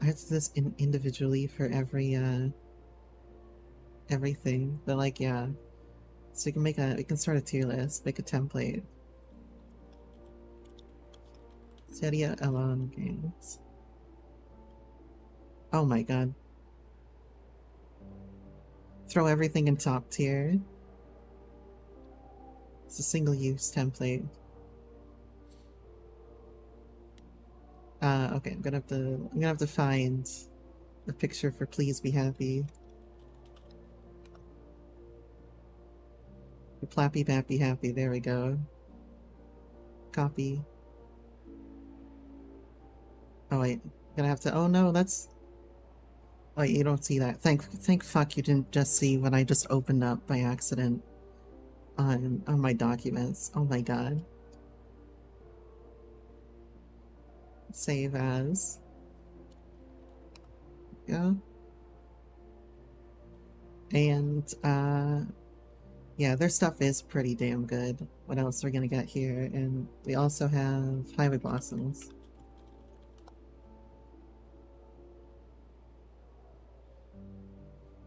I have to do this individually for everything, but like, yeah. So we can start a tier list, make a template. Seria Elon games. Oh my god. Throw everything in top tier. It's a single-use template. Okay, I'm gonna have to find a picture for Please Be Happy. Plappy Bappy Happy, there we go. Copy. Oh wait, gonna have to, oh no, that's... Oh, you don't see that. Thank fuck you didn't just see what I just opened up by accident on my documents. Oh my god. Save as. Yeah. And yeah, their stuff is pretty damn good. What else are we gonna get here? And we also have Highway Blossoms.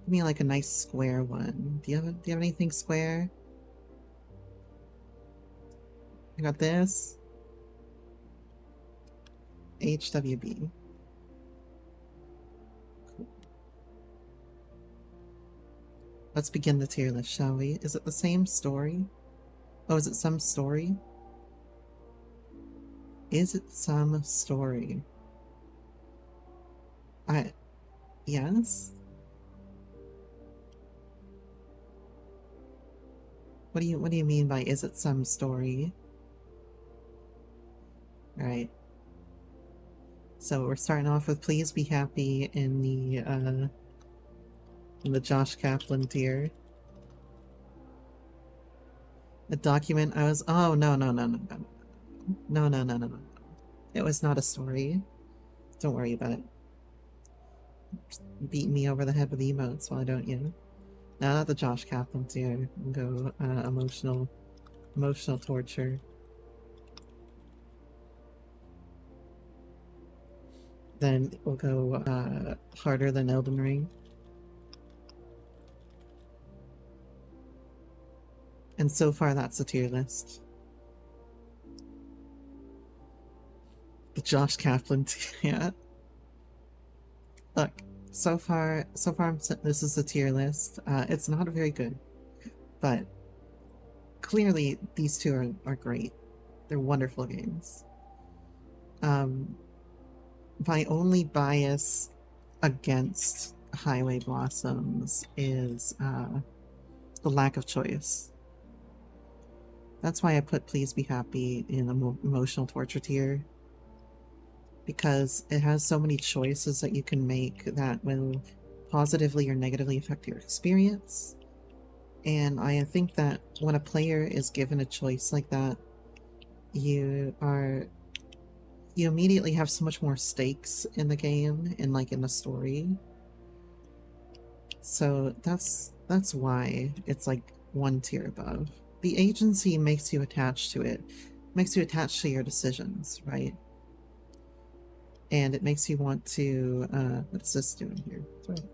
Give me like a nice square one. Do you have anything square? I got this. HWB. Cool. Let's begin the tier list, shall we? Is it the same story? Oh, is it some story? Is it some story? Yes? What do you mean by is it some story? Alright. So we're starting off with Please Be Happy in the Josh Kaplan tier. The document I was... Oh, no. No. It was not a story. Don't worry about it. Just beat me over the head with emotes, why don't you? Now not the Josh Kaplan tier. Go emotional torture. Then we'll go harder than Elden Ring. And so far that's the tier list. The Josh Kaplan tier, yeah. Look, so far this is the tier list. It's not very good, but clearly these two are great. They're wonderful games. My only bias against Highway Blossoms is the lack of choice. That's why I put Please Be Happy in emotional torture tier, because it has so many choices that you can make that will positively or negatively affect your experience. And I think that when a player is given a choice like that, you immediately have so much more stakes in the game and like in the story. So that's why it's like one tier above. The agency makes you attached to it, makes you attached to your decisions, right? And it makes you want to, what is this doing here?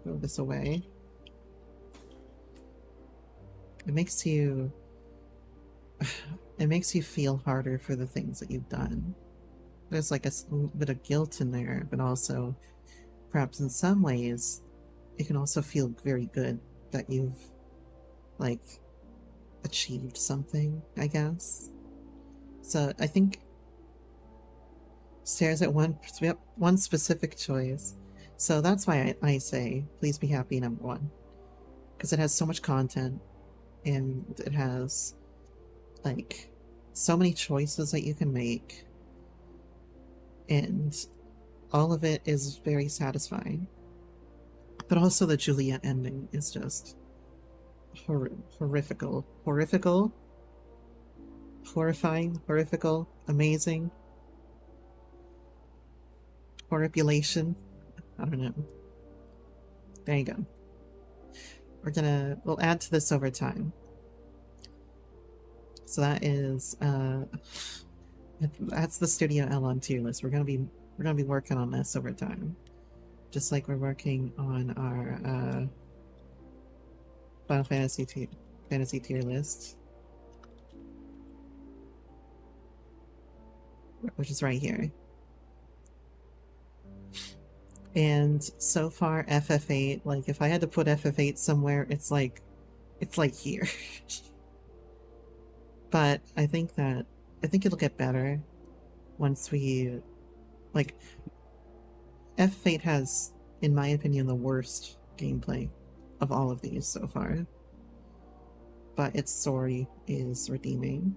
Throw this away. It makes you feel harder for the things that you've done. There's like a bit of guilt in there, but also perhaps in some ways it can also feel very good that you've like achieved something, I guess. So I think stares at one specific choice. So that's why I say Please Be Happy #1, because it has so much content and it has like so many choices that you can make, and all of it is very satisfying. But also the Juliet ending is just horrifical, horrifying, amazing, horripulation. I don't know. There you go. We'll add to this over time. So that is that's the Studio Elon tier list. We're gonna be working on this over time. Just like we're working on our Final Fantasy tier list, which is right here. And so far, FF8, like if I had to put FF8 somewhere, it's like here. But I think it'll get better once we, like, FF8 has, in my opinion, the worst gameplay of all of these so far. But its story is redeeming.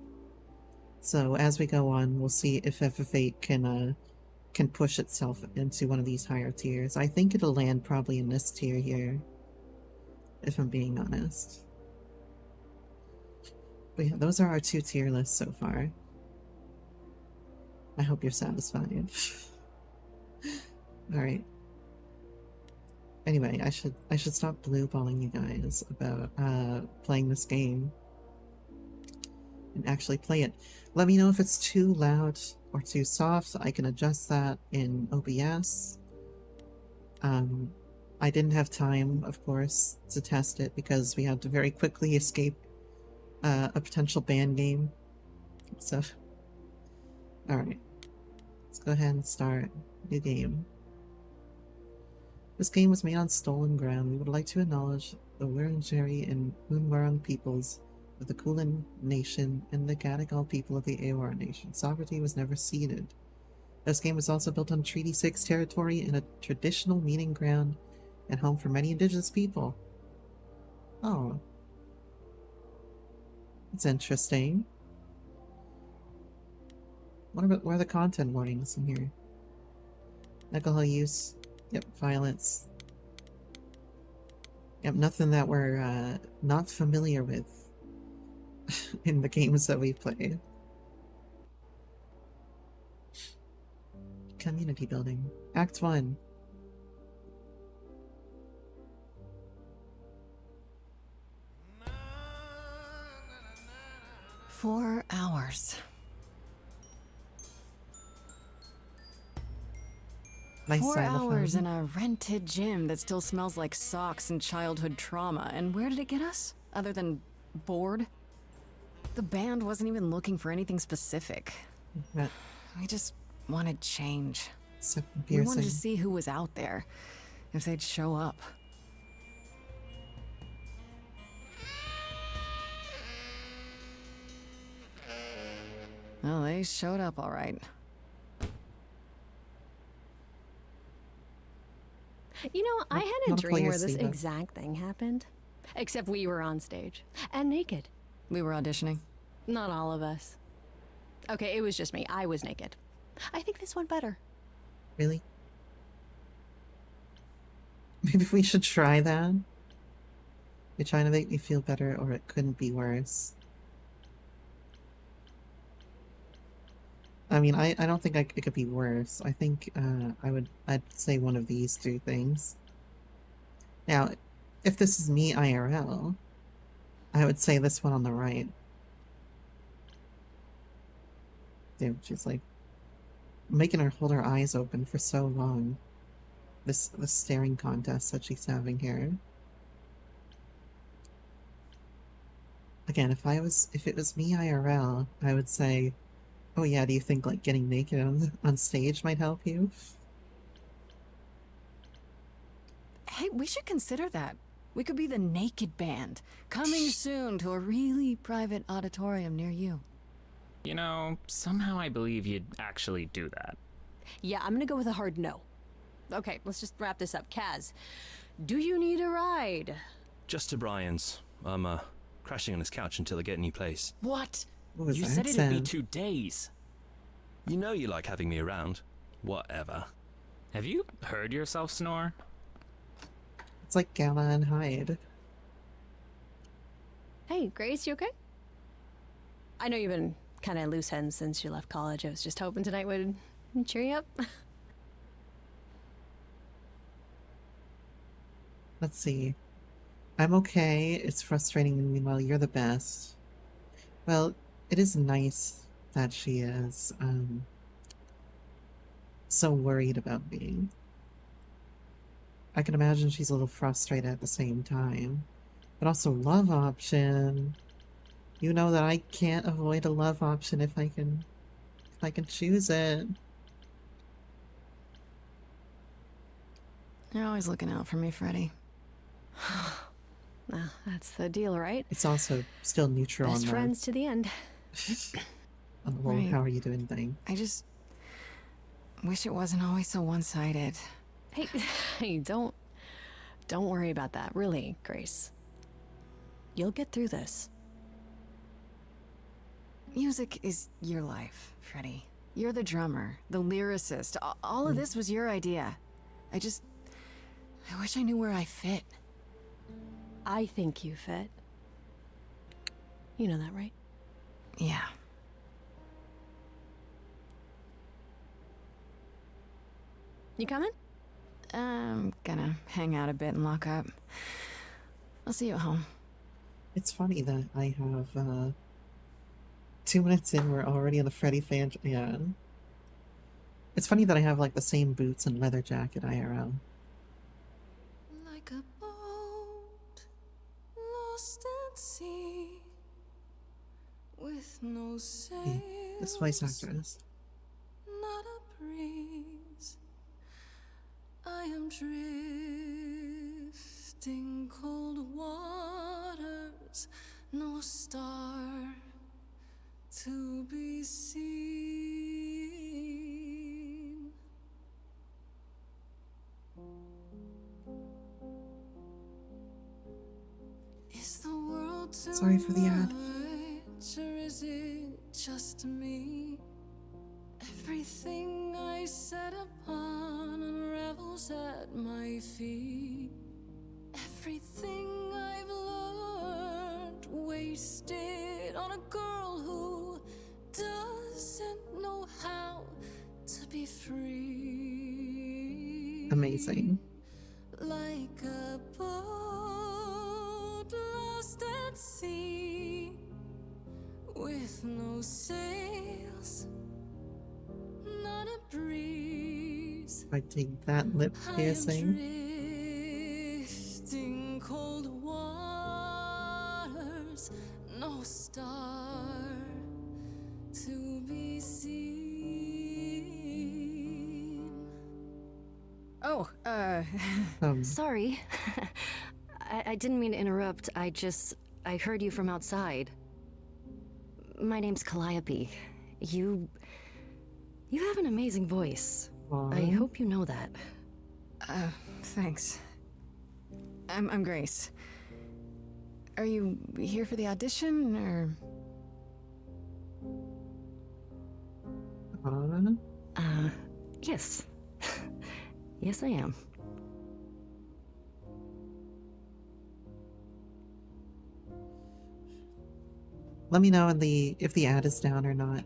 So as we go on, we'll see if FF8 can push itself into one of these higher tiers. I think it'll land probably in this tier here, if I'm being honest. But yeah, those are our 2 tier lists so far. I hope you're satisfied. Alright. Anyway, I should stop blueballing you guys about playing this game and actually play it. Let me know if it's too loud or too soft. I can adjust that in OBS. I didn't have time, of course, to test it because we had to very quickly escape a potential ban game. So, alright. Let's go ahead and start new game. This game was made on stolen ground. We would like to acknowledge the Wurundjeri and Moonwurrung peoples of the Kulin Nation and the Gadigal people of the Aoar Nation. Sovereignty was never ceded. This game was also built on Treaty 6 territory and a traditional meeting ground and home for many indigenous people. Oh. That's interesting. What are the content warnings in here? Alcohol use. Yep, violence. Yep, nothing that we're not familiar with in the games that we've played. Community building. Act 1. Four hours. Nice 4 hours xylophone. in a rented gym that still smells like socks and childhood trauma. And where did it get us? Other than bored? The band wasn't even looking for anything specific. That We just wanted change. so We wanted to piercing. see who was out there, if they'd show up. Well, they showed up all right. You know, I had a Not a dream where player this see that. exact thing happened. Except we were on stage. And naked. We were auditioning. Not all of us. Okay, it was just me. I was naked. I think this went better. Really? Maybe we should try that. You're trying to make me feel better, or it couldn't be worse. I mean, I don't think it could be worse. I think I'd say one of these 2 things. Now, if this is me IRL, I would say this one on the right. Dude, she's like making her hold her eyes open for so long. This staring contest that she's having here. Again, if it was me IRL, I would say, oh yeah, do you think like getting naked on stage might help you? Hey, we should consider that. We could be the Naked Band, coming soon to a really private auditorium near you. You know, somehow I believe you'd actually do that. Yeah, I'm gonna go with a hard no. Okay, let's just wrap this up. Kaz, do you need a ride? Just to Brian's. I'm crashing on his couch until I get a new place. What? What was You that said it'd be sound? 2 days. You know you like having me around. Whatever. Have you heard yourself snore? It's like Gala and Hyde. Hey, Grace, you okay? I know you've been kind of loose ends since you left college. I was just hoping tonight would cheer you up. Let's see. I'm okay. It's frustrating. Meanwhile, you're the best. Well, it is nice that she is so worried about me. I can imagine she's a little frustrated at the same time. But also love option. You know that I can't avoid a love option if I can choose it. You're always looking out for me, Freddy. Well, that's the deal, right? It's also still neutral Best on friends to the end. on the whole Right. how are you doing thing. I just wish it wasn't always so one-sided. Hey, hey, don't worry about that. Really, Grace. You'll get through this. Music is your life, Freddy. You're the drummer, the lyricist. All of this was your idea. I wish I knew where I fit. I think you fit. You know that, right? Yeah. You coming? I'm gonna hang out a bit and lock up. I'll see you at home. It's funny that I have 2 minutes in, we're already on the Freddy fan. Yeah. It's funny that I have like the same boots and leather jacket IRL. Like a boat lost at sea with no sails, This voice actress. not a breeze. I am drifting cold waters, no star to be seen. Is the world too Sorry for the ad. much, or is it just me? Everything I set upon unravels at my feet. Everything I've learned wasted on a girl who doesn't know how to be free. Amazing. Like a boat lost at sea with no sails, not a breeze. I take that lip I am piercing. drifting cold waters, no star to be seen. Oh, Sorry. I didn't mean to interrupt. I heard you from outside. My name's Calliope. You have an amazing voice. I Aw. hope you know that. thanks. I'm Grace. Are you here for the audition, or? Yes. Yes, I am. Let me know if the ad is down or not.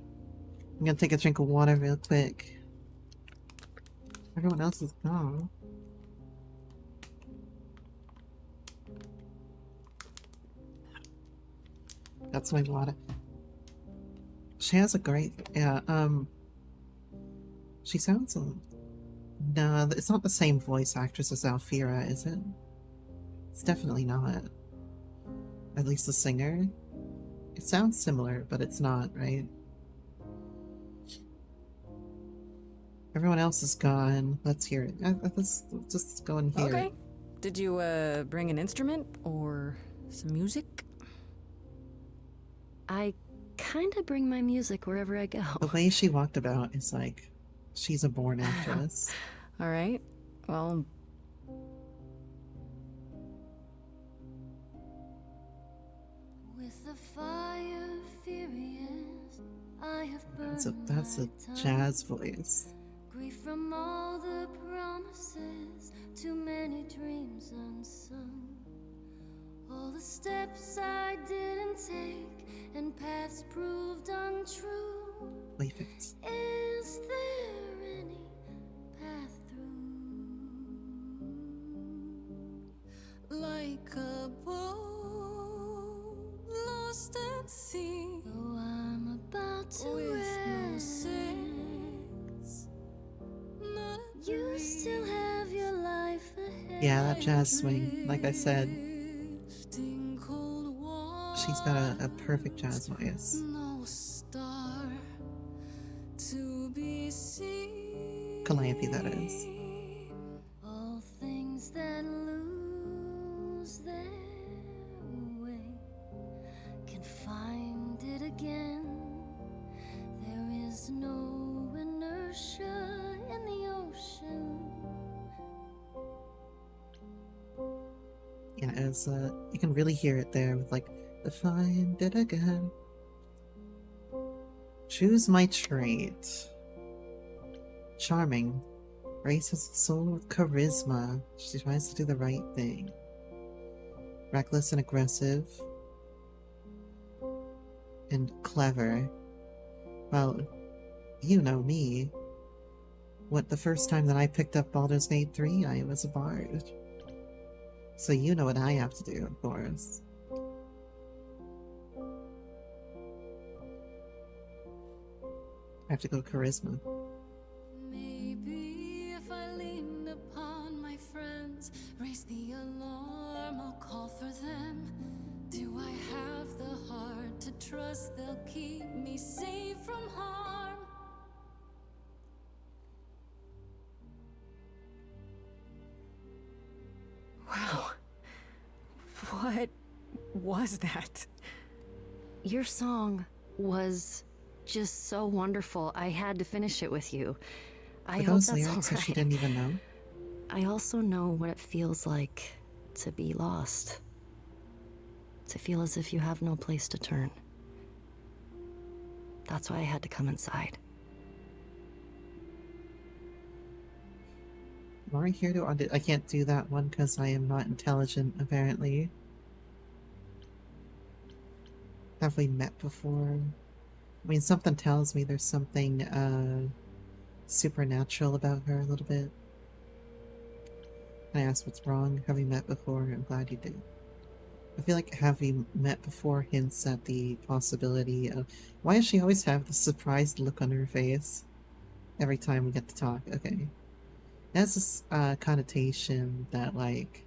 I'm gonna take a drink of water real quick. Everyone else is gone. That's my water. She has a great, yeah, she sounds no, it's not the same voice actress as Alfira, is it? It's definitely not. At least the singer. It sounds similar, but it's not, right? Everyone else is gone. Let's hear it. Let's just go and hear Okay. it. Did you, bring an instrument or some music? I kinda bring my music wherever I go. The way she walked about is like she's a born actress. All right. Well, With the fire furious, I have burned That's a my tongue. jazz voice. Grief from all the promises, too many dreams unsung. All the steps I didn't take and paths proved untrue. Perfect. Is there any path through? Like a boat lost at sea. Though I'm about to with no sails, not a you still have your life ahead. Yeah, that jazz swing, like I said, she's got a perfect jazz voice. No star to be seen. Calliope, that is. All things that lose their way can find it again. There is no inertia in the ocean. Yeah, as you can really hear it there with like the find it again. Choose my trait. Charming. Grace has the soul of charisma. She tries to do the right thing. Reckless and aggressive. And clever. Well, you know me. What, the first time that I picked up Baldur's Gate 3, I was a bard. So you know what I have to do, of course. I have to go charisma. Maybe if I leaned upon my friends, raise the alarm, I'll call for them. Do I have the heart to trust they'll keep me safe from harm? Wow. What was that? Your song was just so wonderful. I had to finish it with you. I Were hope those that's lyrics that she alright. didn't even know? I also know what it feels like to be lost. To feel as if you have no place to turn. That's why I had to come inside. Are we here to I can't do that one because I am not intelligent, apparently. Have we met before? I mean, something tells me there's something, supernatural about her a little bit. I asked what's wrong. Have we met before? I'm glad you did. I feel like have we met before hints at the possibility of... Why does she always have the surprised look on her face? Every time we get to talk. Okay. It has this connotation that, like,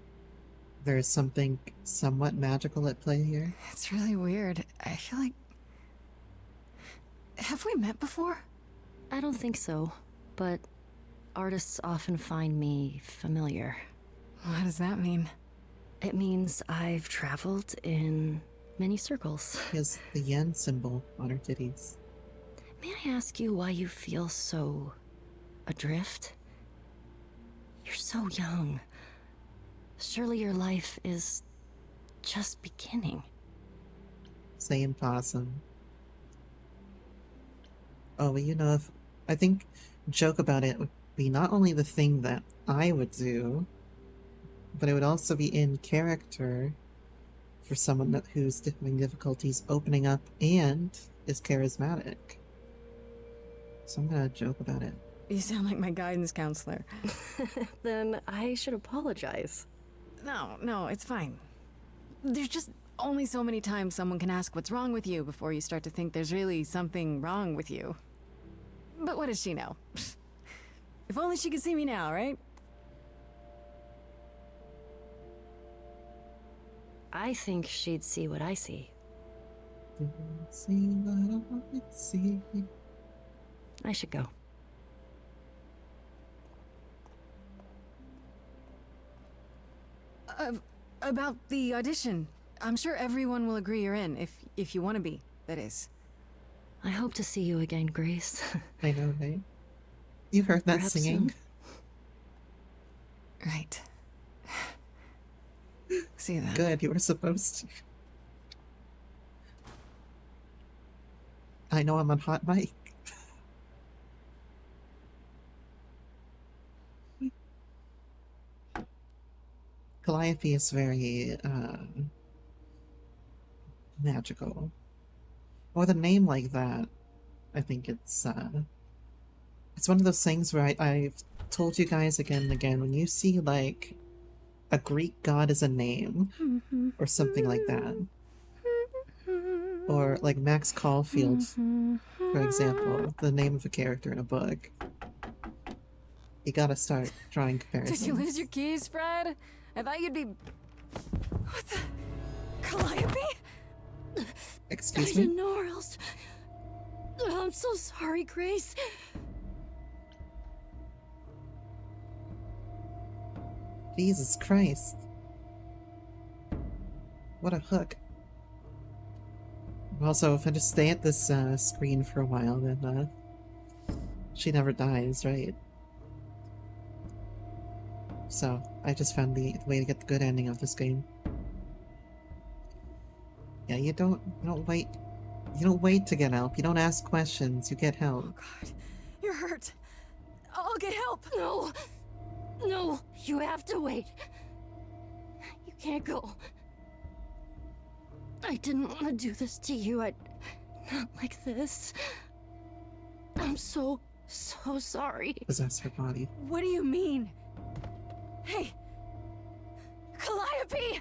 there's something somewhat magical at play here. It's really weird. I feel like... Have we met before? I don't think so, but artists often find me familiar. What does that mean? It means I've traveled in many circles. She has the yen symbol on her titties. May I ask you why you feel so adrift? You're so young. Surely your life is just beginning. Saying possum. Oh, but you know, if I think joke about it would be not only the thing that I would do, but it would also be in character for someone who's having difficulties opening up and is charismatic. So I'm gonna joke about it. You sound like my guidance counselor. Then I should apologize. No, it's fine. There's just only so many times someone can ask what's wrong with you before you start to think there's really something wrong with you. But what does she know? If only she could see me now, right? I think she'd see what I see. See what I see. I should go. About the audition. I'm sure everyone will agree you're in, if you want to be, that is. I hope to see you again, Grace. I know, right? You heard that Perhaps singing? soon. Right. See you then. Good, you were supposed to. I know I'm on hot mic. Calliope is very, magical. With a name like that, I think it's one of those things where I've told you guys again and again, when you see, like, a Greek god as a name, or something like that, or, like, Max Caulfield, for example, the name of a character in a book. You gotta start drawing comparisons. Did you lose your keys, Fred? I thought you'd be. What the? Calliope? Excuse I me? didn't know where else. I'm so sorry, Grace. Jesus Christ. What a hook. Also, if I just stay at this screen for a while, then she never dies, right? So, I just found the way to get the good ending of this game. Yeah, you don't wait. You don't wait to get help. You don't ask questions. You get help. Oh God, you're hurt. I'll get help. No. No, you have to wait. You can't go. I didn't want to do this to you. Not like this. I'm so sorry. Possess her body. What do you mean? Hey, Calliope!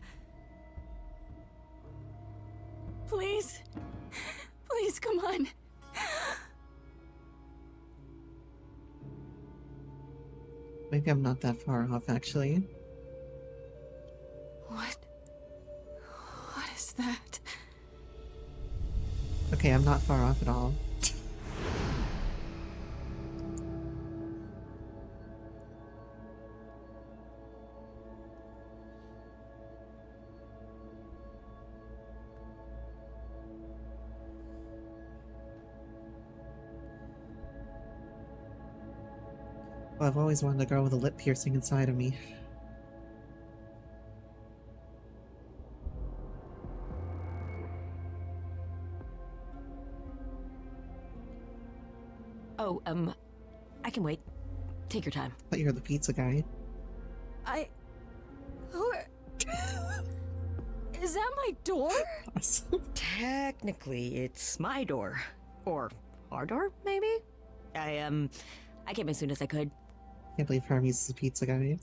Please, please, come on. Maybe I'm not that far off, actually. What is that? Okay, I'm not far off at all. Well, I've always wanted a girl with a lip piercing inside of me. Oh, I can wait. Take your time. Thought you were the pizza guy. Is that my door? Technically, it's my door. Or our door, maybe? I came as soon as I could. Can't believe Hermes is a pizza guy.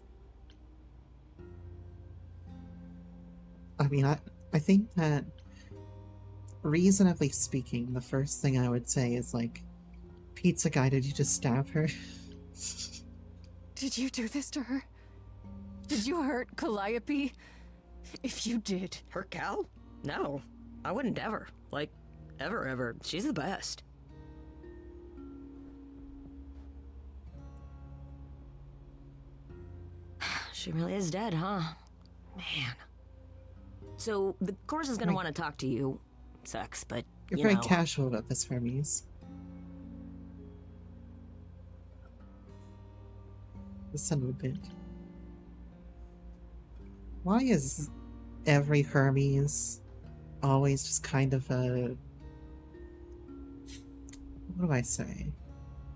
I mean, I think that, reasonably speaking, the first thing I would say is, like, pizza guy, did you just stab her? Did you do this to her? Did you hurt Calliope? If you did. Her Cal? No, I wouldn't ever. Like, ever. She's the best. She really is dead, huh? Man. So, the course is gonna Right. want to talk to you. Sucks, but, You're you very know. casual about this, Hermes. The son of a bitch. Why is every Hermes always just kind of a... What do I say?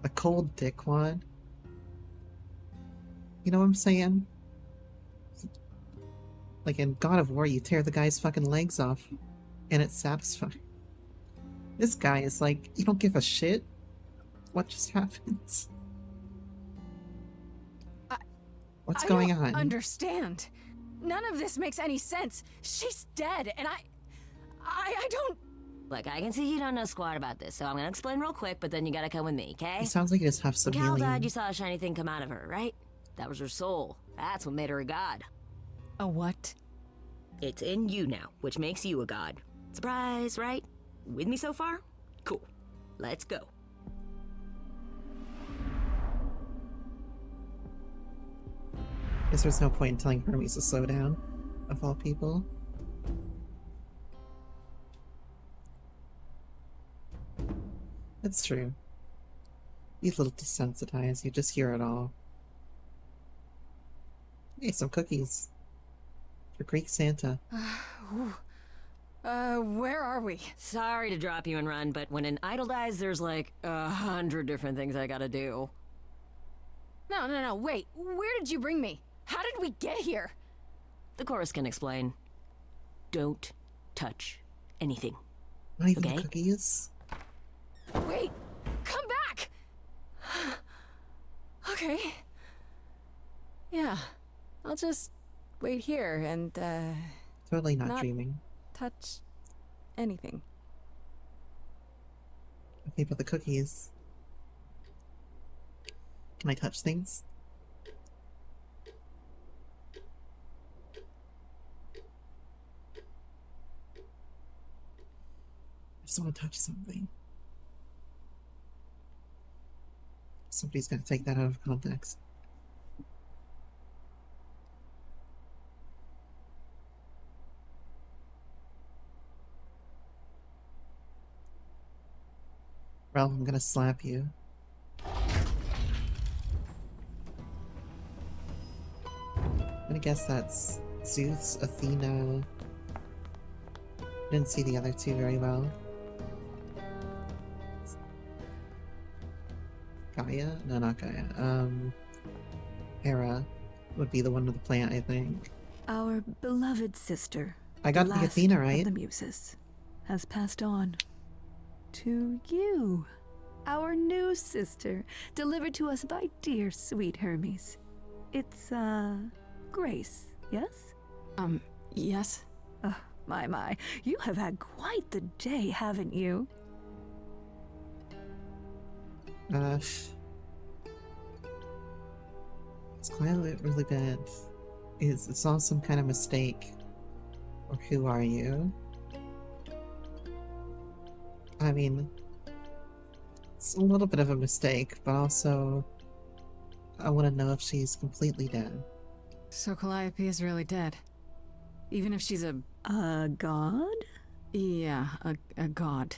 A cold dickwad? You know what I'm saying? Like in God of War, you tear the guy's fucking legs off, and it's satisfying. This guy is like, you don't give a shit? What just happened? What's I going don't on? understand. None of this makes any sense. She's dead, and I don't. Look, I can see you don't know squat about this, so I'm gonna explain real quick, but then you gotta come with me, okay? It sounds like you just have some When Cal alien... died, you saw a shiny thing come out of her, right? That was her soul. That's what made her a god. A what? It's in you now, which makes you a god. Surprise, right? With me so far? Cool. Let's go. Guess there's no point in telling Hermes to slow down, of all people. It's true. He's a little desensitized, you just hear it all. Hey, some cookies. For Greek Santa. Where are we? Sorry to drop you and run, but when an idol dies, there's like 100 different things I gotta do. No, wait. Where did you bring me? How did we get here? The chorus can explain. Don't touch anything. Not even Okay. the cookies? Wait! Come back! Okay. Yeah. I'll just wait here and, Totally not Not- dreaming. touch anything. Okay, but the cookies. Can I touch things? just want to touch something. Somebody's gonna take that out of context. Ralph, I'm gonna slap you. I'm gonna guess that's Zeus, Athena. Didn't see the other two very well. Gaia? No, not Gaia. Hera would be the one with the plant, I think. Our beloved sister, I got the last Athena of right. the Muses, has passed on to you, our new sister, delivered to us by dear sweet Hermes. It's, Grace, yes? Yes? Oh, my. You have had quite the day, haven't you? It's quite really bad. It's all some kind of mistake. Or who are you? I mean, it's a little bit of a mistake, but also I want to know if she's completely dead. So Calliope is really dead. Even if she's a god? Yeah, a god.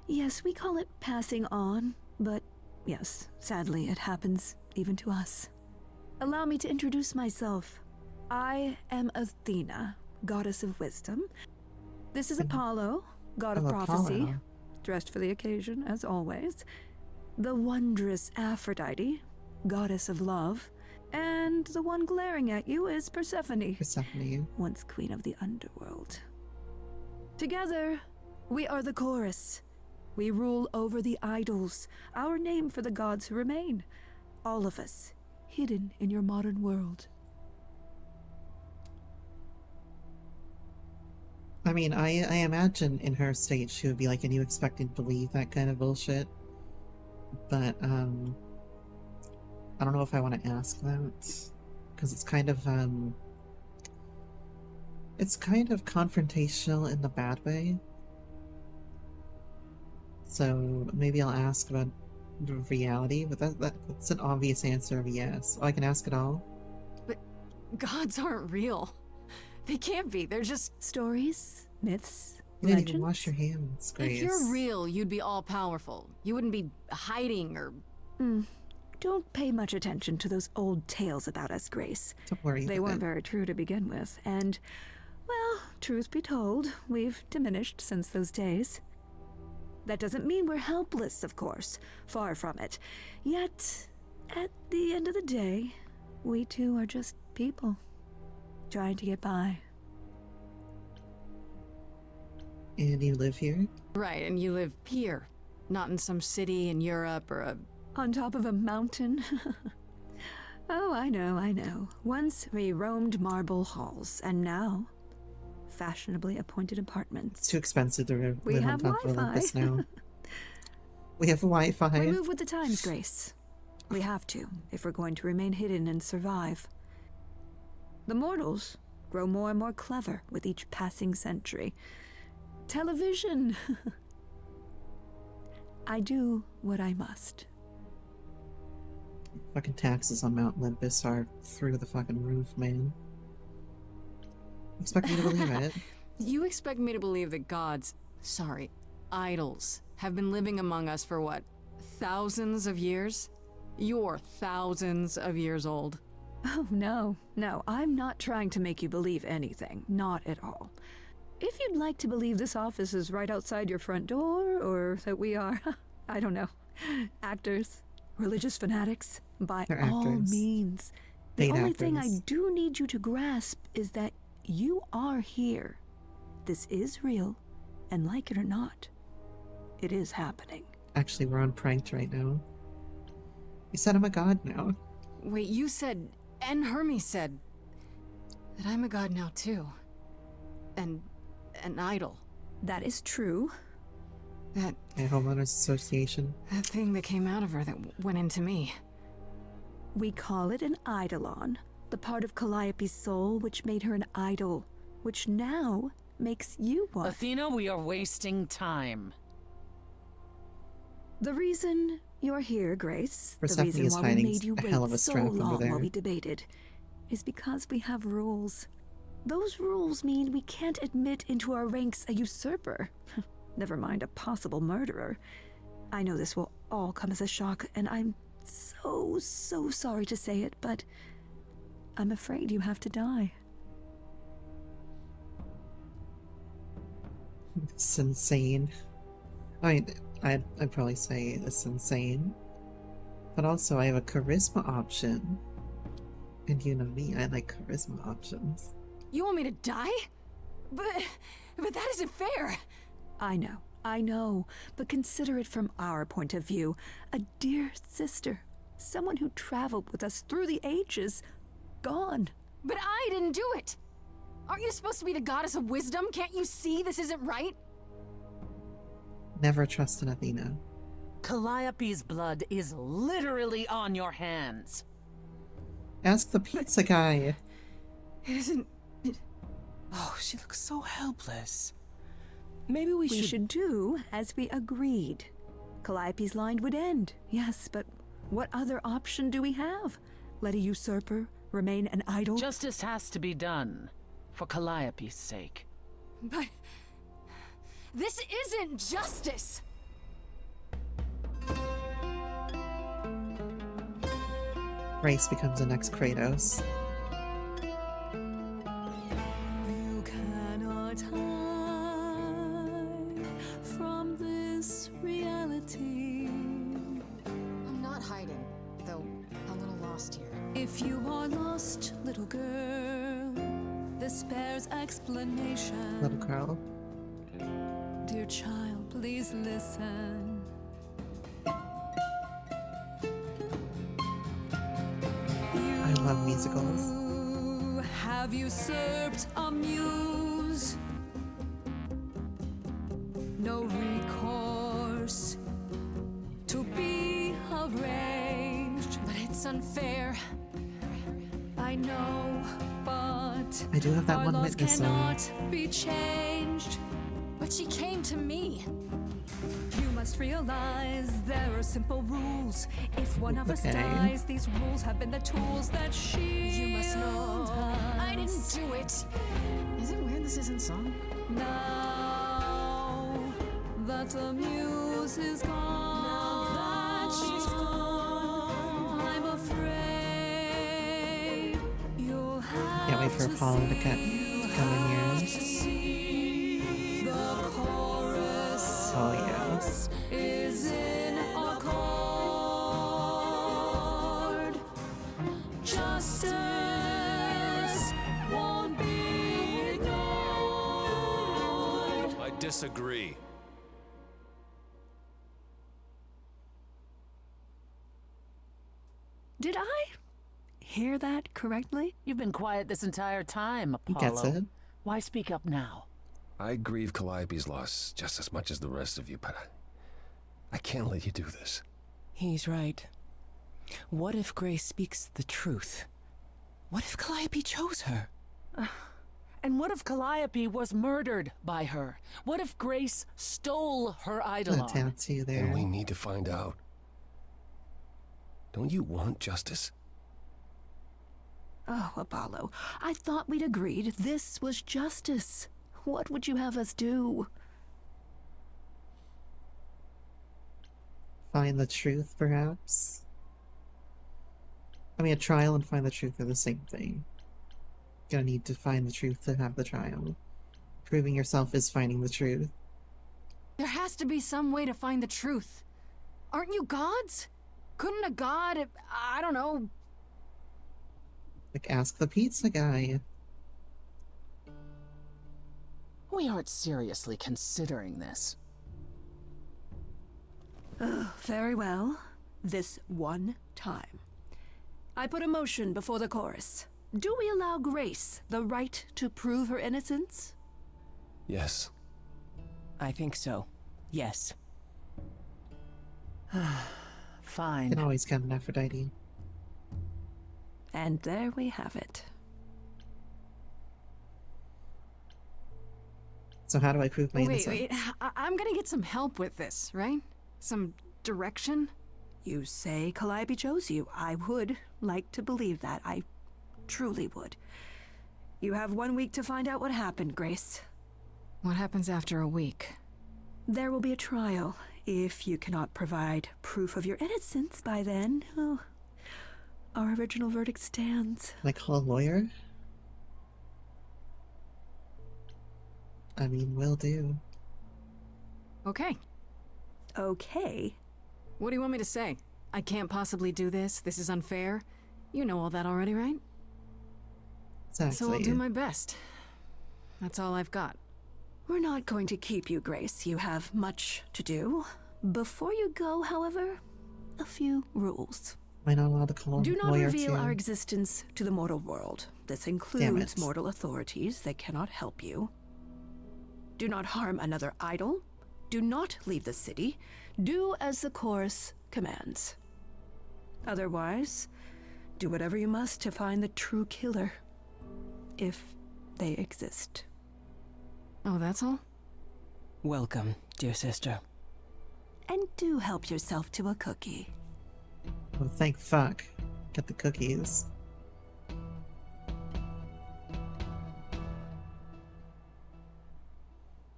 Yes, we call it passing on, but yes, sadly it happens even to us. Allow me to introduce myself. I am Athena, goddess of wisdom. This is Apollo, god of prophecy, Apollo. dressed for the occasion, as always. The wondrous Aphrodite, goddess of love. And the one glaring at you is Persephone, Persephone. once queen of the underworld. Together, we are the chorus. We rule over the idols, our name for the gods who remain. All of us, hidden in your modern world. I mean, I imagine in her state she would be like, and you expected to believe that kind of bullshit. But, I don't know if I want to ask that. Because it's kind of confrontational in the bad way. So maybe I'll ask about the reality, but that's an obvious answer of yes. Oh, I can ask it all? But gods aren't real. They can't be. They're just... Stories, myths, You didn't legends. even wash your hands, Grace. If you're real, you'd be all-powerful. You wouldn't be hiding or... Don't pay much attention to those old tales about us, Grace. Don't worry. They weren't very true to begin with, and, well, truth be told, we've diminished since those days. That doesn't mean we're helpless, of course. Far from it. Yet, at the end of the day, we too are just people, trying to get by. And you live here? Right, and you live here. Not in some city in Europe or a... On top of a mountain? Oh, I know. Once we roamed marble halls, and now fashionably appointed apartments. It's too expensive to We live on have top of Wi-Fi. Olympus now. We have Wi-Fi. We move with the times, Grace. We have to, if we're going to remain hidden and survive. The mortals grow more and more clever with each passing century. Television! I do what I must. Fucking taxes on Mount Olympus are through the fucking roof, man. Expect me to believe it. You expect me to believe that gods, sorry, idols, have been living among us for what, thousands of years? You're thousands of years old. Oh, no. I'm not trying to make you believe anything. Not at all. If you'd like to believe this office is right outside your front door, or that we are, I don't know, actors, religious fanatics, by They're all actors. means. The Paid only thing I actors. do need you to grasp is that you are here. This is real, and like it or not, it is happening. Actually, we're on pranked right now. You said I'm a god now. Wait, you said, and Hermes said, that I'm a god now too. And an idol. That is true. That Homeowners Association. thing that came out of her that went into me. We call it an eidolon, the part of Calliope's soul which made her an idol, which now makes you want? Athena, we are wasting time. The reason you're here, Grace, the Persephone reason is why we hiding made you a wait hell of a so strap under long there. while we debated, is because we have rules. Those rules mean we can't admit into our ranks a usurper. Never mind a possible murderer. I know this will all come as a shock, and I'm so sorry to say it, but I'm afraid you have to die. It's insane. I mean, I'd probably say it's insane. But also, I have a charisma option. And you know me, I like charisma options. You want me to die? But that isn't fair. I know, but consider it from our point of view. A dear sister, someone who traveled with us through the ages, gone. But I didn't do it. Aren't you supposed to be the goddess of wisdom? Can't you see this isn't right? Never trust an Athena. Calliope's blood is literally on your hands. Ask the pizza guy. It isn't... Oh, she looks so helpless. Maybe we should do as we agreed. Calliope's line would end, yes, but what other option do we have? Let a usurper remain an idol? Justice has to be done, for Calliope's sake. But... this isn't justice! Grace becomes the next Kratos. You cannot hide from this reality. I'm not hiding, though a little lost here. If you are lost, little girl, this bears explanation. Little girl. Dear child, please listen. I love musicals. You have usurped a muse. No recourse to be arranged. But it's unfair. I know, but I do have that our one laws witness cannot be changed. But she came to me. You must realize there are simple rules. If one of us Okay. dies, these rules have been the tools that shield You must know I didn't us. do it. Is it weird this isn't song? Now that the muse is gone, I'm afraid you'll have Can't wait for Apollo to come in here. the chorus Oh yeah. is in accord. Justice won't be ignored. I disagree. Did I hear that correctly? You've been quiet this entire time, He Apollo. gets it. Why speak up now? I grieve Calliope's loss just as much as the rest of you, but I can't let you do this. He's right. What if Grace speaks the truth? What if Calliope chose her? And what if Calliope was murdered by her? What if Grace stole her I'm idol? gonna tattoo you there. And we need to find out. Don't you want justice? Oh, Apollo, I thought we'd agreed this was justice. What would you have us do? Find the truth, perhaps? I mean, a trial and find the truth are the same thing. Gonna need to find the truth to have the trial. Proving yourself is finding the truth. There has to be some way to find the truth. Aren't you gods? Couldn't a god, I don't know... Like, ask the pizza guy. We aren't seriously considering this. Very well. This one time. I put a motion before the chorus. Do we allow Grace the right to prove her innocence? Yes. I think so. Yes. Fine. Can always count an Aphrodite. And there we have it. So how do I prove my Wait, innocence? I'm gonna get some help with this, right? Some direction? You say Calliope chose you. I would like to believe that. I truly would. You have 1 week to find out what happened, Grace. What happens after a week? There will be a trial. If you cannot provide proof of your innocence by then, oh, our original verdict stands. Can I call a lawyer? I mean, will do. Okay. Okay. What do you want me to say? I can't possibly do this. This is unfair. You know all that already, right? Exactly. So I'll do my best. That's all I've got. We're not going to keep you, Grace. You have much to do. Before you go, however, a few rules. Am I not allowed to call a Do not lawyer reveal too? our existence to the mortal world. This includes mortal authorities. They cannot help you. Do not harm another idol. Do not leave the city. Do as the chorus commands. Otherwise, do whatever you must to find the true killer. If they exist. Oh, that's all? Welcome, dear sister. And do help yourself to a cookie. Oh, thank fuck. Get the cookies.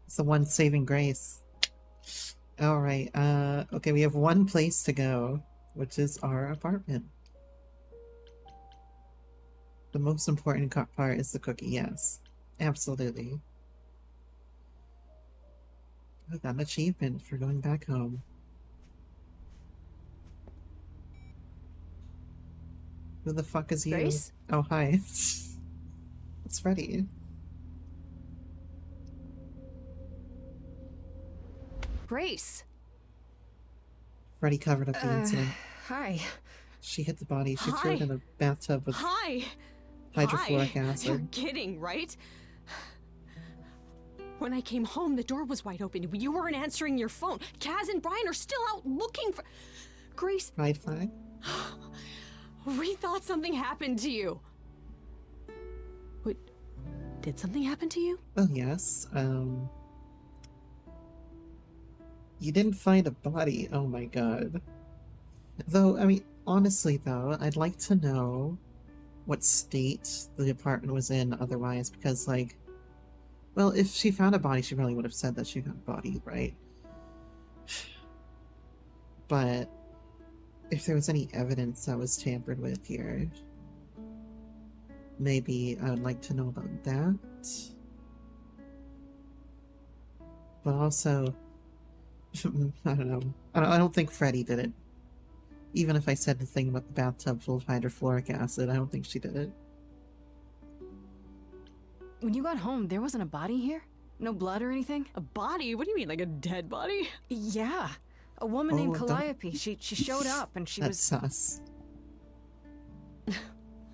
It's the one saving grace. Alright, okay, we have one place to go, which is our apartment. The most important part is the cookie, yes. Absolutely. I got an achievement for going back home. Who the fuck is you? Grace? Oh, hi. It's Freddy. Grace! Freddy covered up the incident. Hi. She hit the body. She Hi. threw it in a bathtub with Hi! hydrofluoric Hi. acid. You're kidding, right? When I came home, the door was wide open. You weren't answering your phone. Kaz and Brian are still out looking for... Grace, Pride flag? we thought something happened to you. What? Did something happen to you? Oh, yes. You didn't find a body. Oh my god. Though, I mean, honestly though, I'd like to know what state the apartment was in otherwise, because, like, well, if she found a body, she probably would have said that she found a body, right? But if there was any evidence that was tampered with here, maybe I would like to know about that. But also, I don't know. I don't think Freddy did it. Even if I said the thing about the bathtub full of hydrofluoric acid, I don't think she did it. When you got home, there wasn't a body here? No blood or anything? A body? What do you mean, like a dead body? Yeah. A woman named don't- Calliope. She showed up and she That's was... sus.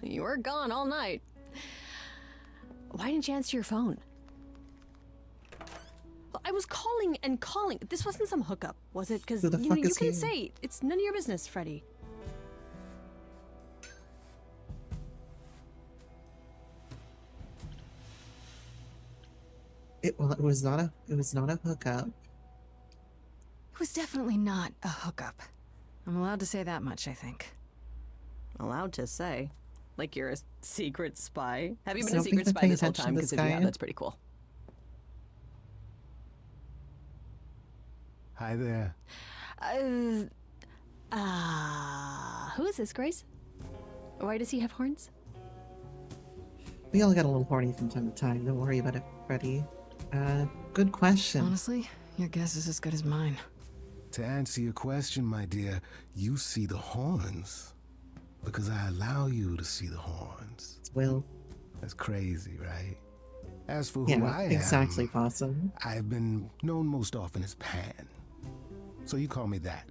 You were gone all night. Why didn't you answer your phone? I was calling and calling. This wasn't some hookup, was it? Because Who the fuck you is can you? say it's none of your business, Freddy. It was not a hookup. It was definitely not a hookup. I'm allowed to say that much, I think. Allowed to say? Like you're a secret spy? Have you So been a don't secret think spy paying this whole attention time? to Because this if you have, guy? that's pretty cool. Hi there. Who is this, Grace? Why does he have horns? We all get a little horny from time to time. Don't worry about it, Freddy. Good question. Honestly, your guess is as good as mine. To answer your question, my dear, you see the horns. Because I allow you to see the horns. Will. That's crazy, right? As for who Yeah, I am, exactly, Possum. I've been known most often as Pan. So you call me that,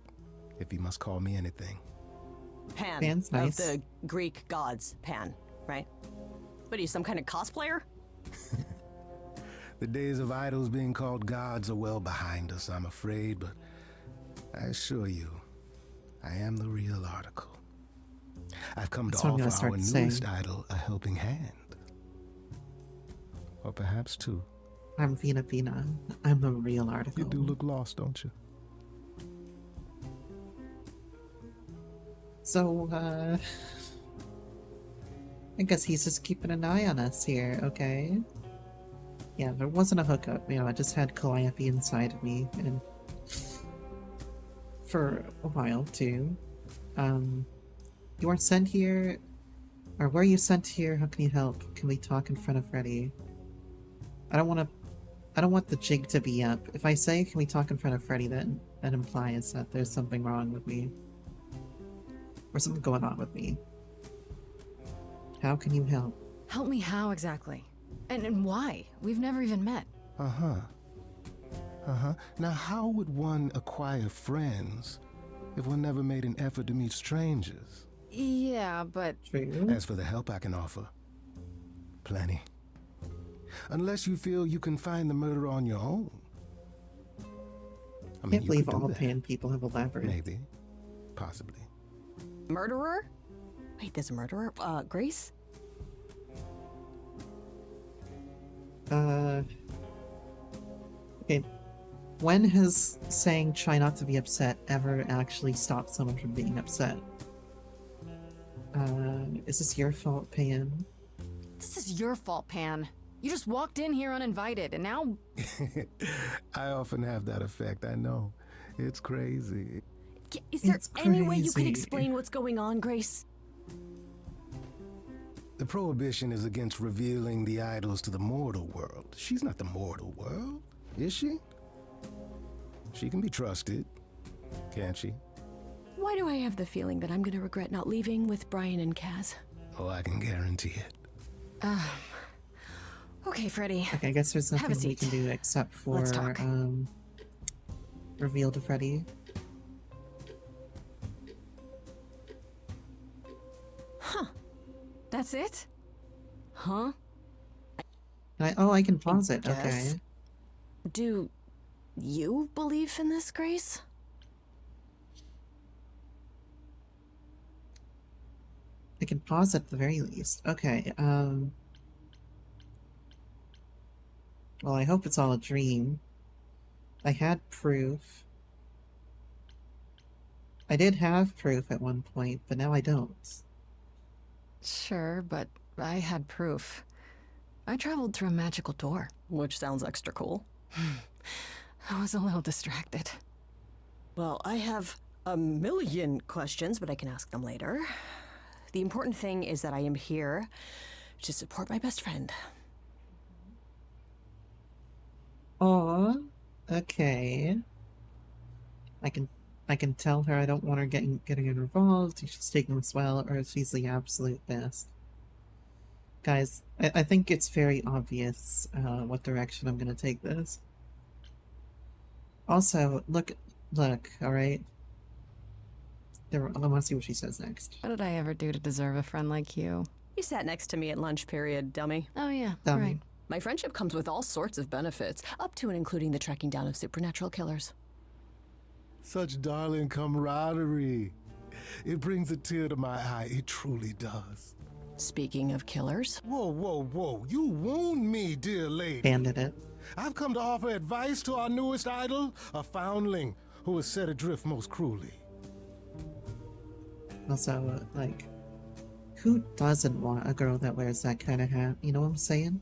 if you must call me anything. Pan. Pan's nice. Of the Greek gods, Pan, right? What are you, some kind of cosplayer? The days of idols being called gods are well behind us, I'm afraid, but I assure you, I am the real article. I've come That's to what I'm gonna offer start our saying. newest idol a helping hand. Or perhaps two. I'm Vina Vina. I'm a real article. You do look lost, don't you? So, I guess he's just keeping an eye on us here, okay? Yeah, there wasn't a hookup, you know, I just had Calliope inside of me, and for a while, too. You weren't sent here? Or were you sent here? How can you help? Can we talk in front of Freddy? I don't want the jig to be up. If I say, can we talk in front of Freddy, that implies that there's something wrong with me. Or something going on with me. How can you help? Help me how exactly? And why? We've never even met. Now, how would one acquire friends if one never made an effort to meet strangers? Yeah, but... As for the help I can offer, plenty. Unless you feel you can find the murderer on your own. I Can't believe all Pan people have elaborated. Maybe. Possibly. Murderer? Wait, there's a murderer? Grace? Okay. When has saying try not to be upset ever actually stopped someone from being upset? Is this your fault, Pan? This is your fault, Pan. You just walked in here uninvited, and now... I often have that effect, I know. It's crazy. Is there any way you can explain what's going on, Grace? The prohibition is against revealing the idols to the mortal world. She's not the mortal world, is she? She can be trusted, can't she? Why do I have the feeling that I'm gonna regret not leaving with Brian and Kaz? Oh, I can guarantee it. Okay, Freddy. Okay, I guess there's Have a nothing we seat. can do except for, Let's talk. reveal to Freddy. That's it? Huh? I can pause it, Guess. okay. Do you believe in this, Grace? I can pause at the very least. Okay, well, I hope it's all a dream. I had proof. I did have proof at one point, but now I don't. Sure, but I had proof. I traveled through a magical door. Which sounds extra cool. I was a little distracted. Well, I have a million questions, but I can ask them later. The important thing is that I am here to support my best friend. Aw, okay. I can tell her I don't want her getting involved. She's taking this well, or she's the absolute best. Guys, I think it's very obvious what direction I'm gonna take this. Also, look, alright? I want to see what she says next. What did I ever do to deserve a friend like you? You sat next to me at lunch period, dummy. Oh yeah, Dummy. right. My friendship comes with all sorts of benefits, up to and including the tracking down of supernatural killers. Such darling camaraderie. It brings a tear to my eye. It truly does. Speaking of killers. Whoa. You wound me, dear lady. Banded it. I've come to offer advice to our newest idol, a foundling who was set adrift most cruelly. Also, like, who doesn't want a girl that wears that kind of hat? You know what I'm saying?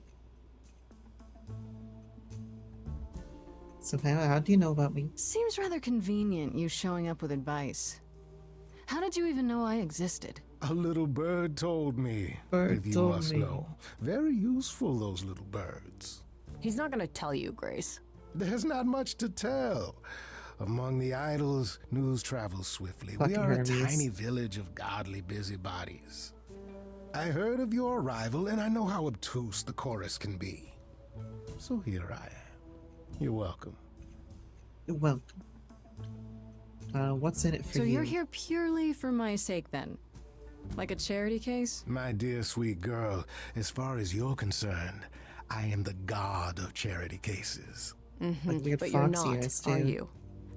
So how do you know about me? Seems rather convenient, you showing up with advice. How did you even know I existed? A little bird told me. Bird if you told must me. know. Very useful, those little birds. He's not gonna tell you, Grace. There's not much to tell. Among the idols, news travels swiftly. Fucking We are Hermes. a tiny village of godly busybodies. I heard of your arrival, and I know how obtuse the chorus can be. So here I am. You're welcome. You're welcome. What's in it for So you? you're here purely for my sake then? Like a charity case? My dear sweet girl, as far as you're concerned, I am the god of charity cases. Like weird But you're fox not, ears, are too. you?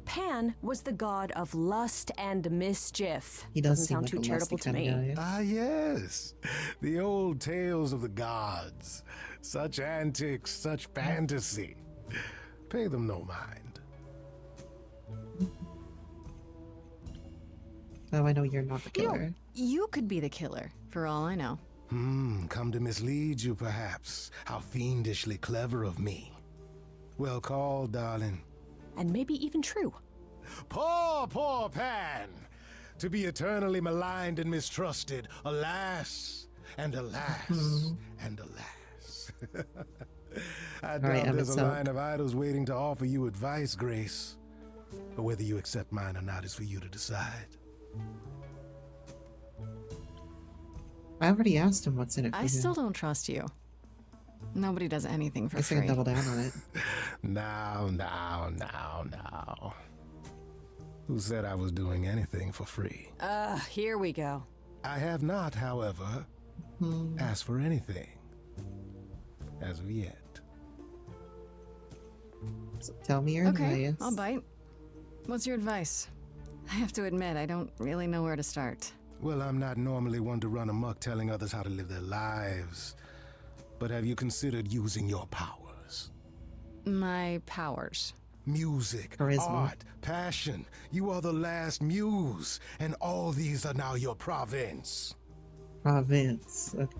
Pan was the god of lust and mischief. He does Doesn't seem sound like too a charitable lusty to kind me. of guy. Ah, yes. The old tales of the gods. Such antics, such fantasy. Pay them no mind. Oh, I know you're not the killer. You could be the killer, for all I know. Come to mislead you, perhaps. How fiendishly clever of me. Well called, darling. And maybe even true. Poor, poor Pan! To be eternally maligned and mistrusted. Alas, and alas, and alas. I doubt right, there's a so- line of idols waiting to offer you advice, Grace. But whether you accept mine or not is for you to decide. I already asked him what's in it for I him. still don't trust you. Nobody does anything for Guess I free. can double down on it. Now. Who said I was doing anything for free? Here we go. I have not, however, asked for anything. As of yet. So tell me your Okay, advice. I'll bite. What's your advice? I have to admit, I don't really know where to start. Well, I'm not normally one to run amok telling others how to live their lives. But have you considered using your powers? My powers. Music, Charisma. art, passion. You are the last muse, and all these are now your province. Province. Okay.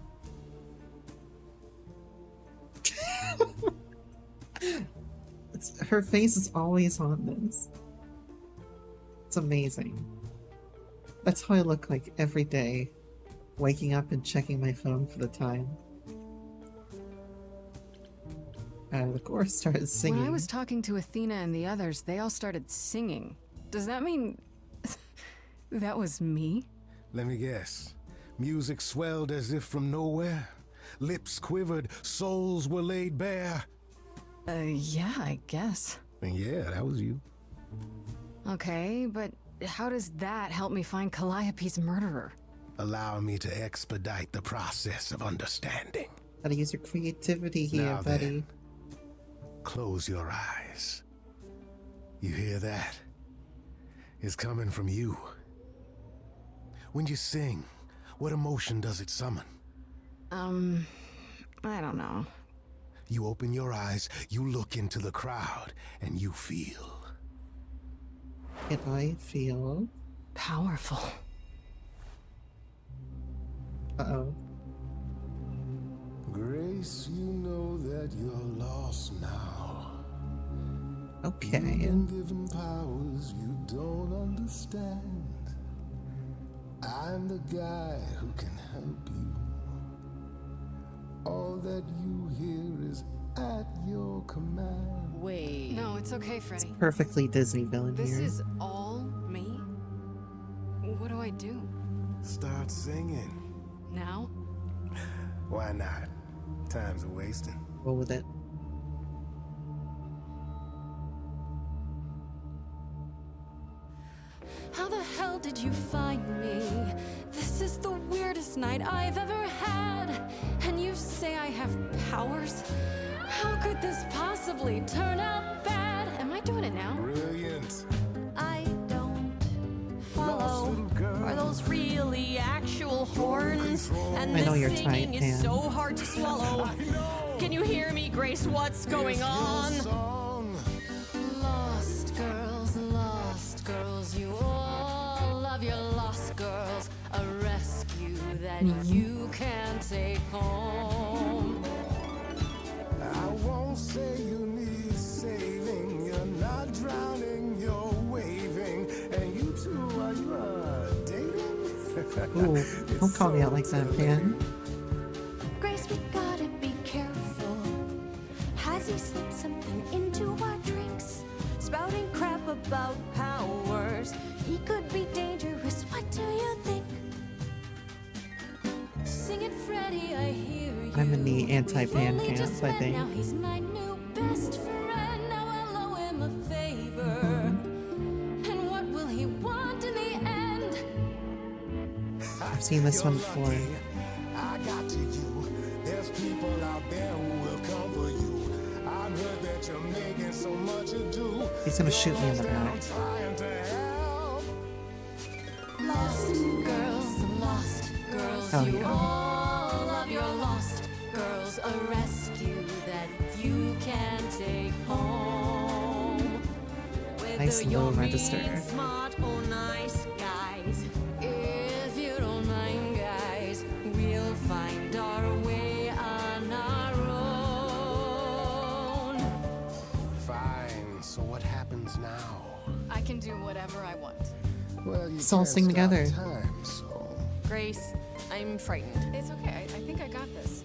Her face is always on this. It's amazing. That's how I look like every day, waking up and checking my phone for the time. The chorus started singing. When I was talking to Athena and the others, they all started singing. Does that mean that was me? Let me guess. Music swelled as if from nowhere. Lips quivered, souls were laid bare. Yeah, I guess. And yeah, that was you. Okay, but how does that help me find Calliope's murderer? Allow me to expedite the process of understanding. Gotta use your creativity here, Now buddy. then. Close your eyes. You hear that? It's coming from you. When you sing, what emotion does it summon? I don't know. You open your eyes, you look into the crowd, and you feel. And I feel... Powerful. Uh-oh. Grace, you know that you're lost now. Okay. You've been given powers you don't understand. I'm the guy who can help you. All that you hear is at your command. Wait. No, it's okay, Freddy. Perfectly Disney villain This here. is all me? What do I do? Start singing. Now? Why not? Time's a wasting. Roll with it. How the hell did you find me? This is the weirdest night I've ever had. And you say I have powers? How could this possibly turn out bad? Am I doing it now? Brilliant. I don't follow. Are those really actual horns? And I know this you're singing tight, is Pam. so hard to swallow. Can you hear me, Grace? What's going on? Lost girls, you all love your lost girls. A rescue that you can take home. I won't say you need saving. You're not drowning, you're waving. And you two, are you dating? Ooh, don't call me out like that, Pan. Grace, we gotta be careful. Has he slipped something into our drinks? Spouting crap about powers. He could be dangerous. What do you think? Sing it, Freddy, I hear you. I'm in the anti-Pan We've only just camp, I met, think. Now he's my new best friend. Now I'll owe him a favor. And what will he want in the end? I've seen this one before. I got to you. There's people out there who will come for you. I've heard that but you're making so much ado. He's gonna shoot me in the back. Trying to help. Lost girls, Hell you yeah. all love your lost girls. A rescue that you can take home. Nice Whether low you're register. being smart or nice, guys. If you don't mind, guys, we'll find our way on our own. Fine, so what happens now? I can do whatever I want. Well, you Let's all can't sing stop together. time, so... Grace, I'm frightened. It's okay. I think I got this.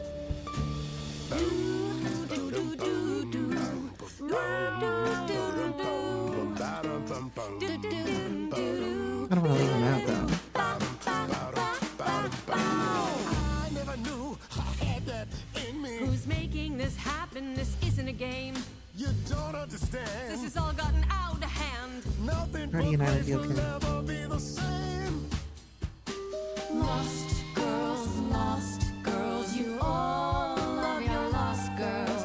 I don't want to leave him out though. I never knew I had that in me. Who's making this happen? This isn't a game. You don't understand. This has all gotten out of hand. Nothing Already but united, grace you will okay? never be the same. Lost girls, you all love your lost girls.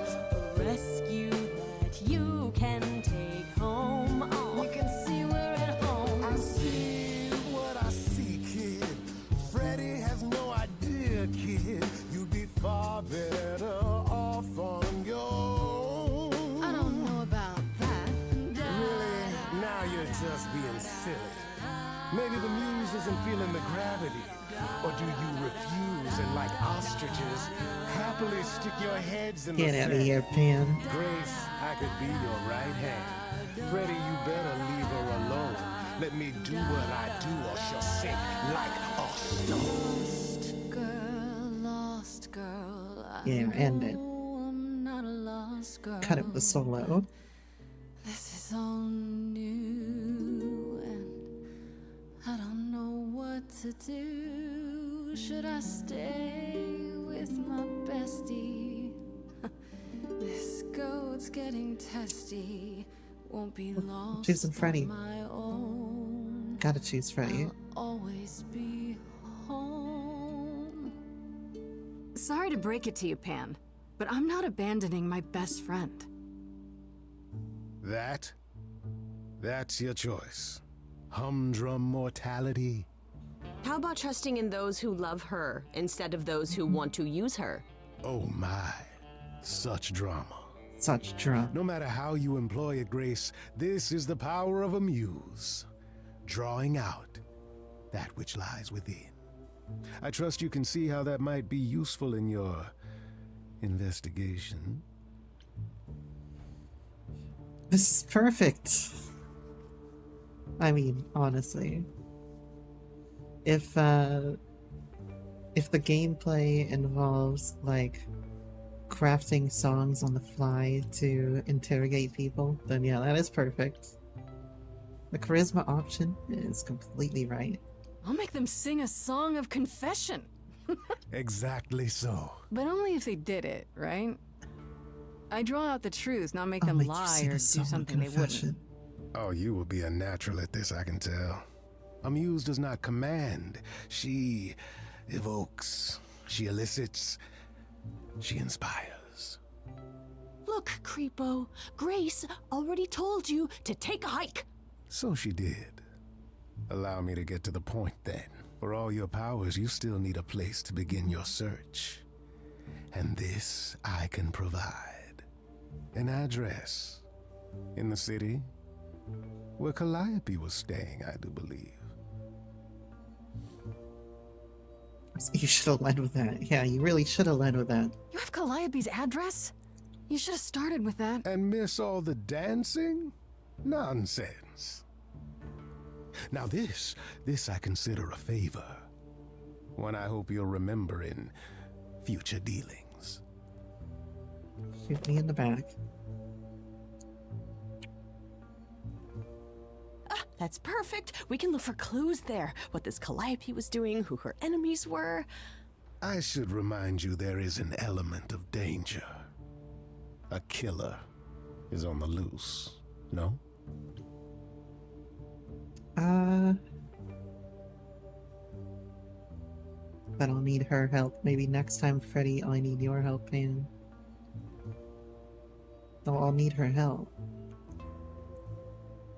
A rescue that you can take home. Oh, you can see we're at home. I see what I see, kid. Freddie has no idea, kid. You'd be far better off on your own. I don't know about that. Really? Now you're just being silly. Maybe the muse isn't feeling the gravity. Or do you refuse and, like ostriches, happily stick your heads in Get the out sand? of here, Pan. Grace, I could be your right hand. Freddie, you better leave her alone. Let me do what I do or she'll sink like a stone. Lost girl. I Yeah, end it. know I'm not a lost girl. Cut it with solo. This is all new, and I don't know what to do. Should I stay with my bestie? This goat's getting testy. Won't be lost choosing Freddy. on my own. Gotta choose Freddy. Always be home. Sorry to break it to you, Pan, but I'm not abandoning my best friend. That's your choice. Humdrum mortality. How about trusting in those who love her instead of those who want to use her? Oh my, such drama. Such drama. No matter how you employ it, Grace, this is the power of a muse. Drawing out that which lies within. I trust you can see how that might be useful in your investigation. This is perfect. I mean, honestly. If the gameplay involves, like, crafting songs on the fly to interrogate people, then yeah, that is perfect. The charisma option is completely right. I'll make them sing a song of confession. Exactly so. But only if they did it, right? I draw out the truth, not make I'll them make you lie sing or a do song of something they confession. wouldn't. Oh, you will be a natural at this, I can tell. A muse does not command. She evokes. She elicits. She inspires. Look, Creepo, Grace already told you to take a hike. So she did. Allow me to get to the point then. For all your powers, you still need a place to begin your search. And this I can provide. An address. In the city. Where Calliope was staying, I do believe. You should have led with that. Yeah, you really should have led with that. You have Calliope's address? You should have started with that. And miss all the dancing? Nonsense. Now this I consider a favor. One I hope you'll remember in future dealings. Shoot me in the back. That's perfect. We can look for clues there. What this Calliope was doing, who her enemies were. I should remind you there is an element of danger. A killer is on the loose, no? But I'll need her help. Maybe next time, Freddy, I need your help, man. I'll need her help.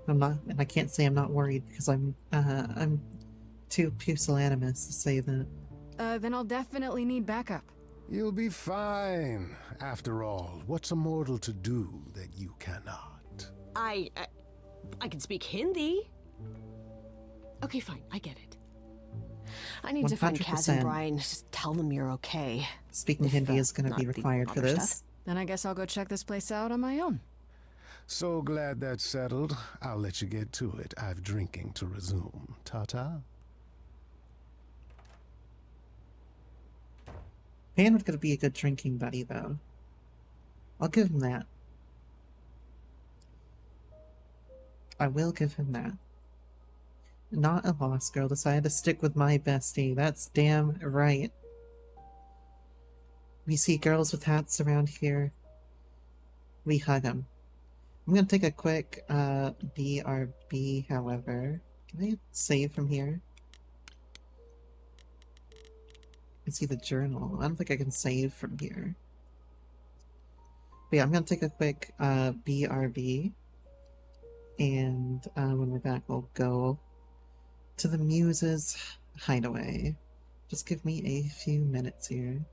I'm not, and I can't say I'm not worried because I'm too pusillanimous to say that. Then I'll definitely need backup. You'll be fine. After all, what's a mortal to do that you cannot? I can speak Hindi. Okay, fine, I get it. I need to find Kaz and 100%. Brian. Just tell them you're okay. Speaking If, Hindi is going to not be the required for other this. stuff. Then I guess I'll go check this place out on my own. So glad that's settled. I'll let you get to it. I've drinking to resume. Ta-ta. Pan would gonna be a good drinking buddy, though. I'll give him that. I will give him that. Not a lost girl decided to stick with my bestie. That's damn right. We see girls with hats around here. We hug them. I'm gonna take a quick BRB, however. Can I save from here? I see the journal. I don't think I can save from here. But yeah, I'm gonna take a quick BRB. And when we're back, we'll go to the Muse's hideaway. Just give me a few minutes here.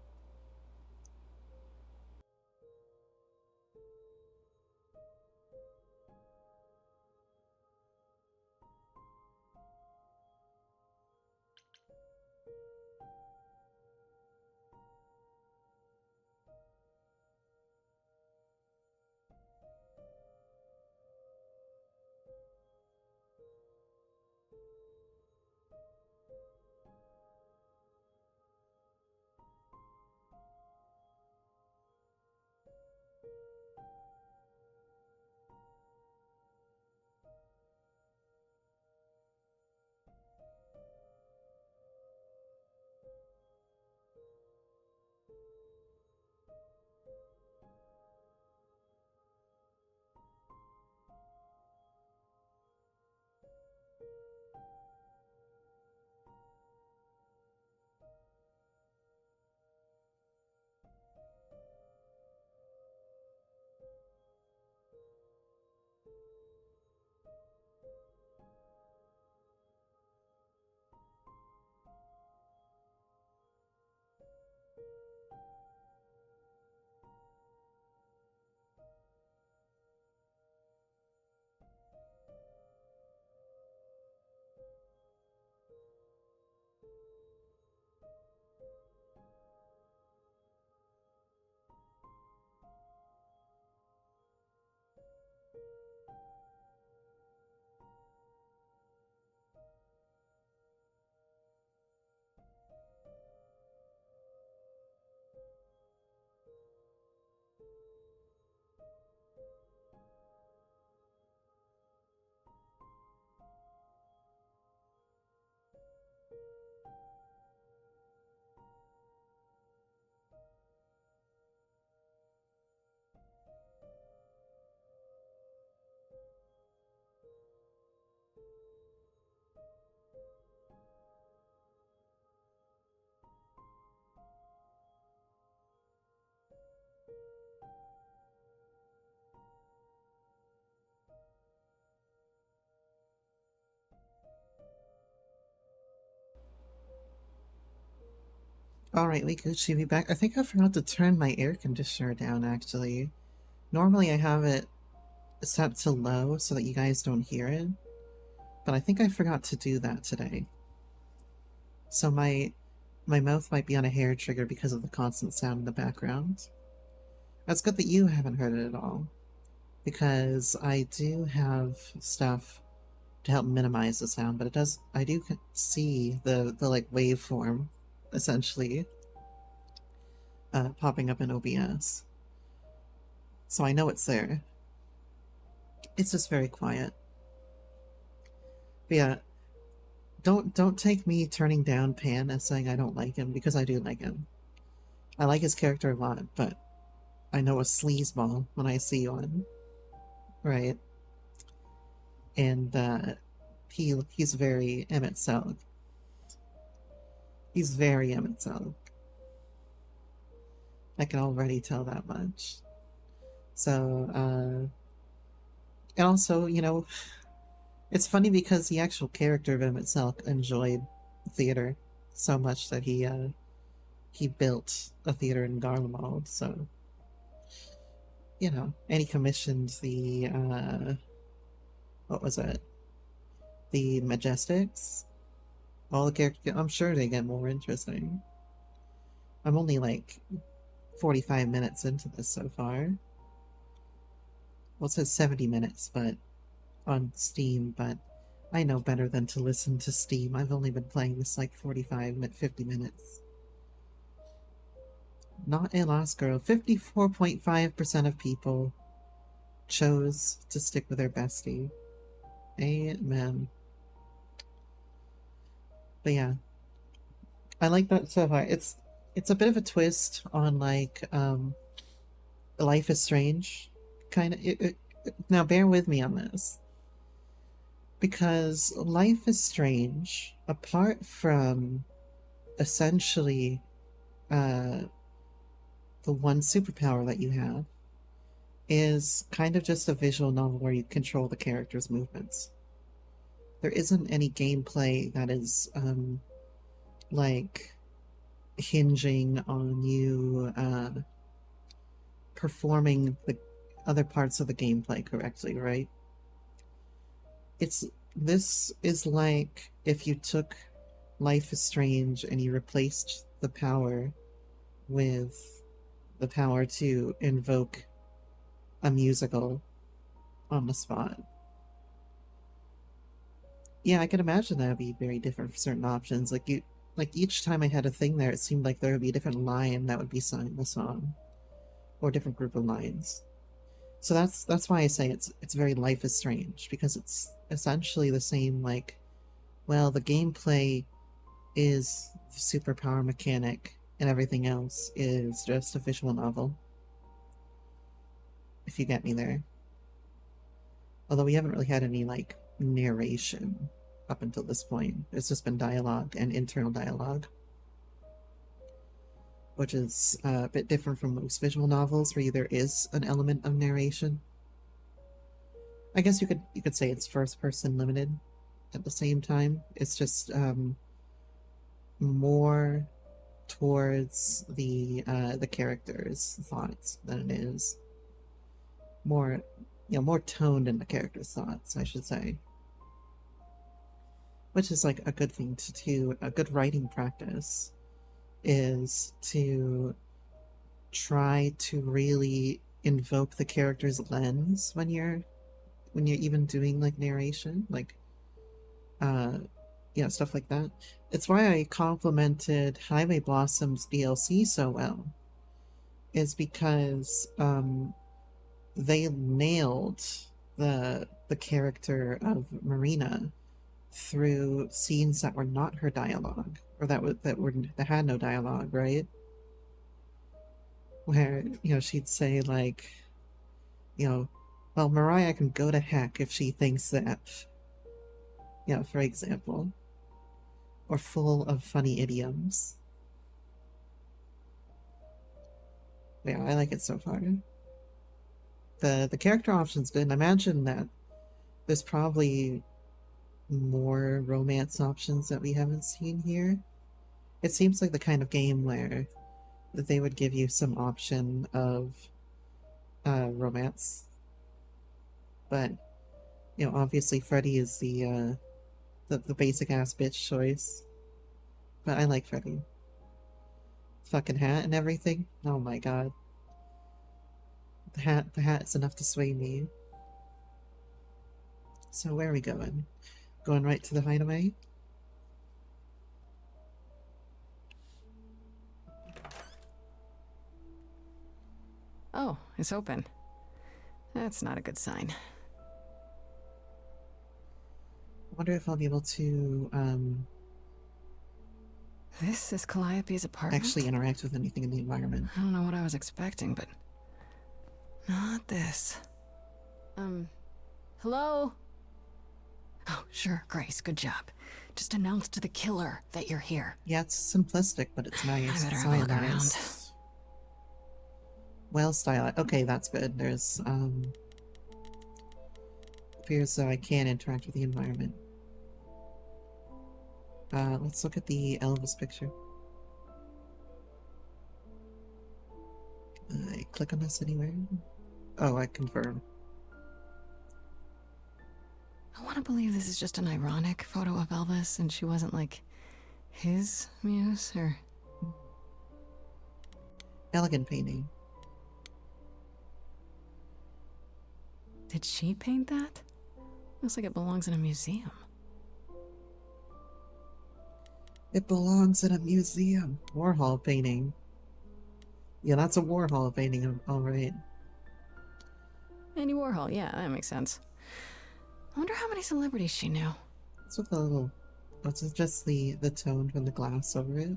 Alright, we Gucci, be back. I think I forgot to turn my air conditioner down, actually. Normally I have it set to low so that you guys don't hear it, but I think I forgot to do that today. So my mouth might be on a hair trigger because of the constant sound in the background. That's good that you haven't heard it at all, because I do have stuff to help minimize the sound, but I do see the like waveform essentially popping up in OBS. So I know it's there. It's just very quiet. But yeah, don't take me turning down Pan as saying I don't like him, because I do like him. I like his character a lot, but I know a sleazeball when I see one. Right? And he's very Emmett Selg. He's very Emmett Selg. I can already tell that much. So, and also, you know, it's funny because the actual character of him itself enjoyed theater so much that he built a theater in Garlemald. So, you know, and he commissioned the what was it? The Majestics. All the characters. I'm sure they get more interesting. I'm only like 45 minutes into this so far. Well, it says 70 minutes, but on Steam, but I know better than to listen to Steam. I've only been playing this like 50 minutes. Not a Lost Girl. 54.5% of people chose to stick with their bestie. Amen. But yeah, I like that so far. It's a bit of a twist on like Life is Strange kind of. Now bear with me on this, because Life is Strange, apart from essentially the one superpower that you have, is kind of just a visual novel where you control the character's movements. There isn't any gameplay that is like hinging on you performing the other parts of the gameplay correctly, right? This is like if you took Life is Strange and you replaced the power with the power to invoke a musical on the spot. Yeah, I can imagine that would be very different for certain options. Like each time I had a thing there, it seemed like there would be a different line that would be sung the song, or a different group of lines. So that's why I say it's very Life is Strange, because it's essentially the same. Like, well, the gameplay is the superpower mechanic, and everything else is just a visual novel. If you get me there. Although we haven't really had any like narration up until this point. It's just been dialogue and internal dialogue, which is a bit different from most visual novels where there is an element of narration. I guess you could say it's first person limited at the same time. It's just more towards the character's thoughts than it is more, you know, more toned in the character's thoughts, I should say. Which is like a good thing to do. A good writing practice is to try to really invoke the character's lens when you're even doing like narration, like yeah, stuff like that. It's why I complimented Highway Blossom's DLC so well, is because they nailed the character of Marina through scenes that were not her dialogue, or that had no dialogue, right? Where, you know, she'd say like, you know, well, Mariah can go to heck if she thinks that, you know, for example, or full of funny idioms. Yeah, I like it so far. The character option's good, and I imagine that there's probably more romance options that we haven't seen here. It seems like the kind of game where they would give you some option of romance. But, you know, obviously Freddy is the basic ass bitch choice. But I like Freddy. Fucking hat and everything. Oh my god. The hat is enough to sway me. So where are we going? Going right to the hideaway? Oh, it's open. That's not a good sign. I wonder if I'll be able to, This is Calliope's apartment? actually interact with anything in the environment. I don't know what I was expecting, but... not this. Hello? Oh, sure, Grace, good job. Just announce to the killer that you're here. Yeah, it's simplistic, but it's nice. I better It's have a look ionized. Well stylized. Okay, that's good. There's, appears so I can interact with the environment. Let's look at the Elvis picture. Can I click on this anywhere? Oh, I confirm. I want to believe this is just an ironic photo of Elvis and she wasn't like his muse or. Elegant painting. Did she paint that? Looks like it belongs in a museum. It belongs in a museum. Warhol painting. Yeah, that's a Warhol painting, alright. Andy Warhol, yeah, that makes sense. I wonder how many celebrities she knew. What's with the little... What's it, just the tone from the glass over it?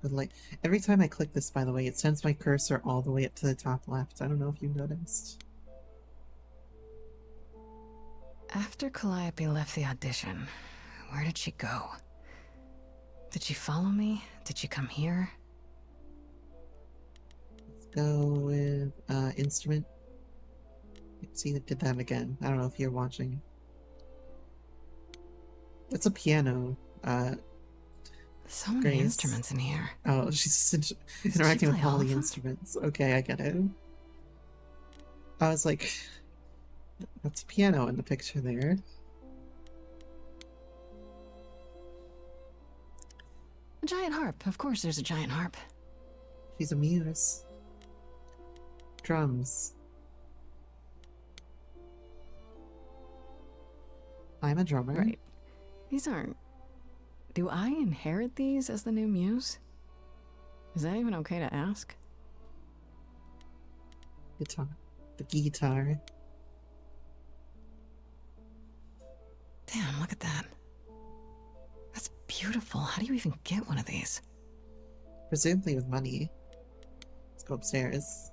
But like, every time I click this, by the way, it sends my cursor all the way up to the top left. I don't know if you noticed. After Calliope left the audition, where did she go? Did she follow me? Did she come here? Let's go with instrument. See, it did that again. I don't know if you're watching. It's a piano. So many Grace. instruments in here. Oh, she's interacting with play all all the of them? instruments. Okay, I get it. I was like, that's a piano in the picture there. A giant harp. Of course there's a giant harp. She's a muse. Drums. I'm a drummer. Right. These aren't... Do I inherit these as the new muse? Is that even okay to ask? Guitar. The guitar. Damn, look at that. That's beautiful. How do you even get one of these? Presumably with money. Let's go upstairs.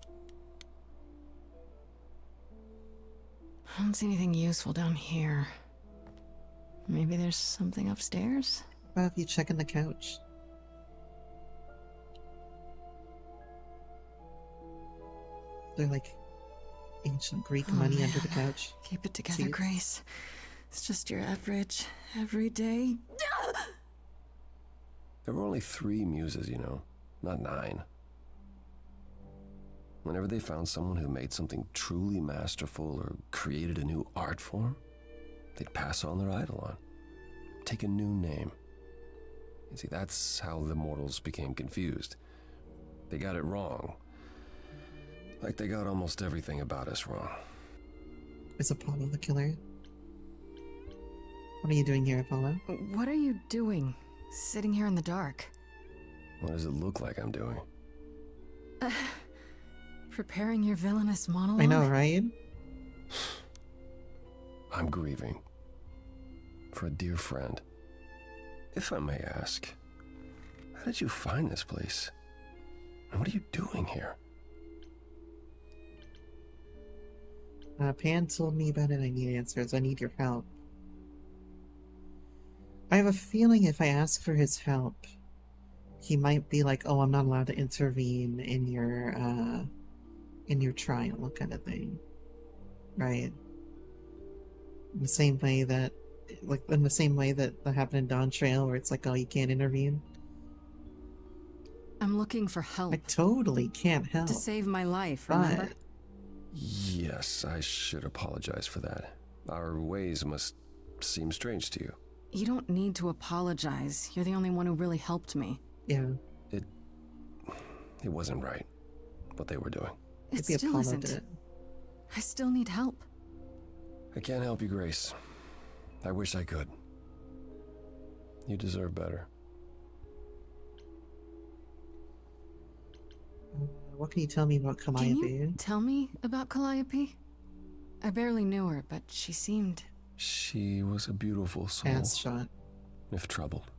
I don't see anything useful down here. Maybe there's something upstairs? How about if you check in the couch? They're like ancient Greek money under the couch. Keep it together, See? Grace. It's just your average, everyday... There were only 3 muses, you know, not 9. Whenever they found someone who made something truly masterful or created a new art form, they'd pass on their eidolon, take a new name. You see, that's how the mortals became confused. They got it wrong. Like they got almost everything about us wrong. Is Apollo the killer? What are you doing here, Apollo? What are you doing? Sitting here in the dark? What does it look like I'm doing? Preparing your villainous monologue? I know, right? I'm grieving. For a dear friend. If I may ask, how did you find this place? And what are you doing here? Pan told me about it. I need answers. I need your help. I have a feeling if I ask for his help, he might be like, oh, I'm not allowed to intervene in your trial kind of thing. Right? In the same way that, like, in the same way that happened in Dawn Trail, where it's like, oh, you can't intervene. I'm looking for help. I totally can't help. To save my life, remember? But Yes, I should apologize for that. Our ways must seem strange to you. You don't need to apologize. You're the only one who really helped me. yeah, It wasn't right, what they were doing. It maybe still Apollo isn't. did it. I still need help. I can't help you, Grace. I wish I could. You deserve better. What can you tell me about Can Calliope? you tell me about Calliope? I barely knew her, but she seemed... She was a beautiful soul, Ass shot. if troubled.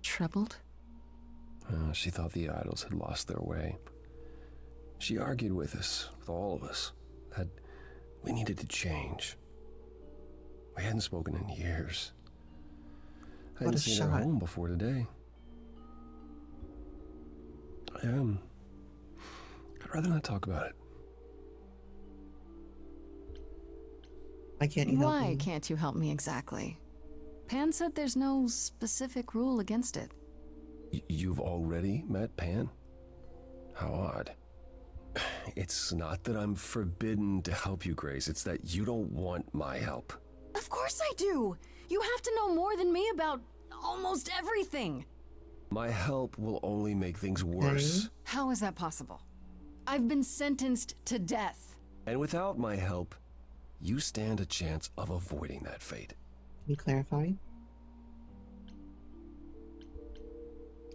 troubled. She thought the idols had lost their way. She argued with us, with all of us, that we needed to change. We hadn't spoken in years. I What hadn't a seen her shot. home before today. rather not talk about it. Why can't you help me? Why can't you help me exactly? Pan said there's no specific rule against it. You've already met Pan? How odd. It's not that I'm forbidden to help you, Grace. It's that you don't want my help. Of course I do! You have to know more than me about almost everything! My help will only make things worse. How is that possible? I've been sentenced to death. And without my help, you stand a chance of avoiding that fate. Can you clarify?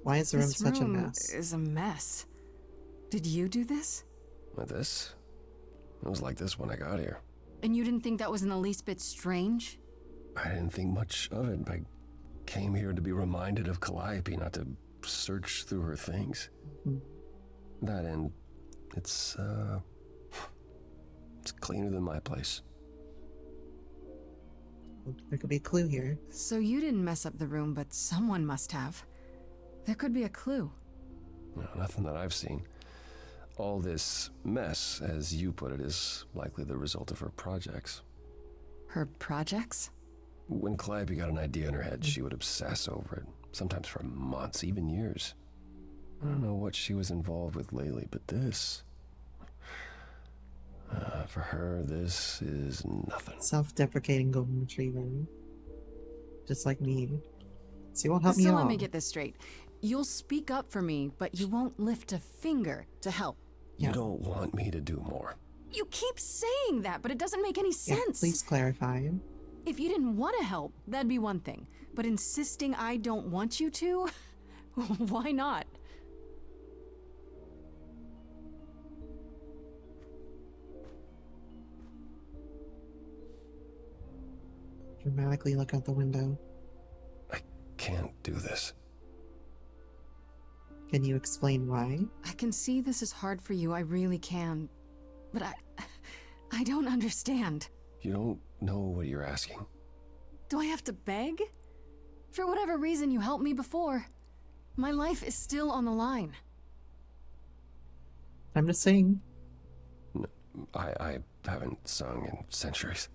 Why is the room such a mess? This room is a mess. Did you do this? With this? It was like this when I got here. And you didn't think that was in the least bit strange? I didn't think much of it. I came here to be reminded of Calliope, not to search through her things. That and it's cleaner than my place. There could be a clue here. So you didn't mess up the room, but someone must have. There could be a clue. No, nothing that I've seen. All this mess, as you put it, is likely the result of her projects. Her projects? When Calliope got an idea in her head, she would obsess over it, sometimes for months, even years. I don't know what she was involved with lately, but this... for her, this is nothing. Self-deprecating golden retriever. Just like me. So you won't help me So at let all. me get this straight. You'll speak up for me, but you won't lift a finger to help. You don't want me to do more. You keep saying that, but it doesn't make any Yeah, sense. please clarify. If you didn't want to help, that'd be one thing. But insisting I don't want you to? Why not? Dramatically look out the window. Can't do this. Can you explain why? I can see this is hard for you, I really can. But I don't understand. You don't know what you're asking. Do I have to beg? For whatever reason you helped me before. My life is still on the line. I'm just saying. No, I haven't sung in centuries.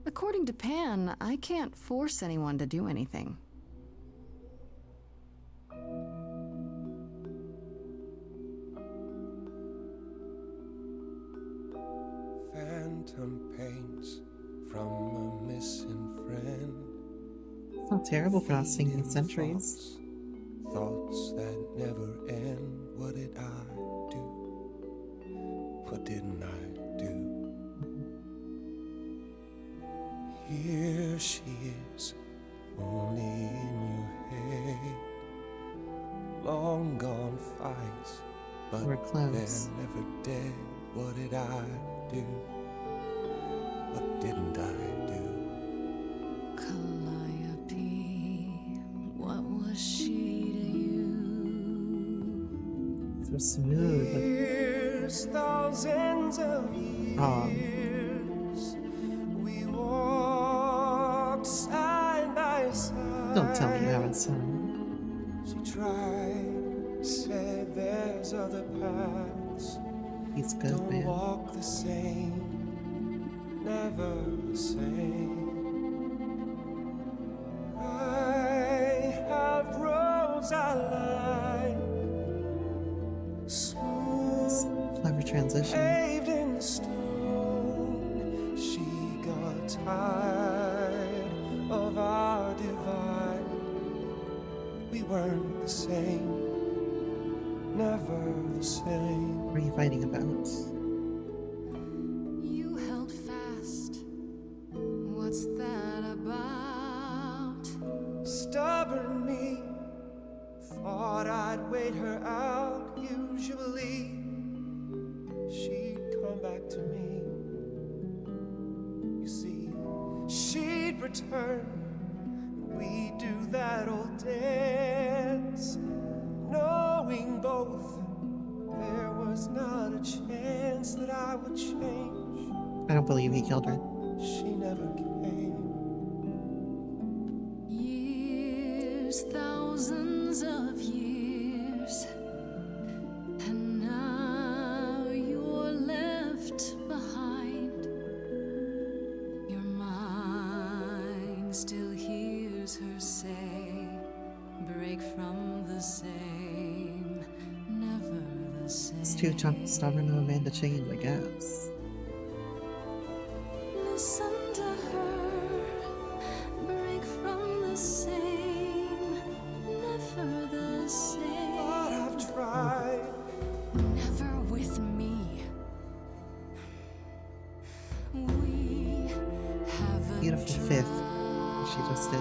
According to Pan, I can't force anyone to do anything. Phantom pains from a missing friend. It's not terrible for not singing in centuries. Thoughts that never end. What did I do? What didn't I do? Here she is, only in your head. Long gone fights, but We're they're close. never dead. What did I do? What didn't I do? Calliope, what was she to you? So smooth. Years, thousands of years, we walked side by side. Don't tell me you haven't sung. She tried, said there's other paths. He's good, Don't man. walk the same, never the same. I have roads I like, smooth, Clever transition. paved in stone. She got tired of our divide. We weren't the same, never the same. What are you fighting about? You held fast. What's that about? Stubborn me, thought I'd wait her out. Usually, she'd come back to me. You see, she'd return. We'd do that old dance, knowing both there was not a chance that I would change. I don't believe he killed her. She never came. Years, thousands of years, and I Just too stubborn of a man to change, I guess. Listen to her, break from the same, never the same. But I've tried. Never with me. We haven't Beautiful fifth. She just did.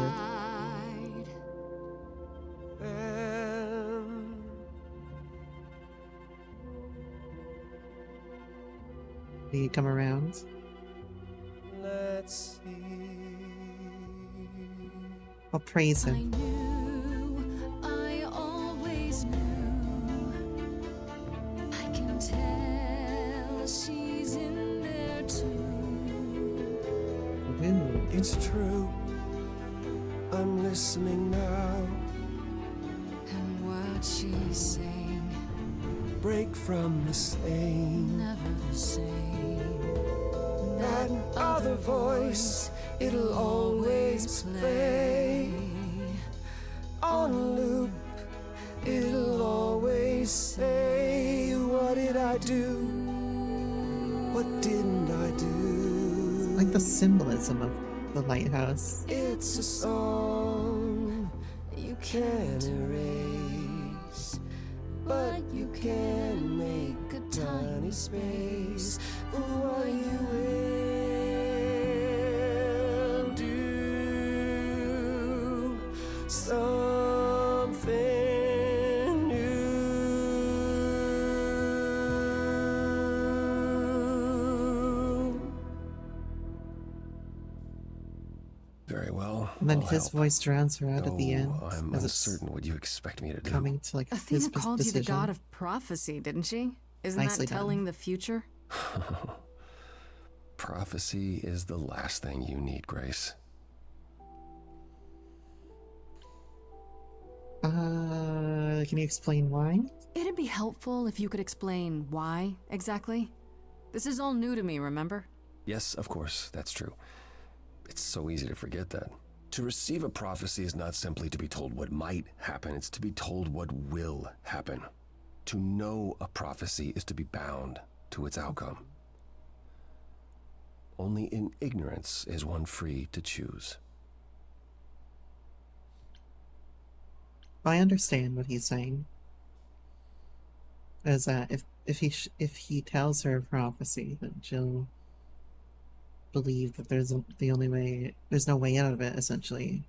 Do you come around? Let's see. I'll praise him. I always knew. I can tell she's in there too. It's true. I'm listening now. And what she's saying, Break from the same. never the same. That other voice, it'll always play. On a loop, it'll always say, what did I do? What didn't I do? I like the symbolism of the lighthouse. It's a song you can't erase, but you can make a tiny space for what you will do. Something new. Very well. And then I'll his help. voice drowns her out at the end. I'm as it's uncertain what you expect me to do. coming to like Athena his called you the decision. god of prophecy, didn't she? Isn't Nicely that telling the future? Prophecy is the last thing you need, Grace. Can you explain why? It'd be helpful if you could explain why exactly. This is all new to me, remember? Yes, of course, that's true. It's so easy to forget that. To receive a prophecy is not simply to be told what might happen, it's to be told what will happen. To know a prophecy is to be bound to its outcome. Only in ignorance is one free to choose. I understand what he's saying. Is that if he tells her a prophecy, then she'll believe that there's no way out of it. Essentially,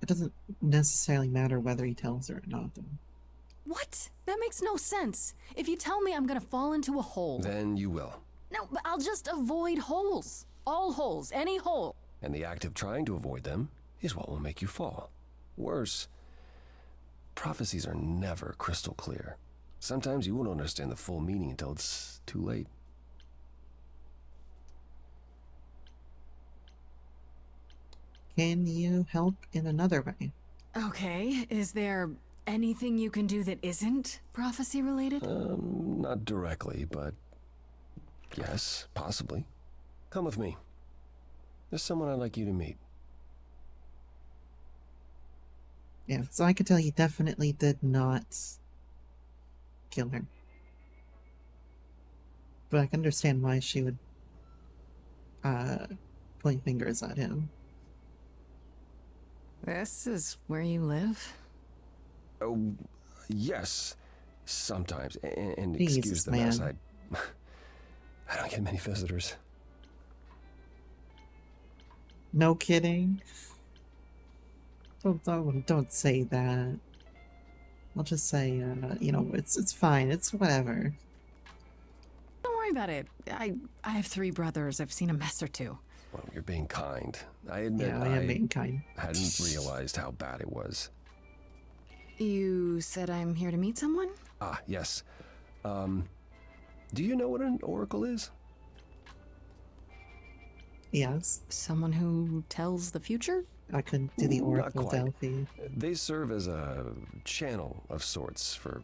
it doesn't necessarily matter whether he tells her or not. Though. What? That makes no sense. If you tell me I'm gonna fall into a hole. Then you will. No, but I'll just avoid holes. All holes, any hole. And the act of trying to avoid them is what will make you fall. Worse, prophecies are never crystal clear. Sometimes you won't understand the full meaning until it's too late. Can you help in another way? Okay, is there anything you can do that isn't prophecy related? Not directly, but yes, possibly. Come with me. There's someone I'd like you to meet. Yeah, so I could tell he definitely did not kill her. But I can understand why she would point fingers at him. This is where you live? Oh, yes, sometimes. And Jesus, excuse the mess, man. I don't get many visitors. No kidding. Don't say that. I'll just say, it's fine. It's whatever. Don't worry about it. I have 3 brothers. I've seen a mess or two. Well, you're being kind. I admit Yeah, I am being kind. hadn't realized how bad it was. You said I'm here to meet someone? Ah, yes. Do you know what an oracle is? Yes. Someone who tells the future? I couldn't do the Not Oracle quite. Delphi. They serve as a channel of sorts for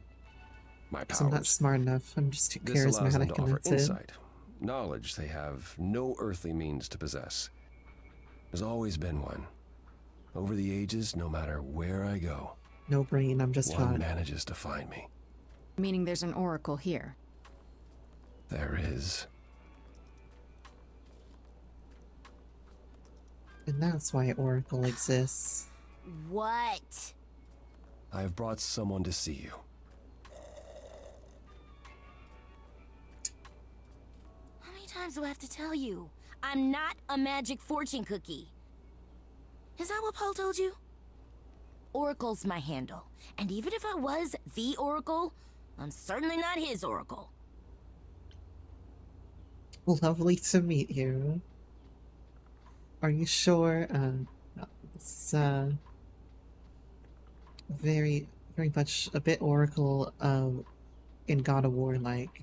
my powers. 'Cause I'm not smart enough. I'm just too This allows them charismatic to and offer that's it. insight, knowledge they have no earthly means to possess. There's always been one. Over the ages, no matter where I go, No brain, I'm just one hot. manages to find me. Meaning there's an oracle here. There is. And that's why Oracle exists. What? I have brought someone to see you. How many times do I have to tell you? I'm not a magic fortune cookie. Is that what Paul told you? Oracle's my handle. And even if I was the Oracle, I'm certainly not his Oracle. Lovely to meet you. Are you sure? This is very much a bit Oracle in God of War like.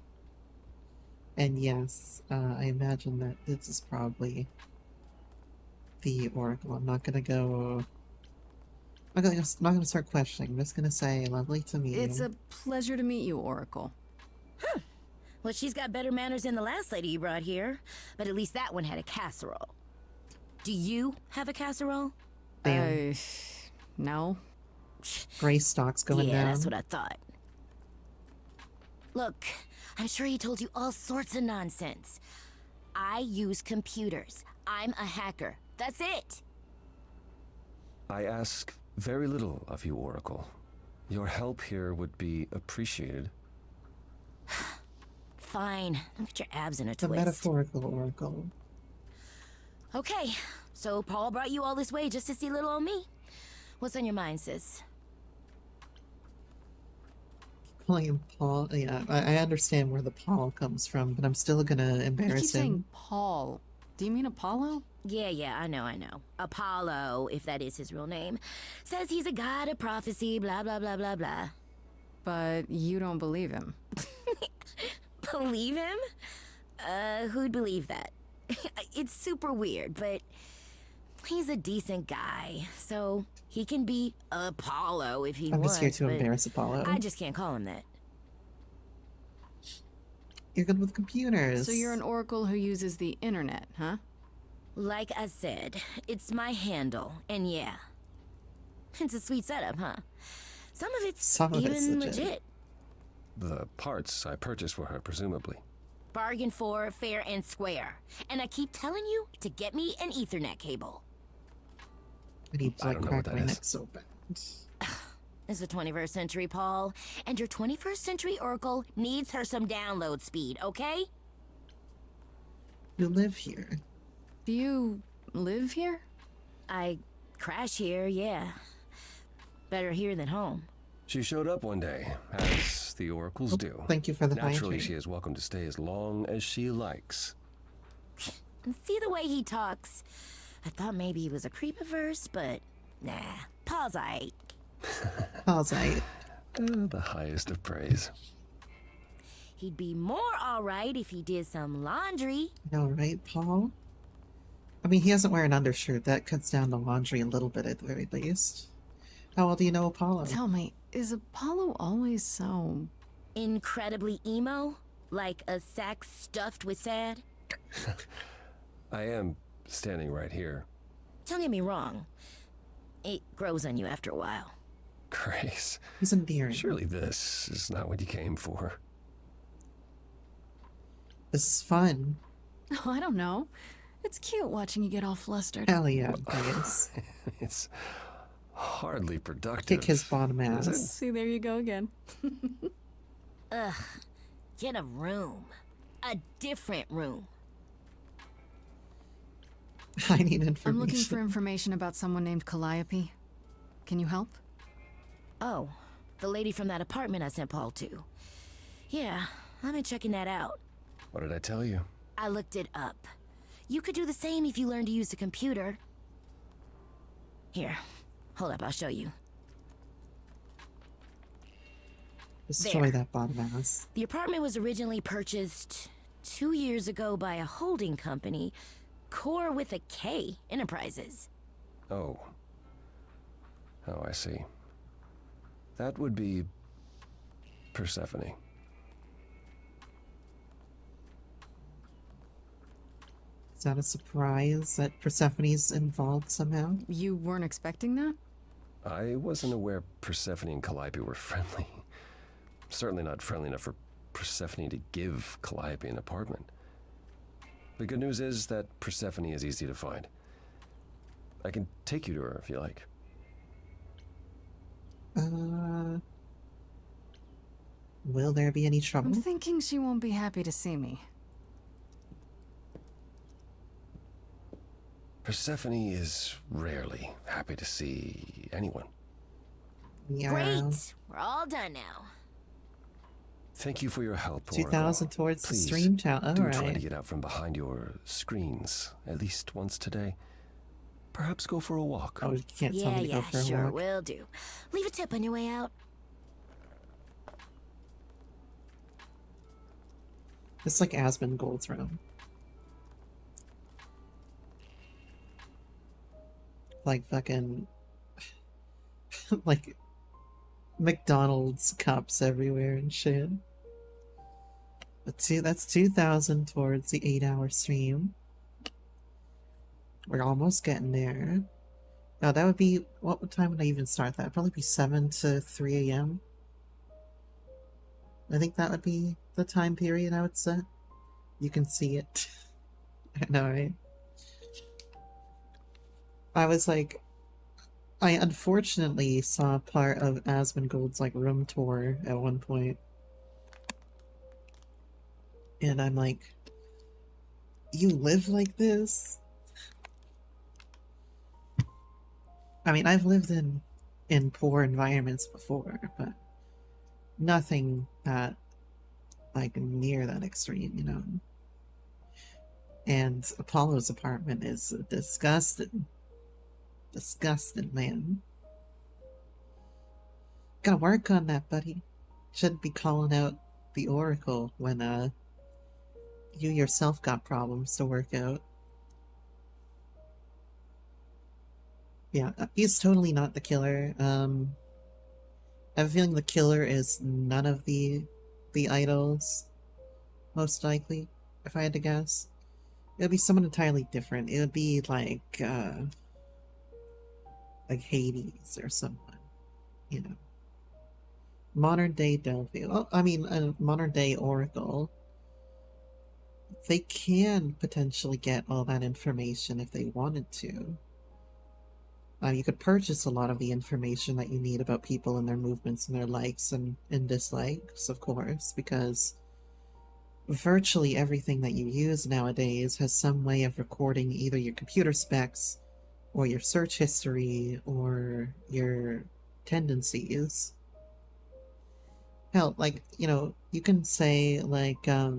And yes, I imagine that this is probably the Oracle. I'm not gonna go. I'm not gonna start questioning. I'm just gonna say, lovely to meet you. It's a pleasure to meet you, Oracle. Huh. Well, she's got better manners than the last lady you brought here. But at least that one had a casserole. Do you have a casserole? No. Gray stocks going down. Yeah, that's what I thought. Look, I'm sure he told you all sorts of nonsense. I use computers. I'm a hacker. That's it. I ask very little of you, Oracle. Your help here would be appreciated. Fine. Get your abs in a The twist. metaphorical Oracle. Okay, so Paul brought you all this way just to see little old me. What's on your mind, sis? Calling him Paul. Yeah, I understand where the Paul comes from, but I'm still gonna You keep embarrass him. saying Paul. Do you mean Apollo? Yeah, I know. Apollo, if that is his real name, says he's a god of prophecy, blah, blah, blah, blah, blah. But you don't believe him. Believe him? Who'd believe that? It's super weird, but he's a decent guy, so he can be Apollo if he I'm wants. just here to but embarrass Apollo. I just can't call him that. You're good with computers. So you're an oracle who uses the internet, huh? Like I said, it's my handle, and yeah. It's a sweet setup, huh? Some of it's even legit. The parts I purchased for her, presumably. Bargain for, fair and square. And I keep telling you to get me an Ethernet cable. I need to I like don't know what crack that my is. neck so bad. It's the 21st century, Paul. And your 21st century Oracle needs her some download speed, okay? You live here. Do you live here? I crash here, yeah. Better here than home. She showed up one day, as the oracles do. Thank you for the Naturally, hygiene. she is welcome to stay as long as she likes. And see the way he talks. I thought maybe he was a creep at first, but nah. Paul's aight. Paul's aight. The highest of praise. He'd be more alright if he did some laundry. No, right, Paul? I mean, he doesn't wear an undershirt. That cuts down the laundry a little bit at the very least. How well do you know Apollo? Tell me, is Apollo always so... Incredibly emo? Like a sack stuffed with sad? I am standing right here. Don't get me wrong. It grows on you after a while. Grace. He's endearing. Surely this is not what you came for. This is fun. Oh, I don't know. It's cute watching you get all flustered. Hell yeah, it is. It's hardly productive. Kick his bottom is it? ass. See, there you go again. Ugh. Get a room. A different room. I need information. I'm looking for information about someone named Calliope. Can you help? Oh, the lady from that apartment I sent Paul to. Yeah, I've been checking that out. What did I tell you? I looked it up. You could do the same if you learned to use the computer. Here, hold up, I'll show you. Destroy There. that bottom ass. The apartment was originally purchased 2 years ago by a holding company, Core with a K Enterprises. Oh. Oh, I see. That would be Persephone. Is that a surprise that Persephone's involved somehow? You weren't expecting that? I wasn't aware Persephone and Calliope were friendly. certainly not friendly enough for Persephone to give Calliope an apartment. The good news is that Persephone is easy to find. I can take you to her if you like. Will there be any trouble? I'm thinking she won't be happy to see me. Persephone is rarely happy to see anyone. Yeah. Great! We're all done now. Thank you for your help, Oracle. 2,000 towards Please, the stream town. All do right. try to get out from behind your screens at least once today. Perhaps go for a walk. Oh, you can't tell me to go for a sure, walk. will do. Leave a tip on your way out. It's like Asmongold's room. Like fucking... like... McDonald's cups everywhere and shit. But that's 2,000 towards the 8-hour stream. We're almost getting there. Now that would be... What time would I even start that? Probably be 7 to 3 a.m. I think that would be the time period I would set. You can see it. I know, right? I was like... I unfortunately saw part of Asmongold's like room tour at one point. And I'm like, you live like this? I mean, I've lived in poor environments before, but nothing that like near that extreme, you know. And Apollo's apartment is disgusting. Disgusting, man. Gotta work on that, buddy. Shouldn't be calling out the Oracle when you yourself got problems to work out. Yeah, he's totally not the killer. I have a feeling the killer is none of the idols, most likely, if I had to guess. It would be someone entirely different. It would be like Hades or someone, you know. Modern day Delphi. Oh, I mean, modern day Oracle. They can potentially get all that information if they wanted to. You could purchase a lot of the information that you need about people and their movements and their likes and dislikes, of course, because virtually everything that you use nowadays has some way of recording either your computer specs or your search history or your tendencies. Hell, like, you know, you can say, like, I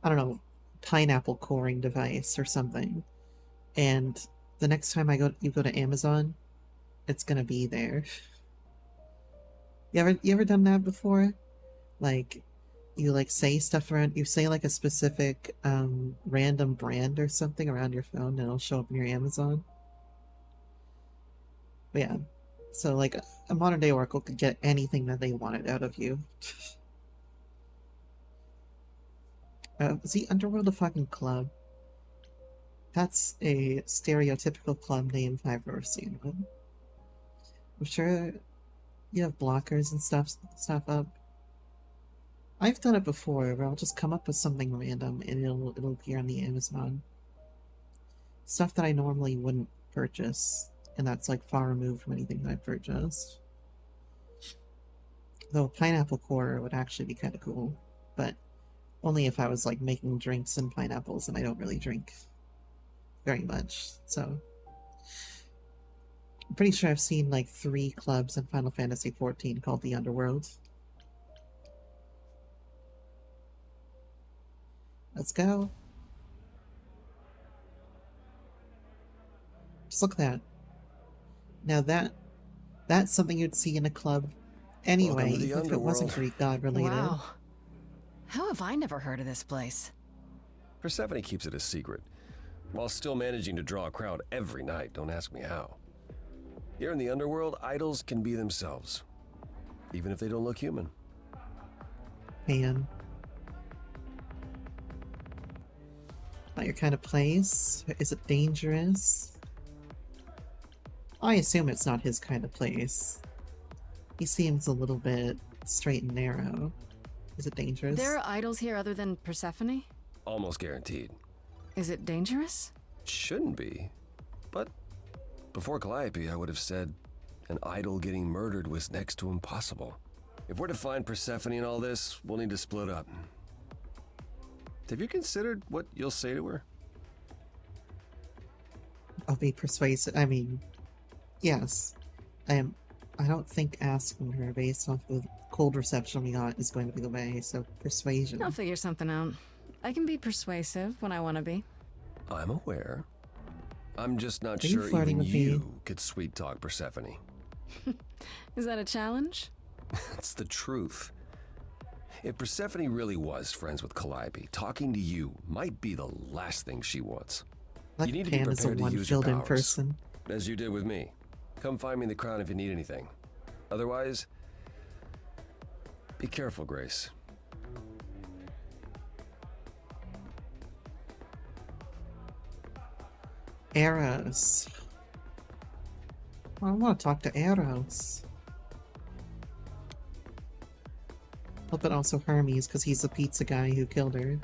don't know, pineapple coring device or something, and the next time you go to Amazon, it's gonna be there. You ever done that before? Like, you like say stuff around, you say like a specific random brand or something around your phone and it'll show up in your Amazon. But yeah, so like a modern day Oracle could get anything that they wanted out of you. Is the Underworld a fucking club? That's a stereotypical club name if I've ever seen one. I'm sure you have blockers and stuff up. I've done it before, where I'll just come up with something random and it'll appear on the Amazon. Stuff that I normally wouldn't purchase, and that's like far removed from anything that I've purchased. Though a pineapple core would actually be kind of cool, but only if I was like making drinks and pineapples, and I don't really drink very much, so. I'm pretty sure I've seen like 3 clubs in Final Fantasy XIV called the Underworld. Let's go. Just look at that. Now that's something you'd see in a club anyway, even if it wasn't Greek god related. Wow. How have I never heard of this place? Persephone keeps it a secret, while still managing to draw a crowd every night. Don't ask me how. Here in the underworld, idols can be themselves, even if they don't look human. Man. Not your kind of place? Is it dangerous? I assume it's not his kind of place. He seems a little bit straight and narrow. Is it dangerous? There are idols here other than Persephone? Almost guaranteed. Is it dangerous? Shouldn't be. But before Calliope, I would have said an idol getting murdered was next to impossible. If we're to find Persephone in all this, we'll need to split up. Have you considered what you'll say to her? I'll be persuasive. I mean, yes. I don't think asking her based off the cold reception we got is going to be the way, so persuasion. I'll figure something out. I can be persuasive when I want to be. I'm aware. I'm just not Are you sure flirting even with me? you could sweet talk Persephone. Is that a challenge? It's the truth. If Persephone really was friends with Calliope, talking to you might be the last thing she wants. Like you need to be Pan is a prepared to use your one-filled in powers, person. as you did with me. Come find me in the crown if you need anything. Otherwise, be careful, Grace. Eros. I want to talk to Eros. Oh, but also Hermes, because he's the pizza guy who killed her.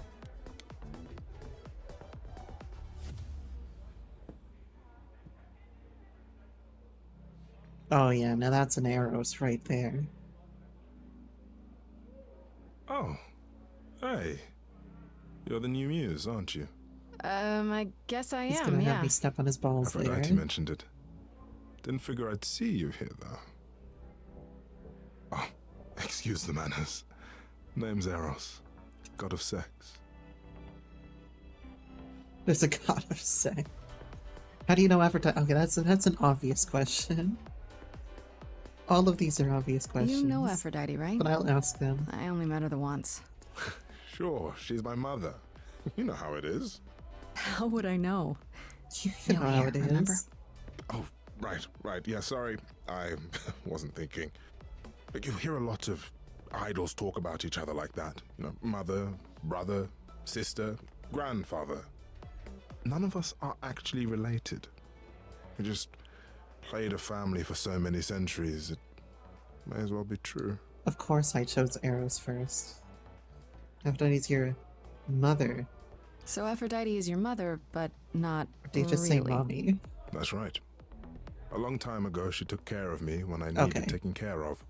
Oh yeah, now that's an Eros right there. Oh, hey. You're the new muse, aren't you? I guess I He's am, gonna yeah. have me step on his balls later. Aphrodite mentioned it. Didn't figure I'd see you here, though. Oh, excuse the manners. Name's Eros, god of sex. There's a god of sex. How do you know Aphrodite? Okay, that's an obvious question. All of these are obvious questions. You know Aphrodite, right? But I'll ask them. I only met her the once. Sure, she's my mother. You know how it is. How would I know? You know how it is. Remember? Oh, right. Yeah, sorry. I wasn't thinking. But you hear a lot of idols talk about each other like that. You know, mother, brother, sister, grandfather. None of us are actually related. We just played a family for so many centuries, it may as well be true. Of course I chose Eros first. Aphrodite's your mother. So Aphrodite is your mother, but not Or did you just say really. mommy? That's right. A long time ago, she took care of me when I needed taking care of.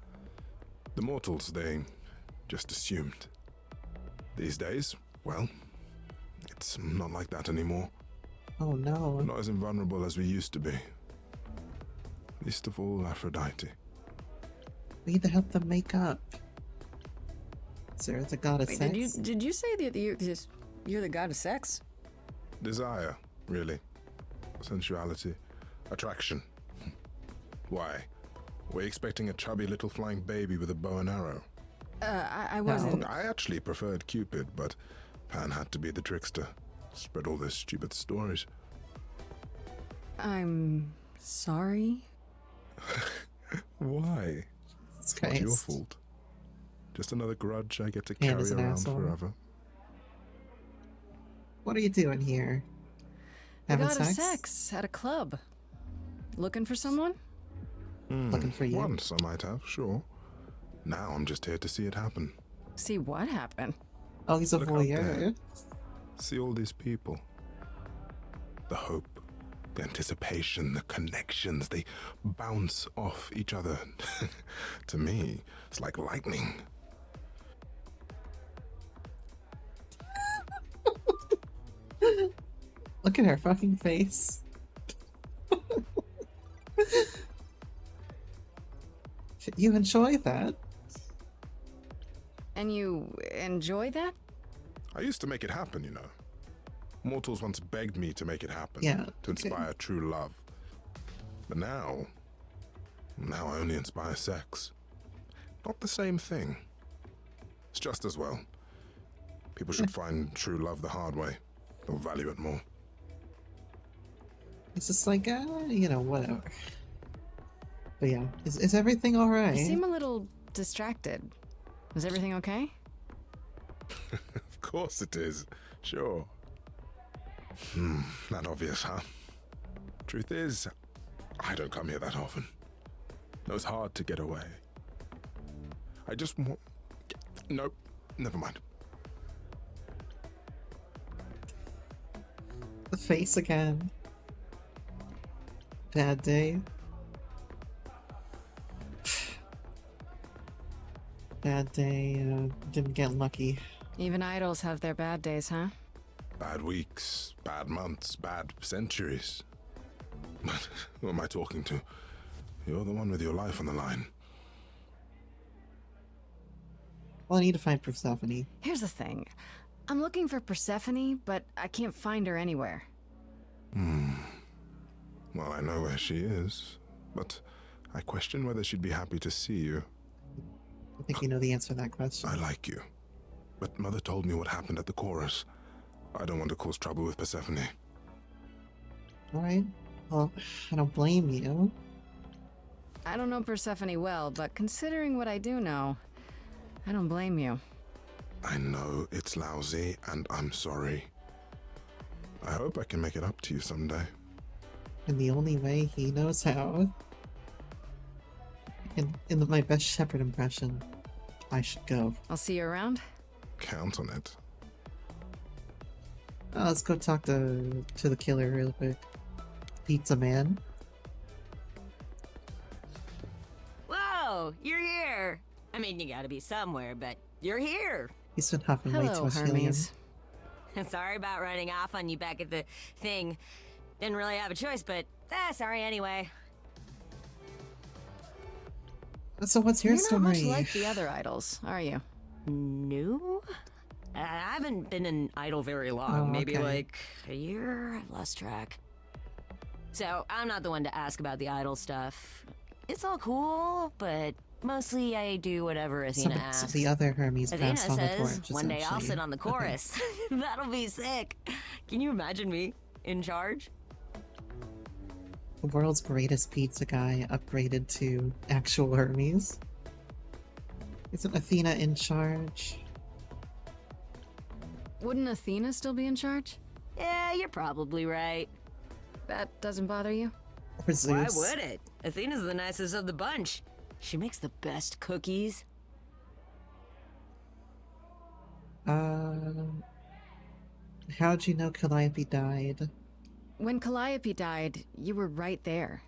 The mortals, they just assumed. These days, well, it's not like that anymore. Oh no. We're not as invulnerable as we used to be. Least of all, Aphrodite. We need to help them make up. Sarah's a god of Wait, sex. did you say that you're the god of sex? Desire, really. Sensuality. Attraction. Why? Were you expecting a chubby little flying baby with a bow and arrow? I wasn't. I actually preferred Cupid, but Pan had to be the trickster. Spread all those stupid stories. I'm sorry. Why? It's Not your Christ. fault. Just another grudge I get to Pan carry is an around asshole. forever. What are you doing here? The Having god sex? of sex at a club. Looking for someone? Looking for you. Once I might have, sure. Now I'm just here to see it happen. See what happened? Oh, he's a Look out there. voyeur. See all these people. The hope, the anticipation, the connections, they bounce off each other. To me, it's like lightning. Look at her fucking face. You enjoy that? And you enjoy that? I used to make it happen, you know. Mortals once begged me to make it happen. Yeah, To inspire true love. But now I only inspire sex. Not the same thing. It's just as well. People should find true love the hard way. They'll value it more. It's just like, whatever. But yeah, is everything alright? You seem a little distracted. Is everything okay? Of course it is. Sure. Not obvious, huh? Truth is, I don't come here that often. No, it's hard to get away. I just want. Nope, never mind. The face again. Bad day. Bad day, didn't get lucky. Even idols have their bad days, huh? Bad weeks, bad months, bad centuries. But who am I talking to? You're the one with your life on the line. Well, I need to find Persephone. Here's the thing. I'm looking for Persephone, but I can't find her anywhere. Well, I know where she is, but I question whether she'd be happy to see you. I think you know the answer to that question. I like you, but Mother told me what happened at the chorus. I don't want to cause trouble with Persephone. Alright. Well, I don't blame you. I don't know Persephone well, but considering what I do know, I don't blame you. I know it's lousy, and I'm sorry. I hope I can make it up to you someday. In the only way he knows how. In my best Shepherd impression, I should go. I'll see you around. Count on it. Let's go talk to the killer real quick. Pizza Man. Whoa, you're here. I mean, you gotta be somewhere, but you're here. He's been huffing way too Hello, much helium. Hermes. Sorry about running off on you back at the thing. Didn't really have a choice, but sorry anyway. So what's your You're story? not much like the other idols, are you? No? I haven't been an idol very long. Oh, Maybe okay. like a year. I've lost track. So I'm not the one to ask about the idol stuff. It's all cool, but mostly I do whatever Athena asks. So the other Hermes Athena passed on the says torch. one day I'll essentially. sit on the Okay. chorus. That'll be sick. Can you imagine me in charge? The world's greatest pizza guy upgraded to actual Hermes. Isn't Athena in charge? Wouldn't Athena still be in charge? Yeah, you're probably right. That doesn't bother you? Or Zeus? Why would it? Athena's the nicest of the bunch. She makes the best cookies. How'd you know Calliope died? When Calliope died, you were right there.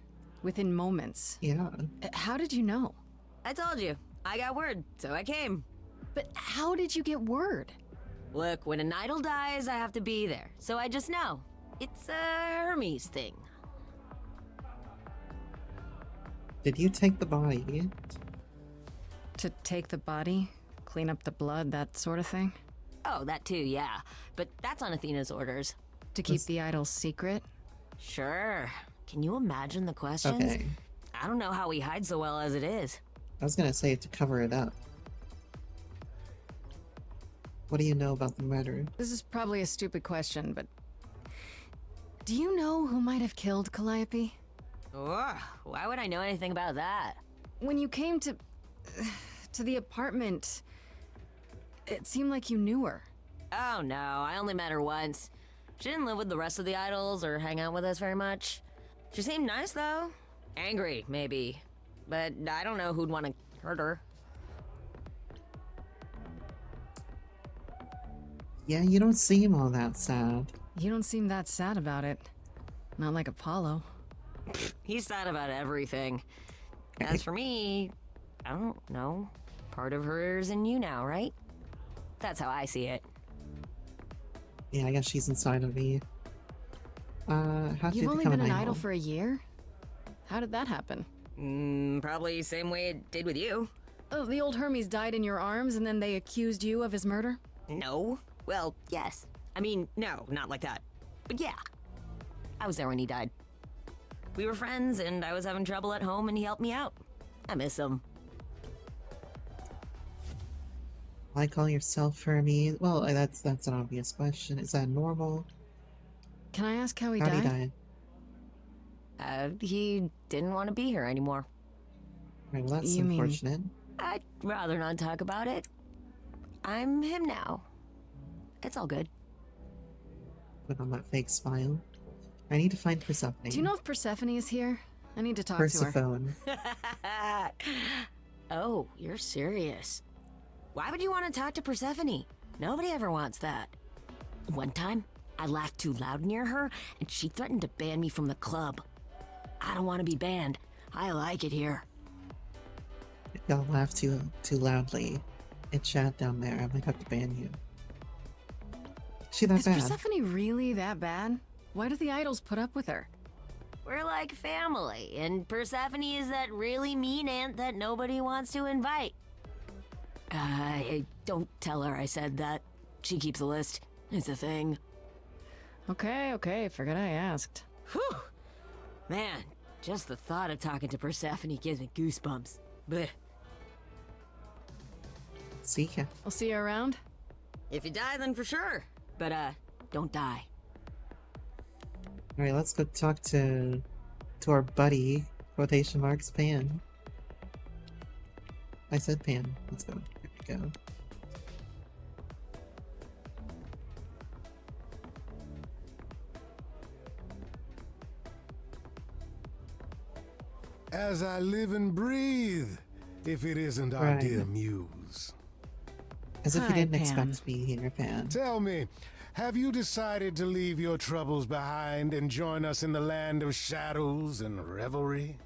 Within moments. Yeah. How did you know? I told you. I got word, so I came. But how did you get word? Look, when an idol dies, I have to be there. So I just know. It's a Hermes thing. Did you take the body? To take the body, clean up the blood, that sort of thing? Oh, that too, yeah. But that's on Athena's orders. To keep the idol's secret? Sure. Can you imagine the questions? Okay. I don't know how we hide so well as it is. I was gonna say to cover it up. What do you know about the murder? This is probably a stupid question, but... Do you know who might have killed Calliope? Ugh, why would I know anything about that? When you came to the apartment, it seemed like you knew her. Oh no, I only met her once. She didn't live with the rest of the idols or hang out with us very much. She seemed nice though. Angry, maybe. But I don't know who'd want to hurt her. Yeah, you don't seem all that sad. You don't seem that sad about it. Not like Apollo. He's sad about everything. As for me, I don't know. Part of her is in you now, right? That's how I see it. Yeah, I guess she's inside of me. How did You've you only become been an idol? idol for a year? How did that happen? Probably same way it did with you. Oh, the old Hermes died in your arms and then they accused you of his murder? No. Well, yes. I mean, no, not like that. But yeah. I was there when he died. We were friends and I was having trouble at home and he helped me out. I miss him. Why call yourself Hermes? Well, that's an obvious question. Is that normal? Can I ask how he How'd died? he die? He didn't want to be here anymore. Right, well, that's You mean- unfortunate. I'd rather not talk about it. I'm him now. It's all good. Put on that fake smile. I need to find Persephone. Do you know if Persephone is here? I need to talk to her. Persephone. Oh, you're serious. Why would you want to talk to Persephone? Nobody ever wants that. One time, I laughed too loud near her, and she threatened to ban me from the club. I don't want to be banned. I like it here. Y'all laugh too loudly in chat down there. I might have to ban you. Is she that Is bad? Persephone really that bad? Why do the idols put up with her? We're like family, and Persephone is that really mean aunt that nobody wants to invite. Don't tell her I said that. She keeps a list. It's a thing. Okay, forget I asked. Whew! Man, just the thought of talking to Persephone gives me goosebumps. Blech. See ya. I'll see you around. If you die, then for sure. But, don't die. Alright, let's go talk to our buddy, quotation marks, Pan. I said Pan. Let's go. There we go. As I live and breathe, if it isn't our Right. dear muse. As if you Hi, didn't Pan. expect me here, Pan. Tell me, have you decided to leave your troubles behind and join us in the land of shadows and revelry?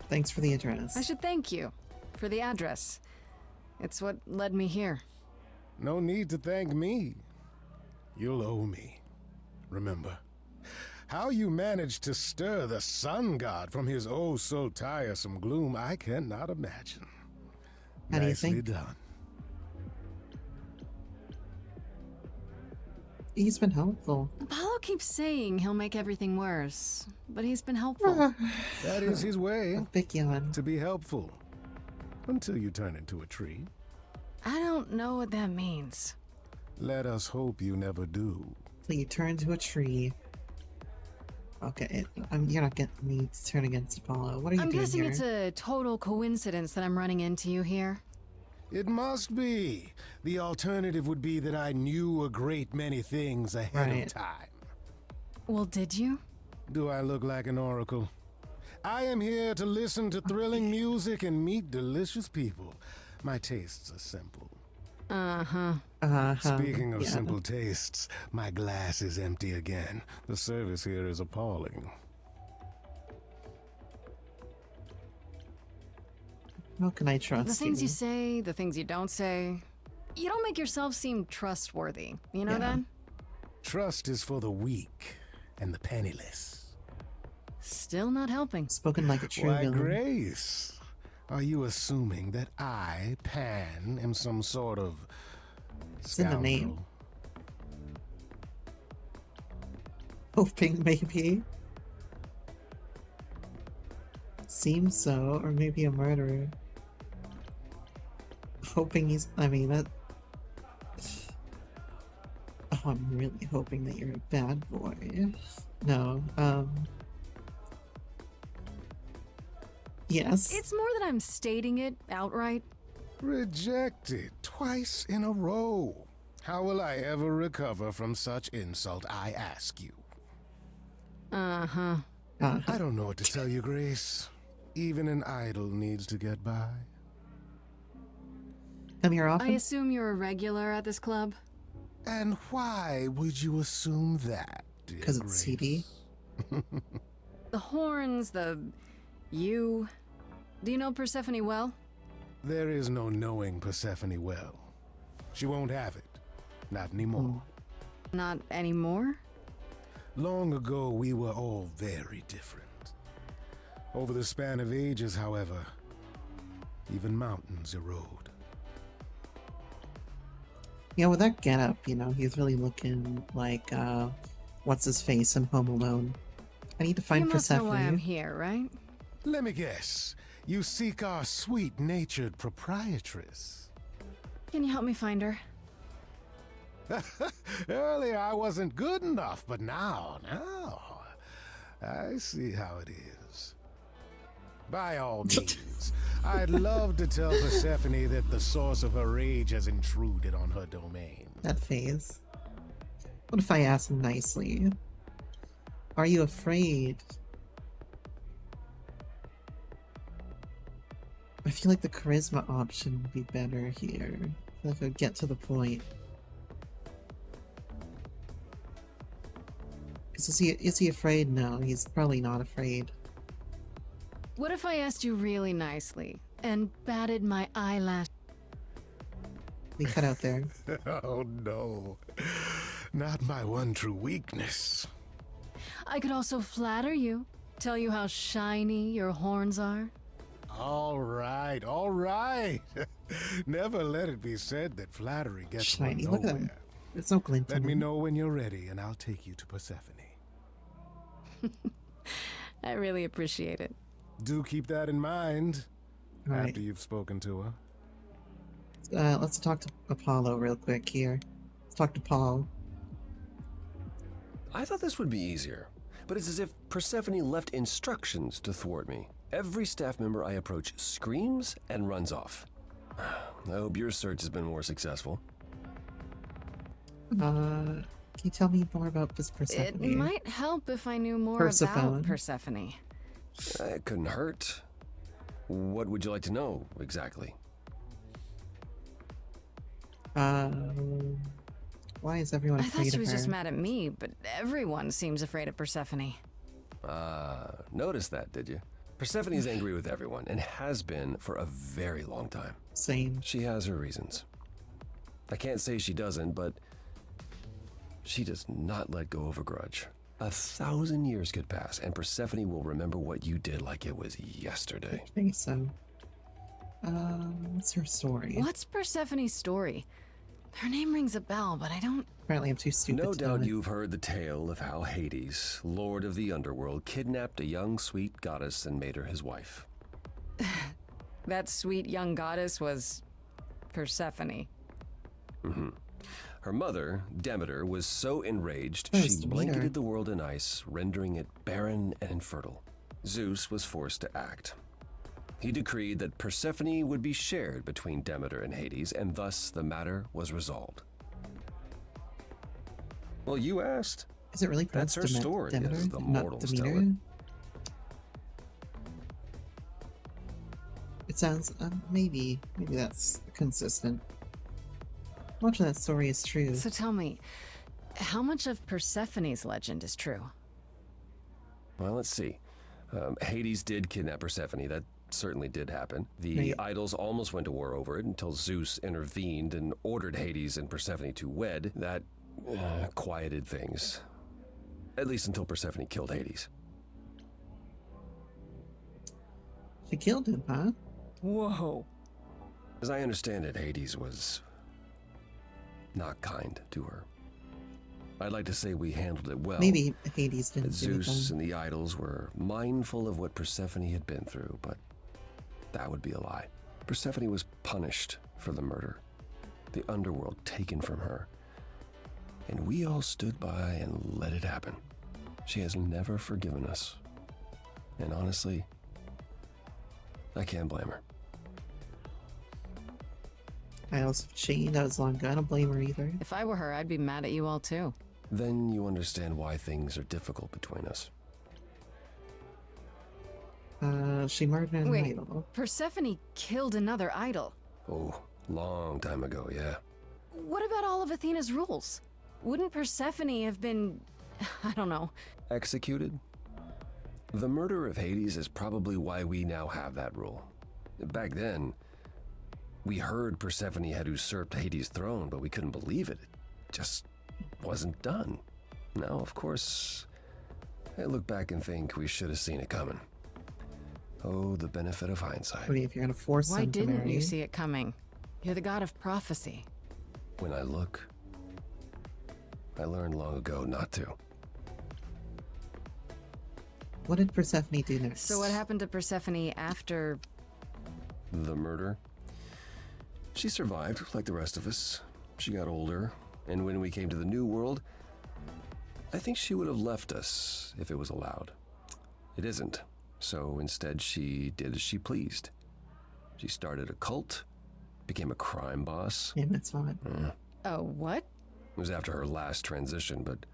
Thanks for the address. I should thank you for the address. It's what led me here. No need to thank me. You'll owe me. Remember, how you managed to stir the sun god from his oh so tiresome gloom, I cannot imagine. How do you Nicely think? done. He's been helpful. Apollo keeps saying he'll make everything worse, but he's been helpful. That is his way, Big yawn. to be helpful. Until you turn into a tree. I don't know what that means. Let us hope you never do. So you turn to a tree. Okay, you're not getting me to turn against Apollo. What are you I'm doing guessing here? it's a total coincidence that I'm running into you here. It must be. The alternative would be that I knew a great many things ahead Right. of time. Well, did you? Do I look like an oracle? I am here to listen to thrilling music and meet delicious people. My tastes are simple. Speaking of yeah. simple tastes, my glass is empty again. The service here is appalling. How can I trust The things you? you say, the things you don't say. You don't make yourself seem trustworthy. You know Yeah. that? Trust is for the weak and the penniless. Still not helping. Spoken like a true Why, villain. Grace, are you assuming that I, Pan, am some sort of It's in the scoundrel? name. Hoping maybe. Seems so, or maybe a murderer. Hoping he's. I mean, that. Oh, I'm really hoping that you're a bad boy. No, Yes. It's more that I'm stating it outright. Rejected twice in a row. How will I ever recover from such insult, I ask you? Uh-huh. I don't know what to tell you, Grace. Even an idol needs to get by. Come here often? I assume you're a regular at this club? And why would you assume that, dear Because it's Grace? CD. The horns, you. Do you know Persephone well? There is no knowing Persephone well. She won't have it. Not anymore. Not anymore? Long ago, we were all very different. Over the span of ages, however, even mountains erode. Yeah, with that getup, you know, he's really looking like, what's his face in Home Alone. I need to find You must know Persephone. why I'm here, right? Let me guess. You seek our sweet-natured proprietress. Can you help me find her? Earlier I wasn't good enough, but now, I see how it is. By all means, I'd love to tell Persephone that the source of her rage has intruded on her domain. That phase. What if I ask nicely? Are you afraid I feel like the charisma option would be better here. I feel like I'd get to the point. Is he afraid? No, he's probably not afraid. What if I asked you really nicely and batted my eyelash? He cut out there. Oh no, not my one true weakness. I could also flatter you, tell you how shiny your horns are. All right, all right. Never let it be said that flattery gets Shiny, one look at nowhere. him. There's no glint Let in me him. know when you're ready, and I'll take you to Persephone. I really appreciate it. Do keep that in mind All right. after you've spoken to her. Let's talk to Apollo real quick here. Let's talk to Paul. I thought this would be easier, but it's as if Persephone left instructions to thwart me. Every staff member I approach screams and runs off. I hope your search has been more successful. Can you tell me more about this Persephone? It might help if I knew more Persephone. about Persephone. It couldn't hurt. What would you like to know exactly? Why is everyone I afraid thought she of was her? just mad at me, but everyone seems afraid of Persephone. Noticed that, did you? Persephone is angry with everyone and has been for a very long time. Same. She has her reasons. I can't say she doesn't, but she does not let go of a grudge. 1,000 years could pass, and Persephone will remember what you did like it was yesterday. I think so. What's her story? What's Persephone's story? Her name rings a bell, but I don't... Apparently I'm too stupid No to know doubt it. you've heard the tale of how Hades, lord of the underworld, kidnapped a young sweet goddess and made her his wife. That sweet young goddess was... Persephone. Mm-hmm. Her mother, Demeter, was so enraged Nice she to meet her. blanketed the world in ice, rendering it barren and infertile. Zeus was forced to act. He decreed that Persephone would be shared between Demeter and Hades, and thus the matter was resolved. Well, you asked. Is it really That's her pronounced story, Demeter, as the not mortals tell Demeter? it. It sounds maybe that's consistent. Much of that story is true. So tell me, how much of Persephone's legend is true? Well, let's see. Hades did kidnap Persephone. That certainly did happen. The Right. idols almost went to war over it until Zeus intervened and ordered Hades and Persephone to wed. That quieted things. At least until Persephone killed Hades. She killed him, huh? Whoa. As I understand it, Hades was not kind to her. I'd like to say we handled it well. Maybe Hades didn't That do it Zeus then. and the idols were mindful of what Persephone had been through, but that would be a lie. Persephone was punished for the murder, the underworld taken from her, and we all stood by and let it happen. She has never forgiven us, and honestly, I can't blame her. Idols of Chained, that was long ago. I don't blame her either. If I were her, I'd be mad at you all too. Then you understand why things are difficult between us. She murdered an Wait, idol. Persephone killed another idol. Oh, long time ago, yeah. What about all of Athena's rules? Wouldn't Persephone have been... I don't know. Executed? The murder of Hades is probably why we now have that rule. Back then, we heard Persephone had usurped Hades' throne, but we couldn't believe it. It just wasn't done. Now, of course, I look back and think we should have seen it coming. Oh, the benefit of hindsight. What, if you're gonna force Why them to didn't marry? you see it coming? You're the god of prophecy. When I look, I learned long ago not to. What did Persephone do next? So what happened to Persephone after... The murder? She survived, like the rest of us. She got older, and when we came to the New World, I think she would have left us if it was allowed. It isn't, so instead she did as she pleased. She started a cult, became a crime boss. Yeah, that's odd. Oh, what? It was after her last transition, but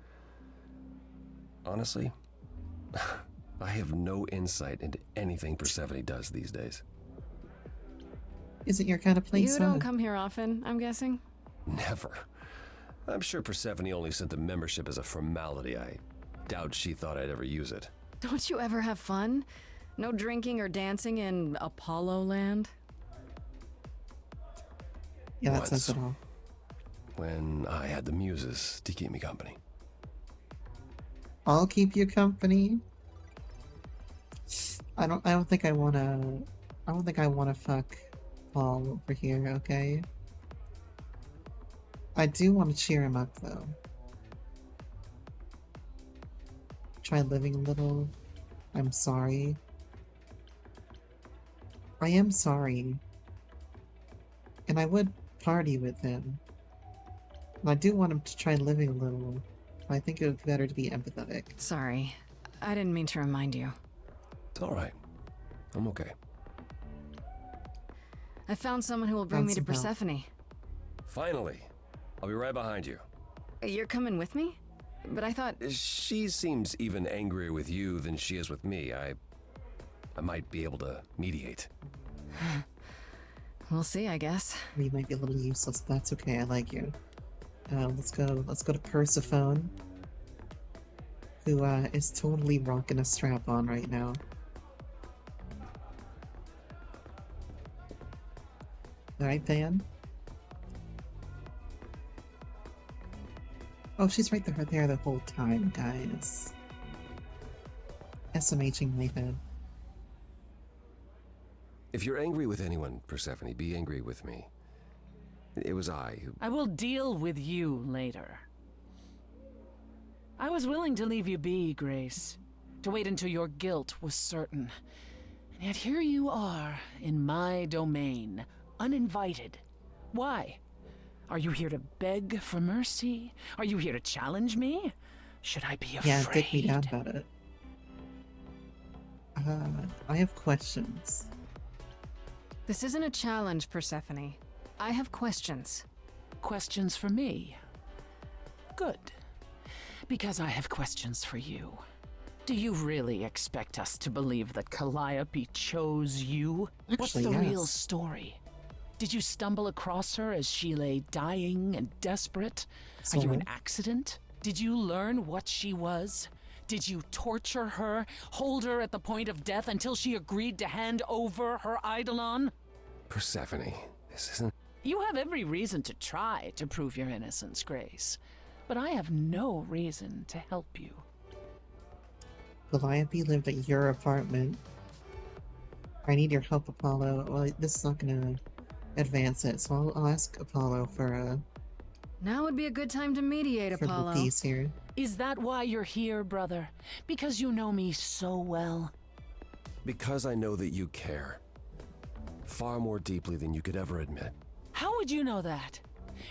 honestly, I have no insight into anything Persephone does these days. Isn't your kind of place, You huh? don't come here often, I'm guessing? Never. I'm sure Persephone only sent the membership as a formality. I doubt she thought I'd ever use it. Don't you ever have fun? No drinking or dancing in Apollo land? Yeah, that Once, says it all. when I had the muses to keep me company. I'll keep you company. I don't think I wanna fuck Paul over here, okay? I do want to cheer him up though. Try living a little. I'm sorry. I am sorry. And I would party with him. And I do want him to try living a little. I think it would be better to be empathetic. Sorry. I didn't mean to remind you. It's alright. I'm okay. I found someone who will bring Found me to some help. Persephone. Finally. I'll be right behind you. You're coming with me? But I thought... She seems even angrier with you than she is with me. I might be able to mediate. We'll see, I guess. We might be a little useless, but that's okay. I like you. Let's go to Persephone, who is totally rocking a strap-on right now. Alright, Pan? Oh, she's right there the whole time, guys. SMHing my head. If you're angry with anyone, Persephone, be angry with me. It was I who... I will deal with you later. I was willing to leave you be, Grace. To wait until your guilt was certain. And yet here you are, in my domain, uninvited. Why? Are you here to beg for mercy? Are you here to challenge me? Should I be afraid? Yeah, dick me down about it. I have questions. This isn't a challenge, Persephone. I have questions. Questions for me? Good. Because I have questions for you. Do you really expect us to believe that Calliope chose you? What's the Actually, real yes. story? Did you stumble across her as she lay dying and desperate? Are you Sorta. an accident? Did you learn what she was? Did you torture her, hold her at the point of death until she agreed to hand over her Eidolon? Persephone, this isn't... You have every reason to try to prove your innocence, Grace. But I have no reason to help you. Calliope lived at your apartment. I need your help, Apollo. Well, this is not gonna advance it, so I'll ask Apollo for Now would be a good time to mediate, a little Apollo. piece here. Is that why you're here, brother? Because you know me so well? Because I know that you care. Far more deeply than you could ever admit. How would you know that?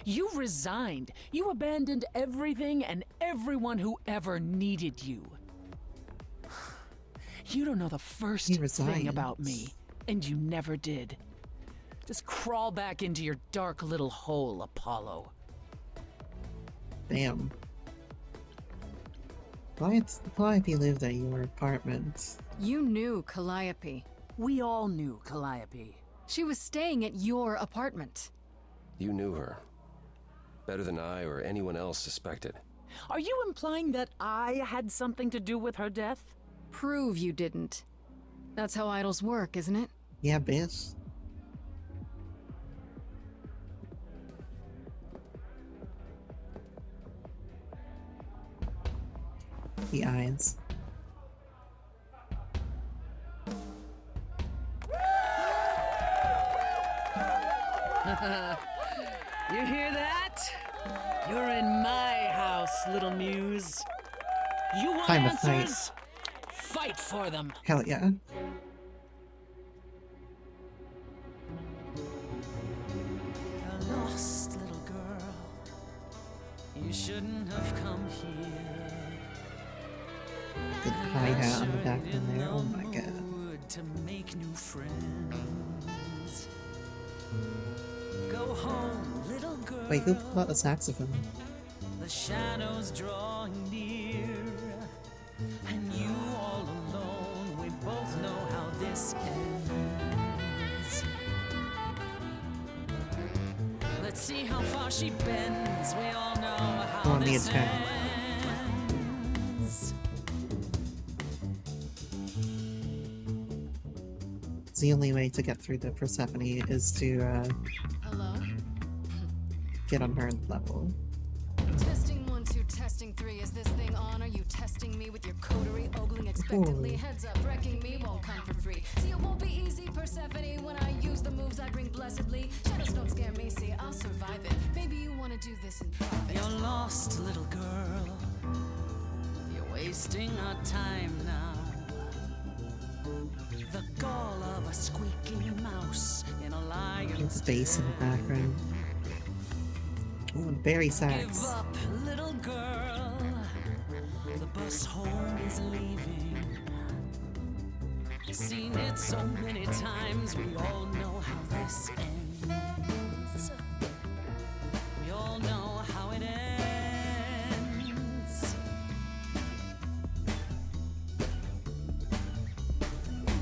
You resigned. You abandoned everything and everyone who ever needed you. You don't know the first He thing resigns. about me, and you never did. Just crawl back into your dark little hole, Apollo. Damn. Calliope lived at your apartment. You knew Calliope. We all knew Calliope. She was staying at your apartment. You knew her. Better than I or anyone else suspected. Are you implying that I had something to do with her death? Prove you didn't. That's how idols work, isn't it? Yeah, bitch. The eyes. You hear that? You're in my house, little muse. You want Time to fight. answers? Fight for them. Hell yeah. A lost little girl. You shouldn't have come here. Good hideout on the back in there. Oh my god. To make new friends. Go home, little girl. Wait, who pulled out the saxophone? The shadows drawing near, and you all alone. We both know how this ends. Let's see how far she bends. We all know how Oh, me this attack. ends. It's the only way to get through to Persephone is to Hello? get on her level. Testing 1, 2, testing 3. Is this thing on? Are you testing me with your coterie, ogling expectantly? Ooh. Heads up, wrecking me won't come for free. See, it won't be easy, Persephone, when I use the moves I bring blessedly. Shadows don't scare me, see, I'll survive it. Maybe you want to do this in private. You're lost, little girl. You're wasting our time now. The gall of a squeaking mouse in a lion's Bass in the background. Ooh, and Barry Give sax. up, little girl. The bus home is leaving. Seen it so many times, we all know how this ends. We all know how it ends.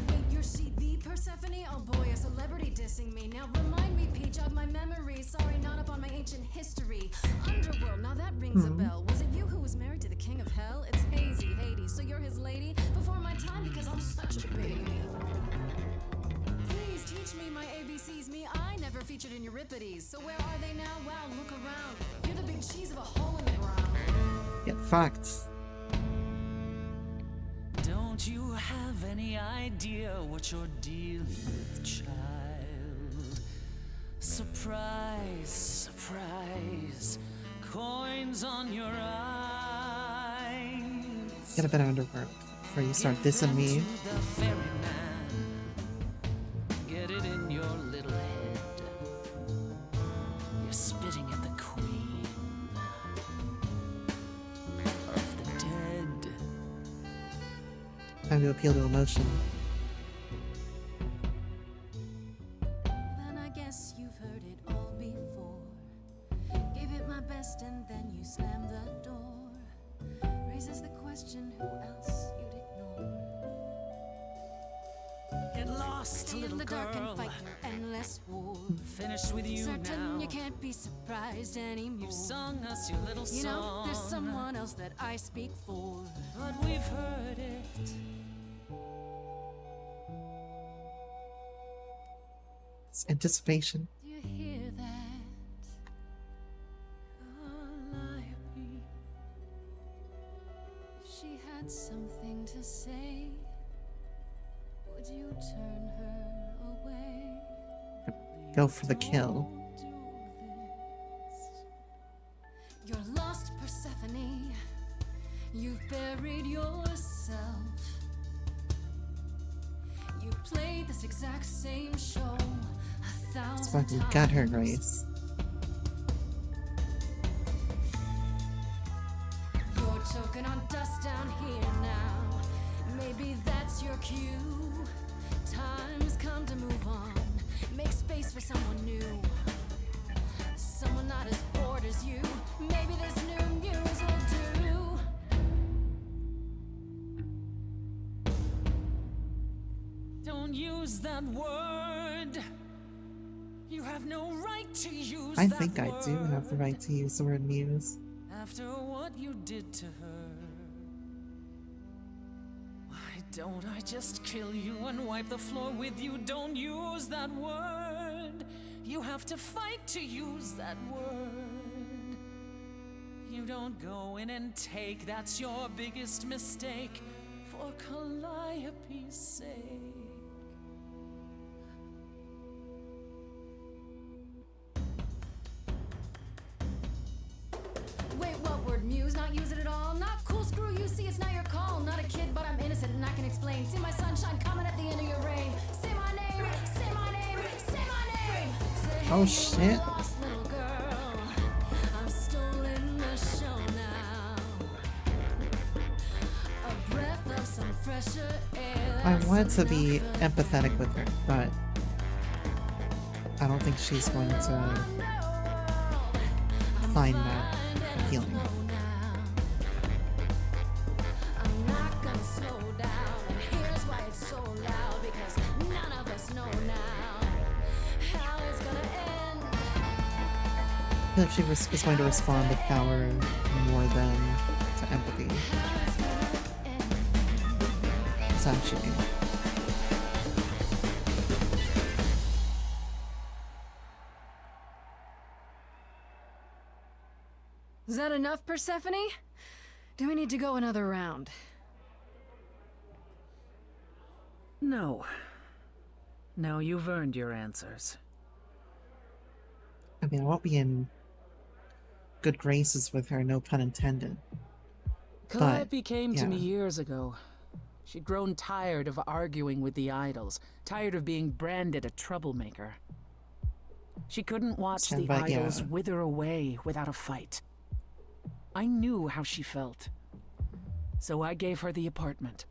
Wait, you're she the Persephone? Oh boy, a celebrity dissing me. Now remind me, Peach, of my memory. Sorry, not up on my ancient history. Underworld, now that rings a bell. Was it you who was married to the king of hell? It's hazy, Hades, so you're his lady? Before my time, because I'm such a baby. Please teach me my ABCs. Me, I never featured in Euripides. So where are they now? Wow, look around. You're the big cheese of a hole in the ground. Get fucked. Don't you have any idea what you're dealing with, child? Surprise, surprise, coins on your eyes. Get a bit of Underworld before you start dissing me. To the ferryman. Get it in your little head. You're spitting at the queen of the dead. Time to appeal to emotion. Then I guess you've heard it all before. Gave it my best and then you slammed the door. Raises the question, who else you'd ignore? Get lost, Stay little in the dark girl. and fight your endless war. Finished with you Certain now. you can't be surprised anymore. You've sung us your little You know, song. there's someone else that I speak for. But we've heard it. It's anticipation. Do you hear that? Calliope. If she had something to say, would you turn her away? Go for the kill. You're lost, Persephone. You've buried yourself. You played this exact same show 1,000 It's fucking times. got her, Grace. You're choking on dust down here now. Maybe that's your cue. Time's come to move on. Make space for someone new. Someone not as bored as you. Maybe this new muse will do. Don't use that word. You have no right to use I that think I do word. have the right to use the word muse. After what you did to her. Why don't I just kill you and wipe the floor with you? Don't use that word. You have to fight to use that word. You don't go in and take, that's your biggest mistake. For Calliope's sake. Wait, what word? Muse? Not use it at all? Not cool, screw you, see it's not your call. Not a kid, but I'm innocent and I can explain. See my sunshine coming at the end of your rain. Say my name, say my name, say my name. Say, Oh, hey, shit. you lost little girl. I'm stolen the show now. A breath of some fresher air. I want to be empathetic with her, but I don't think she's going to find that feeling. I'm not gonna slow down, and here's why it's so loud, because none of us know now how it's gonna end. I feel like she is going to respond to power more than to empathy. Essentially. Is that enough, Persephone? Do we need to go another round? No. No, you've earned your answers. I mean, I won't be in good graces with her, no pun intended. Calliope came to yeah. me years ago. She'd grown tired of arguing with the idols, tired of being branded a troublemaker. She couldn't watch the idols wither away without a fight. I knew how she felt, so I gave her the apartment.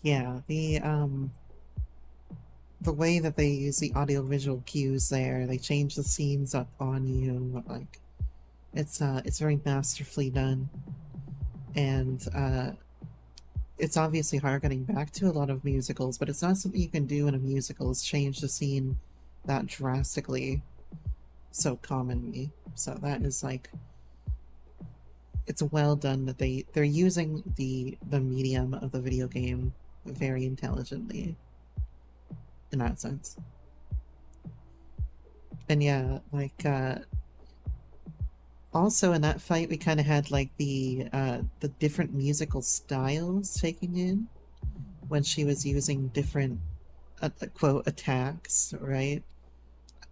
Yeah, the way that they use the audiovisual cues there, they change the scenes up on you, like, it's very masterfully done. And, it's obviously harkening back to a lot of musicals, but it's not something you can do in a musical, is change the scene that drastically so commonly. So that is, like, it's well done that they're using the medium of the video game very intelligently in that sense. And yeah, like, also in that fight we kind of had like the different musical styles taking in when she was using different quote attacks, right?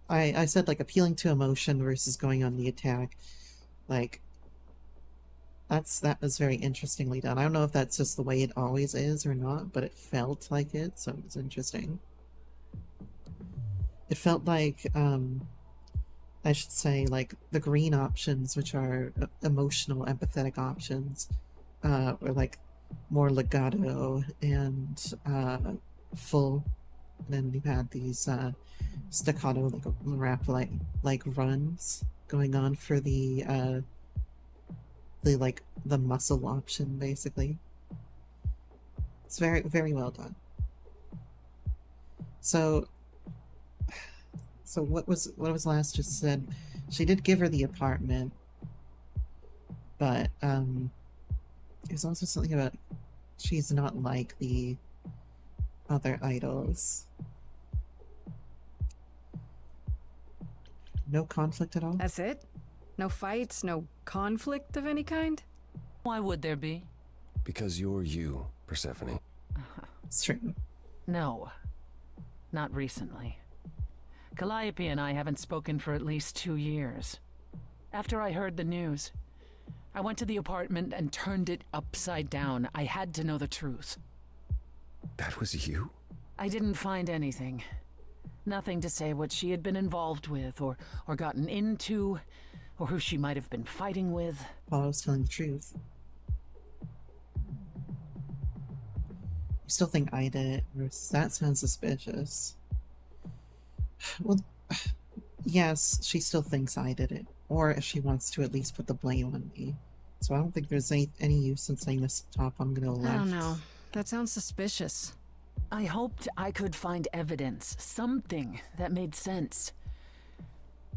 I said like appealing to emotion versus going on the attack. Like, that was very interestingly done. I don't know if that's just the way it always is or not, but it felt like it, so it was interesting. It felt like, I should say, like, the green options, which are emotional, empathetic options, were like more legato and full. And then you had these staccato, like rap like runs going on for the muscle option, basically. It's very, very well done. So what was last just said? She did give her the apartment, but there's also something about she's not like the other idols. No conflict at all? That's it? No fights, no conflict of any kind? Why would there be? Because you're you, Persephone. It's true. No. Not recently. Calliope and I haven't spoken for at least 2 years. After I heard the news, I went to the apartment and turned it upside down. I had to know the truth. That was you? I didn't find anything. Nothing to say what she had been involved with, or gotten into, or who she might have been fighting with. Well, I was telling the truth. You still think I did it? Or that sounds suspicious. Well, yes, she still thinks I did it. Or she wants to at least put the blame on me. So I don't think there's any use in saying this top I'm gonna left. I don't know. That sounds suspicious. I hoped I could find evidence, something that made sense.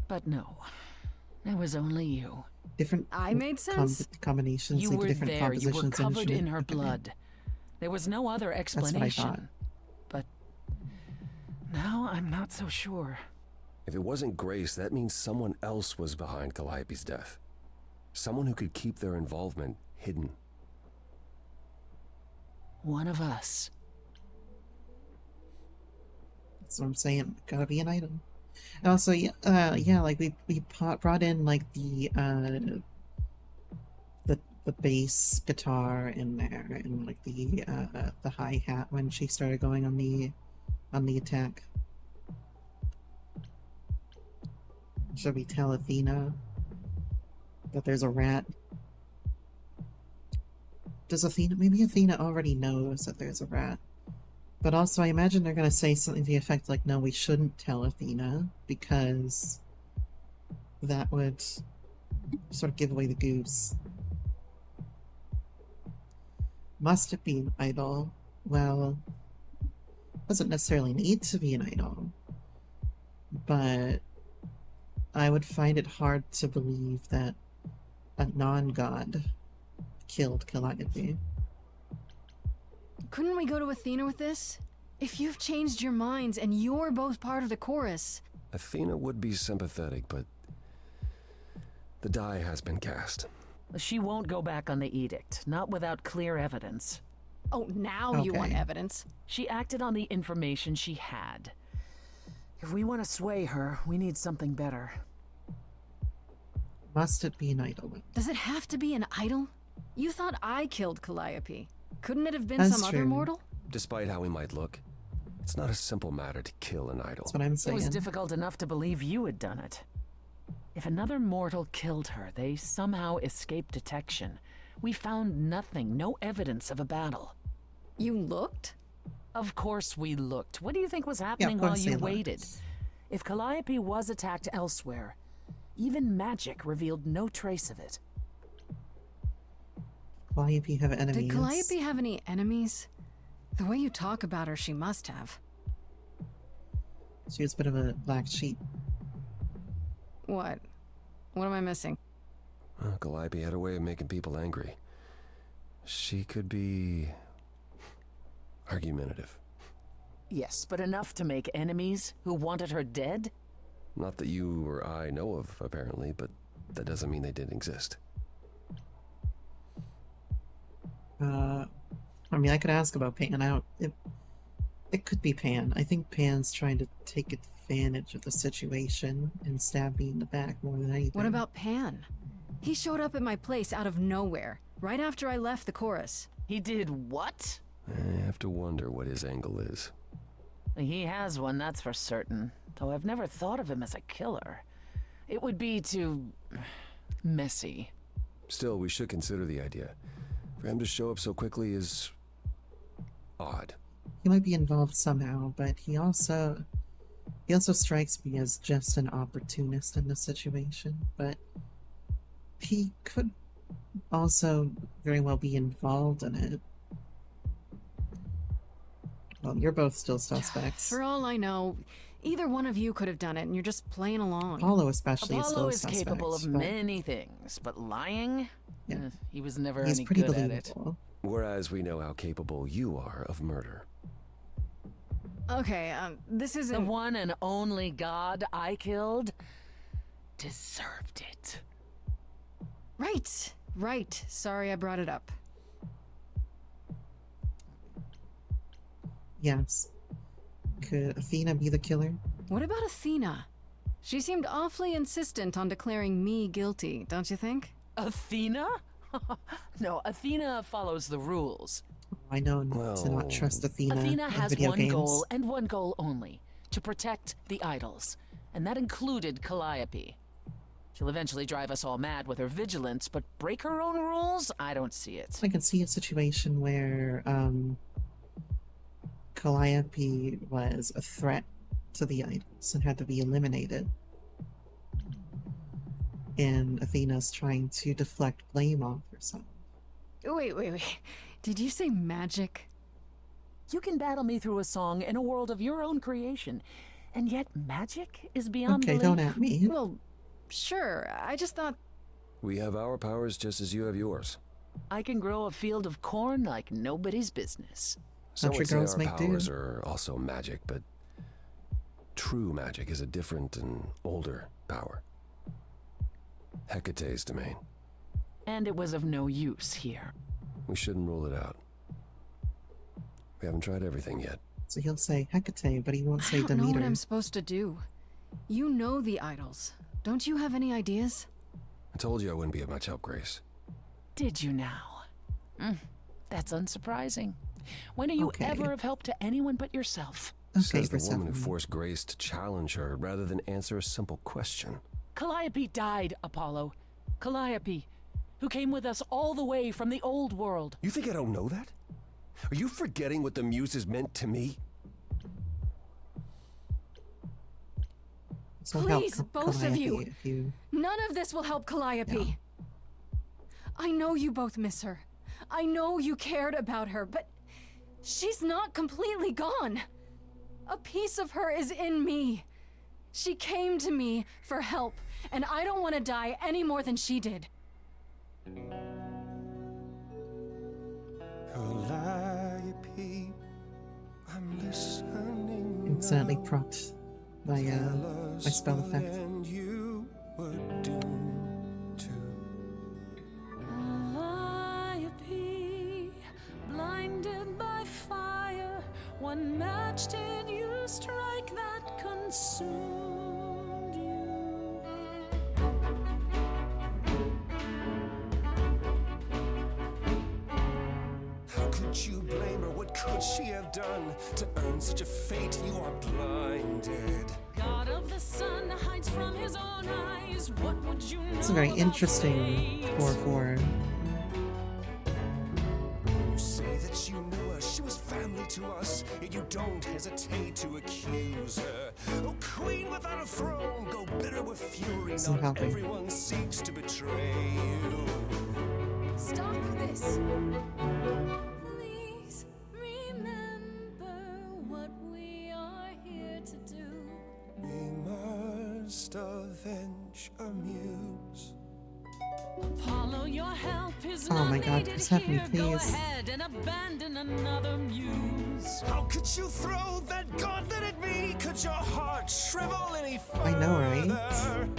But no, it was only you. Different I made sense? Combinations, you like were different there, compositions. you were covered in her Okay. blood. There was no other That's what I thought. explanation. But now I'm not so sure. If it wasn't Grace, that means someone else was behind Calliope's death. Someone who could keep their involvement hidden. One of us. That's what I'm saying. Gotta be an item. And also, yeah, like we brought in like the bass guitar in there, and like the hi-hat when she started going on the attack. Should we tell Athena that there's a rat? Maybe Athena already knows that there's a rat. But also, I imagine they're gonna say something to the effect like, no, we shouldn't tell Athena, because that would sort of give away the goose. Must it be an idol? Well, doesn't necessarily need to be an idol. But I would find it hard to believe that a non-god killed Calliope. Couldn't we go to Athena with this? If you've changed your minds and you're both part of the chorus. Athena would be sympathetic, but the die has been cast. She won't go back on the edict, not without clear evidence. Oh, now you want evidence? She acted on the information she had. If we want to sway her, we need something better. Must it be an idol? Does it have to be an idol? You thought I killed Calliope. Couldn't it have been That's some other true. mortal? Despite how we might look, it's not a simple matter to kill an idol. That's what I'm It saying. was difficult enough to believe you had done it. If another mortal killed her, they somehow escaped detection. We found nothing, no evidence of a battle. You looked? Of course we looked. What do you think was happening while you waited? If Calliope was attacked elsewhere, even magic revealed no trace of it. Calliope have enemies? Did Calliope have any enemies? The way you talk about her, she must have. She was a bit of a black sheep. What? What am I missing? Calliope had a way of making people angry. She could be argumentative. Yes, but enough to make enemies who wanted her dead? Not that you or I know of, apparently, but that doesn't mean they didn't exist. I mean, I could ask about Pan. I don't. It could be Pan. I think Pan's trying to take advantage of the situation and stab me in the back more than anything. What about Pan? He showed up at my place out of nowhere, right after I left the chorus. He did what? I have to wonder what his angle is. He has one, that's for certain. Though I've never thought of him as a killer. It would be too messy. Still, we should consider the idea. For him to show up so quickly is odd. He might be involved somehow, but he also strikes me as just an opportunist in the situation. But he could also very well be involved in it. Well, you're both still suspects. For all I know, either one of you could have done it, and you're just playing along. Apollo especially is still Apollo a is suspect. capable of but many things, but lying? Yeah. He was never he's any pretty good at it. believable. Whereas we know how capable you are of murder. Okay, this isn't... The one and only god I killed deserved it. Right. Sorry I brought it up. Yes. Could Athena be the killer? What about Athena? She seemed awfully insistent on declaring me guilty, don't you think? Athena? No, Athena follows the rules. I know to not trust Athena. Athena in has video one games. goal and one goal only: to protect the idols. And that included Calliope. She'll eventually drive us all mad with her vigilance, but break her own rules? I don't see it. I can see a situation where Calliope was a threat to the idols and had to be eliminated. And Athena's trying to deflect blame off herself. Wait. Did you say magic? You can battle me through a song in a world of your own creation, and yet magic is beyond Okay, belief. don't at me. Well, sure. I just thought... We have our powers just as you have yours. I can grow a field of corn like nobody's business. Some Country would say girls our make do. powers are also magic, but true magic is a different and older power. Hecate's domain. And it was of no use here. We shouldn't rule it out. We haven't tried everything yet. So he'll say Hecate, but he won't say I don't know Demeter. what I'm supposed to do. You know the idols. Don't you have any ideas? I told you I wouldn't be of much help, Grace. Did you now? That's unsurprising. When are you ever of help to anyone but yourself? Says the woman who forced Grace to challenge her rather than answer a simple question. Calliope died, Apollo. Calliope, who came with us all the way from the old world. You think I don't know that? Are you forgetting what the Muses meant to me? Please, both of you. None of this will help Calliope. I know you both miss her. I know you cared about her, but she's not completely gone. A piece of her is in me. She came to me for help, and I don't want to die any more than she did. Calliope, I'm listening. Instantly propped by spell effect. And you were doomed to. Calliope, blinded by fire, one match did you strike that consumed you. How could you blame her? What could she have done to earn such a fate? You are blinded. God of the sun hides from his own eyes. What would you know? It's a very interesting 4/4. You say that you knew her, she was family to us, yet you don't hesitate to accuse her. Oh, queen without a throne, go bitter with fury. Isn't Not helping. everyone seeks to betray you. Stop this. Please remember what we are here to do. We must avenge a muse. Apollo, your help is Oh not my God, needed Persephone, here. Go please. ahead and abandon another muse. How could you throw that gauntlet at me? Could your heart shrivel any further? I know, right?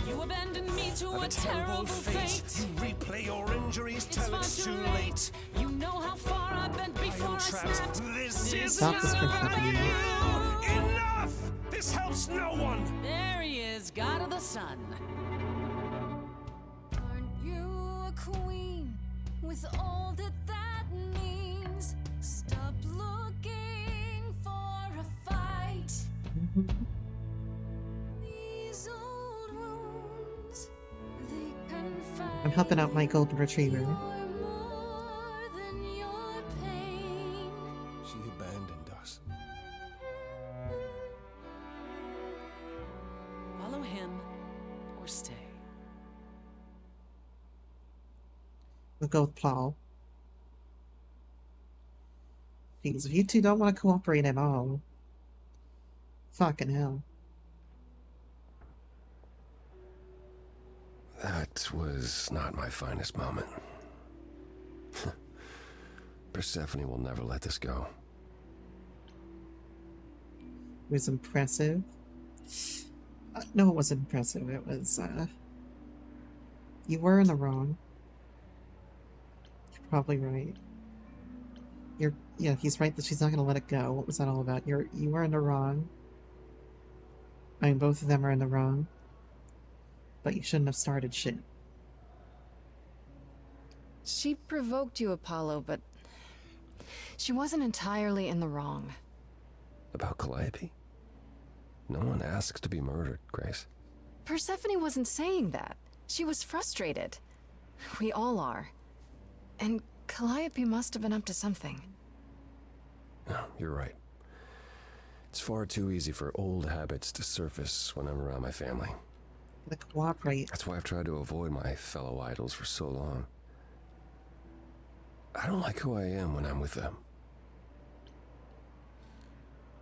You abandoned me to Of a terrible fate. You replay your injuries It's till far it's too too late. late. You know how far I bent before I trapped. snapped. This is Stop this, not Persephone. you. Enough! This helps no one. There he is, God of the sun. Aren't you a queen with all that that means? Stop looking for a fight. These old wounds, they confide I'm helping out my golden retriever. more than your pain. She abandoned us. Follow him or stay. We'll go with Paul. Because if you two don't want to cooperate at all, fucking hell. That was not my finest moment. Persephone will never let this go. It was impressive. No, it wasn't impressive. It was, you were in the wrong. You're probably right. Yeah, he's right that she's not gonna let it go. What was that all about? You were in the wrong. I mean, both of them are in the wrong. But you shouldn't have started shit. She provoked you, Apollo, but she wasn't entirely in the wrong. About Calliope? No one asks to be murdered, Grace. Persephone wasn't saying that. She was frustrated. We all are. And Calliope must have been up to something. No, you're right. It's far too easy for old habits to surface when I'm around my family. The cooperate. That's why I've tried to avoid my fellow idols for so long. I don't like who I am when I'm with them.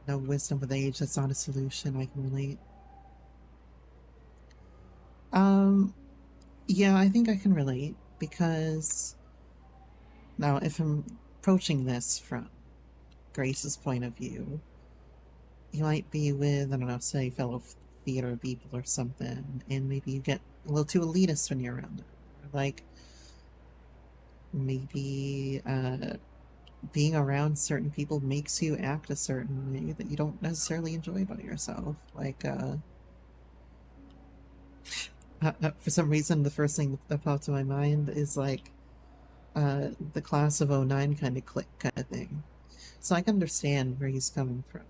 No wisdom with age, that's not a solution, I can relate. Yeah, I think I can relate, because now if I'm approaching this from Grace's point of view, you might be with, I don't know, say fellow theater people or something, and maybe you get a little too elitist when you're around them. Like, maybe, being around certain people makes you act a certain way that you don't necessarily enjoy about yourself. Like, for some reason, the first thing that popped to my mind is like, the class of '09 kind of clique kind of thing. So I can understand where he's coming from.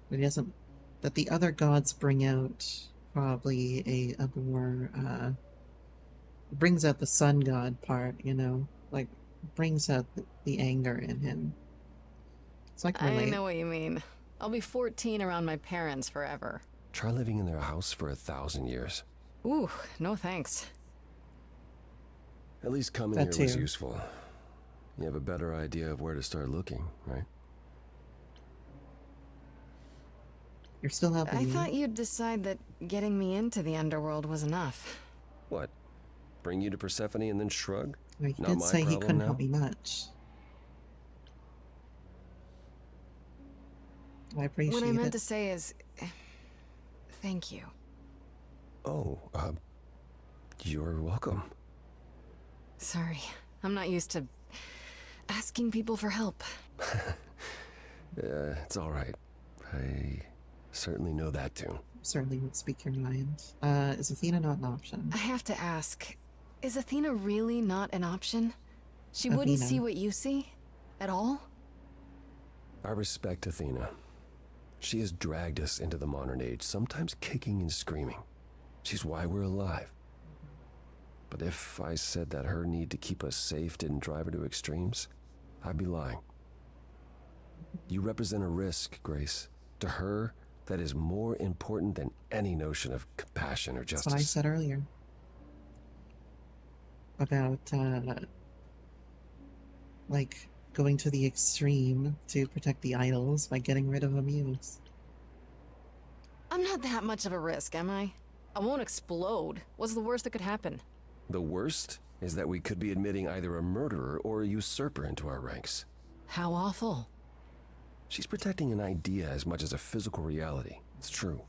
But he doesn't, that the other gods bring out probably a more, brings out the sun god part, you know? Like, brings out the anger in him. So I can relate. I know what you mean. I'll be 14 around my parents forever. Try living in their house for 1,000 years. Ooh, no thanks. At least coming That here was too. useful. You have a better idea of where to start looking, right? You're still helping I me. thought you'd decide that getting me into the underworld was enough. What? Bring you to Persephone and then shrug? Well, he Not did my say he problem couldn't now? help me much. I appreciate What I meant it. to say is, thank you. Oh, you're welcome. Sorry, I'm not used to asking people for help. It's all right. I certainly know that tune. Certainly would speak your mind. Is Athena not an option? I have to ask, is Athena really not an option? She wouldn't Athena. see what you see? At all? I respect Athena. She has dragged us into the modern age, sometimes kicking and screaming. She's why we're alive. But if I said that her need to keep us safe didn't drive her to extremes, I'd be lying. You represent a risk, Grace. To her, that is more important than any notion of compassion or That's justice. what I said earlier. About, like, going to the extreme to protect the idols by getting rid of Amuse. I'm not that much of a risk, am I? I won't explode. What's the worst that could happen? The worst is that we could be admitting either a murderer or a usurper into our ranks. How awful. She's protecting an idea as much as a physical reality. It's true.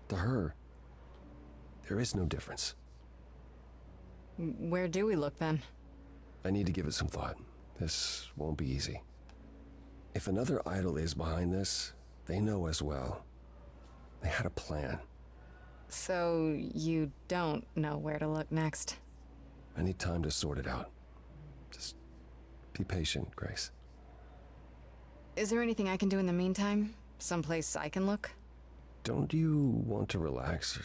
To her, there is no difference. Where do we look then? I need to give it some thought. This won't be easy. If another idol is behind this, they know as well. They had a plan. So you don't know where to look next? I need time to sort it out. Just be patient, Grace. Is there anything I can do in the meantime? Someplace I can look? Don't you want to relax?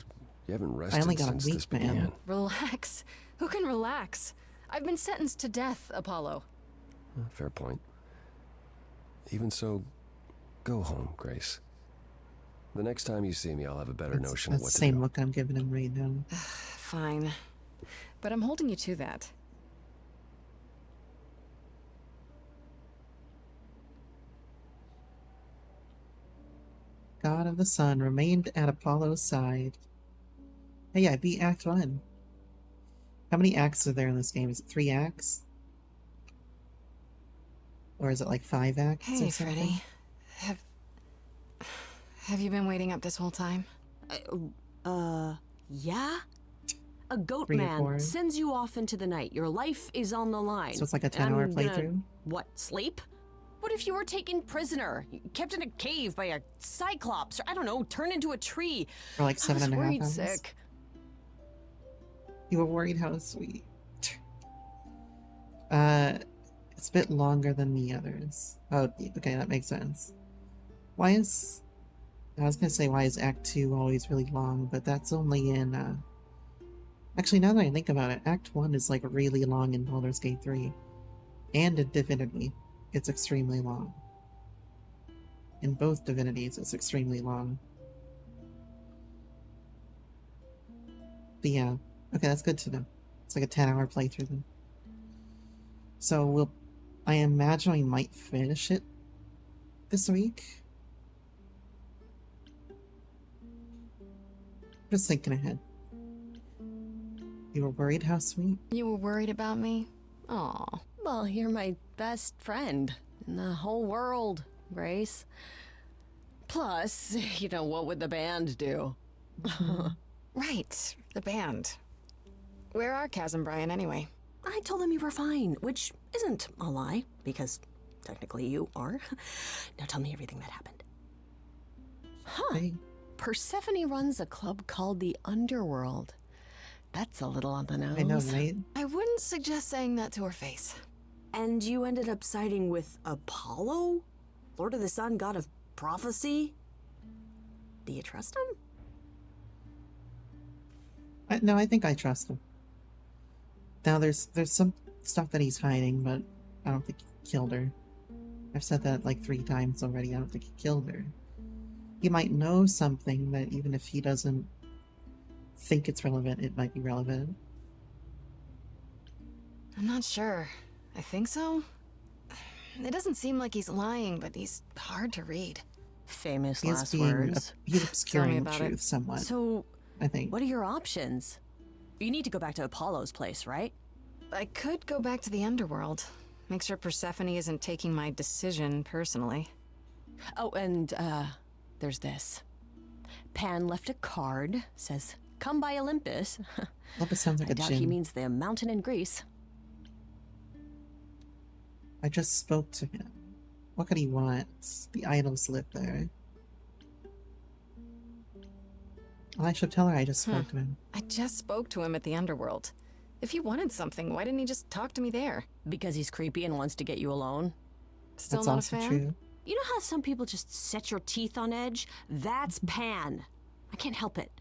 You haven't rested only got a since week, this man. began. Relax? Who can relax? I've been sentenced to death, Apollo. Fair point. Even so, go home, Grace. The next time you see me, I'll have a better notion of That's what the to same do. look I'm giving him right now. Fine. But I'm holding you to that. God of the Sun remained at Apollo's side. Hey, I beat Act 1. How many acts are there in this game? Is it 3 acts? Or is it like 5 acts Hey, or something? Freddy. Have you been waiting up this whole time? Yeah? A goat 3 or man 4. sends you off into the night. Your life is on the line. So it's like a And 10-hour I'm gonna- playthrough? What, sleep? What if you were taken prisoner, kept in a cave by a cyclops, or I don't know, turned into a tree? For like I was 7.5 worried hours? sick. You were worried how sweet. It's a bit longer than the others. Oh, okay, that makes sense. Why is... I was gonna say, why is Act 2 always really long, but that's only in, Actually, now that I think about it, Act 1 is, like, really long in Baldur's Gate 3. And in Divinity, it's extremely long. In both Divinities, it's extremely long. But yeah, okay, that's good to know. It's like a 10-hour playthrough then. So I imagine we might finish it this week. Just thinking ahead. You were worried how sweet? You were worried about me? Aw. Well, you're my best friend in the whole world, Grace. Plus, you know, what would the band do? Right, the band. Where are Kaz and Brian anyway? I told them you were fine, which isn't a lie, because technically you are. Now tell me everything that happened. Huh. Hey. Persephone runs a club called the Underworld. That's a little on the nose. I know, right? I wouldn't suggest saying that to her face. And you ended up siding with Apollo? Lord of the Sun, god of prophecy? Do you trust him? No, I think I trust him. Now, there's some stuff that he's hiding, but I don't think he killed her. I've said that like 3 times already. I don't think he killed her. He might know something that even if he doesn't think it's relevant, it might be relevant. I'm not sure. I think so. It doesn't seem like he's lying, but he's hard to read. Famous He's last being words. he's obscuring the about it. truth somewhat. So, I think. what are your options? You need to go back to Apollo's place, right? I could go back to the underworld. Make sure Persephone isn't taking my decision personally. Oh, and, there's this. Pan left a card, says, "Come by Olympus." Olympus sounds like I a doubt gym. he means the mountain in Greece. I just spoke to him. What could he want? The idols live there. Well, I should tell her I just spoke to him. I just spoke to him at the underworld. If he wanted something, why didn't he just talk to me there? Because he's creepy and wants to get you alone. Still That's not also a fan? true. You know how some people just set your teeth on edge? That's Pan. I can't help it.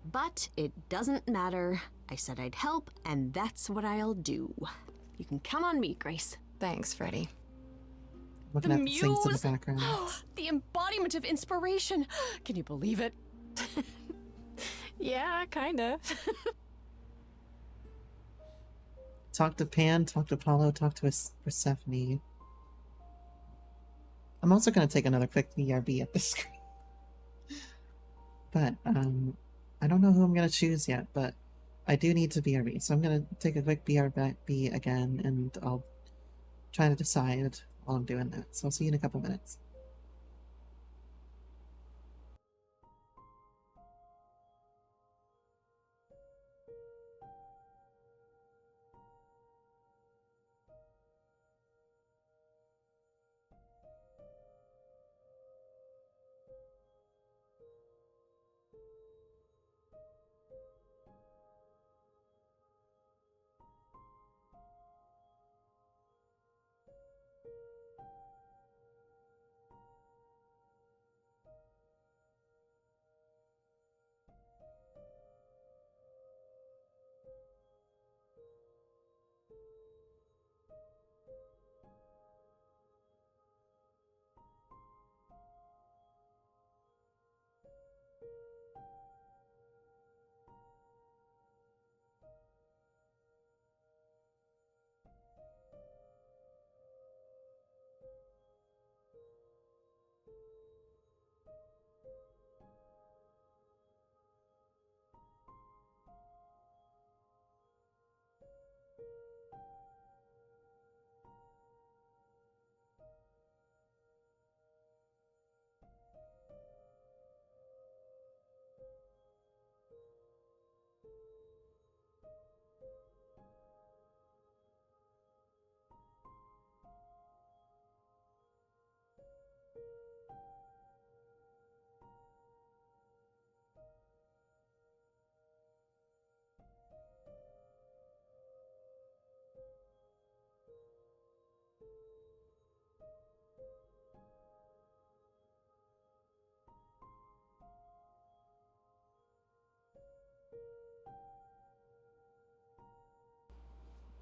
But it doesn't matter. I said I'd help, and that's what I'll do. You can count on me, Grace. Thanks, Freddy. Looking at the things in the background. The embodiment of inspiration. Can you believe it? Yeah, kinda. Talk to Pan, talk to Apollo, talk to Persephone. I'm also going to take another quick BRB at the screen. But, I don't know who I'm going to choose yet, but I do need to BRB. So I'm going to take a quick BRB again, and I'll try to decide while I'm doing that. So I'll see you in a couple minutes.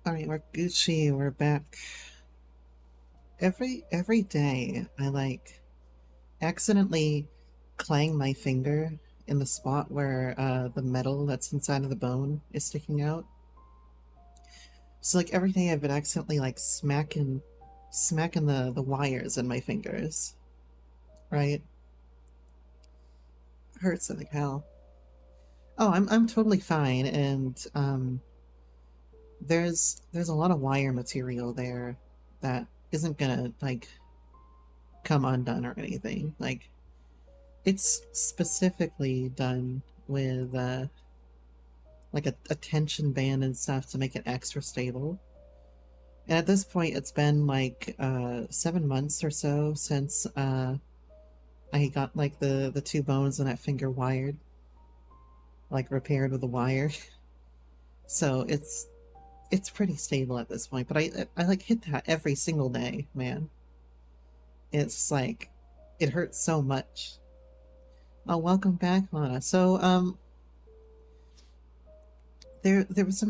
Alright, we're Gucci, we're back. Every day I like accidentally clang my finger in the spot where the metal that's inside of the bone is sticking out. So like every day I've been accidentally like smacking the wires in my fingers. Right? Hurts like hell. Oh, I'm totally fine, and there's a lot of wire material there that isn't gonna like come undone or anything. Like it's specifically done with like a tension band and stuff to make it extra stable. And at this point it's been like 7 months or so since I got like the two bones in that finger wired, like repaired with a wire. So it's pretty stable at this point, but I like hit that every single day, man. It's like it hurts so much. Oh, welcome back, Lana. So there was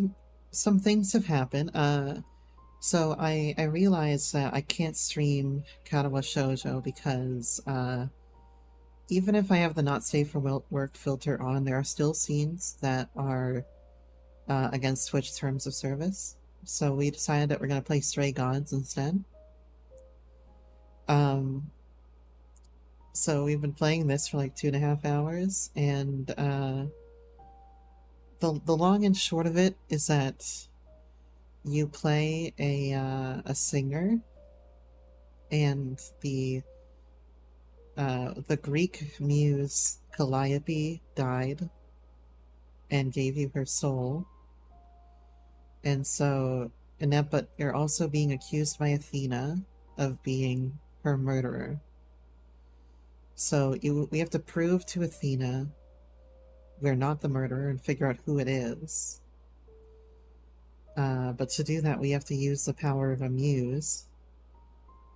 some things have happened. So I realized that I can't stream Katawa Shoujo because even if I have the not safe for work filter on, there are still scenes that are against Twitch terms of service. So we decided that we're going to play Stray Gods instead. So we've been playing this for like 2.5 hours, and the long and short of it is that you play a singer, and the Greek muse Calliope died and gave you her soul, and so but you're also being accused by Athena of being her murderer. So we have to prove to Athena we're not the murderer and figure out who it is. But to do that, we have to use the power of a muse.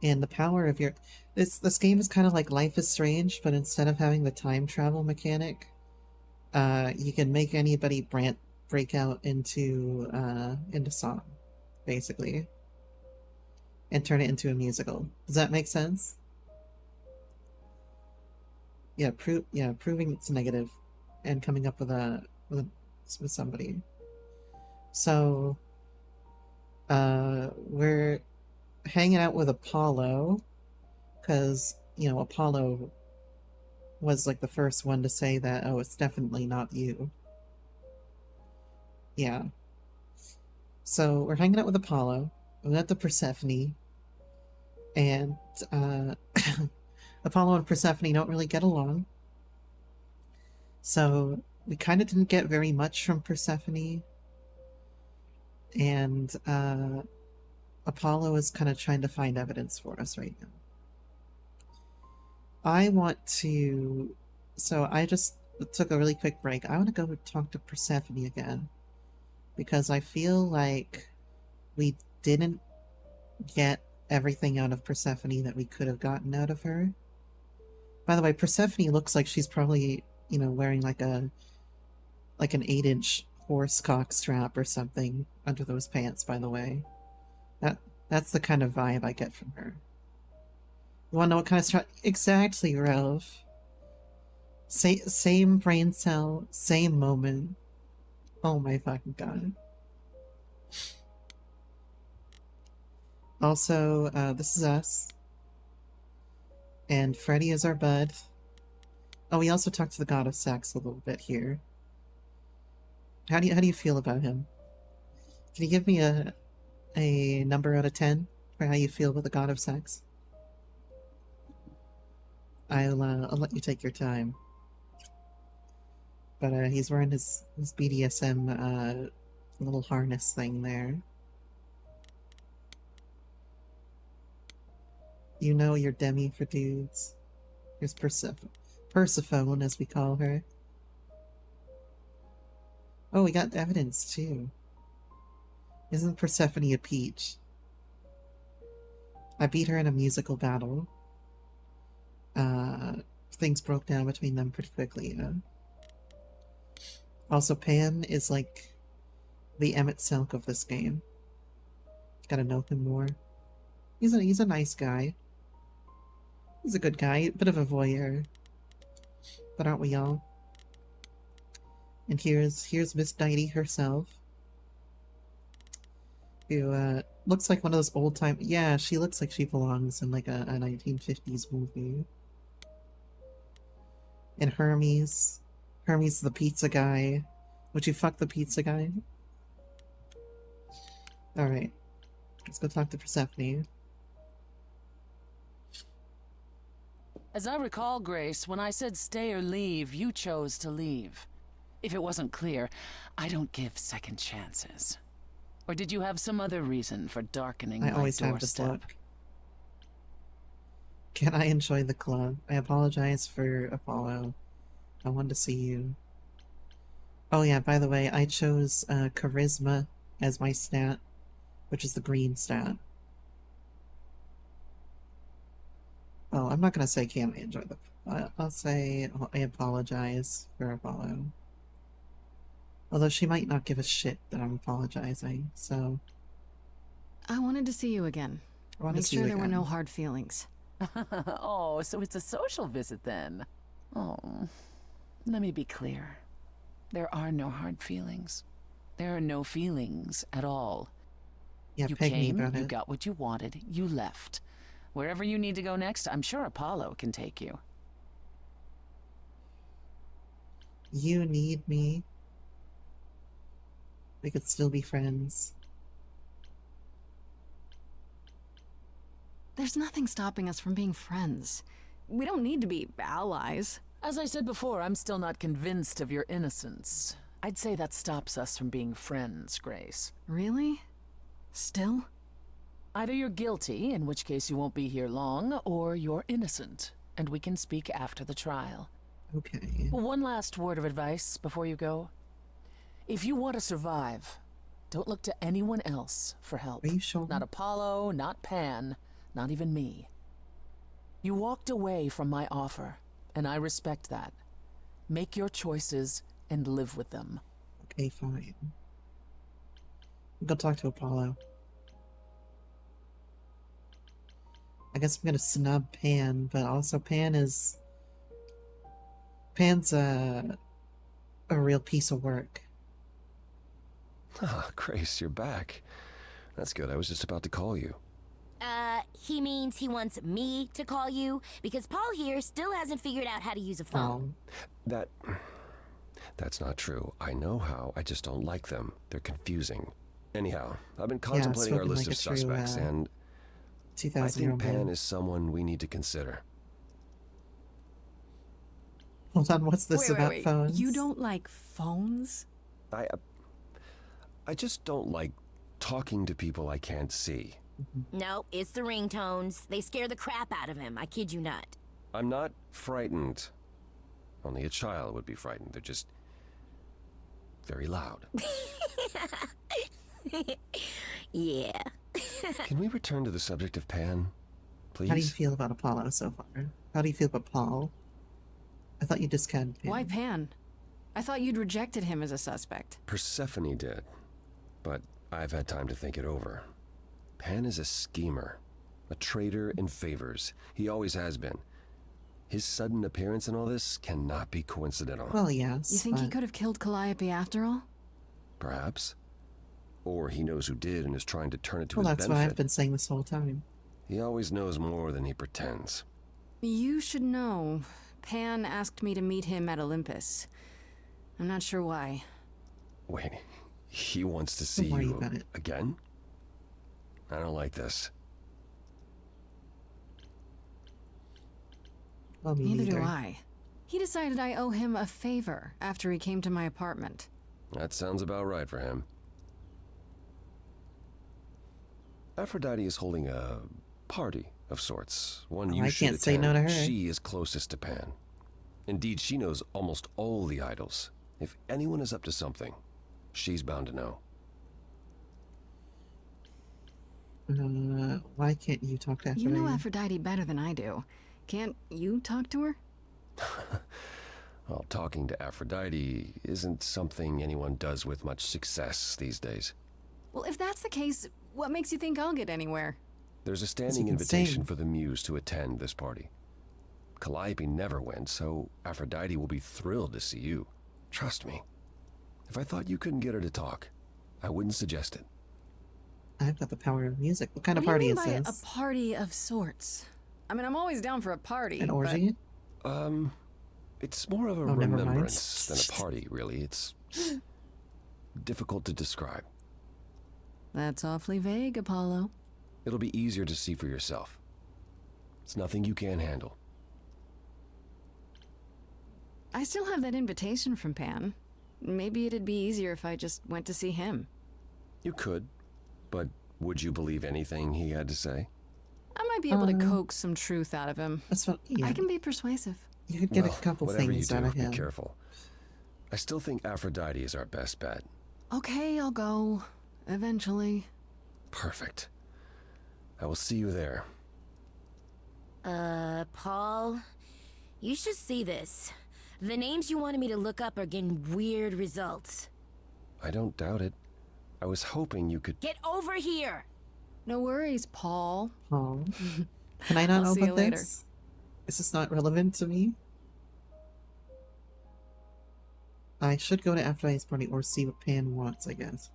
And the power of your... This game is kind of like Life is Strange, but instead of having the time travel mechanic, you can make anybody break out into song, basically. And turn it into a musical. Does that make sense? Yeah, proving it's negative and coming up with with somebody. So we're hanging out with Apollo because, you know, Apollo was like the first one to say that, oh, it's definitely not you. Yeah. So we're hanging out with Apollo. We went to Persephone, and Apollo and Persephone don't really get along. So we kind of didn't get very much from Persephone. And Apollo is kind of trying to find evidence for us right now. So I just took a really quick break. I want to go talk to Persephone again, because I feel like we didn't get everything out of Persephone that we could have gotten out of her. By the way, Persephone looks like she's probably, you know, wearing like an 8-inch horse cock strap or something under those pants, by the way. That's the kind of vibe I get from her. You wanna know what kind of strap? Exactly, Ralph. Same brain cell, same moment. Oh my fucking god. Also, this is us. And Freddy is our bud. Oh, we also talked to the god of sex a little bit here. How do you feel about him? Can you give me a number out of 10 for how you feel about the god of sex? I'll let you take your time. But he's wearing his BDSM little harness thing there. You know your Demi for dudes. Here's Persephone, as we call her. Oh, we got evidence, too. Isn't Persephone a peach? I beat her in a musical battle. Things broke down between them pretty quickly, you know? Also, Pan is like the Emmett Selk of this game. Gotta know him more. He's a nice guy. He's a good guy, a bit of a voyeur. But aren't we all? And here's Miss Deity herself. Who, looks like one of those old-time... Yeah, she looks like she belongs in, like, a 1950s movie. And Hermes. Hermes the pizza guy. Would you fuck the pizza guy? Alright. Let's go talk to Persephone. As I recall, Grace, when I said stay or leave, you chose to leave. If it wasn't clear, I don't give second chances. Or did you have some other reason for darkening my doorstep? I always have this look. Can I enjoy the club? I apologize for Apollo. I wanted to see you. Oh yeah, by the way, I chose Charisma as my stat, which is the green stat. Oh, I'm not gonna say can I enjoy the... I'll say I apologize for Apollo. Although she might not give a shit that I'm apologizing, so... I wanted to see you again. Make sure there were no hard feelings. Oh, so it's a social visit then. Oh, let me be clear. There are no hard feelings. There are no feelings at all. Yeah, you peg me came, about you it. got what you wanted, you left. Wherever you need to go next, I'm sure Apollo can take you. you need me, we could still be friends. There's nothing stopping us from being friends. We don't need to be allies. As I said before, I'm still not convinced of your innocence. I'd say that stops us from being friends, Grace. Really? Still? Either you're guilty, in which case you won't be here long, or you're innocent, and we can speak after the trial. Okay. One last word of advice before you go. If you want to survive, don't look to anyone else for help. Are you sure? Not Apollo, not Pan, not even me. You walked away from my offer, and I respect that. Make your choices and live with them. Okay, fine. Go talk to Apollo. I guess I'm gonna snub Pan, but also Pan's a real piece of work. Ah, Grace, you're back. That's good. I was just about to call you. He means he wants me to call you, because Paul here still hasn't figured out how to use a phone. That's not true. I know how, I just don't like them. They're confusing. Anyhow, I've been contemplating our list of suspects, and I think Pan is someone we need to consider. Hold on, what's this about wait. phones? You don't like phones? I just don't like talking to people I can't see. No, it's the ringtones. They scare the crap out of him. I kid you not. I'm not frightened. Only a child would be frightened. They're just very loud. Yeah. Can we return to the subject of Pan, please? How do you feel about Apollo so far? How do you feel about Paul? I thought you discounted Pan. Why Pan? I thought you'd rejected him as a suspect. Persephone did, but I've had time to think it over. Pan is a schemer, a traitor in favors. He always has been. His sudden appearance in all this cannot be coincidental. Well, yes. You think he could have killed Calliope after all? Perhaps. Or he knows who did and is trying to turn it to Well, his that's benefit. what I've been saying this whole time. He always knows more than he pretends. You should know. Pan asked me to meet him at Olympus. I'm not sure why. Wait, he wants to see worry you about it. again? I don't like this. Well, me Neither do neither. I. He decided I owe him a favor after he came to my apartment. That sounds about right for him. Aphrodite is holding a party of sorts. One you I should can't say attend. no to her. She is closest to Pan. Indeed, she knows almost all the idols. If anyone is up to something, she's bound to know. Why can't you talk to Aphrodite? You know Aphrodite better than I do. Can't you talk to her? Well, talking to Aphrodite isn't something anyone does with much success these days. Well, if that's the case, what makes you think I'll get anywhere? There's a standing you can invitation sing. for the Muse to attend this party. Calliope never went, so Aphrodite will be thrilled to see you. Trust me. If I thought you couldn't get her to talk, I wouldn't suggest it. I've got the power of music. What kind of What party do you is mean by this? a party of sorts? I mean, I'm always down for a party. An orgy? It's more of a Oh, never mind. remembrance than a party, really. It's difficult to describe. That's awfully vague, Apollo. It'll be easier to see for yourself. It's nothing you can't handle. I still have that invitation from Pan. Maybe it'd be easier if I just went to see him. You could, but would you believe anything he had to say? I might be able to coax some truth out of him. That's what. Yeah. I can be persuasive. You could get Well, a couple whatever things you out do, of him. be careful. I still think Aphrodite is our best bet. Okay, I'll go. Eventually. Perfect. I will see you there. Paul, you should see this. The names you wanted me to look up are getting weird results. I don't doubt it. I was hoping you could... Get over here! No worries, Paul. Paul. Can I not I'll know see you about later. this? Is this not relevant to me? I should go to Aphrodite's party or see what Pan wants, I guess.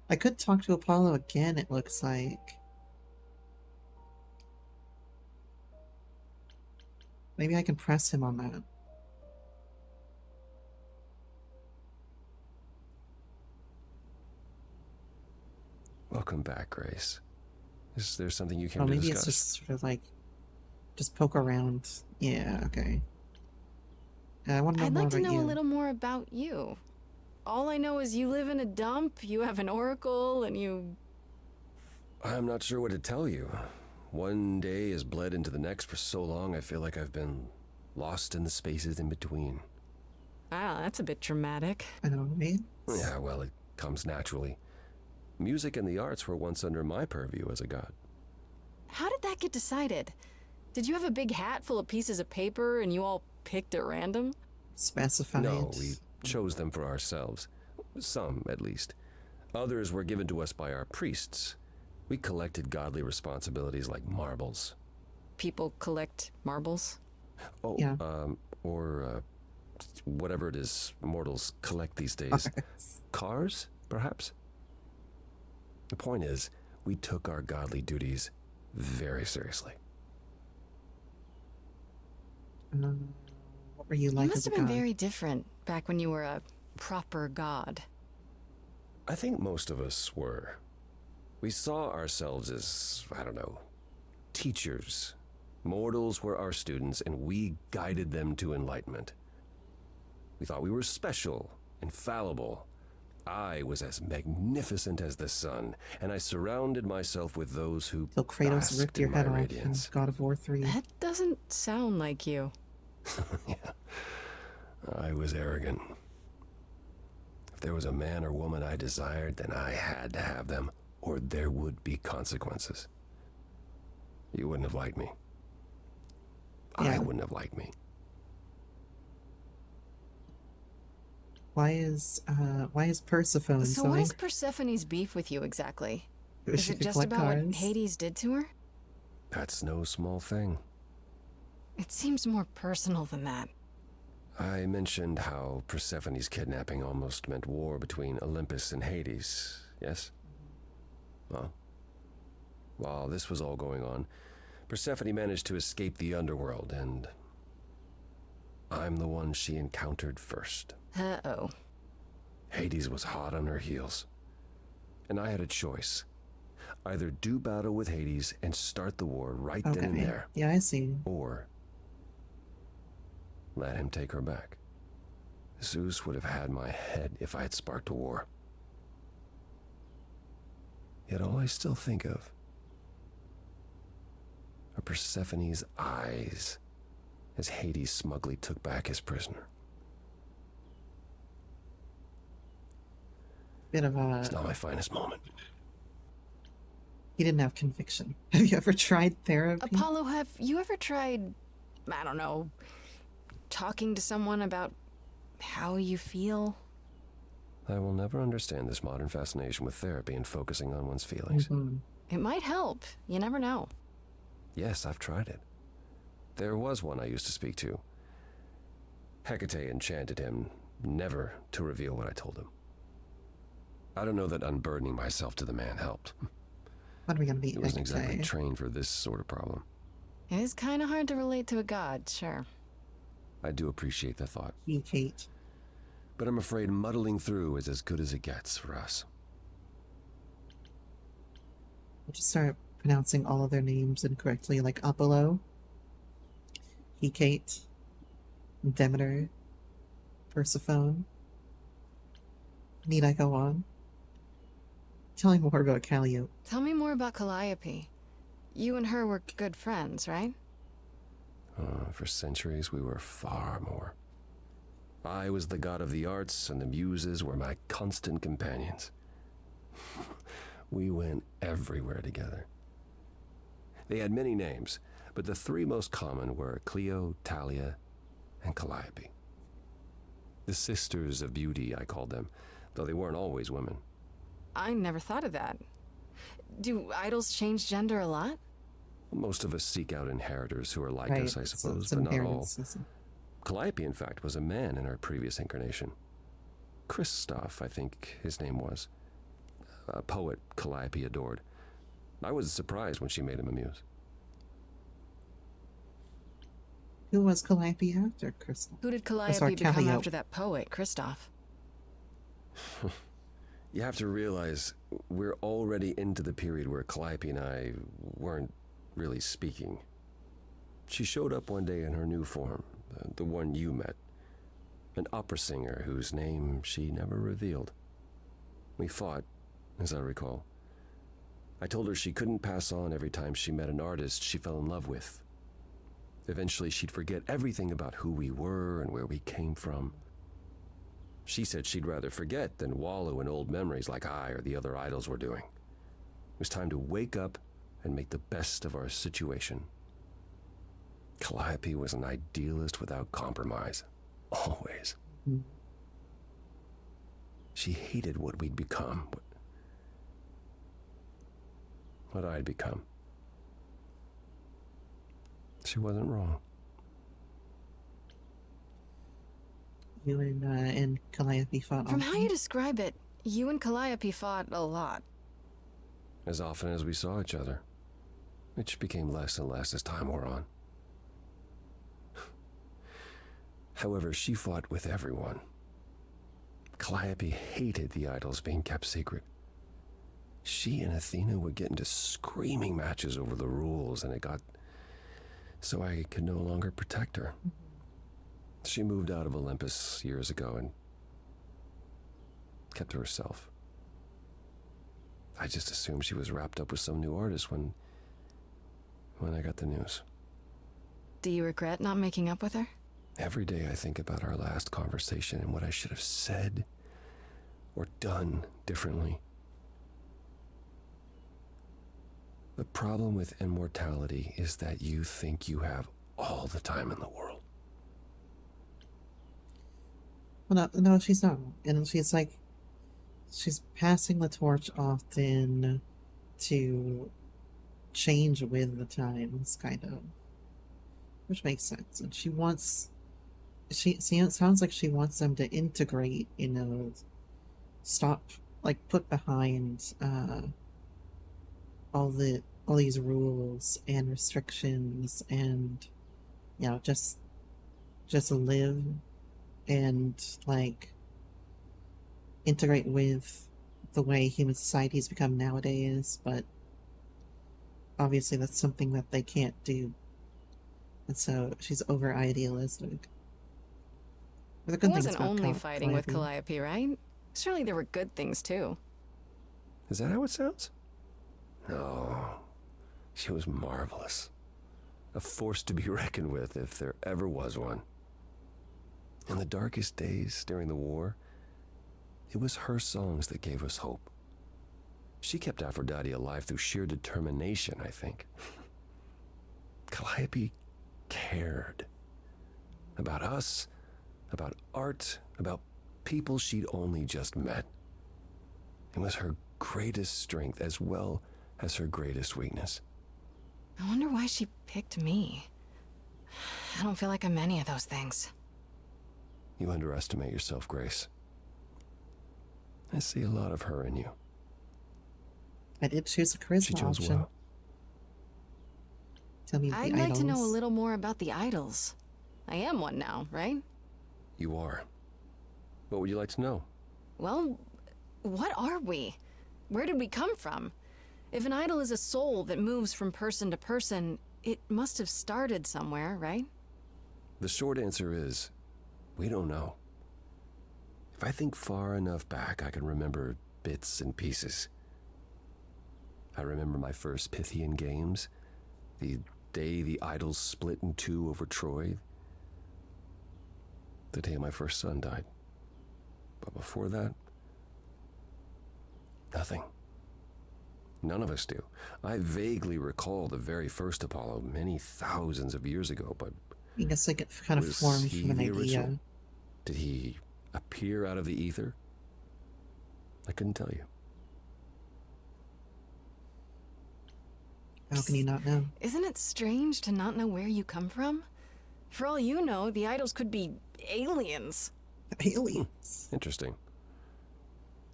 I could talk to Apollo again, it looks like. Maybe I can press him on that. Welcome back, Grace. Is there something you came Oh, to maybe discuss? it's just sort of like, just poke around. Yeah, okay. I want to know I'd more like to about know you. a little more about you. All I know is you live in a dump, you have an oracle, and you... I'm not sure what to tell you. One day has bled into the next for so long, I feel like I've been lost in the spaces in between. Wow, that's a bit dramatic. I know what I mean. Yeah, well, it comes naturally. Music and the arts were once under my purview as a god. How did that get decided? Did you have a big hat full of pieces of paper and you all picked at random? Specified. No, we chose them for ourselves. Some, at least. Others were given to us by our priests. We collected godly responsibilities like marbles. People collect marbles? Oh, Yeah. Whatever it is mortals collect these days. Cars, perhaps? The point is, we took our godly duties very seriously. What were you like You must as a have been god? very different back when you were a proper god. I think most of us were. We saw ourselves as, I don't know, teachers. Mortals were our students, and we guided them to enlightenment. We thought we were special, infallible. I was as magnificent as the sun, and I surrounded myself with those who Till Kratos basked ripped in your my head off in radiance. God of War 3. That doesn't sound like you. Yeah, I was arrogant. If there was a man or woman I desired, then I had to have them, or there would be consequences. You wouldn't have liked me. I Yeah. wouldn't have liked me. Why is Persephone So so what is angry? Persephone's beef with you exactly? She Is it could just collect about what cards. Hades did to her? That's no small thing. It seems more personal than that. I mentioned how Persephone's kidnapping almost meant war between Olympus and Hades, yes? Well, while this was all going on, Persephone managed to escape the underworld, and I'm the one she encountered first. Uh-oh. Hades was hot on her heels, and I had a choice. Either do battle with Hades and start the war right then and Okay. there, Yeah, I see. or let him take her back. Zeus would have had my head if I had sparked a war. Yet all I still think of are Persephone's eyes as Hades smugly took back his prisoner. Bit of a... It's not my finest moment. He didn't have conviction. Have you ever tried therapy? Apollo, have you ever tried, I don't know, talking to someone about how you feel? I will never understand this modern fascination with therapy and focusing on one's feelings. It might help. You never know. Yes, I've tried it. There was one I used to speak to. Hecate enchanted him never to reveal what I told him. I don't know that unburdening myself to the man helped. When are we gonna be He wasn't exactly Hecate? trained for this sort of problem. It is kind of hard to relate to a god, sure. I do appreciate the thought. Hecate. But I'm afraid muddling through is as good as it gets for us. I'll just start pronouncing all of their names incorrectly, like Apollo, Hecate, Demeter, Persephone. Need I go on? Tell me more about Calliope. Tell me more about Calliope. You and her were good friends, right? For centuries, we were far more. I was the god of the arts, and the muses were my constant companions. We went everywhere together. They had many names, but the three most common were Clio, Talia, and Calliope. The sisters of beauty, I called them, though they weren't always women. I never thought of that. Do idols change gender a lot? Most of us seek out inheritors who are like Right, us, I so suppose, it's but not all. inheritance. Calliope, in fact, was a man in her previous incarnation. Christoph, I think his name was. A poet Calliope adored. I was surprised when she made him a muse. Who was Calliope after Crystal? Who did sorry, Calliope become Calliope. after that poet, Christoph? You have to realize we're already into the period where Calliope and I weren't really speaking. She showed up one day in her new form, the one you met. An opera singer whose name she never revealed. We fought, as I recall. I told her she couldn't pass on every time she met an artist she fell in love with. Eventually she'd forget everything about who we were and where we came from. She said she'd rather forget than wallow in old memories like I or the other idols were doing. It was time to wake up and make the best of our situation. Calliope was an idealist without compromise. Always. She hated what we'd become. What I'd become. She wasn't wrong. You and Calliope fought From often? how you describe it, you and Calliope fought a lot. As often as we saw each other, which became less and less as time wore on. However, she fought with everyone. Calliope hated the idols being kept secret. She and Athena would get into screaming matches over the rules, and it got so I could no longer protect her. She moved out of Olympus years ago and kept to herself. I just assumed she was wrapped up with some new artist when I got the news. Do you regret not making up with her? Every day I think about our last conversation and what I should have said or done differently. The problem with immortality is that you think you have all the time in the world. Well, no, she's not. And she's passing the torch often to change with the times, kind of. Which makes sense. And sounds like she wants them to integrate, stop, put behind, all these rules and restrictions and, just live and, integrate with the way human society's become nowadays, but obviously that's something that they can't do. And so she's over-idealistic. It wasn't only fighting with Calliope, right? Surely there were good things, too. Is that how it sounds? No. She was marvelous. A force to be reckoned with if there ever was one. In the darkest days during the war, it was her songs that gave us hope. She kept Aphrodite alive through sheer determination, I think. Calliope cared. About us, about art, about people she'd only just met. It was her greatest strength as well as her greatest weakness. I wonder why she picked me. I don't feel like I'm any of those things. You underestimate yourself, Grace. I see a lot of her in you. I did choose a charisma She chose option. well. Tell me the I'd idols. like to know a little more about the idols. I am one now, right? You are. What would you like to know? Well, what are we? Where did we come from? If an idol is a soul that moves from person to person, it must have started somewhere, right? The short answer is, we don't know. If I think far enough back, I can remember bits and pieces. I remember my first Pythian games, the day the idols split in two over Troy, the day my first son died. But before that, nothing. None of us do. I vaguely recall the very first Apollo many thousands of years ago, but I guess it kind of was formed he from an the idea. original? Did he appear out of the ether? I couldn't tell you. How can you not know? Isn't it strange to not know where you come from? For all you know, the idols could be aliens. Aliens? Interesting.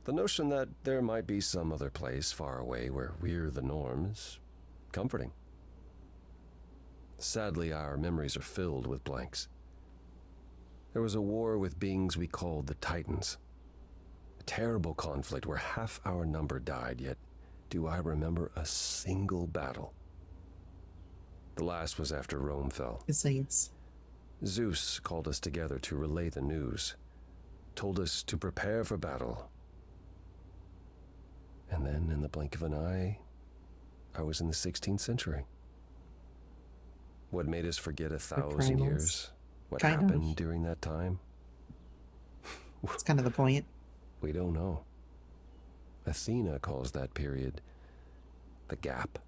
The notion that there might be some other place far away where we're the norm is comforting. Sadly, our memories are filled with blanks. There was a war with beings we called the Titans. A terrible conflict where half our number died, yet do I remember a single battle. The last was after Rome fell. Zeus called us together to relay the news, told us to prepare for battle. And then, in the blink of an eye, I was in the 16th century. What made us forget 1,000 years? What happened during that time? That's kind of the point. We don't know. Athena calls that period the gap.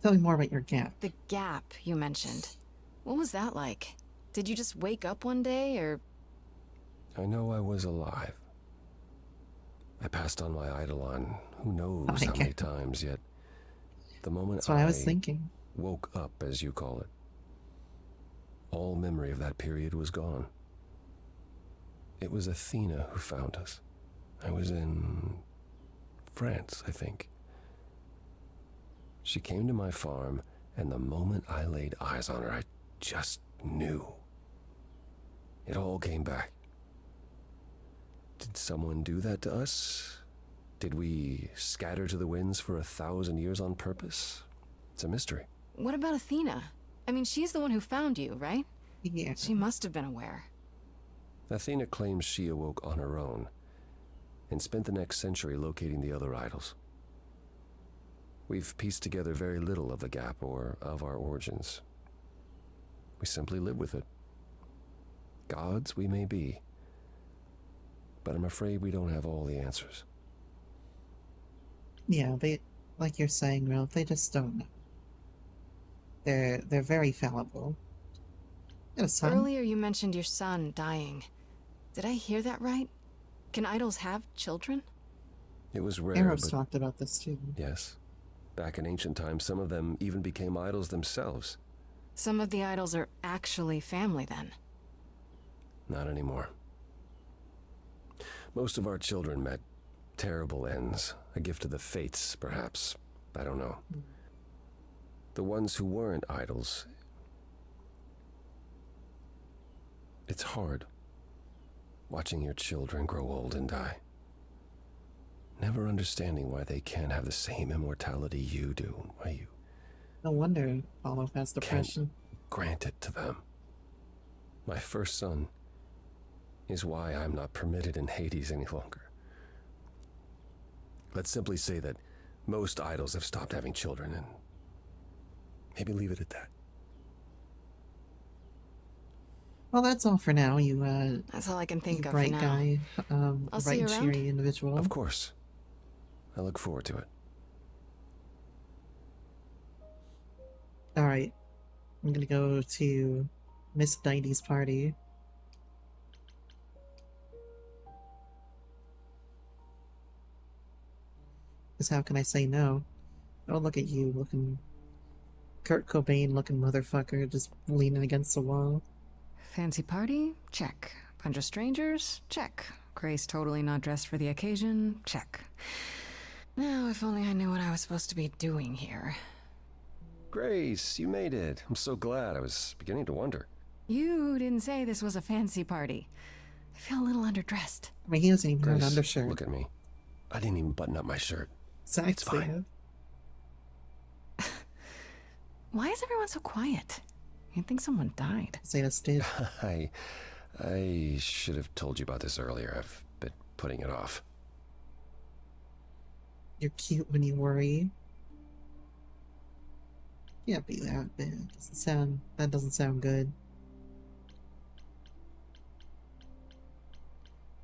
Tell me more about your gap. The gap you mentioned. What was that like? Did you just wake up one day, or...? I know I was alive. I passed on my Eidolon who knows how many times, yet the moment That's what I was thinking. Woke up, as you call it, all memory of that period was gone. It was Athena who found us. I was in France, I think. She came to my farm, and the moment I laid eyes on her, I just knew. It all came back. Did someone do that to us? Did we scatter to the winds for 1,000 years on purpose? It's a mystery. What about Athena? I mean, she's the one who found you, right? Yeah. She must have been aware. Athena claims she awoke on her own and spent the next century locating the other idols. We've pieced together very little of the gap or of our origins. We simply live with it. Gods we may be, but I'm afraid we don't have all the answers. Yeah, they, like you're saying, Ralph, they just don't know. They're very fallible. You got a son? Earlier you mentioned your son dying. Did I hear that right? Can idols have children? It was rare, Arabs but talked about this too. yes. Back in ancient times, some of them even became idols themselves. Some of the idols are actually family, then. Not anymore. Most of our children met terrible ends. A gift of the fates, perhaps. I don't know. The ones who weren't idols. It's hard. Watching your children grow old and die. Never understanding why they can't have the same immortality you do. Why you No wonder Apollo has depression. can't grant it to them. My first son is why I'm not permitted in Hades any longer. Let's simply say that most idols have stopped having children, and maybe leave it at that. Well, that's all for now. You, That's all I can think you of bright for now. guy, I'll see bright you and around. cheery individual. Of course. I look forward to it. All right, I'm gonna go to Miss Nighty's party. Because how can I say no? Oh, look at you, looking Kurt Cobain looking motherfucker, just leaning against the wall. Fancy party? Check. Bunch of strangers? Check. Grace totally not dressed for the occasion? Check. Now, if only I knew what I was supposed to be doing here. Grace, you made it. I'm so glad. I was beginning to wonder. You didn't say this was a fancy party. I feel a little underdressed. I mean, he doesn't even have an Grace, undershirt. look at me. I didn't even button up my shirt. Exactly. It's fine. Why is everyone so quiet? You'd think someone died. Zetas did. I should have told you about this earlier. I've been putting it off. You're cute when you worry. Can't be that bad. That doesn't sound good.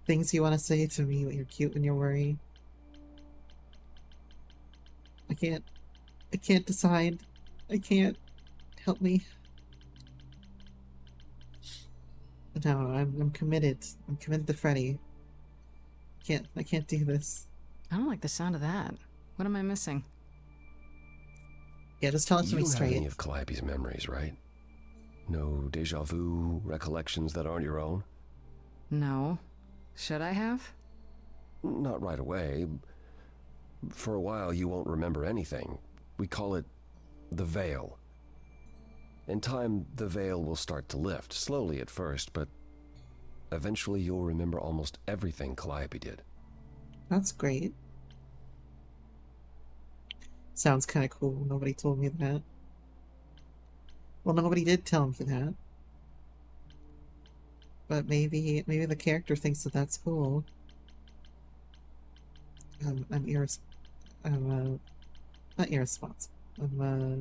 Things you want to say to me when you're cute when you're worried. I can't decide. I can't. Help me. No, I'm committed. I'm committed to Freddy. I can't do this. I don't like the sound of that. What am I missing? Yeah, just tell it to You me don't have straight. any of Calliope's memories, right? No deja vu recollections that aren't your own? No. Should I have? Not right away. For a while, you won't remember anything. We call it the veil. In time, the veil will start to lift, slowly at first, but Eventually, you'll remember almost everything Calliope did. That's great. Sounds kind of cool. Nobody told me that. Well, nobody did tell me that. But maybe the character thinks that that's cool. I'm not irresponsible.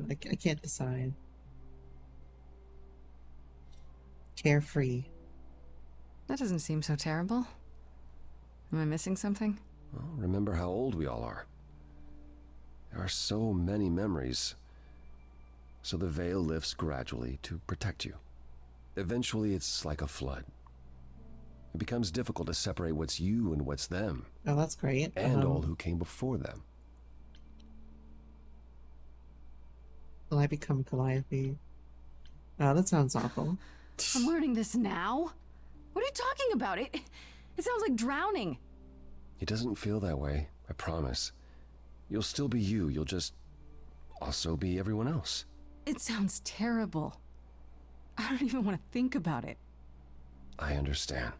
I can't decide. Carefree. That doesn't seem so terrible. Am I missing something? Well, remember how old we all are. There are so many memories. So the veil lifts gradually to protect you. Eventually, it's like a flood. It becomes difficult to separate what's you and what's them. Oh, that's great. And all who came before them. Will I become Calliope? Oh, that sounds awful. I'm learning this now? What are you talking about? It sounds like drowning. It doesn't feel that way, I promise. You'll still be you, you'll just also be everyone else. It sounds terrible. I don't even want to think about it. I understand.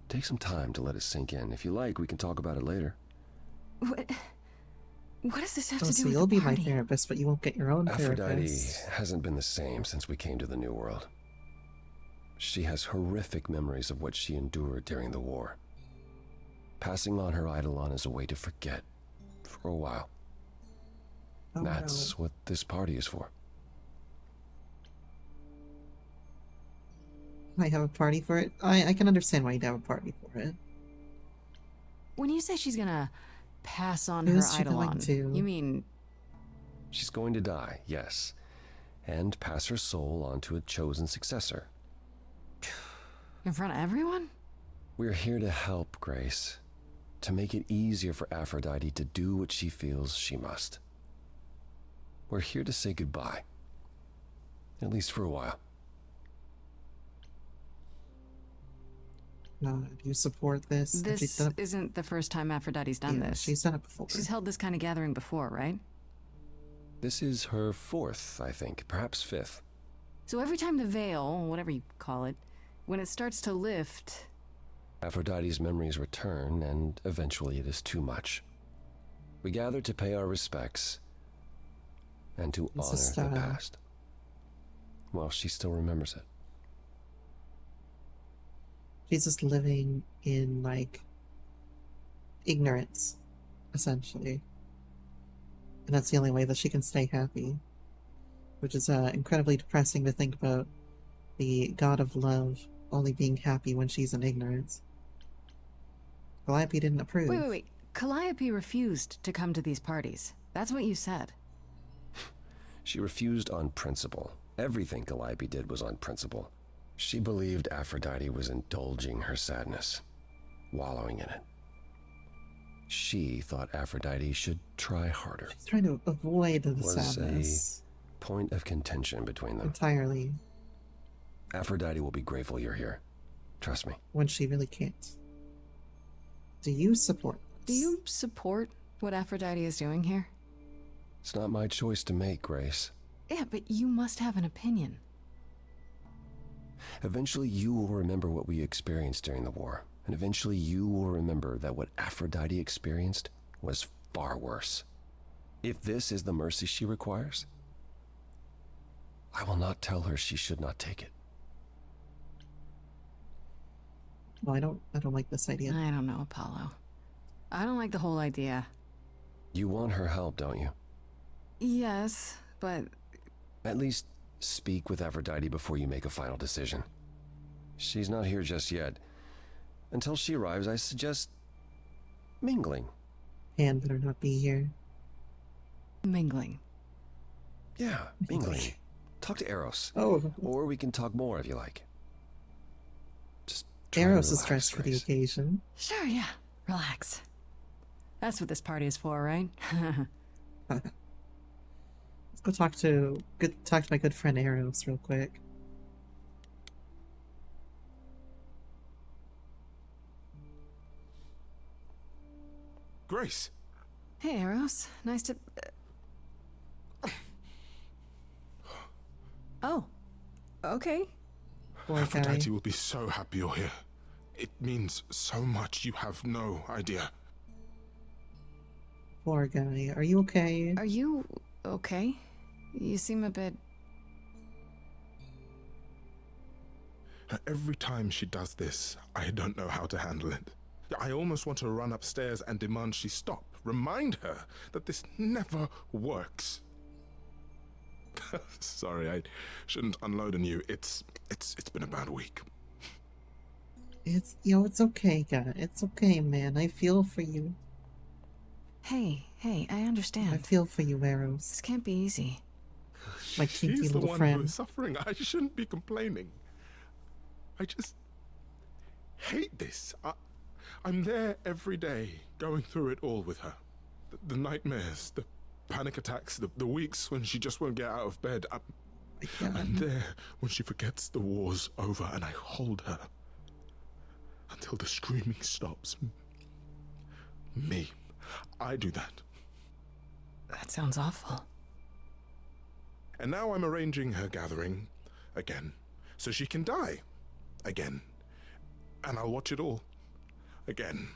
Take some time to let it sink in. If you like, we can talk about it later. What does this have to do So with you'll the be my party? therapist, but you won't get your own Aphrodite therapist. hasn't been the same since we came to the New World. She has horrific memories of what she endured during the war. Passing on her Eidolon is a way to forget, for a while. Oh, That's what this party is for. I have a party for it. I can understand why you'd have a party for it. When you say she's gonna pass on Who's her she going Eidolon, to? you mean She's going to die, yes, and pass her soul on to a chosen successor. in front of everyone? We're here to help, Grace. To make it easier for Aphrodite to do what she feels she must. We're here to say goodbye. At least for a while. Do you support this? Have you This done it- isn't the first time Aphrodite's done Yeah, this. she's done it before. She's held this kind of gathering before, right? This is her fourth, I think, perhaps fifth. So every time the veil, whatever you call it, when it starts to lift, Aphrodite's memories return, and eventually it is too much. We gather to pay our respects and to It's honor just, the past. Well, she still remembers it. She's just living in, like, ignorance, essentially. And that's the only way that she can stay happy. Which is incredibly depressing to think about the god of love only being happy when she's in ignorance. Calliope didn't approve. Wait. Calliope refused to come to these parties. That's what you said. She refused on principle. Everything Calliope did was on principle. She believed Aphrodite was indulging her sadness, wallowing in it. She thought Aphrodite should try harder. She's trying to avoid the Was sadness a point of contention between them. entirely Aphrodite will be grateful you're here. Trust me. when she really can't. Do you support Do you support what Aphrodite is doing here? It's not my choice to make, Grace. Yeah, but you must have an opinion. Eventually you will remember what we experienced during the war. And eventually you will remember that what Aphrodite experienced was far worse. If this is the mercy she requires, I will not tell her she should not take it. Well, I don't like this idea. I don't know, Apollo. I don't like the whole idea. You want her help, don't you? Yes, but At least speak with Aphrodite before you make a final decision. She's not here just yet. Until she arrives, I suggest mingling. Pan better not be here. mingling. Yeah, mingling. Talk to Eros. Oh. Or we can talk more if you like. Just try to Eros is relax, dressed for the Grace. occasion. Sure, yeah. Relax. That's what this party is for, right? Let's go talk to my good friend Eros real quick. Grace. Hey, Eros. Nice to... Oh. Okay. Poor guy. Aphrodite will be so happy you're here. It means so much, you have no idea. Poor guy. Are you okay? Are you okay? You seem a bit... Every time she does this, I don't know how to handle it. I almost want to run upstairs and demand she stop. Remind her that this never works. Sorry, I shouldn't unload on you. It's been a bad week. It's okay, guy. It's okay, man. I feel for you. Hey, I understand. I feel for you, Eros. This can't be easy. My kinky She's the little one friend. who is suffering. I shouldn't be complaining. I just hate this. I'm there every day, going through it all with her. The nightmares, the panic attacks, the weeks when she just won't get out of bed. I'm there when she forgets the war's over, and I hold her until the screaming stops. Me. I do that. That sounds awful. And now I'm arranging her gathering again, so she can die again. And I'll watch it all again.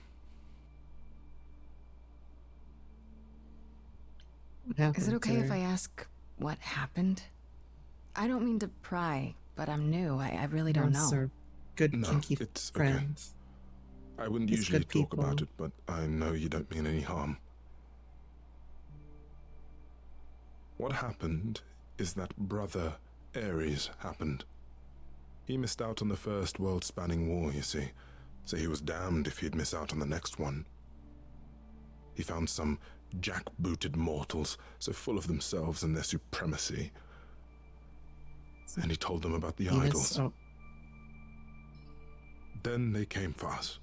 Is it okay if I ask what happened? I don't mean to pry, but I'm new. I really don't know. Are good No, kinky it's friends. I wouldn't It's usually good talk people. about it, but I know you don't mean any harm. What happened is that Brother Ares happened. He missed out on the first world-spanning war, you see, so he was damned if he'd miss out on the next one. He found some jackbooted mortals, so full of themselves and their supremacy, and he told them about the Yes, idols. oh. Then they came for us.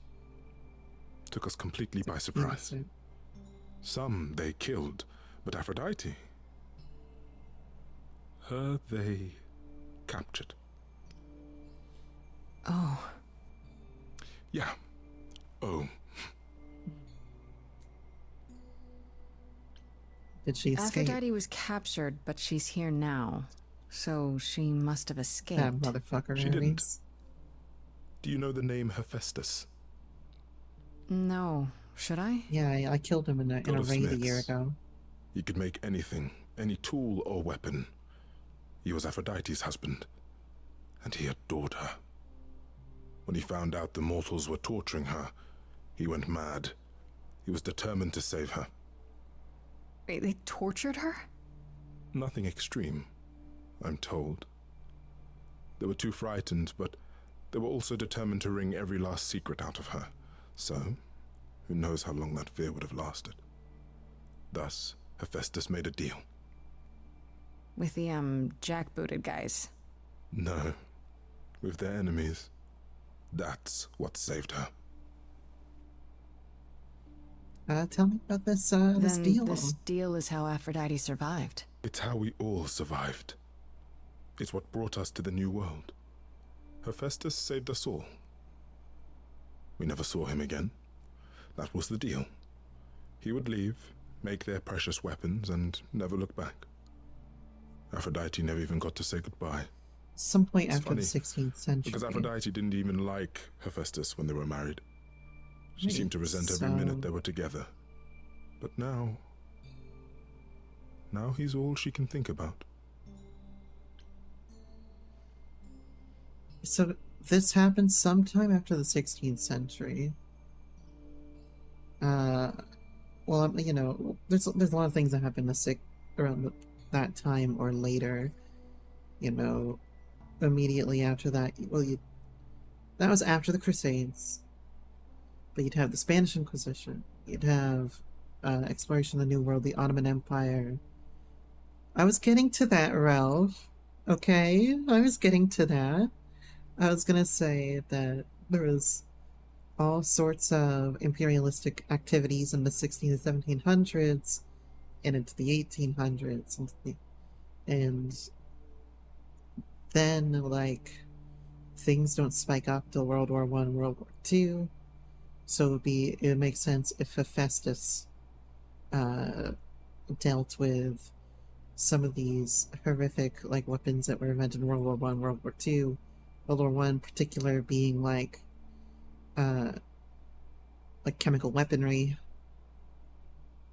Took us completely by surprise. Some they killed, but Aphrodite, her they captured. Oh. Yeah. Oh. Did she escape? Aphrodite was captured, but she's here now. So she must have escaped. That motherfucker, She Ares. didn't. Do you know the name Hephaestus? No. Should I? Yeah, I killed him in a God of raid a year smiths. ago. He could make anything, any tool or weapon. He was Aphrodite's husband, and he adored her. When he found out the mortals were torturing her, he went mad. He was determined to save her. Wait, they tortured her? Nothing extreme, I'm told. They were too frightened, but they were also determined to wring every last secret out of her. So, who knows how long that fear would have lasted. Thus, Hephaestus made a deal. With the, jackbooted guys. No, with their enemies. That's what saved her. Tell me about this, this Then deal. this deal is how Aphrodite survived. It's how we all survived. It's what brought us to the new world. Hephaestus saved us all. We never saw him again. That was the deal. He would leave, make their precious weapons, and never look back. Aphrodite never even got to say goodbye. Some point It's after funny, the 16th century. Because Aphrodite didn't even like Hephaestus when they were married. She Right, seemed to resent every so- minute they were together. But now he's all she can think about. So this happened sometime after the 16th century. Well, you know, there's a lot of things that happened around that time or later. You know, immediately after that, that was after the Crusades. But you'd have the Spanish Inquisition. You'd have exploration of the New World, the Ottoman Empire. I was getting to that, Ralph. Okay, I was getting to that. I was gonna say that there was all sorts of imperialistic activities in the 16 and 1700s and into the 1800s. And then, like, things don't spike up till World War I, World War II. So it would make sense if Hephaestus dealt with some of these horrific, like, weapons that were invented in World War I, World War II, World War One in particular being like chemical weaponry,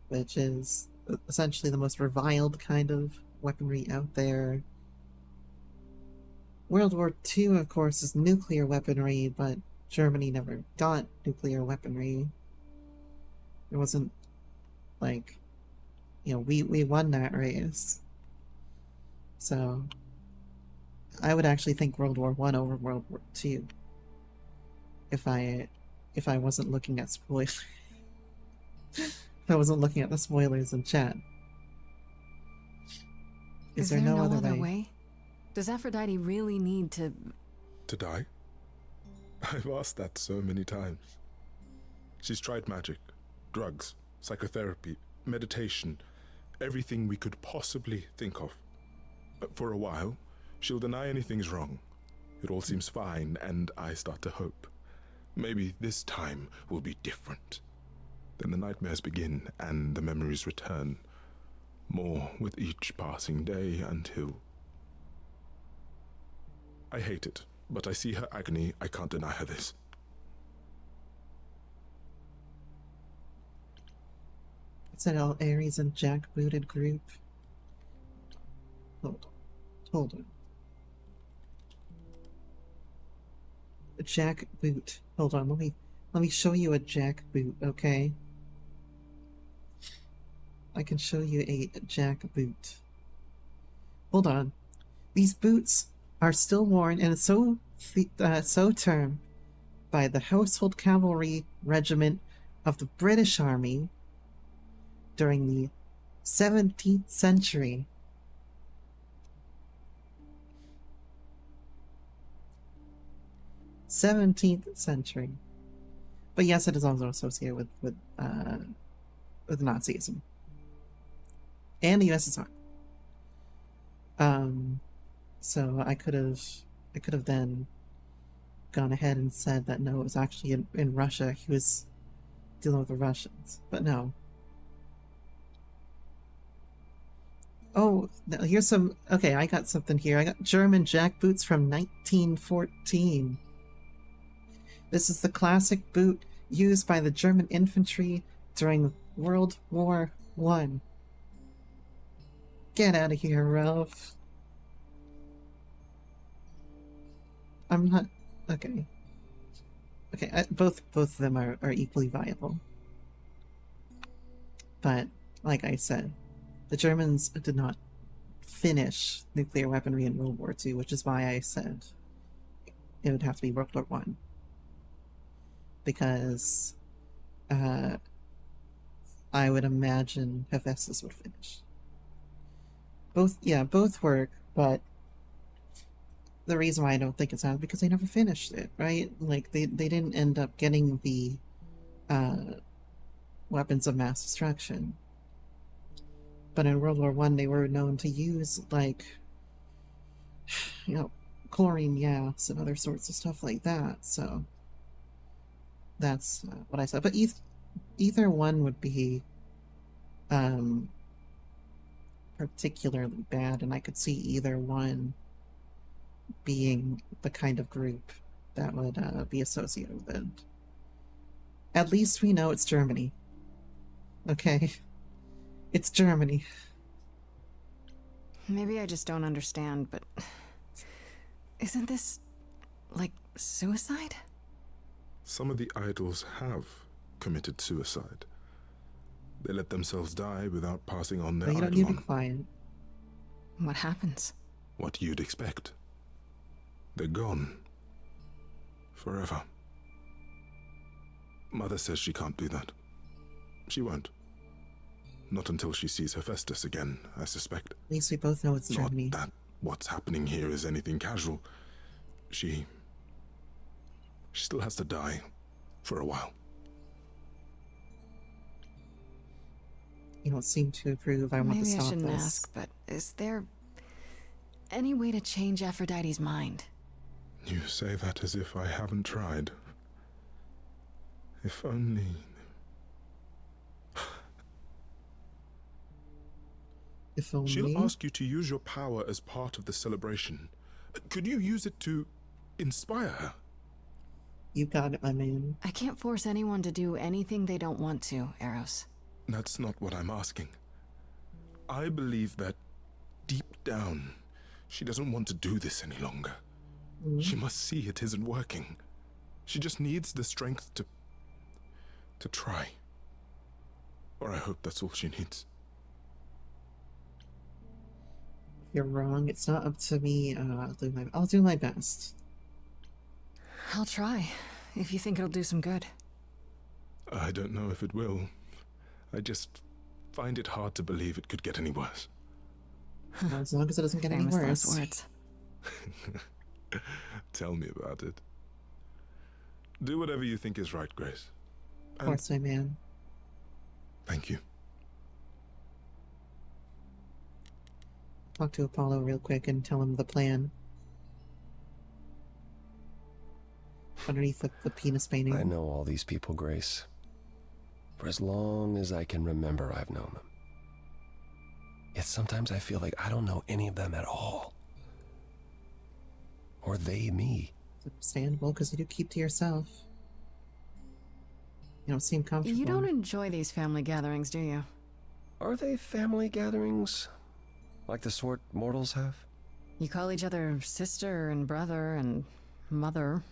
which is essentially the most reviled kind of weaponry out there. World War II, of course, is nuclear weaponry, but Germany never got nuclear weaponry. It wasn't like, we won that race. So I would actually think World War I over World War II if I wasn't looking at spoilers. If I wasn't looking at the spoilers in chat. Is there no other way? Does Aphrodite really need to... To die? I've asked that so many times. She's tried magic, drugs, psychotherapy, meditation, everything we could possibly think of. For a while, she'll deny anything's wrong. It all seems fine, and I start to hope. Maybe this time will be different. Then the nightmares begin, and the memories return. More with each passing day until... I hate it, but I see her agony. I can't deny her this. It's an all Ares and jackbooted group. Hold on. A jackboot. Hold on, let me show you a jackboot, okay? I can show you a jackboot. Hold on. These boots are still worn and so termed by the Household Cavalry Regiment of the British Army during the 17th century. But yes, it is also associated with Nazism and the USSR. So I could have then gone ahead and said that no, it was actually in Russia. He was dealing with the Russians, but no. Oh, here's some... Okay, I got something here. I got German jackboots from 1914. This is the classic boot used by the German infantry during World War I. Get out of here, Ralph. I'm not... Okay. Okay, both of them are equally viable. But, like I said, the Germans did not finish nuclear weaponry in World War II, which is why I said it would have to be World War I. Because I would imagine Hephaestus would finish. Both work, but the reason why I don't think it's out is because they never finished it, right? Like, they didn't end up getting the weapons of mass destruction. But in World War I, they were known to use, like, chlorine gas and other sorts of stuff like that, so that's what I said. But either one would be particularly bad, and I could see either one being the kind of group that would be associated with it. At least we know it's Germany. Okay? It's Germany. Maybe I just don't understand, but... Isn't this, like, suicide? Some of the idols have committed suicide. They let themselves die without passing on their But you idol don't need on. a client. What happens? What you'd expect. They're gone. Forever. Mother says she can't do that. She won't. Not until she sees Hephaestus again, I suspect. At least we both know it's Germany. Not that what's happening here is anything casual. She still has to die for a while. You don't seem to approve. I want to Maybe I stop shouldn't this. ask, but is there any way to change Aphrodite's mind? You say that as if I haven't tried. If only... If only... She'll ask you to use your power as part of the celebration. Could you use it to inspire her. You got it, my man. I can't force anyone to do anything they don't want to, Eros. That's not what I'm asking. I believe that deep down, she doesn't want to do this any longer. She must see it isn't working. She just needs the strength to try. Or I hope that's all she needs. If you're wrong, it's not up to me. I'll do my best. I'll try, if you think it'll do some good. I don't know if it will. I just find it hard to believe it could get any worse. As long as it doesn't get any Famous worse. last words. Tell me about it. Do whatever you think is right, Grace. Of course, my man. Thank you. Talk to Apollo real quick and tell him the plan. Underneath the penis painting. I know all these people, Grace. For as long as I can remember, I've known them. Yet sometimes I feel like I don't know any of them at all. Or they me. It's understandable, because you do keep to yourself. You don't seem comfortable. You don't enjoy these family gatherings, do you? Are they family gatherings? Like the sort mortals have? You call each other sister and brother and mother.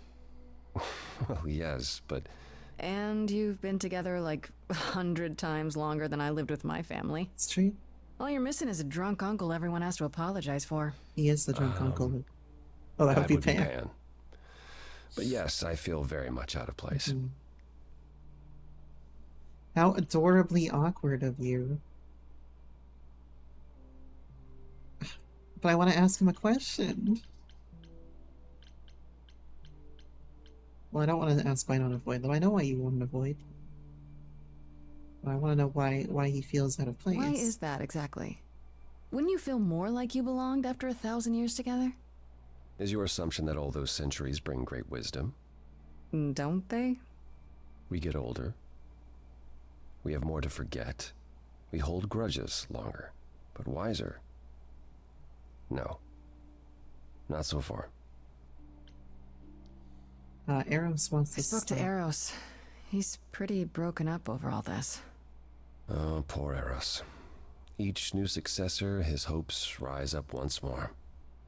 Well, yes, but... And you've been together like 100 times longer than I lived with my family. It's true. All you're missing is a drunk uncle everyone has to apologize for. He is the drunk uncle. Oh, that would be Pan. But yes, I feel very much out of place. Mm-hmm. How adorably awkward of you. But I want to ask him a question. Well, I don't want to ask why not avoid, though I know why you want to avoid. But I want to know why he feels out of place. Why is that exactly? Wouldn't you feel more like you belonged after 1,000 years together? Is your assumption that all those centuries bring great wisdom? Don't they? We get older. We have more to forget. We hold grudges longer, but wiser. No. Not so far. Eros wants to I spoke to Eros. He's pretty broken up over all this. Oh, poor Eros. Each new successor, his hopes rise up once more.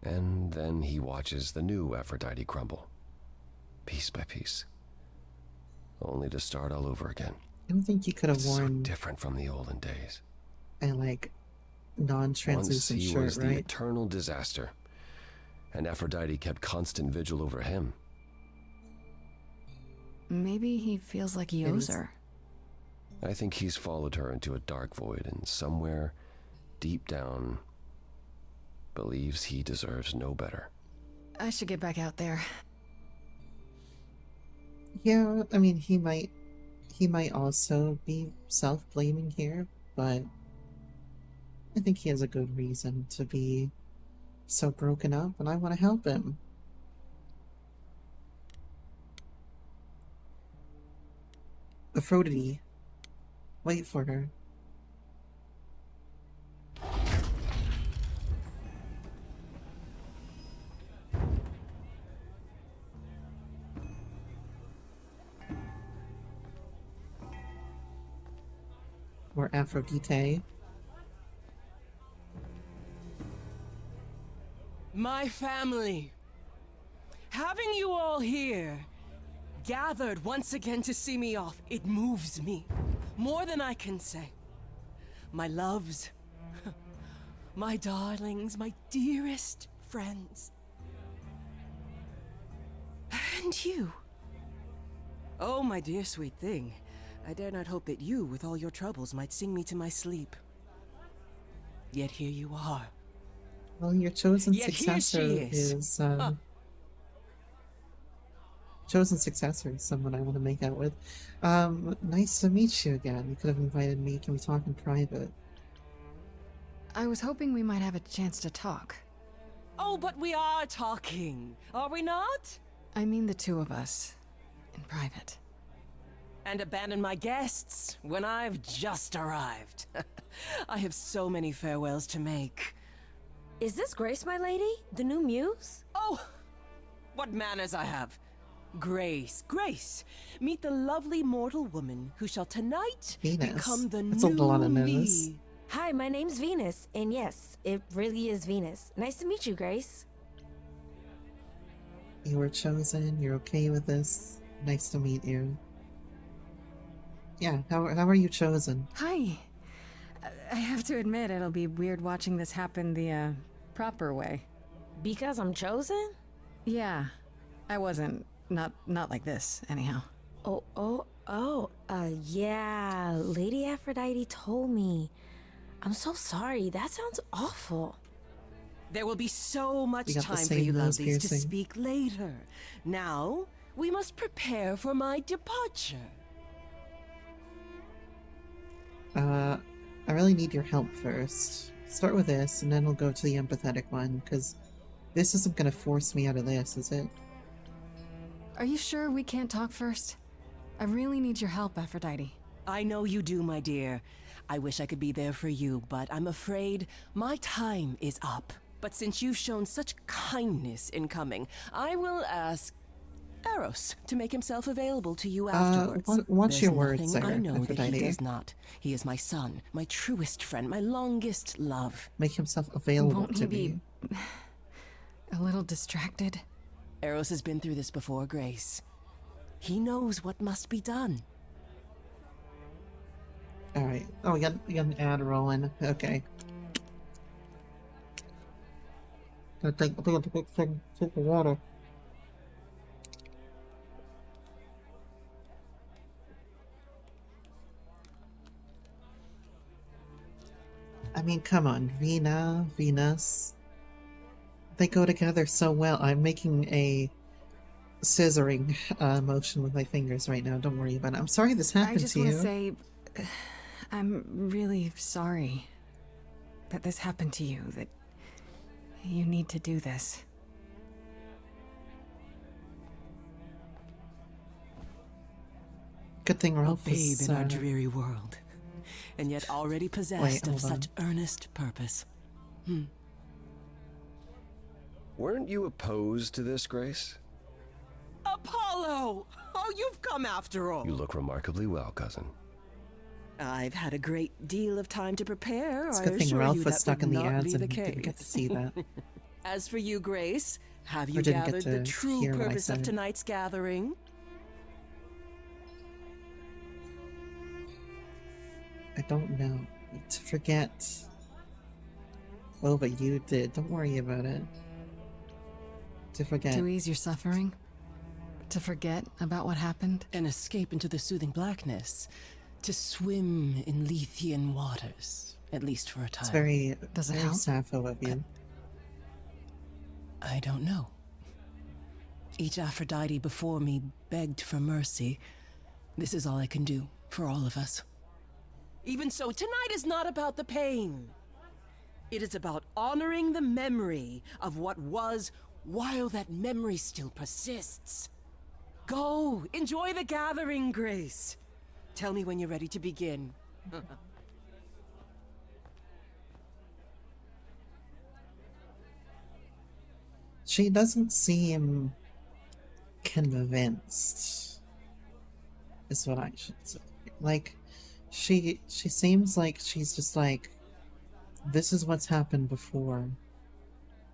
And then he watches the new Aphrodite crumble. Piece by piece. Only to start all over again. I don't think you could have So worn different from the olden days. a, non-translucent Once he shirt, was the right? eternal disaster. And Aphrodite kept constant vigil over him. Maybe he feels like he owes her. I think he's followed her into a dark void and somewhere, deep down, believes he deserves no better. I should get back out there. Yeah, I mean, he might also be self-blaming here, but I think he has a good reason to be so broken up, and I want to help him. Aphrodite, wait for her. Or Aphrodite. My family. Having you all here, gathered once again to see me off, it moves me. More than I can say. My loves, my darlings, my dearest friends. And you. Oh, my dear sweet thing. I dare not hope that you, with all your troubles, might sing me to my sleep. Yet here you are. Well, your chosen Yet here successor she is. Chosen successor is someone I want to make out with. Nice to meet you again. You could have invited me. Can we talk in private? I was hoping we might have a chance to talk. Oh, but we are talking, are we not? I mean the two of us, in private. And abandon my guests when I've just arrived. I have so many farewells to make. Is this Grace, my lady? The new muse? Oh, what manners I have. Grace, Grace, meet the lovely mortal woman who shall tonight Venus. become the That's a new lot of me. no's. Hi, my name's Venus, and yes, it really is Venus. Nice to meet you, Grace. You were chosen. You're okay with this. Nice to meet you. Yeah, how are you chosen? Hi. I have to admit, it'll be weird watching this happen the proper way. Because I'm chosen? Yeah. I wasn't. Not like this, anyhow. Yeah, Lady Aphrodite told me. I'm so sorry, that sounds awful. There will be so much We got the time for same you nose lovelies to piercing. speak later. Now, we must prepare for my departure. I really need your help first. Start with this, and then we'll go to the empathetic one, because this isn't gonna force me out of this, is it? Are you sure we can't talk first? I really need your help, Aphrodite. I know you do, my dear. I wish I could be there for you, but I'm afraid my time is up. But since you've shown such kindness in coming, I will ask Eros to make himself available to you afterwards. What's There's your words nothing there, I know that Aphrodite? he does not. He is my son, my truest friend, my longest love. Make himself available Won't to he me. be a little distracted? Eros has been through this before, Grace. He knows what must be done. Alright. Oh, we got an ad rolling. Okay. I think I have to take the water. I mean, come on, Venus. They go together so well. I'm making a scissoring motion with my fingers right now. Don't worry about it. I'm sorry this I happened just to want you. to say, I'm really sorry that this happened to you, that you need to do this. Good thing Ralph A babe is, in our dreary world, and yet already possessed of hold on. such earnest purpose. Weren't you opposed to this, Grace? Apollo! Oh, you've come after all. You look remarkably well, cousin. I've had a great deal of time to prepare. It's a I good thing assure Ralph you was that stuck would in the not ads be and the didn't get to case. see that. As for you, Grace, have you didn't get gathered the to true hear what I purpose of said. tonight's gathering? I don't know. To forget. Oh, but you did. Don't worry about it. To forget. To ease your suffering? To forget about what happened? An escape into the soothing blackness. To swim in Lethean waters, at least for a time. It's very, Does it very help? Sappho of you. I don't know. Each Aphrodite before me begged for mercy. This is all I can do for all of us. Even so, tonight is not about the pain. It is about honoring the memory of what was while that memory still persists. Go, enjoy the gathering, Grace. Tell me when you're ready to begin. She doesn't seem convinced, is what I should say. Like, she seems like she's just like, this is what's happened before,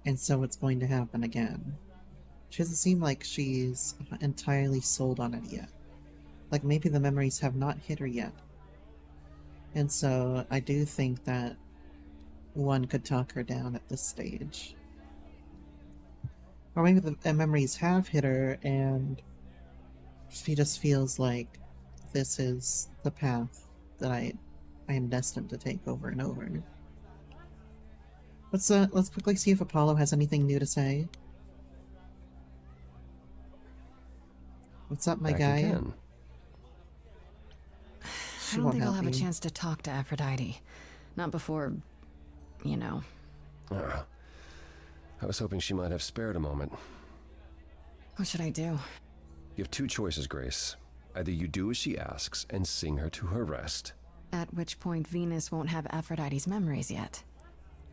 and so it's going to happen again. She doesn't seem like she's entirely sold on it yet. Like, maybe the memories have not hit her yet. And so I do think that one could talk her down at this stage. Or maybe the memories have hit her and she just feels like this is the path that I am destined to take over and over. Let's quickly see if Apollo has anything new to say. What's up, my Back guy? again. I don't think I'll have a chance to talk to Aphrodite. Not before, you know. Ah, I was hoping she might have spared a moment. What should I do? You have two choices, Grace. Either you do as she asks and sing her to her rest, At which point Venus won't have Aphrodite's memories yet.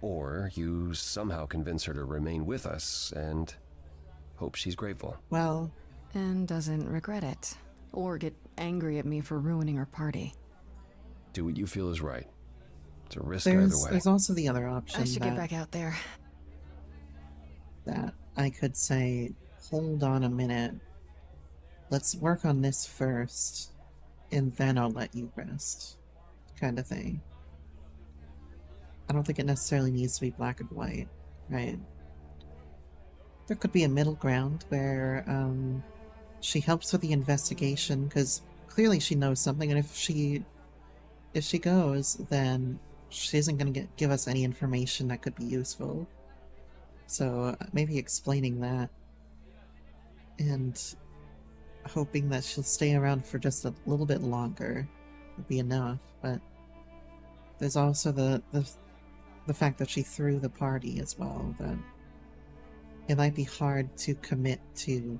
or you somehow convince her to remain with us and Hope she's grateful. Well... And doesn't regret it. Or get angry at me for ruining her party. Do what you feel is right. It's a risk either way. There's also the other option I should get back out there. That I could say, hold on a minute. Let's work on this first, and then I'll let you rest. Kind of thing. I don't think it necessarily needs to be black and white, right? There could be a middle ground where she helps with the investigation, because clearly she knows something, and if she goes, then she isn't going to give us any information that could be useful. So maybe explaining that, and hoping that she'll stay around for just a little bit longer would be enough. But there's also the fact that she threw the party as well, that it might be hard to commit to,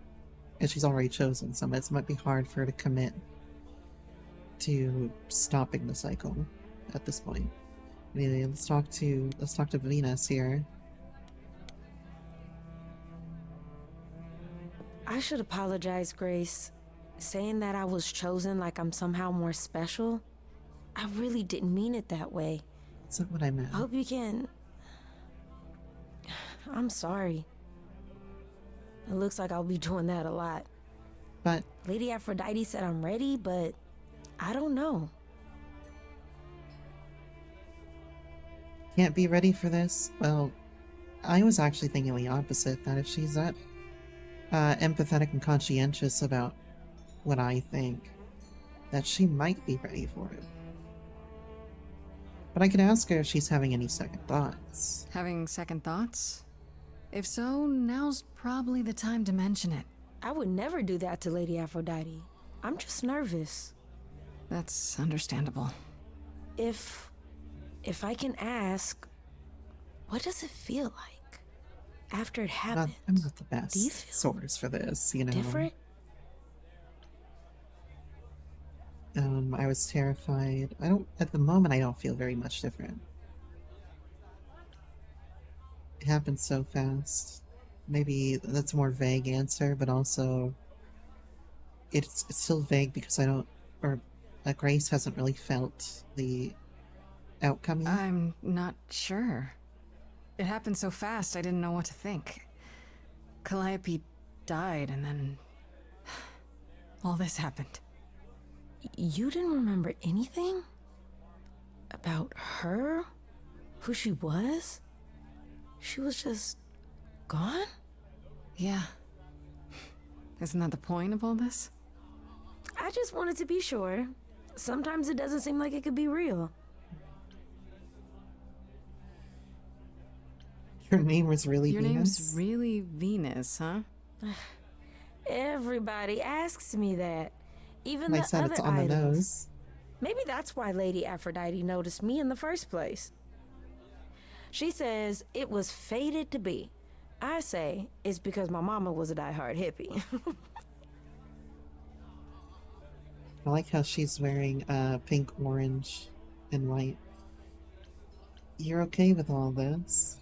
and she's already chosen some, it might be hard for her to commit to stopping the cycle at this point. Anyway, let's talk to Venus here. I should apologize, Grace. Saying that I was chosen like I'm somehow more special, I really didn't mean it that way. That's not what I meant. I hope you can... I'm sorry. It looks like I'll be doing that a lot. But... Lady Aphrodite said I'm ready, but I don't know. Can't be ready for this? Well, I was actually thinking the opposite, that if she's that empathetic and conscientious about what I think, that she might be ready for it. But I could ask her if she's having any second thoughts. Having second thoughts? If so, now's probably the time to mention it. I would never do that to Lady Aphrodite. I'm just nervous. That's understandable. If I can ask, what does it feel like after it happened? I'm not the best Do you feel source for this, you know. different? I was terrified. At the moment, I don't feel very much different. It happened so fast. Maybe that's a more vague answer, but also it's still vague because Grace hasn't really felt the outcome yet. I'm not sure. It happened so fast, I didn't know what to think. Calliope died, and then all this happened. You didn't remember anything? About her? Who she was? She was just gone? Yeah. Isn't that the point of all this? I just wanted to be sure. Sometimes it doesn't seem like it could be real. Your name was really Your Venus? name's really Venus, huh? Everybody asks me that. Even I the said other it's on the idols. nose. Maybe that's why Lady Aphrodite noticed me in the first place. She says it was fated to be. I say it's because my mama was a diehard hippie. I like how she's wearing pink, orange, and white. You're okay with all this?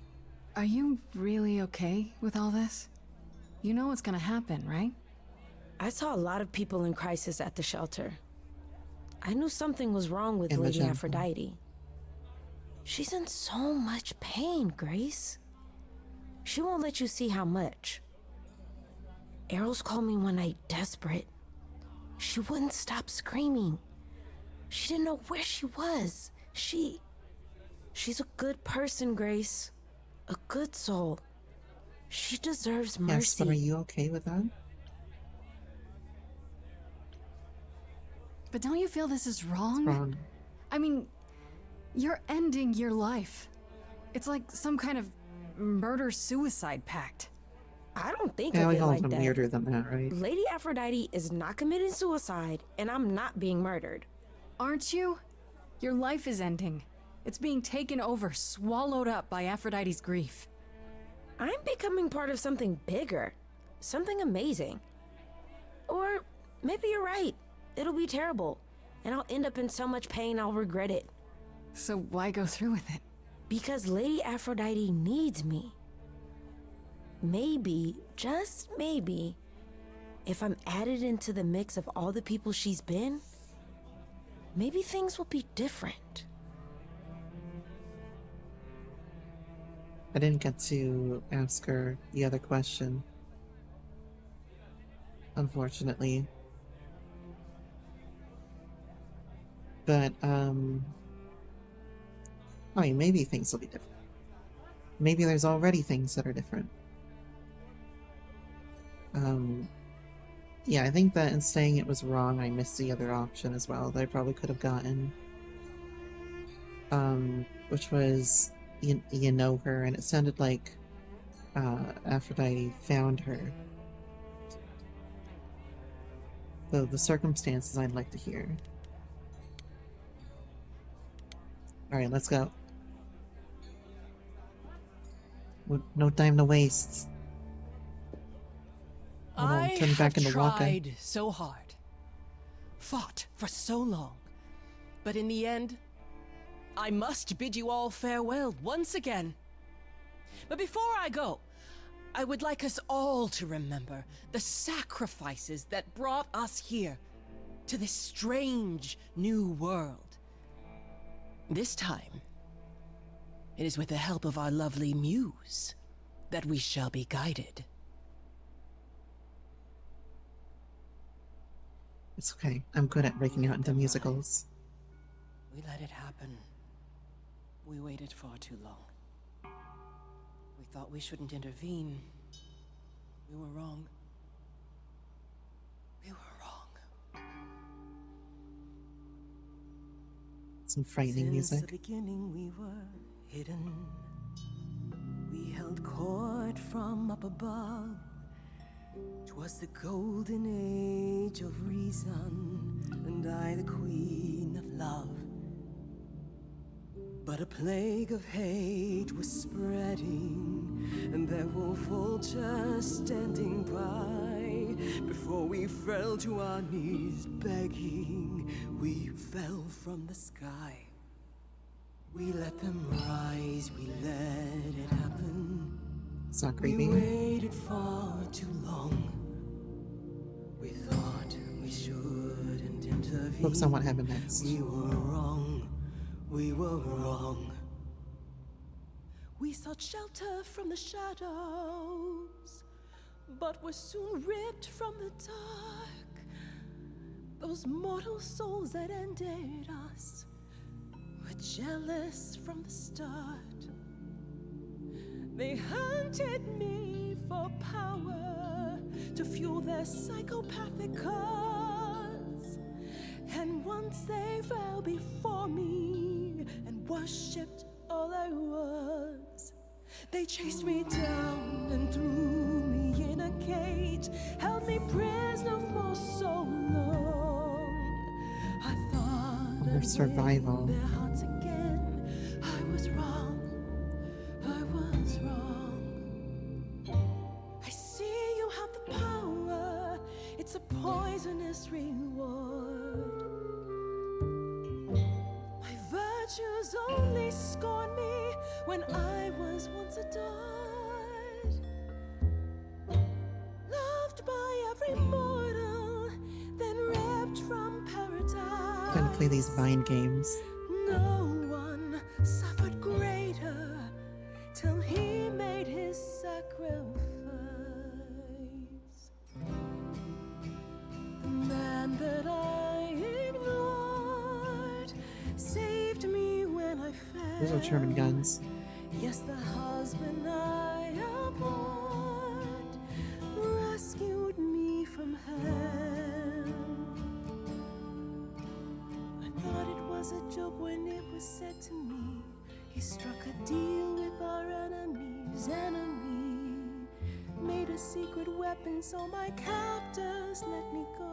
Are you really okay with all this? You know what's gonna happen, right? I saw a lot of people in crisis at the shelter. I knew something was wrong with And Lady Magenta. Aphrodite. She's in so much pain, Grace. She won't let you see how much. Eros called me one night desperate. She wouldn't stop screaming. She didn't know where she was. She's a good person, Grace. A good soul. She deserves mercy. Yes, but are you okay with that? But don't you feel this is wrong? Wrong. I mean, you're ending your life. It's like some kind of murder-suicide pact. I don't think Yeah, of we it all like have that. weirder than that, right? Lady Aphrodite is not committing suicide, and I'm not being murdered. Aren't you? Your life is ending. It's being taken over, swallowed up by Aphrodite's grief. I'm becoming part of something bigger. Something amazing. Or maybe you're right. It'll be terrible. And I'll end up in so much pain I'll regret it. So why go through with it? Because Lady Aphrodite needs me. Maybe just maybe, if I'm added into the mix of all the people she's been, maybe things will be different. I didn't get to ask her the other question, unfortunately. But, I mean, maybe things will be different. Maybe there's already things that are different. Yeah, I think that in saying it was wrong, I missed the other option as well that I probably could have gotten. Which was, you know her, and it sounded like, Aphrodite found her. So the circumstances I'd like to hear. Alright, let's go. No time to waste. I turn back have into Waka. tried so hard, fought for so long, but in the end, I must bid you all farewell once again. But before I go, I would like us all to remember the sacrifices that brought us here, to this strange new world. This time, it is with the help of our lovely muse that we shall be guided. It's okay. I'm good at breaking out into musicals. We let it happen. We waited far too long. We thought we shouldn't intervene. We were wrong. We were wrong. Some frightening Since music. the beginning we were hidden. We held court from up above. 'Twas the golden age of reason, and I the queen of love. But a plague of hate was spreading, and there were vultures standing by. Before we fell to our knees begging, we fell from the sky. We let them rise, we let it happen. It's not creepy. We waited far too long. We thought we shouldn't intervene. Focus on what happened next. We were wrong. We were wrong. We sought shelter from the shadows, but were soon ripped from the dark. Those mortal souls that ended us were jealous from the start. They hunted me for power to fuel their psychopathic cause. And once they fell before me and worshipped all I was, they chased me down and threw me in a cage, held me prisoner for so long. I thought Her I'd survival. win their hearts again. I was wrong. I was wrong. I see you have the power. It's a poisonous reward. My virtues only scorned me when I was once adored. Loved by every mortal, then ripped from paradise. Trying to play these mind games. No one suffered greater till he made his sacrifice. The man that I ignored saved me when I fell. Those are German guns. Yes, the husband I abhorred rescued me from hell. I thought it was a joke when it was said to me. He struck a deal with our enemy's enemy, made a secret weapon so my captors let me go.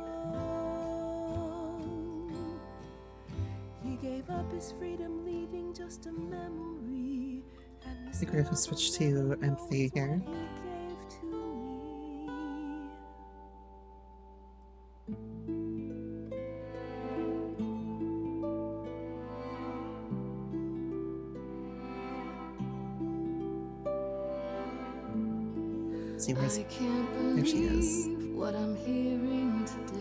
He gave up his freedom, leaving just a memory. And I think we're gonna switch to empathy here. he gave to me. Let's see, where's... I can't There she is. believe what I'm hearing today.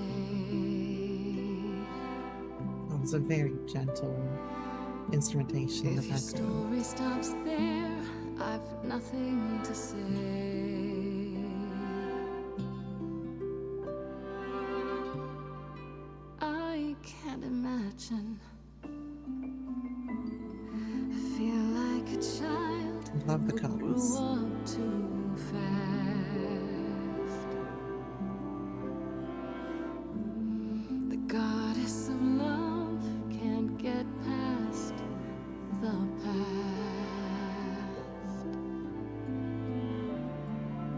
Oh, it's a very gentle instrumentation in the If your background. story stops there, I've nothing to say. I can't imagine. I feel like a child I love the who colors. grew up too fast. The goddess of love can't get past the past.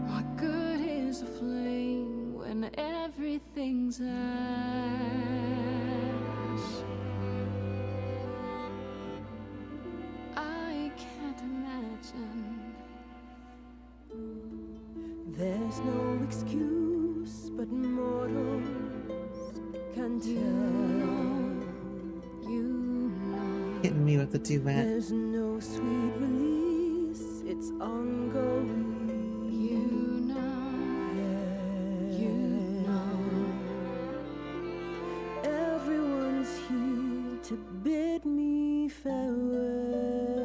What good is a flame when everything's ash? I can't imagine. There's no excuse but mortals can tell. Hitting me with the duet. There's no sweet release, it's ongoing. You know. Everyone's here to bid me farewell.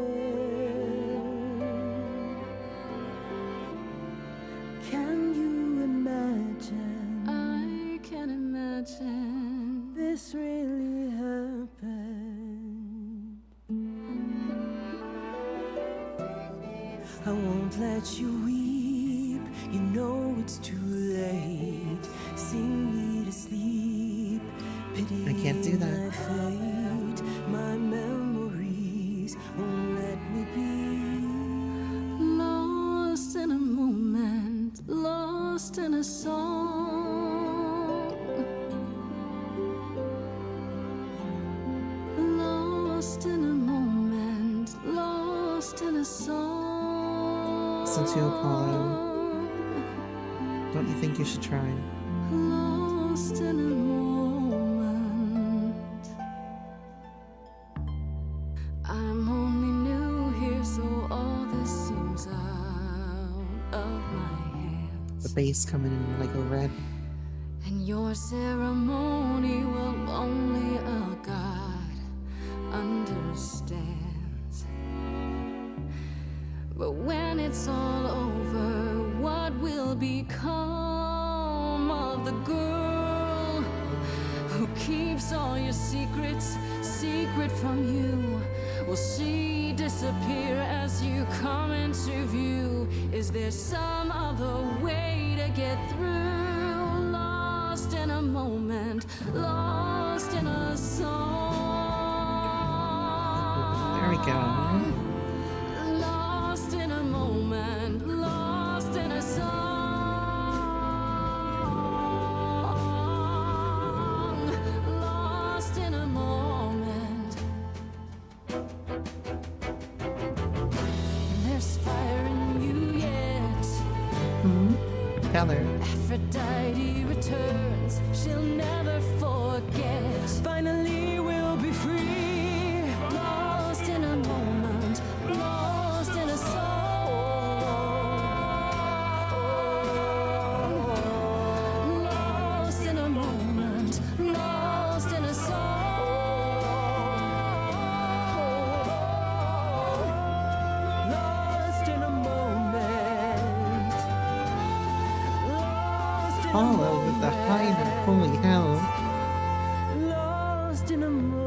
Can you imagine? I can imagine. This really happened. I won't let you weep. You know it's too late. Sing me to sleep. Pity I can't do that. my fate. My memories won't let me be. Lost in a moment, lost in a song. Lost in a moment, lost in a song. Listen to Apollo. Don't you think you should try? Lost in a moment. I'm only new here, so all this seems out of my hands. The bass coming in like a red. And your ceremony will only a God understands. But when it's all over, what will become of the girl who keeps all your secrets secret from you? Will she disappear as you come into view? Is there some other way to get through? Lost in a moment, lost in a song. There we go. Lost in a moment, lost in a song. Lost in a moment. There's fire in you yet. Tell her. Aphrodite returns, she'll never forget. Finally, we'll be free. Lost in a moment, lost in a song. Lost in a moment, lost in a song. Lost in a moment. Lost in a Apollo with the high note. Holy hell. Lost in a moment.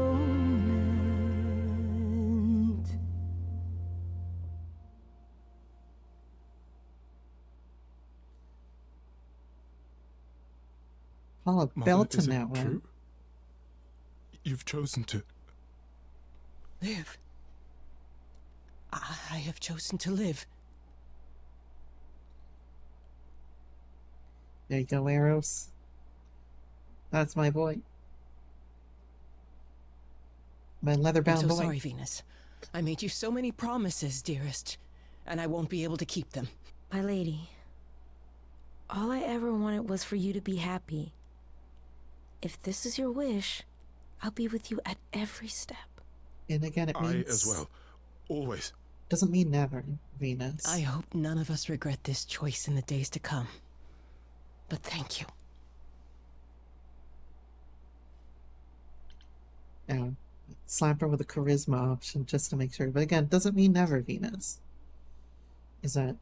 Apollo Mother, belting is it that one. true? You've chosen to. Live. I have chosen to live. There you go, Eros. That's my boy. My I'm leather-bound so boy. sorry, Venus. I made you so many promises, dearest, and I won't be able to keep them. My lady, all I ever wanted was for you to be happy. If this is your wish, I'll be with you at every step. And again, it I means as well. Always. Doesn't mean never, Venus. I hope none of us regret this choice in the days to come. But thank you. Yeah. Slap her with a charisma option just to make sure. But again, doesn't mean never, Venus. Is that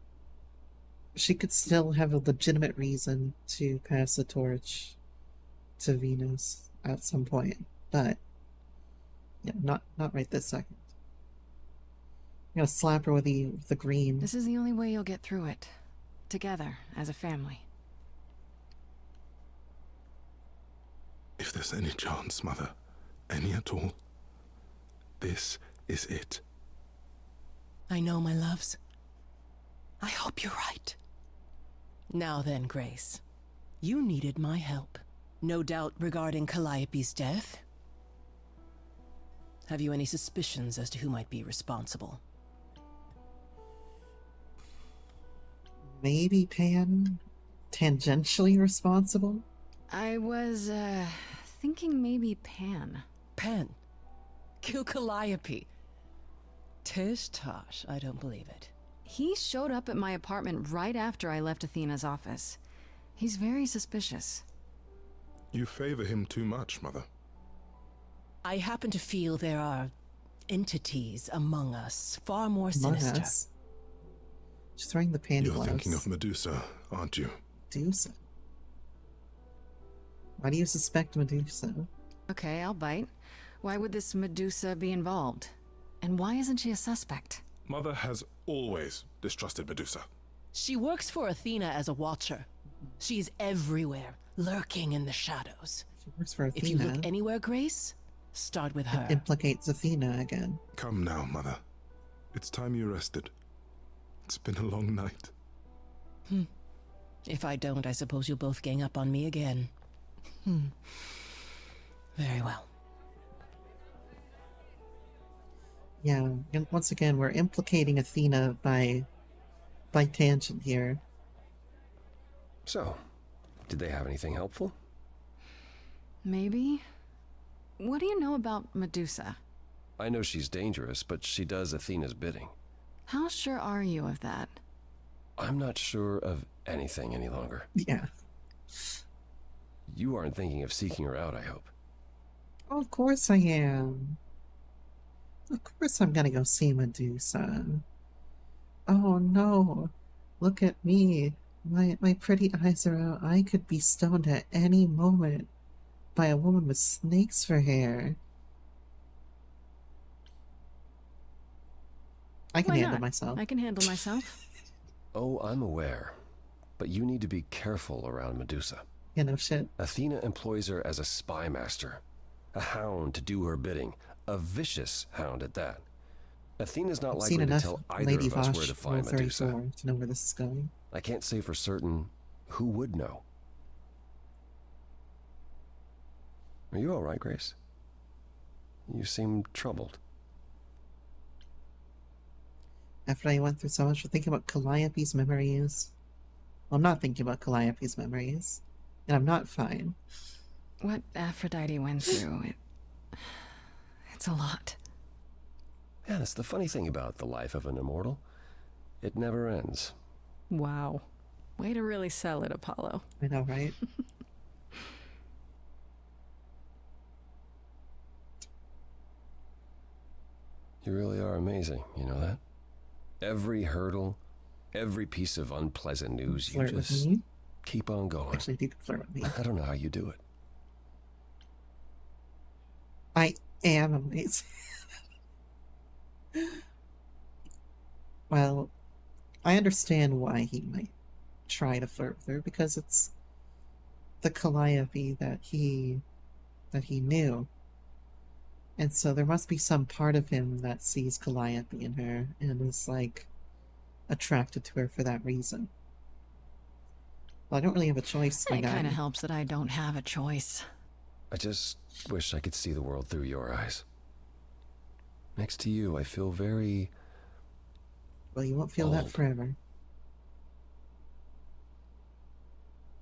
she could still have a legitimate reason to pass the torch to Venus at some point. But yeah, not right this second. I'm gonna slap her with the green. This is the only way you'll get through it. Together, as a family. If there's any chance, Mother, any at all, this is it. I know, my loves. I hope you're right. Now then, Grace. You needed my help. No doubt regarding Calliope's death. Have you any suspicions as to who might be responsible? Maybe Pan tangentially responsible? I was, thinking maybe Pan. Pan? Kill Calliope? Tish tosh, I don't believe it. He showed up at my apartment right after I left Athena's office. He's very suspicious. You favor him too much, Mother. I happen to feel there are entities among us far more sinister. Us? She's wearing the panty You're gloves. thinking of Medusa, aren't you? Medusa? Why do you suspect Medusa? Okay, I'll bite. Why would this Medusa be involved? And why isn't she a suspect? Mother has always distrusted Medusa. She works for Athena as a watcher. She's everywhere, lurking in the shadows. She works for Athena. If you look anywhere, Grace, start with her. It implicates Athena again. Come now, Mother. It's time you rested. It's been a long night. If I don't, I suppose you'll both gang up on me again. Very well. Yeah, and once again, we're implicating Athena by tangent here. So, did they have anything helpful? Maybe? What do you know about Medusa? I know she's dangerous, but she does Athena's bidding. How sure are you of that? I'm not sure of anything any longer. Yeah. You aren't thinking of seeking her out, I hope. Oh, of course I am. Of course I'm gonna go see Medusa. Oh no. Look at me. My pretty eyes are out. I could be stoned at any moment by a woman with snakes for hair. I can Why handle not? myself. I can handle myself. Oh, I'm aware. But you need to be careful around Medusa. You know, shit. Athena employs her as a spy master. A hound to do her bidding. A vicious hound at that. Athena's not I've likely seen to enough tell either Lady of us Vosh where to Rule find 34 Medusa. to know where this is going. I can't say for certain who would know. Are you all right, Grace? You seem troubled. After I went through so much for thinking about Calliope's memories. Well, I'm not thinking about Calliope's memories. And I'm not fine. What Aphrodite went through, it's a lot. Yeah, that's the funny thing about the life of an immortal. It never ends. Wow. Way to really sell it, Apollo. I know, right? You really are amazing, you know that? Every hurdle, every piece of unpleasant news, you Flirt with just me? keep on going. Actually, you can flirt with me. I don't know how you do it. I am amazing. Well, I understand why he might try to flirt with her, because it's the Calliope that he knew. And so there must be some part of him that sees Calliope in her and is like attracted to her for that reason. Well, I don't really have a choice, my It guy. kind of helps that I don't have a choice. I just wish I could see the world through your eyes. Next to you, I feel very... Well, you won't feel that old. forever.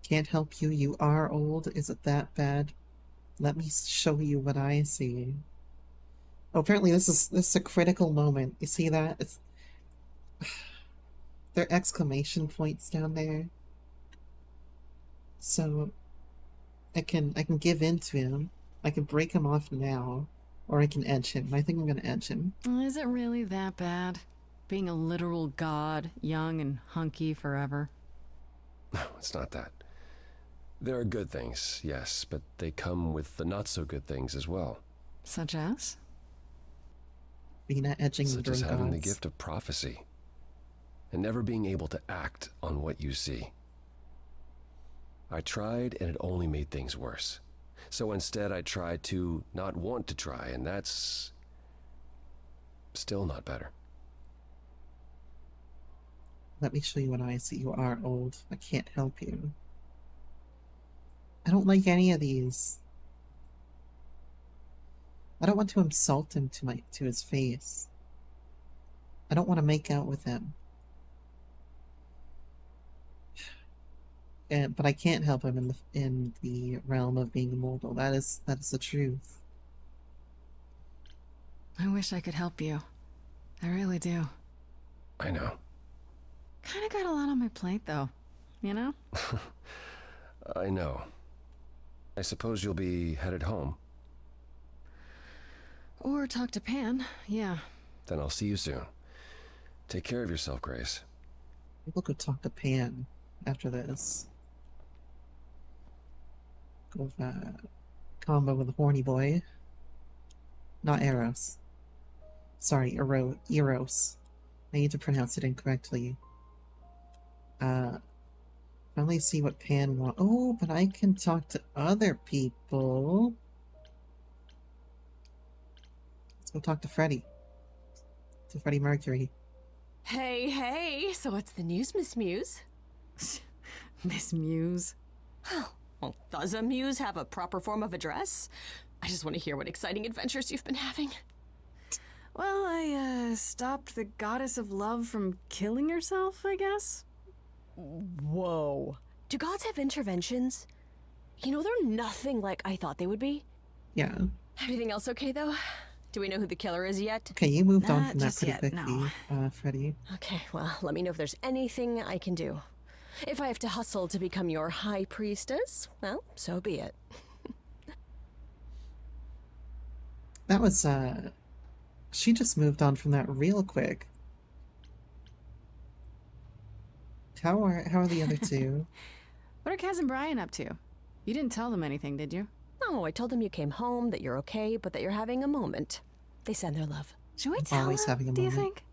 Can't help you. You are old. Is it that bad? Let me show you what I see. Oh, apparently this is a critical moment. You see that? There are exclamation points down there. So I can give in to him. I can break him off now, or I can edge him. I think I'm gonna edge him. Is it really that bad? Being a literal god, young and hunky forever? No, it's not that. There are good things, yes, but they come with the not-so-good things as well. Such as? Vina edging the Such as bird having the gods. gift of prophecy, and never being able to act on what you see. I tried, and it only made things worse. So instead, I tried to not want to try, and that's still not better. Let me show you what I see. You are old. I can't help you. I don't like any of these. I don't want to insult him to his face. I don't want to make out with him. But I can't help him in the realm of being immortal. That is the truth. I wish I could help you. I really do. I know. Kinda got a lot on my plate, though. You know? I know. I suppose you'll be headed home. Or talk to Pan, yeah. Then I'll see you soon. Take care of yourself, Grace. We'll go talk to Pan after this. Go with combo with the horny boy. Not Eros. Sorry, Eros. I need to pronounce it incorrectly. Finally see what Pan wants. Oh, but I can talk to other people. Let's go talk to Freddie. To Freddie Mercury. Hey, so what's the news, Miss Muse? Miss Muse? Well, does a muse have a proper form of address? I just want to hear what exciting adventures you've been having. Well, I, stopped the goddess of love from killing herself, I guess? Whoa. Do gods have interventions? You know, they're nothing like I thought they would be. Yeah. Everything else okay, though? Do we know who the killer is yet? Okay, you moved on Not from that just pretty yet, quickly, Freddie. Okay, well, let me know if there's anything I can do. If I have to hustle to become your high priestess, well, so be it. That was, she just moved on from that real quick. How are the other two? What are Kaz and Brian up to? You didn't tell them anything, did you? No, I told them you came home, that you're okay, but that you're having a moment. They send their love. Should we tell Always them, having a do you moment. think?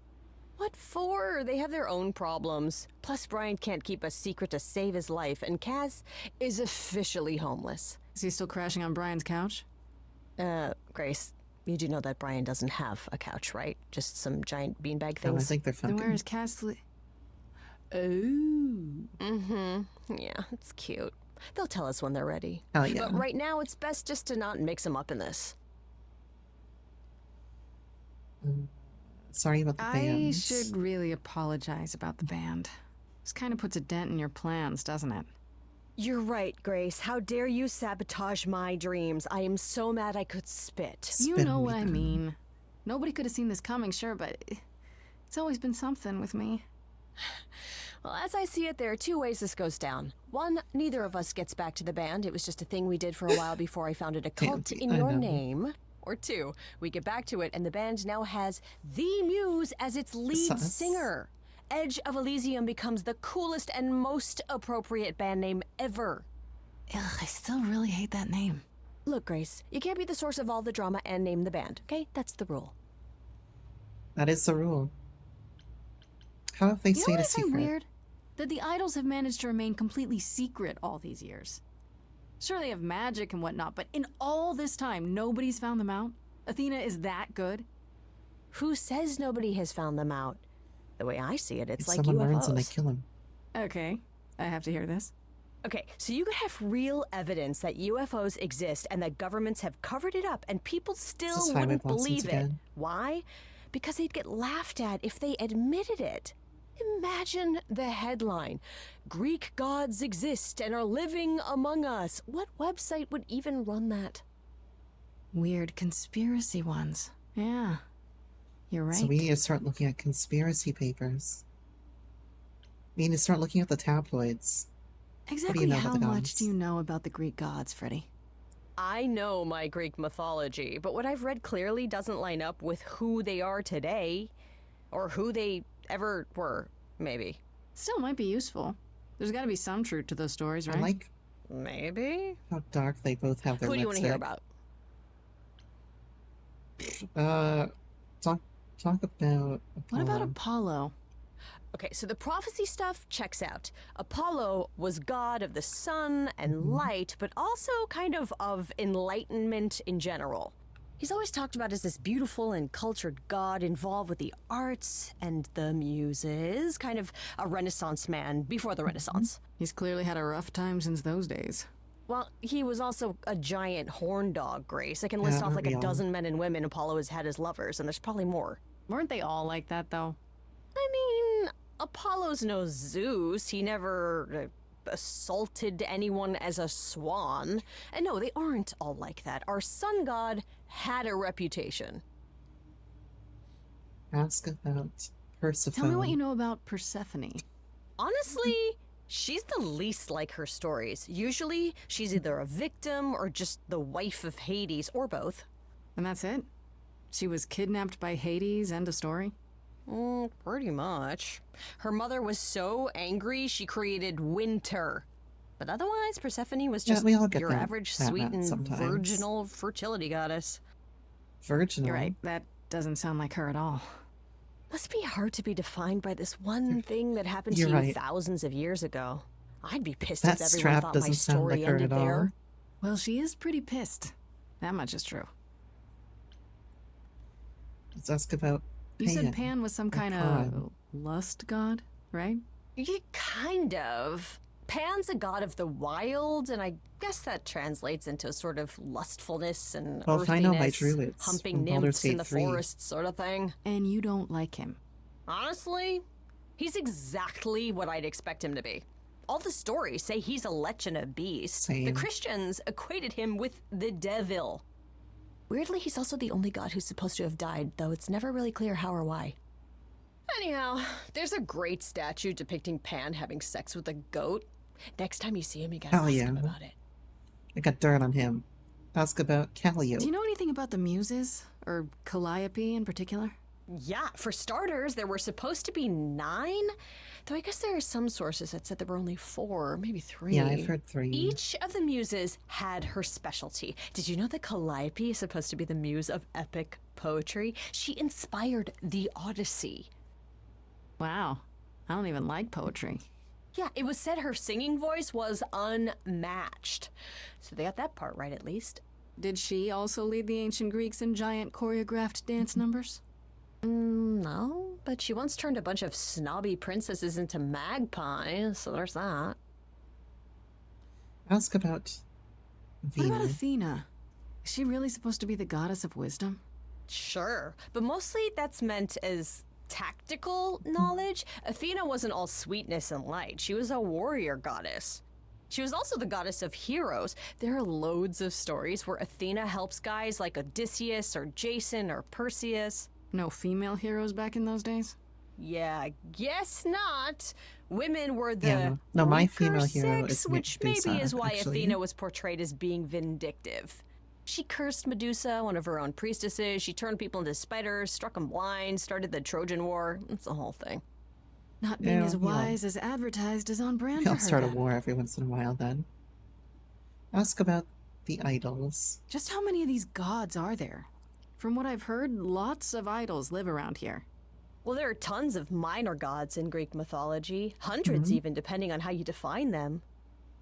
What for? They have their own problems. Plus, Brian can't keep a secret to save his life, and Kaz is officially homeless. Is he still crashing on Brian's couch? Grace, you do know that Brian doesn't have a couch, right? Just some giant beanbag No, I things? think they're Then fucking. where is Kaz Oh. Mm-hmm. Yeah, it's cute. They'll tell us when they're ready. Hell yeah. But right now, it's best just to not mix them up in this. Sorry about the I bands. should really apologize about the band. This kind of puts a dent in your plans, doesn't it? You're right, Grace. How dare you sabotage my dreams? I am so mad I could spit. You Spin know me what I down. mean. Nobody could have seen this coming, sure, but it's always been something with me. Well, as I see it, there are two ways this goes down. One, neither of us gets back to the band. It was just a thing we did for a while before I founded a cult in I your know. name. Or two, we get back to it and the band now has The Muse as its lead Sus. singer. Edge of Elysium becomes the coolest and most appropriate band name ever. Ugh, I still really hate that name. Look, Grace, you can't be the source of all the drama and name the band, okay? That's the rule. That is the rule. How have they You know stayed what a I find secret? weird? That the idols have managed to remain completely secret all these years. Sure, they have magic and whatnot, but in all this time, nobody's found them out? Athena is that good? Who says nobody has found them out? The way I see it, it's If like someone UFOs. learns and they kill him. Okay, I have to hear this. Okay, so you could have real evidence that UFOs exist and that governments have covered it up and people Is still this Highway wouldn't Blossoms believe it. again? Why? Because they'd get laughed at if they admitted it. Imagine the headline. Greek gods exist and are living among us. What website would even run that? Weird conspiracy ones. Yeah. You're right. So we need to start looking at conspiracy papers. We need to start looking at the tabloids. Exactly know how about the much gods? do you know about the Greek gods, Freddy? I know my Greek mythology, but what I've read clearly doesn't line up with who they are today. Or who they ever were, maybe. Still might be useful. There's gotta be some truth to those stories, right? I like Maybe? how dark they both have their Who do you want to hear lipstick. about? Talk about What about Apollo. Apollo? Okay, so the prophecy stuff checks out. Apollo was god of the sun and light, but also kind of enlightenment in general. He's always talked about as this beautiful and cultured god involved with the arts and the muses, kind of a Renaissance man before the Renaissance. He's clearly had a rough time since those days. Well, he was also a giant horn dog, Grace. I can list Yeah, off like aren't we a all? dozen men and women Apollo has had as lovers, and there's probably more. Weren't they all like that, though? I mean, Apollo's no Zeus. He never assaulted anyone as a swan. And no, they aren't all like that. Our sun god had a reputation. Ask about Persephone. Tell me what you know about Persephone. Honestly, she's the least like her stories. Usually, she's either a victim or just the wife of Hades, or both. And that's it? She was kidnapped by Hades, end of story? Pretty much. Her mother was so angry she created winter. But otherwise, Persephone was Yeah, just we all get your that- average that sweet mad and sometimes. virginal fertility goddess. Virginal. You're right. That doesn't sound like her at all. Must be hard to be defined by this one thing that happened to You're you right. thousands of years ago. I'd be pissed That if everyone strap thought my doesn't sound story like her ended at all. there. Well, she is pretty pissed. That much is true. Let's ask about You Pan. said Pan was some Or kind Pan. of lust god, right? Yeah, kind of. Pan's a god of the wild, and I guess that translates into sort of lustfulness and Well, if I know my earthiness, druids humping from Baldur's nymphs in Gate the 3. forest sort of thing. And you don't like him. Honestly, he's exactly what I'd expect him to be. All the stories say he's a lech and a beast. The Same. Christians equated him with the devil. Weirdly, he's also the only god who's supposed to have died, though it's never really clear how or why. Anyhow, there's a great statue depicting Pan having sex with a goat. Next time you see him, you gotta Hell ask yeah. him about it. I got dirt on him. Ask about Calliope. Do you know anything about the Muses? Or Calliope in particular? Yeah, for starters, there were supposed to be 9, though I guess there are some sources that said there were only 4, maybe 3. Yeah, I've heard 3. Each of the muses had her specialty. Did you know that Calliope is supposed to be the muse of epic poetry? She inspired the Odyssey. Wow. I don't even like poetry. Yeah, it was said her singing voice was unmatched. So they got that part right, at least. Did she also lead the ancient Greeks in giant choreographed dance numbers? No, but she once turned a bunch of snobby princesses into magpies, so there's that. Ask about What about Venus. Athena? Is she really supposed to be the goddess of wisdom? Sure, but mostly that's meant as tactical knowledge. Athena wasn't all sweetness and light. She was a warrior goddess. She was also the goddess of heroes. There are loads of stories where Athena helps guys like Odysseus or Jason or Perseus. No female heroes back in those days? Yeah, guess not. Women were the Yeah, no, my weaker female hero sex, is which Medusa, maybe is why actually. Athena was portrayed as being vindictive. She cursed Medusa, one of her own priestesses. She turned people into spiders, struck them blind, started the Trojan War. It's the whole thing. Not being Yeah, as you know. wise as advertised is on brand He'll for her. start a then. war every once in a while then. Ask about the idols. Just how many of these gods are there? From what I've heard, lots of idols live around here. Well, there are tons of minor gods in Greek mythology, hundreds Mhm. even, depending on how you define them.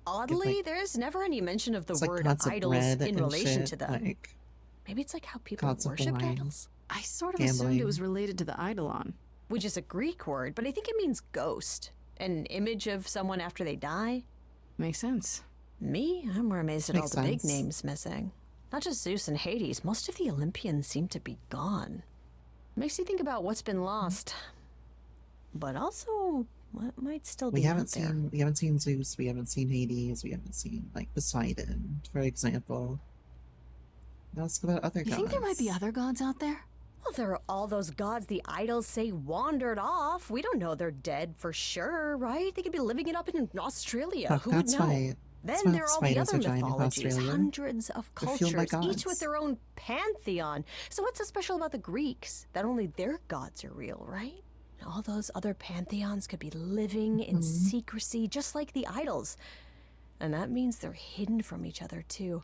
Oddly, like- there's never any mention of the It's like word gods of idols bread in and relation shit, to them. like Maybe it's like how people gods of worship wine. idols. I sort of assumed Gambling. it was related to the eidolon. Which is a Greek word, but I think it means ghost. An image of someone after they die. Makes sense. Me? I'm more amazed at all Makes the big sense. names missing. Not just Zeus and Hades, most of the Olympians seem to be gone. Makes you think about what's been lost. But also, what might still be we haven't out there. seen Zeus, we haven't seen Hades, we haven't seen like Poseidon, for example. Ask about other You gods. think there might be other gods out there? Well, there are all those gods the idols say wandered off. We don't know they're dead for sure, right? They could be living it up in Australia. Fuck, Who would that's know? why- Then that's why there are all the spiders other are giant in mythologies, Australia. hundreds of They're fueled by cultures, each gods. with their own pantheon. So what's so special about the Greeks? That only their gods are real, right? All those other pantheons could be living in secrecy, just like the idols. And that means they're hidden from each other, too.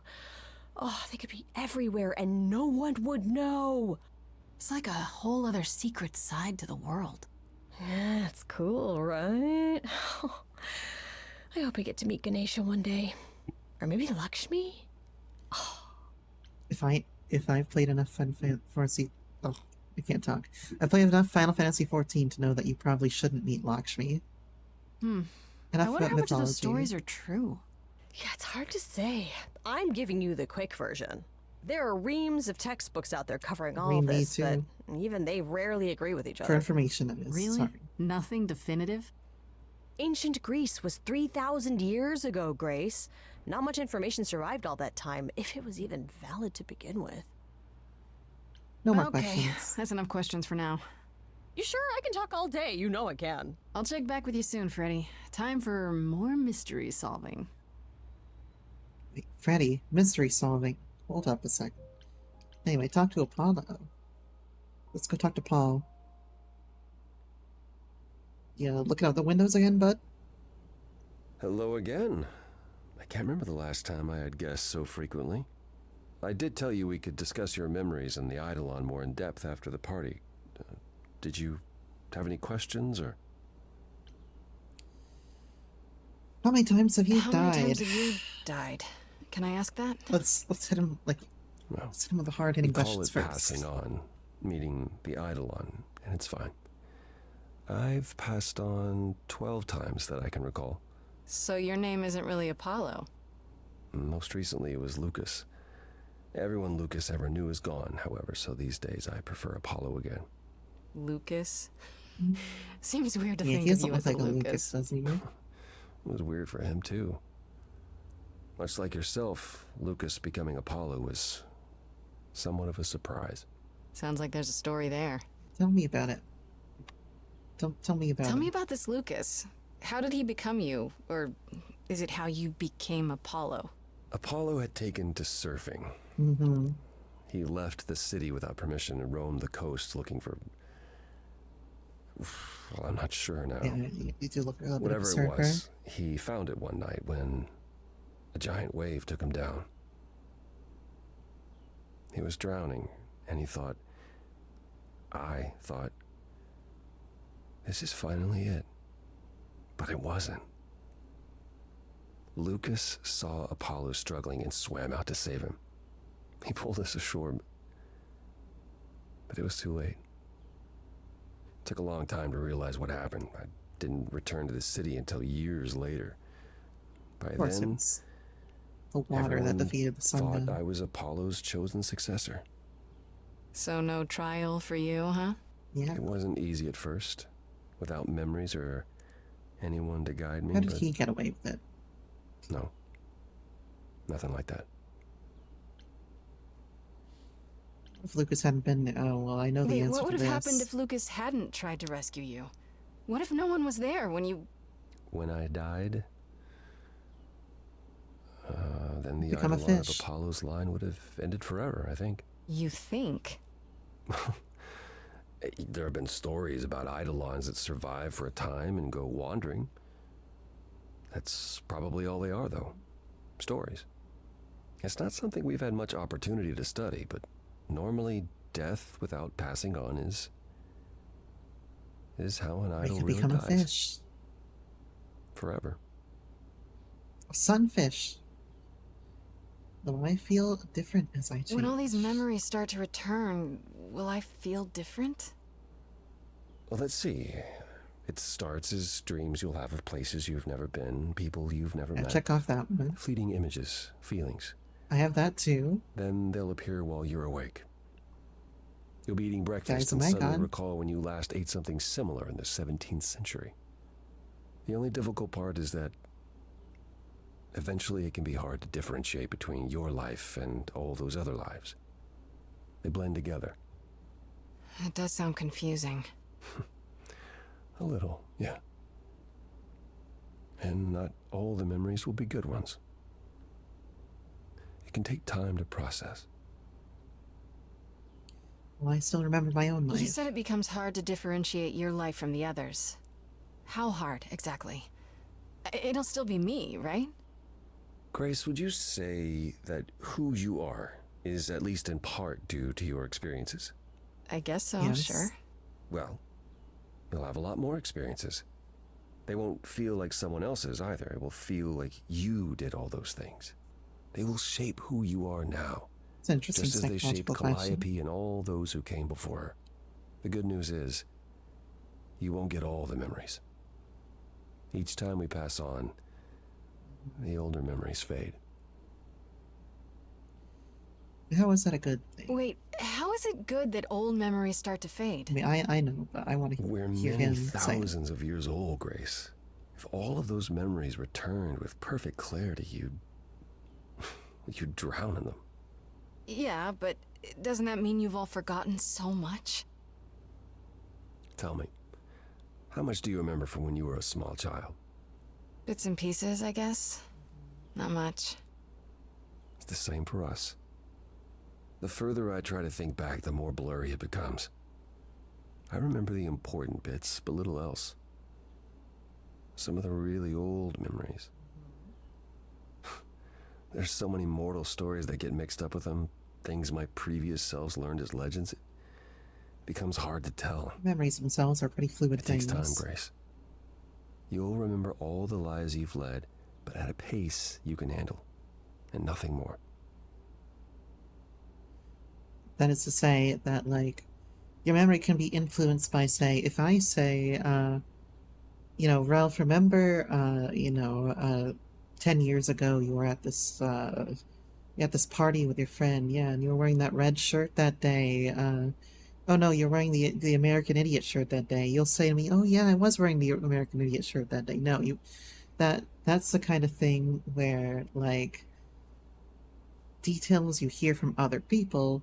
Oh, they could be everywhere and no one would know. It's like a whole other secret side to the world. Yeah, it's cool, right? I hope I get to meet Ganesha one day. Or maybe Lakshmi? If I've played enough Fantasy, oh, I can't talk. I've played enough Final Fantasy 14 to know that you probably shouldn't meet Lakshmi. I Enough wonder about how much of those mythology. stories are true. Yeah, it's hard to say. I'm giving you the quick version. There are reams of textbooks out there covering all Ream me this, but too. even they rarely agree with each For other. information, it is. Really? Sorry. Nothing definitive? Ancient Greece was 3,000 years ago, Grace. Not much information survived all that time, if it was even valid to begin with. No more Okay, questions. that's enough questions for now. You sure? I can talk all day. You know I can. I'll check back with you soon, Freddy. Time for more mystery solving. Wait, Freddy, mystery solving. Hold up a second. Anyway, talk to Apollo. Let's go talk to Paul. Yeah, looking out the windows again, bud? Hello again. I can't remember the last time I had guests so frequently. I did tell you we could discuss your memories and the Eidolon more in depth after the party. Did you have any questions, or? How many times have you How died? many times have you died? Can I ask that? Let's hit him let's hit him with the hard hitting We call questions it first. passing on, meeting the Eidolon, and it's fine. I've passed on 12 times that I can recall. So your name isn't really Apollo. Most recently it was Lucas. Everyone Lucas ever knew is gone, however, so these days I prefer Apollo again. Lucas? Seems weird to Yeah, think he of doesn't you look as a like a Lucas. Lucas, does he? It was weird for him, too. Much like yourself, Lucas becoming Apollo was somewhat of a surprise. Sounds like there's a story there. Tell me about it. Tell me about Tell it. me about this Lucas. How did he become you? Or is it how you became Apollo? Apollo had taken to surfing. Mm-hmm. He left the city without permission and roamed the coast looking for... Well, I'm not sure now. Yeah, you do look a little bit of a Whatever it surfer. was, he found it one night when a giant wave took him down. He was drowning, and I thought, this is finally it. But it wasn't. Lucas saw Apollo struggling and swam out to save him. He pulled us ashore, but it was too late. It took a long time to realize what happened. I didn't return to the city until years later. By Of course, it then, was the water that everyone defeated the sun. thought God. I was Apollo's chosen successor. So no trial for you, huh? Yeah. It wasn't easy at first, without memories or anyone to guide me. How did but he get away with it? No, nothing like that. If Lucas hadn't been, oh well, I know the Wait, answer what would to have this. happened if Lucas hadn't tried to rescue you? What if no one was there when you... When I died, then the Become a Eidolon of fish. Apollo's line would have ended forever, I think. You think? There have been stories about Eidolons that survive for a time and go wandering. That's probably all they are, though. Stories. It's not something we've had much opportunity to study, but normally death without passing on is how an I idol could really become a dies. fish. Forever. A sunfish. Will I feel different as I change? When all these memories start to return, will I feel different? Well, let's see. It starts as dreams you'll have of places you've never been, people you've never Yeah, met. check off that one. Fleeting images, feelings. I have that too. Then they'll appear while you're awake. You'll be eating breakfast Guys, and oh my suddenly God. recall when you last ate something similar in the 17th century. The only difficult part is that eventually it can be hard to differentiate between your life and all those other lives. They blend together. It does sound confusing. A little, yeah. And not all the memories will be good ones. It can take time to process. Well, I still remember my own life. You said it becomes hard to differentiate your life from the others. How hard, exactly? It'll still be me, right? Grace, would you say that who you are is at least in part due to your experiences? I guess so, Yes. sure. Well, you'll have a lot more experiences. They won't feel like someone else's either. It will feel like you did all those things. They will shape who you are now. It's an interesting Just as they shaped psychological question. Calliope and all those who came before her. The good news is, you won't get all the memories. Each time we pass on, the older memories fade. How is that a good thing? Wait, how is it good that old memories start to fade? I mean, I know, but I want to We're hear many him say it. thousands of years old, Grace. If all of those memories returned with perfect clarity, you'd drown in them. Yeah, but doesn't that mean you've all forgotten so much? Tell me, how much do you remember from when you were a small child? Bits and pieces, I guess. Not much. It's the same for us. The further I try to think back, the more blurry it becomes. I remember the important bits, but little else. Some of the really old memories. There's so many mortal stories that get mixed up with them, things my previous selves learned as legends. It becomes hard to tell. Memories themselves are pretty fluid It things. takes time, Grace. You'll remember all the lives you've led, but at a pace you can handle, and nothing more. That is to say that, like, your memory can be influenced by, say, if I say, Ralph, remember, 10 years ago you were at this party with your friend, yeah, and you were wearing that red shirt that day. Oh no, you're wearing the American Idiot shirt that day. You'll say to me, oh yeah, I was wearing the American Idiot shirt that day. No, that's the kind of thing where, like, details you hear from other people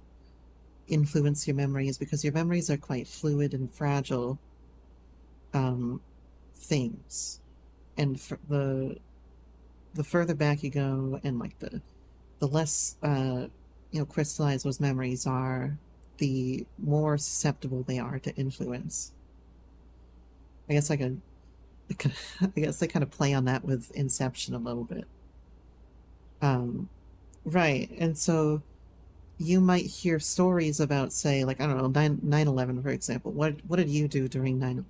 influence your memories, because your memories are quite fluid and fragile things. And the further back you go, and like the less crystallized those memories are, the more susceptible they are to influence. I guess I kind of play on that with Inception a little bit. Right, and so you might hear stories about, say, like, I don't know, 9/11, for example. What did you do during 9/11?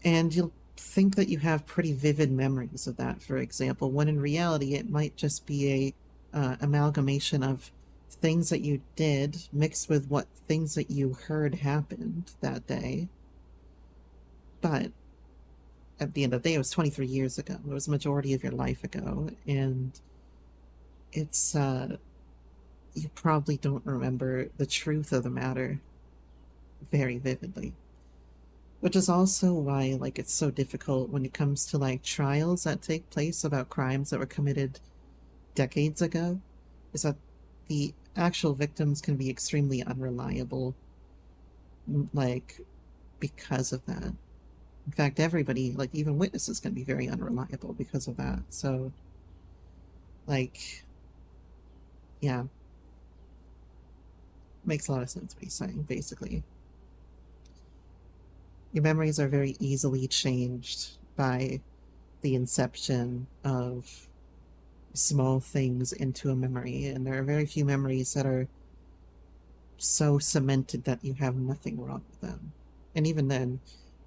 And you'll think that you have pretty vivid memories of that, for example, when in reality it might just be a amalgamation of things that you did mixed with what things that you heard happened that day. But at the end of the day, it was 23 years ago. It was the majority of your life ago, and it's you probably don't remember the truth of the matter very vividly. Which is also why, like, it's so difficult when it comes to, like, trials that take place about crimes that were committed decades ago, is that the actual victims can be extremely unreliable, like, because of that. In fact, everybody, like, even witnesses can be very unreliable because of that. So, like, yeah. Makes a lot of sense what he's saying, basically. Your memories are very easily changed by the inception of small things into a memory, and there are very few memories that are so cemented that you have nothing wrong with them. And even then,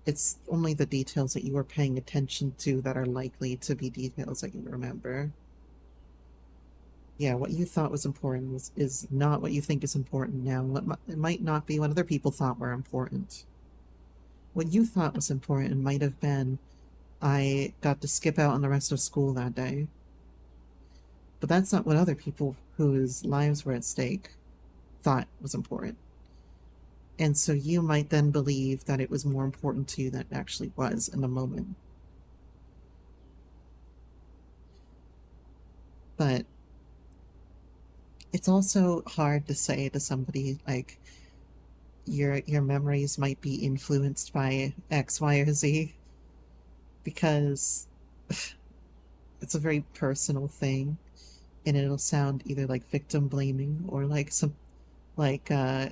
it's only the details that you were paying attention to that are likely to be details that you remember. Yeah, what you thought was important is not what you think is important now. It might not be what other people thought were important. What you thought was important might have been, I got to skip out on the rest of school that day. But that's not what other people whose lives were at stake thought was important. And so you might then believe that it was more important to you than it actually was in the moment. But it's also hard to say to somebody, like, your memories might be influenced by X, Y, or Z, because it's a very personal thing, and it'll sound either like victim blaming or like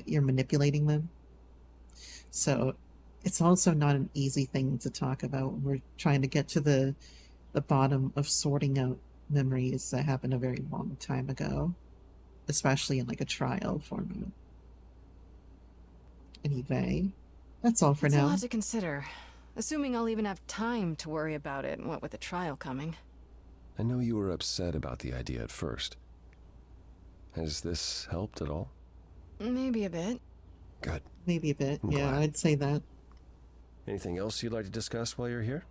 you're manipulating them. So it's also not an easy thing to talk about. We're trying to get to the bottom of sorting out memories that happened a very long time ago, especially in like a trial format. Anyway, that's all for It's now. a lot to consider, assuming I'll even have time to worry about it, what with the trial coming. I know you were upset about the idea at first. Has this helped at all? Maybe a bit. Good. Maybe a bit, I'm yeah, glad. I'd say that. Anything else you'd like to discuss while you're here?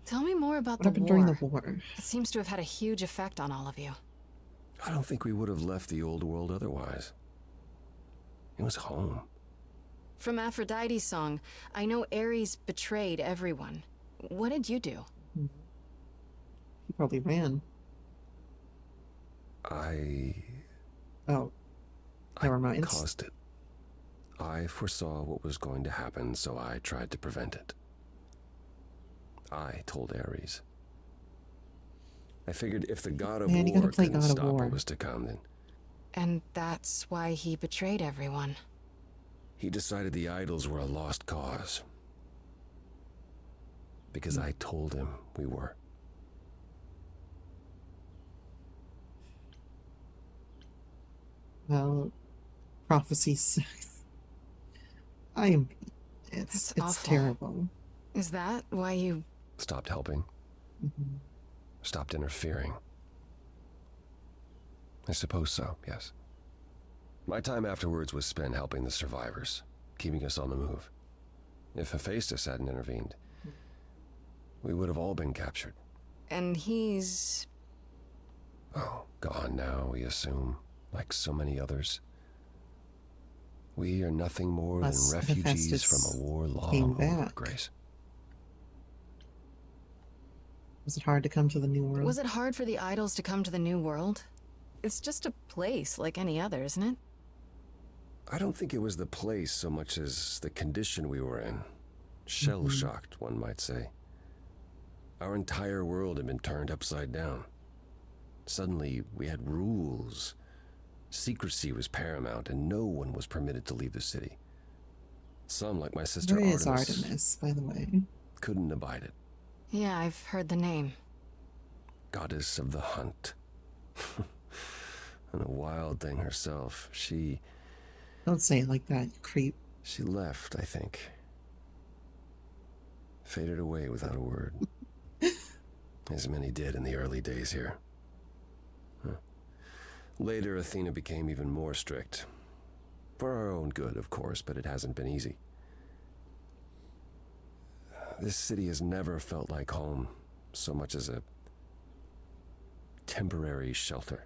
Tell me more about What the happened war. during the war? It seems to have had a huge effect on all of you. I don't think we would have left the old world otherwise. It was home. From Aphrodite's song, I know Ares betrayed everyone. What did you do? He probably ran. Oh. Never mind. I caused it. I foresaw what was going to happen, so I tried to prevent it. I told Ares. I figured if the god of Man, you war gotta play couldn't God of stop War. what was to come, then And that's why he betrayed everyone. he decided the idols were a lost cause. Because I told him we were. Well, prophecy sucks. It's awful. terrible. Is that why you... Stopped helping. Stopped interfering. I suppose so, yes. My time afterwards was spent helping the survivors, keeping us on the move. If Hephaestus hadn't intervened, we would have all been captured. And he's... Oh, gone now, we assume, like so many others. We are nothing more Plus, than refugees Hephaestus from a war came long over, back. Grace. Was it hard to come to the new world? Was it hard for the idols to come to the new world? It's just a place like any other, isn't it? I don't think it was the place so much as the condition we were in. Shell-shocked, one might say. Our entire world had been turned upside down. Suddenly, we had rules. Secrecy was paramount, and no one was permitted to leave the city. Some, like my sister Where is Artemis, Artemis, by the way? couldn't abide it. Yeah, I've heard the name. Goddess of the hunt. And a wild thing herself. She Don't say it like that, you creep. She left, I think. Faded away without a word. As many did in the early days here. Later, Athena became even more strict. For our own good, of course, but it hasn't been easy. This city has never felt like home so much as a temporary shelter.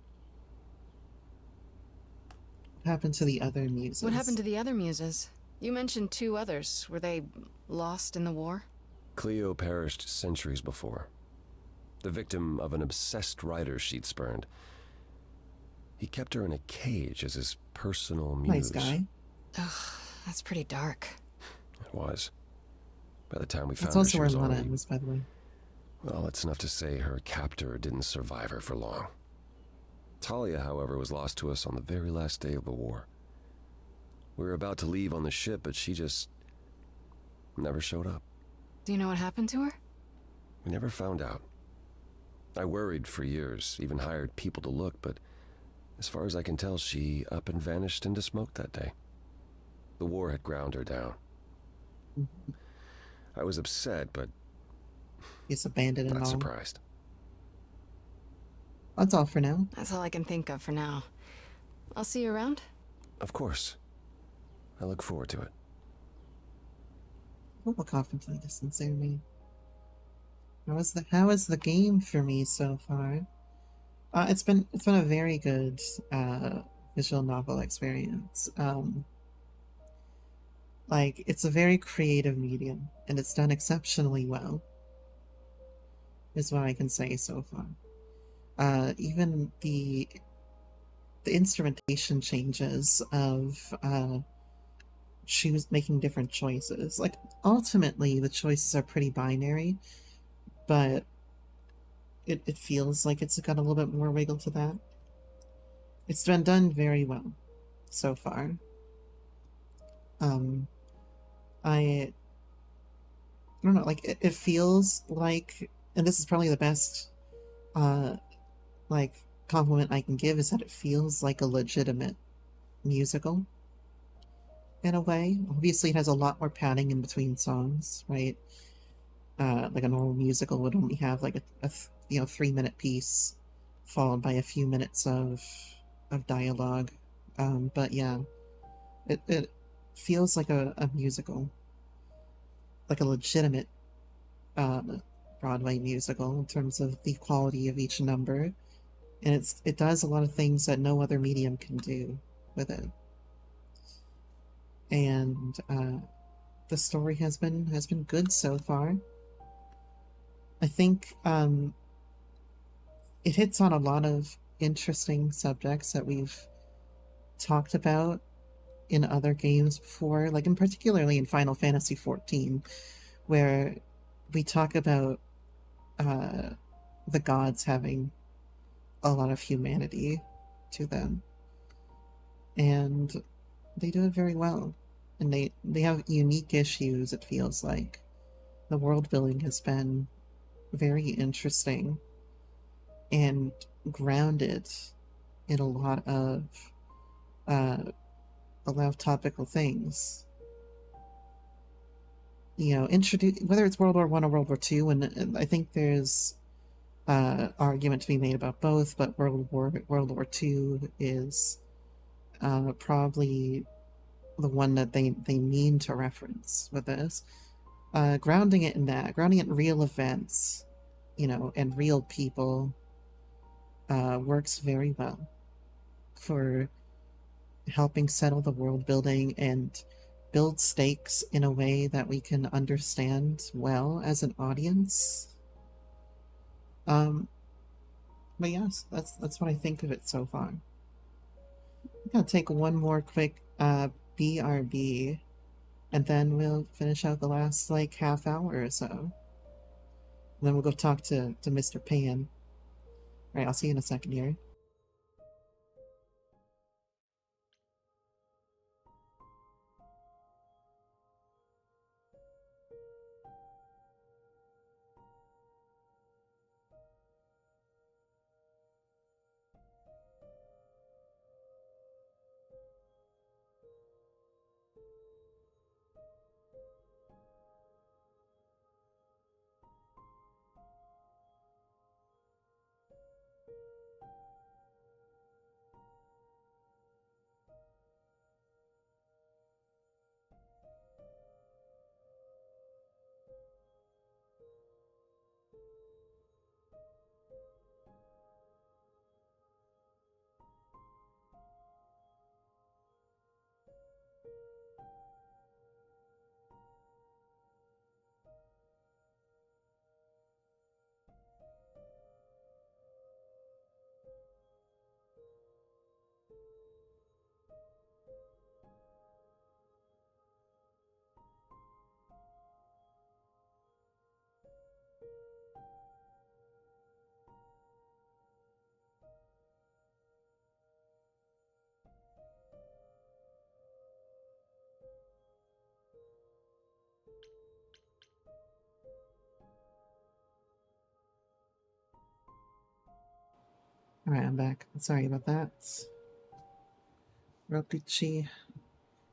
What happened to the other muses? What happened to the other muses? You mentioned 2 others. Were they lost in the war? Cleo perished centuries before. The victim of an obsessed writer she'd spurned. He kept her in a cage as his personal muse. Nice guy. Ugh, that's pretty dark. It was. By the time we found That's her, also she where was Lana already... was, by the way. Well, it's enough to say her captor didn't survive her for long. Talia, however, was lost to us on the very last day of the war. We were about to leave on the ship, but she just never showed up. Do you know what happened to her? We never found out. I worried for years, even hired people to look, but as far as I can tell, she up and vanished into smoke that day. The war had ground her down. I was upset, but He's abandoned and not all. surprised. That's all for now. That's all I can think of for now. I'll see you around. Of course. I look forward to it. Don't look off into the distance there, me. How is the game for me so far? It's been a very good visual novel experience. Like, it's a very creative medium, and it's done exceptionally well, is what I can say so far. Even the the instrumentation changes of she was making different choices. Like, ultimately, the choices are pretty binary, but it feels like it's got a little bit more wiggle to that. It's been done very well so far. I don't know, like, it feels like, and this is probably the best, like, compliment I can give, is that it feels like a legitimate musical, in a way. Obviously, it has a lot more padding in between songs, right? Like a normal musical would only have, like, a 3-minute piece, followed by a few minutes of dialogue. But yeah, it feels like a musical, like a legitimate Broadway musical in terms of the quality of each number, and it does a lot of things that no other medium can do with it. And the story has been good so far. I think it hits on a lot of interesting subjects that we've talked about in other games before, like in particularly in Final Fantasy XIV, where we talk about the gods having a lot of humanity to them, and they do it very well. And they have unique issues, it feels like. The world building has been very interesting and grounded in a lot of topical things. You know, whether it's World War I or World War II, and I think there's argument to be made about both, but World War II is probably the one that they mean to reference with this. Grounding it in real events, you know, and real people, works very well for helping settle the world building and build stakes in a way that we can understand well as an audience. But yes, that's what I think of it so far. I'm gonna take one more quick BRB, and then we'll finish out the last like half hour or so. And then we'll go talk to Mr. Pan. Alright, I'll see you in a second here. Alright, I'm back. Sorry about that. Rokuchi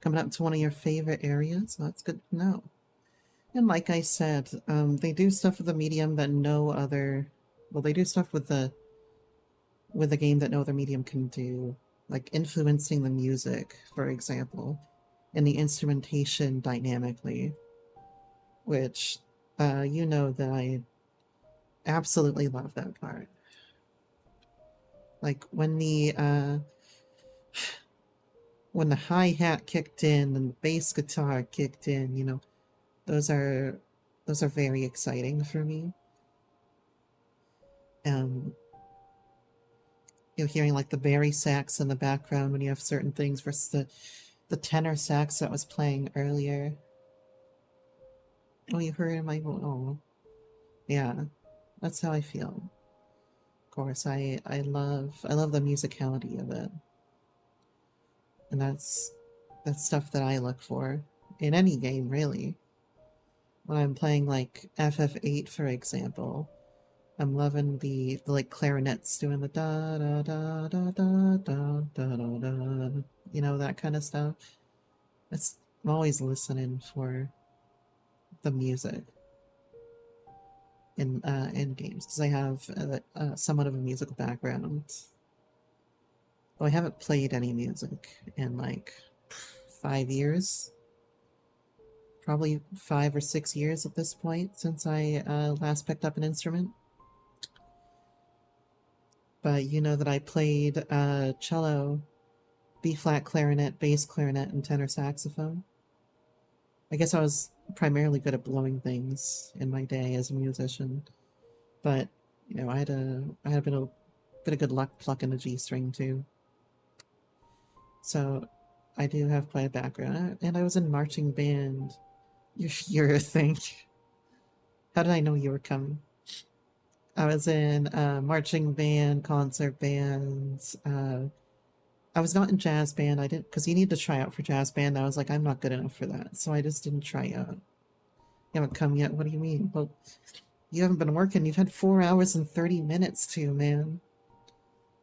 coming up to one of your favorite areas. That's good to know. And like I said, they do stuff with the medium that no other... Well, they do stuff with the game that no other medium can do. Like influencing the music, for example, and the instrumentation dynamically. Which, you know that I absolutely love that part. Like when the hi-hat kicked in and the bass guitar kicked in, you know, those are very exciting for me. You're hearing like the bari sax in the background when you have certain things versus the tenor sax that was playing earlier. Oh, you heard my voice. Oh, yeah, that's how I feel. Of course, I love the musicality of it, and that's stuff that I look for in any game, really. When I'm playing like FF8, for example, I'm loving the like clarinets doing the da da da da da da da da da, you know, that kind of stuff. I'm always listening for the music in games because I have somewhat of a musical background. Though I haven't played any music in like 5 years. Probably 5 or 6 years at this point since I last picked up an instrument. But you know that I played cello, B-flat clarinet, bass clarinet, and tenor saxophone. I guess I was primarily good at blowing things in my day as a musician. But, you know, I had a bit of good luck plucking the G string too. So I do have quite a background. And I was in marching band. You're a thing. How did I know you were coming? I was in marching band, concert bands. I was not in jazz band. I didn't, because you need to try out for jazz band. I was like, I'm not good enough for that, so I just didn't try out. You haven't come yet. What do you mean? Well, you haven't been working. You've had 4 hours and 30 minutes to, man.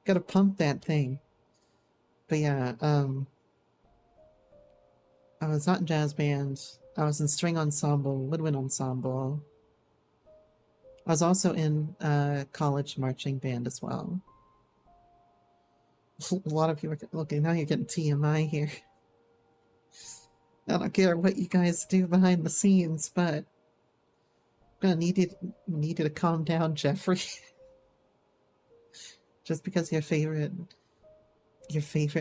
Gotta pump that thing. But yeah, I was not in jazz band. I was in string ensemble, woodwind ensemble. I was also in college marching band as well. A lot of you are looking. Now you're getting TMI here. I don't care what you guys do behind the scenes, but I'm gonna need you to calm down, Jeffrey. Just because your favorite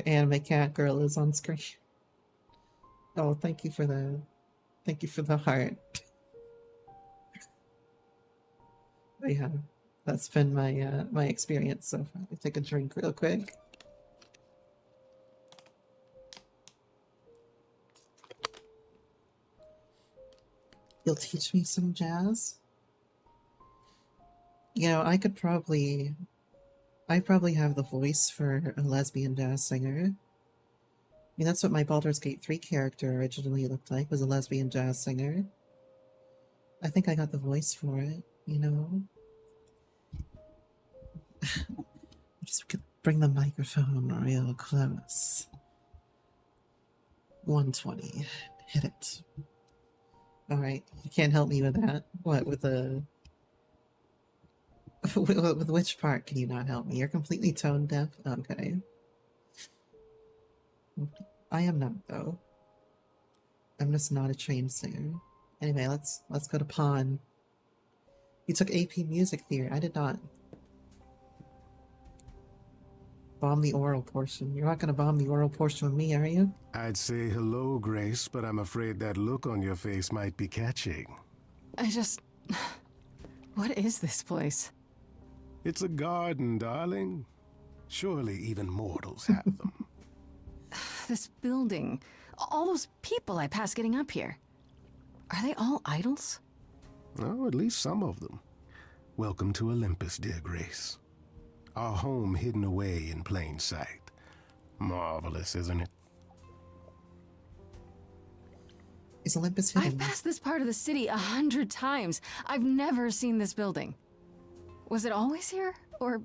anime cat girl is on screen. Oh, thank you for the heart. But yeah, that's been my my experience so far. I'll take a drink real quick. You'll teach me some jazz? You know, I probably have the voice for a lesbian jazz singer. I mean, that's what my Baldur's Gate 3 character originally looked like, was a lesbian jazz singer. I think I got the voice for it, you know? Just bring the microphone real close. 120. Hit it. Alright, you can't help me with that. What, with the... with which part can you not help me? You're completely tone deaf? Okay. I am not, though. I'm just not a trained singer. Anyway, let's go to Pawn. You took AP Music Theory. I did not. Bomb the oral portion. You're not gonna bomb the oral portion with me, are you? I'd say hello, Grace, but I'm afraid that look on your face might be catching. What is this place? It's a garden, darling. Surely even mortals have them. This building. All those people I pass getting up here. Are they all idols? Oh, at least some of them. Welcome to Olympus, dear Grace. Our home hidden away in plain sight. Marvelous, isn't it? Is Olympus hidden? I've passed this part of the city 100 times. I've never seen this building. Was it always here, or...?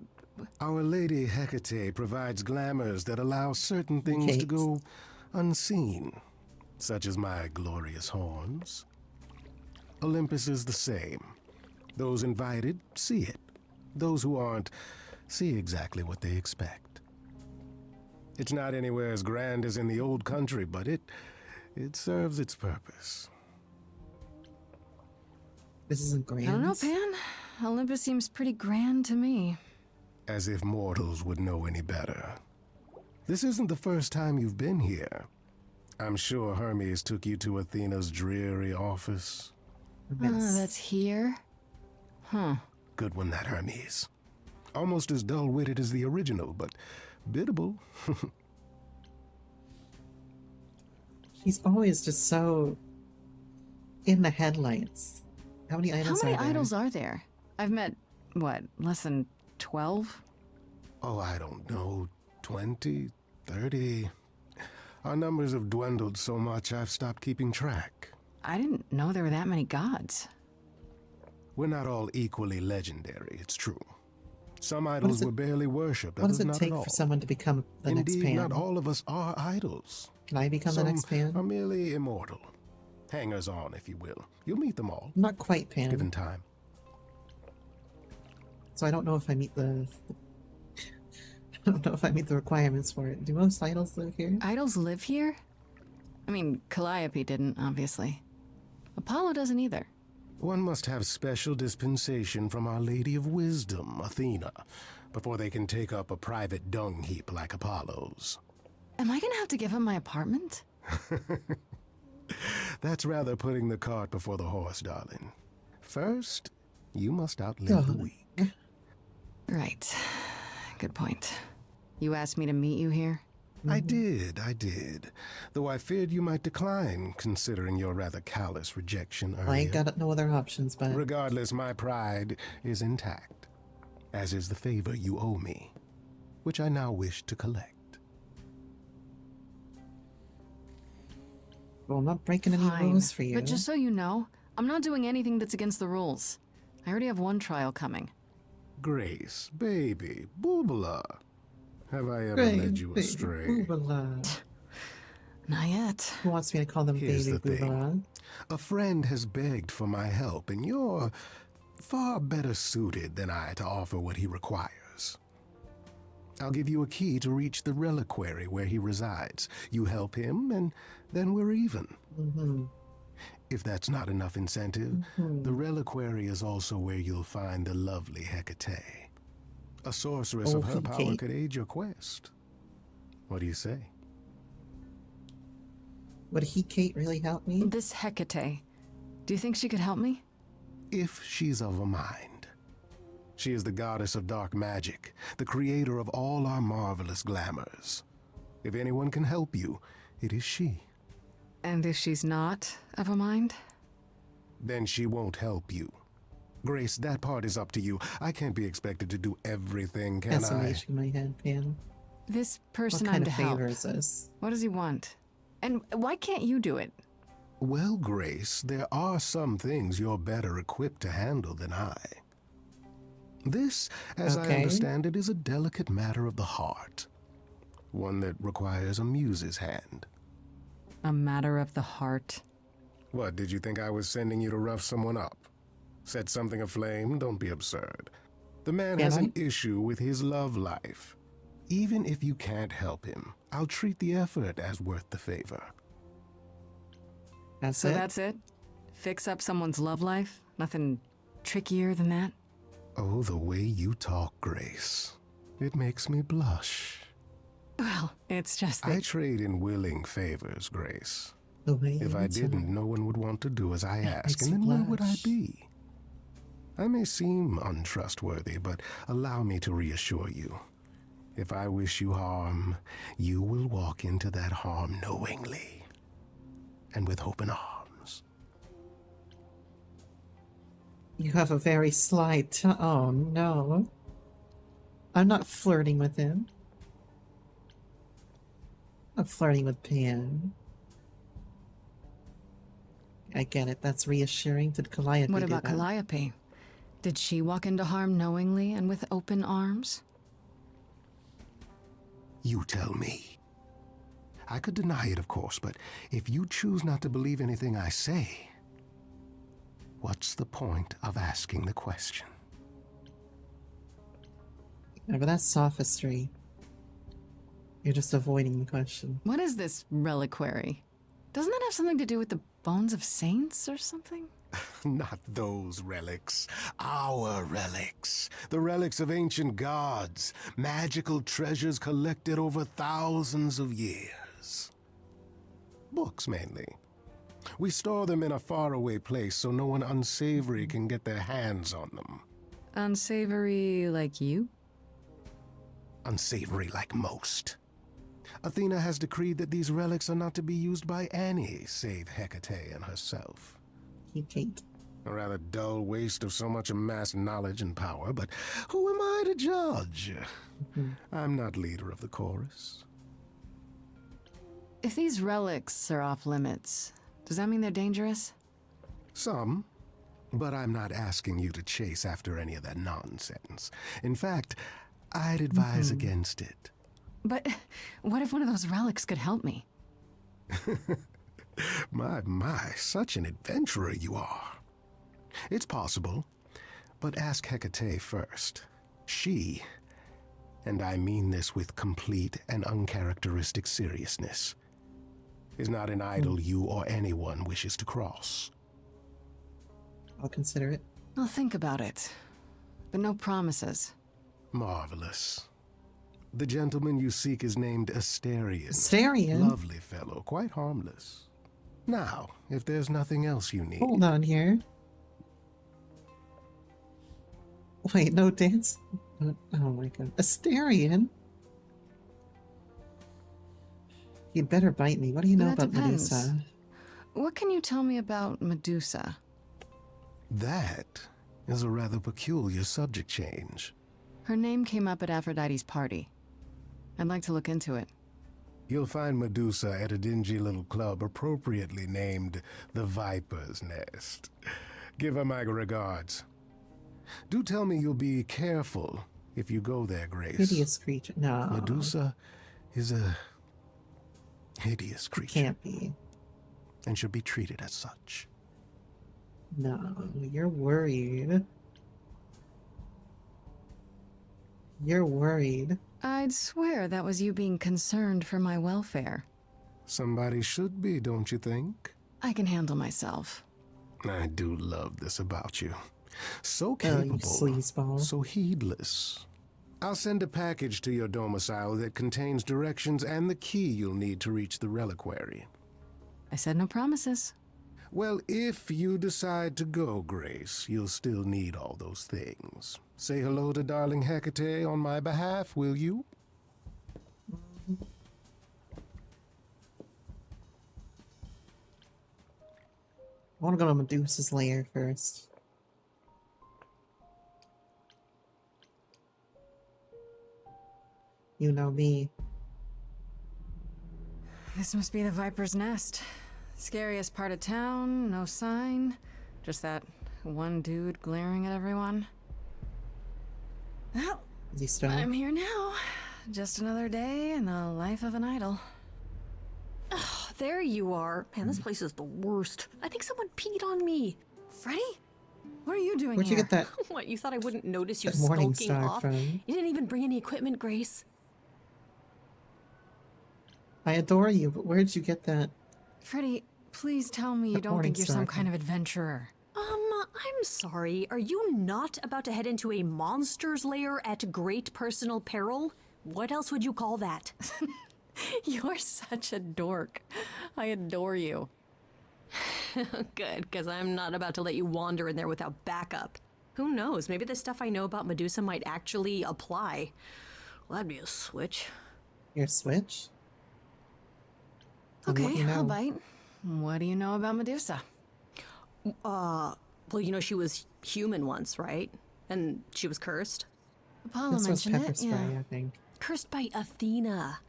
Our Lady Hecate provides glamours that allow certain things to go unseen, such as my glorious horns. Olympus is the same. Those invited see it. Those who aren't see exactly what they expect. It's not anywhere as grand as in the old country, but it serves its purpose. This isn't grand. I don't know, Pan. Olympus seems pretty grand to me. As if mortals would know any better. This isn't the first time you've been here. I'm sure Hermes took you to Athena's dreary office. That's here? Huh. Good one, that Hermes. Almost as dull-witted as the original, but biddable. She's always just so in the headlights. How many idols How many are there? idols are there? I've met, what, less than 12? Oh, I don't know, 20, 30. Our numbers have dwindled so much I've stopped keeping track. I didn't know there were that many gods. We're not all equally legendary, it's true. Some idols were barely worshipped, What does others it not take at all. for someone to become the next Indeed, Pan? not all of us are idols. Can I become the next Pan? Are merely immortal. Hangers-on, if you will. You'll meet them all. I'm not quite Pan. Given time. So I don't know if I meet the I don't know if I meet the requirements for it. Do most idols live here? Idols live here? I mean, Calliope didn't, obviously. Apollo doesn't either. One must have special dispensation from Our Lady of Wisdom, Athena, before they can take up a private dung heap like Apollo's. Am I gonna have to give him my apartment? That's rather putting the cart before the horse, darling. First, you must outlive the week. Right. Good point. You asked me to meet you here? I did. Though I feared you might decline, considering your rather callous rejection earlier. I ain't got no other options, but... Regardless, my pride is intact, as is the favor you owe me, which I now wish to collect. Well, I'm not breaking any Fine. rules for you. But just so you know, I'm not doing anything that's against the rules. I already have one trial coming. Grace, baby, Boobala. Have I ever Great, led you baby astray? Boobala. Not yet. Who wants me to call them Here's baby the thing. Boobala? A friend has begged for my help, and you're far better suited than I to offer what he requires. I'll give you a key to reach the reliquary where he resides. You help him, and then we're even. Mm-hmm. If that's not enough incentive, the reliquary is also where you'll find the lovely Hecate. A sorceress of her power could aid your quest. What do you say? Would Kate really help me? This Hecate. Do you think she could help me? If she's of a mind. She is the goddess of dark magic, the creator of all our marvelous glamours. If anyone can help you, it is she. And if she's not of a mind? Then she won't help you. Grace, that part is up to you. I can't be expected to do everything, can That's a I? nation in my head, Pan. This person What kind I'm of to help. favor is this? What does he want? And why can't you do it? Well, Grace, there are some things you're better equipped to handle than I. This, as I Okay. understand it, is a delicate matter of the heart. One that requires a muse's hand. A matter of the heart. What, did you think I was sending you to rough someone up? Set something aflame? Don't be absurd. The man has an issue with his love life. Even if you can't help him, I'll treat the effort as worth the favor. That's So that's it? Fix up someone's love life? Nothing trickier than that? Oh, the way you talk, Grace. It makes me blush. Well, it's just I that... trade in willing favors, Grace. The way If I you talk. didn't, no one would want to do as I ask, makes and you then where would I blush. be? I may seem untrustworthy, but allow me to reassure you. If I wish you harm, you will walk into that harm knowingly and with open arms. You have a very sly oh no. I'm not flirting with him. I'm flirting with Pan. I get it. That's reassuring. Did Calliope What do about that? Calliope? Did she walk into harm knowingly and with open arms? You tell me. I could deny it, of course, but if you choose not to believe anything I say, what's the point of asking the question? Yeah, but that's sophistry. You're just avoiding the question. What is this reliquary? Doesn't that have something to do with the bones of saints or something? Not those relics. Our relics. The relics of ancient gods. Magical treasures collected over thousands of years. Books, mainly. We store them in a faraway place so no one unsavory can get their hands on them. Unsavory like you? unsavory like most. Athena has decreed that these relics are not to be used by any save Hecate and herself. Kate. A rather dull waste of so much amassed knowledge and power, but who am I to judge? I'm not leader of the chorus. If these relics are off limits, does that mean they're dangerous? Some, but I'm not asking you to chase after any of that nonsense. In fact, I'd advise against it. But what if one of those relics could help me? My, such an adventurer you are. It's possible, but ask Hecate first. She, and I mean this with complete and uncharacteristic seriousness, is not an idol you or anyone wishes to cross. I'll consider it. I'll think about it, but no promises. Marvelous. The gentleman you seek is named Astarion. Astarion? Lovely fellow, quite harmless. Now, if there's nothing else you need... Hold on here. Wait, no dance? Oh my god. Astarion? You'd better bite me. What do you know That about depends. Medusa? What can you tell me about Medusa? That is a rather peculiar subject change. Her name came up at Aphrodite's party. I'd like to look into it. You'll find Medusa at a dingy little club appropriately named the Viper's Nest. Give her my regards. Do tell me you'll be careful if you go there, Grace. Hideous creature. No. Medusa is a hideous creature. Can't be. And should be treated as such. No, you're worried. You're worried. I'd swear that was you being concerned for my welfare. Somebody should be, don't you think? I can handle myself. I do love this about you. So Oh, you capable, sleazeball. so heedless. I'll send a package to your domicile that contains directions and the key you'll need to reach the reliquary. I said no promises. Well, if you decide to go, Grace, you'll still need all those things. Say hello to darling Hecate on my behalf, will you? I want to go to Medusa's lair first. You know me. This must be the Viper's Nest. Scariest part of town, no sign. Just that one dude glaring at everyone. Well, Is he stoned? I'm here now. Just another day in the life of an idol. Oh, there you are. Man, this place is the worst. I think someone peed on me. Freddie? What are you doing Where'd you here? get that? What, you thought I wouldn't notice you That Morning skulking Star off? from? You didn't even bring any equipment, Grace. I adore you, but where'd you get that? Freddie, please tell me you The don't think you're Morningstar some kind of adventurer. I'm sorry. Are you not about to head into a monster's lair at great personal peril? What else would you call that? You're such a dork. I adore you. Good, because I'm not about to let you wander in there without backup. Who knows? Maybe the stuff I know about Medusa might actually apply. Well, that'd be a switch. Your switch? And what Okay, you know? I'll bite. What do you know about Medusa? Well, you know she was human once, right? And she was cursed. Apollo This was mentioned pepper it, spray, yeah. I think. Cursed by Athena.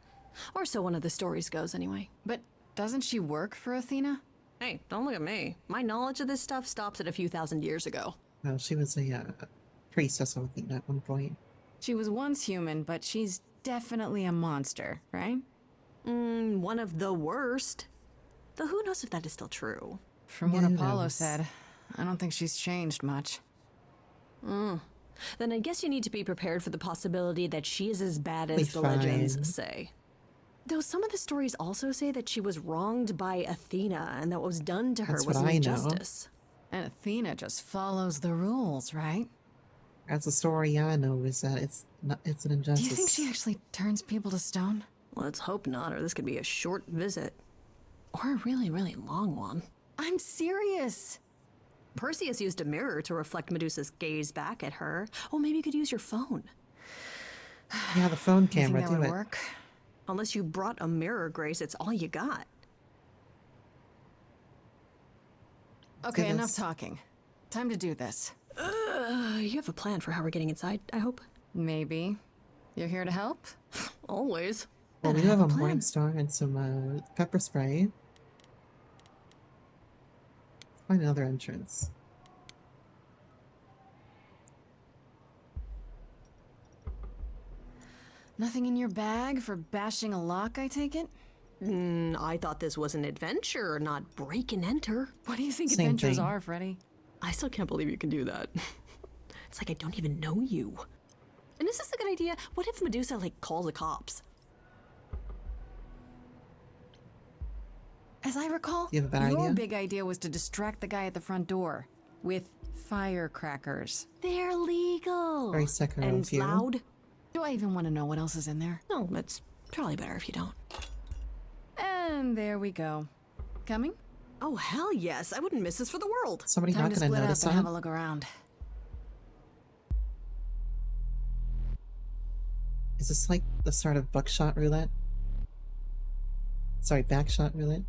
Or so one of the stories goes, anyway. But doesn't she work for Athena? Hey, don't look at me. My knowledge of this stuff stops at a few thousand years ago. No, she was a priestess of Athena at one point. She was once human, but she's definitely a monster, right? One of the worst. Though who knows if that is still true? From what Who Apollo knows? said, I don't think she's changed much. Then I guess you need to be prepared for the possibility that she is as bad as Be the legends fine. say. Though some of the stories also say that she was wronged by Athena and that what was done to her That's was what an I know. injustice. And Athena just follows the rules, right? As the story I know is that it's an Do injustice. you think she actually turns people to stone? Let's hope not, or this could be a short visit. Or a really, really long one. I'm serious. Perseus used a mirror to reflect Medusa's gaze back at her. Oh, maybe you could use your phone. Yeah, the phone You think camera, that do would it. work? Unless you brought a mirror, Grace, it's all you got. Okay, enough this. talking. Time to do this. You have a plan for how we're getting inside, I hope? Maybe. You're here to help? Always. Well, we Then I have a have a plan. Morningstar and some pepper spray. Find another entrance. Nothing in your bag for bashing a lock, I take it? I thought this was an adventure, not break and enter. What do you think Same adventures thing. are, Freddy? I still can't believe you can do that. It's like I don't even know you. And is this a good idea? What if Medusa, calls the cops? As I recall, You have a better your idea? big idea was to distract the guy at the front door with firecrackers. They're legal. Very Sekiro And of you. loud. Do I even want to know what else is in there? No, it's probably better if you don't. And there we go. Coming? Oh, hell yes. I wouldn't miss this for the world. Somebody Time not to gonna split up notice and have that? a look around. Is this like the start of buckshot roulette? Sorry, backshot roulette?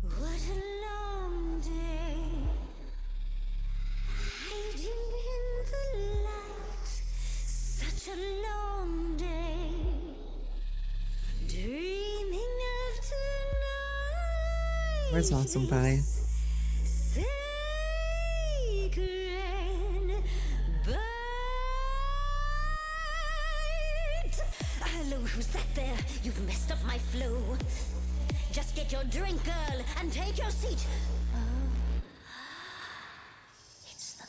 What a long day, hiding in the light. Such a long day, dreaming of tonight. Where's Awesome Pie? Sacred bite. Hello, who's that there? You've messed up my flow. Just get your drink, girl, and take your seat. Oh, it's the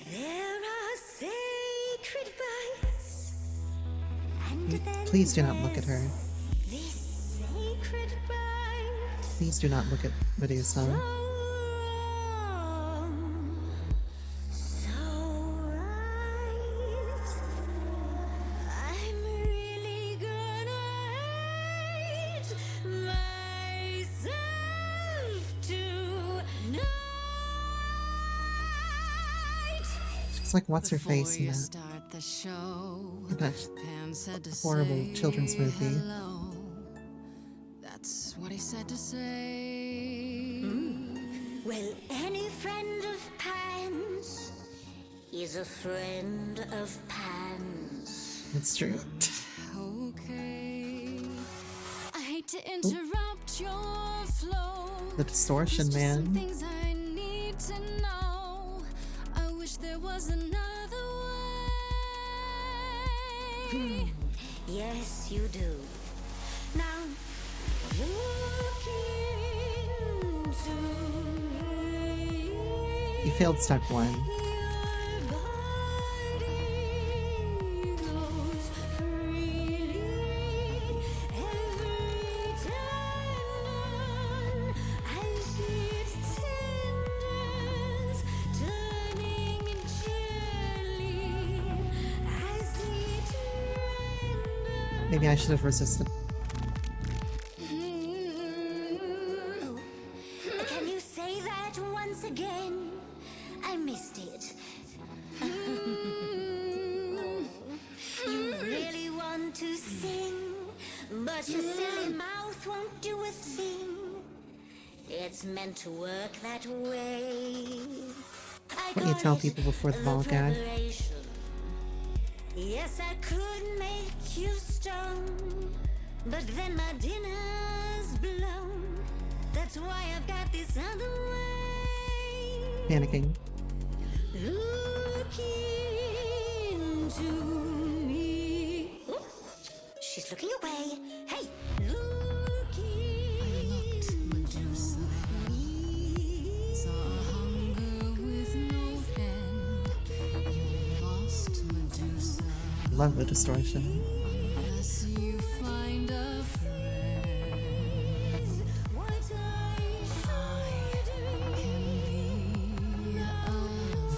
muse. There are sacred bites, and then Please do not look at her. this sacred bite. Please do not look at Medusa. So right. I'm really gonna hate myself tonight. It's like what's her Before face in you that, start the show, that Pan said to horrible say children's movie. hello. That's what he said to say. Well, any friend of Pan's is a friend of Pan's. It's true. Okay. I hate to interrupt your flow. The distortion, There's just some man. things I need to know. I wish there was another way. Yes, you do. Now, look into me. You failed step one. Your body goes freely every time as it tenders, turning gently as it renders. Maybe I should have resisted. Can you say that once again? I missed it. You really want to sing, but your silly mouth won't do a thing. It's meant to work that way. What you tell people before the ball gag? Preparation. Yes, I could make you stone, but then my dinner's blown. That's why I've got this other way. Panicking. Look into me. Ooh, she's looking away. Hey, look into me. Saw hunger with no end. You lost Medusa. Love the distortion. Unless you find a friend. What I can be a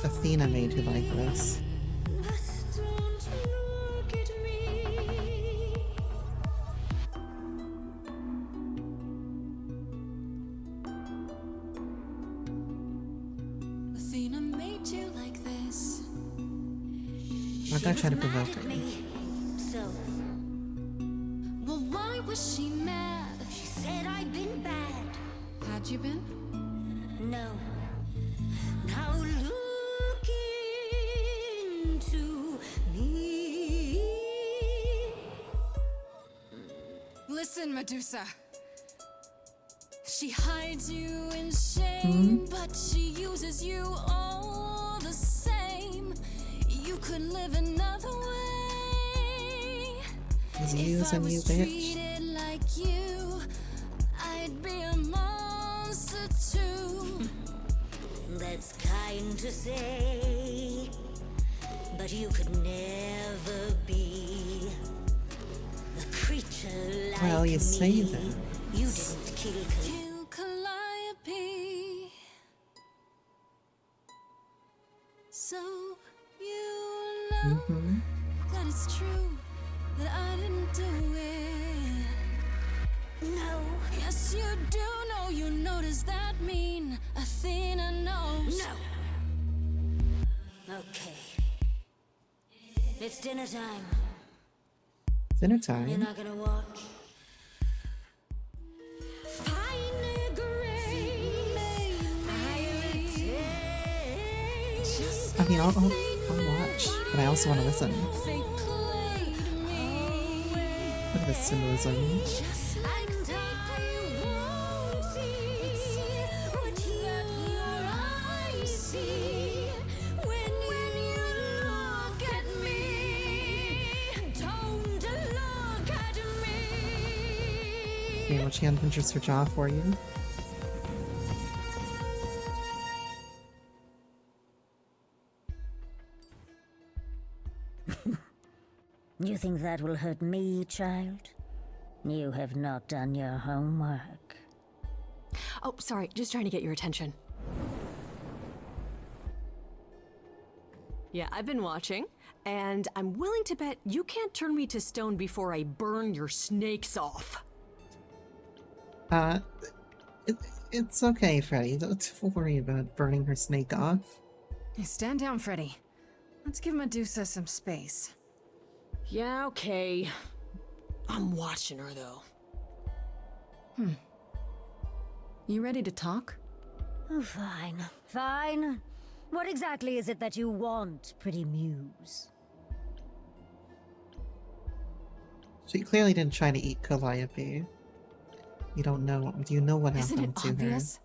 Athena made you like this. But don't look at me. I'm gonna try to provoke her. So, well, why was she mad? She said I'd been bad. Had you been? No. Now look into me. Listen, Medusa. She hides you in shame, but she uses you all the same. You could live another way. He's If I using you, was bitch. treated like you, I'd be a monster too. That's kind to say, but you could never be a creature like Well, you say me. that. You didn't kill Calliope. So you know that it's true that I didn't do it. No. Yes, you do know. You know, does that mean Athena knows? No. Okay. It's dinner time. Dinner You're time. not gonna watch. Fine I mean, I'll watch, but I also want to listen. Look at this symbolism. Okay, watch hand pinches her jaw for you. You think that will hurt me, child? You have not done your homework. Oh, sorry, just trying to get your attention. Yeah, I've been watching, and I'm willing to bet you can't turn me to stone before I burn your snakes off. It's okay, Freddy. Don't worry about burning her snake off. Hey, stand down, Freddy. Let's give Medusa some space. Yeah, okay. I'm watching her, though. You ready to talk? Oh, fine. Fine. What exactly is it that you want, pretty muse? She clearly didn't try to eat Calliope. You don't know. Do you know what Isn't happened it to obvious?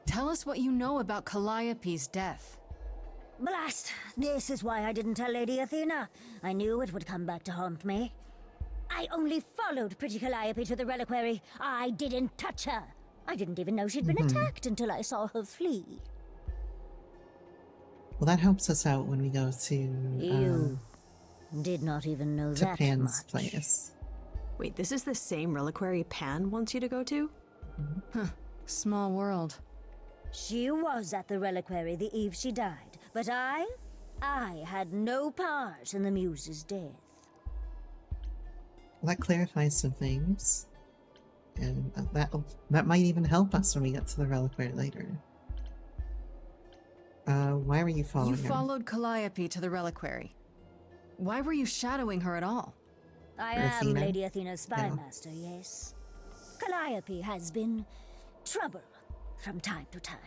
Tell us what you know about Calliope's death. Blast! This is why I didn't tell Lady Athena. I knew it would come back to haunt me. I only followed pretty Calliope to the reliquary. I didn't touch her. I didn't even know she'd been attacked until I saw her flee. Well, that helps us out when we go to You did not even know to that Pan's much. place. Wait, this is the same reliquary Pan wants you to go to? Small world. She was at the reliquary the eve she died, but I had no part in the muse's death. Well, that clarifies some things, and that might even help us when we get to the reliquary later. Why were you following You her? followed Calliope to the reliquary. Why were you shadowing her at all? I Or am Athena? Lady Athena's spy Yeah. master, yes. Calliope has been trouble from time to time.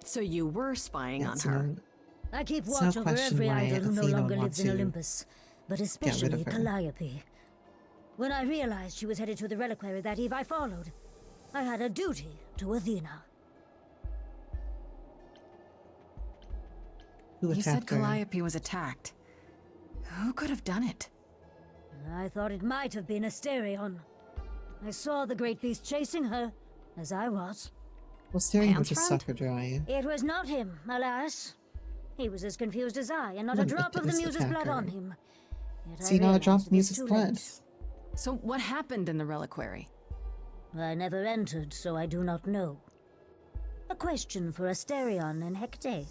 So you were spying on It's her. no- I keep It's no watch over question every why idol who no Athena longer would lives want in to Olympus, but rid especially of her. Calliope. When I realized she was headed to the reliquary that eve, I followed. I had a duty to Athena. Who You said attacked her? Calliope was attacked. Who could have done it? I thought it might have been Asterion. I saw the great beast chasing her, as I was. Well, Stereo would Pan's just friend? suck her dry. It was not him, alas. He was as confused as I, and not a Well, drop of the this muse's blood attacker. on him. Yet I See, not a drop realized of it was music's too blood. late. So what happened in the reliquary? I never entered, so I do not know. A question for Asterion and Hecate,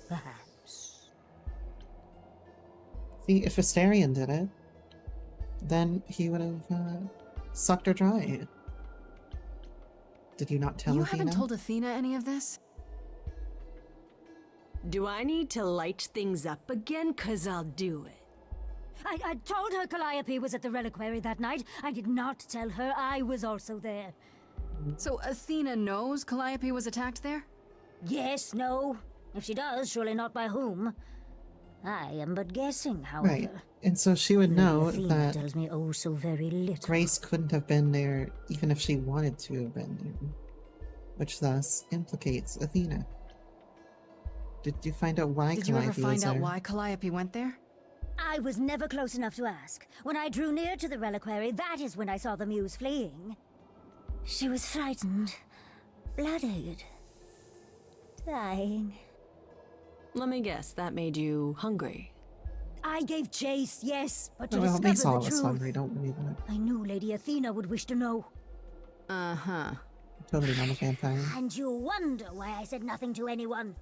perhaps. See, if Asterion did it, then he would have sucked her dry. Did you not tell You Athena? haven't told Athena any of this? Do I need to light things up again? 'Cause I'll do it. I told her Calliope was at the reliquary that night. I did not tell her I was also there. So Athena knows Calliope was attacked there? Yes, no. If she does, surely not by whom. I am but guessing, however. Right. And so she would know Athena that tells me oh so very little. Grace couldn't have been there even if she wanted to have been there. Which thus implicates Athena. Did you find out why Did you Calliope ever find was out there? why Calliope went there? I was never close enough to ask. When I drew near to the reliquary, that is when I saw the muse fleeing. She was frightened, blooded, dying. Let me guess, that made you hungry. I gave chase, yes, but to Well, it makes discover all the of us truth, hungry, don't worry about it. I knew Lady Athena would wish to know. Uh-huh. Totally not a vampire. And you wonder why I said nothing to anyone.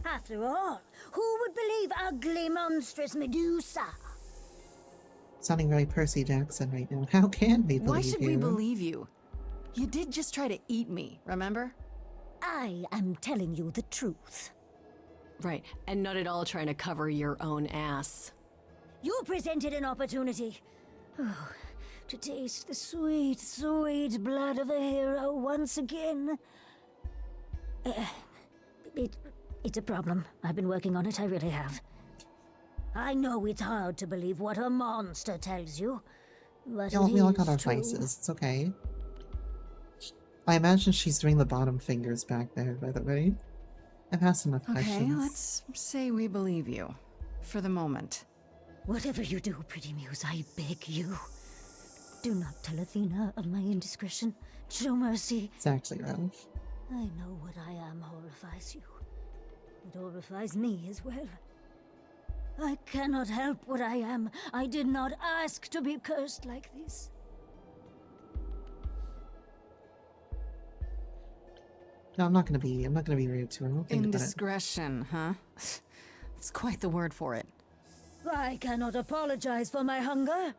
After all, who would believe ugly, monstrous Medusa? Sounding very Percy Jackson right now. How can we believe Why should you? we believe you? You did just try to eat me, remember? I am telling you the truth. Right, and not at all trying to cover your own ass. You presented an opportunity. Oh, to taste the sweet, sweet blood of a hero once again. It's a problem. I've been working on it, I really have. I know it's hard to believe what a monster tells you, but We all got our true. vices. It's okay. I imagine she's doing the bottom fingers back there, by the way. I've asked enough Okay, questions. let's say we believe you. For the moment. Whatever you do, pretty muse, I beg you. Do not tell Athena of my indiscretion. Show mercy. It's actually rough. I know what I am horrifies you. It horrifies me as well. I cannot help what I am. I did not ask to be cursed like this. No, I'm not gonna be rude to her. I'll think about it. Indiscretion, huh? It's quite the word for it. I cannot apologize for my hunger.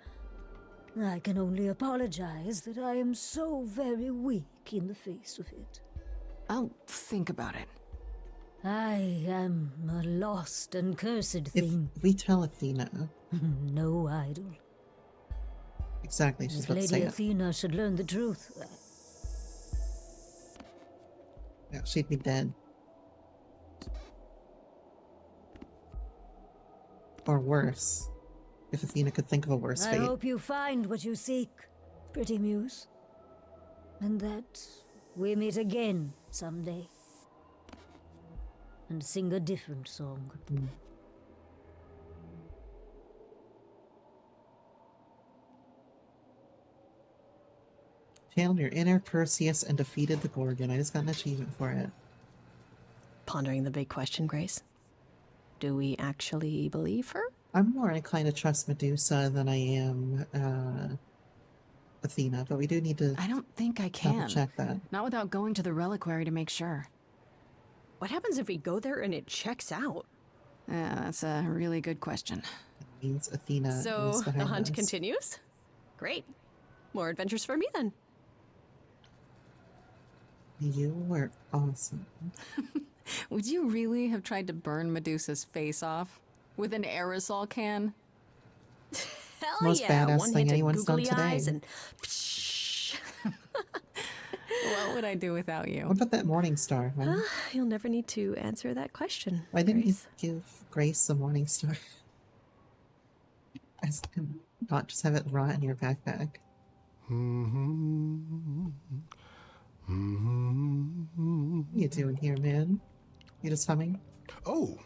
I can only apologize that I am so very weak in the face of it. I'll think about it. I am a lost and cursed thing. If we tell Athena, no idol. exactly, she's If about to Lady say it. Athena should learn the truth, Yeah, she'd be dead. Or worse, if Athena could think of a worse I fate. hope you find what you seek, pretty muse. And that we meet again someday. And sing a different song. Channeled your inner Perseus and defeated the Gorgon. I just got an achievement for it. Pondering the big question, Grace. Do we actually believe her? I'm more inclined to trust Medusa than I am Athena, but we do need to I don't think I can. check that. Not without going to the reliquary to make sure. What happens if we go there and it checks out? Yeah, that's a really good question. Means Athena is So the behind hunt us. continues? Great. More adventures for me then. You were awesome. Would you really have tried to burn Medusa's face off? With an aerosol can? Hell Most yeah! badass One thing hit to anyone's done googly today. eyes and What would I do without you? What about that Morning Star? Huh? you'll never need to answer that question. Why didn't Grace. you give Grace a Morning Star? As not just have it rot in your backpack. What you doing here, man? You just humming? Oh,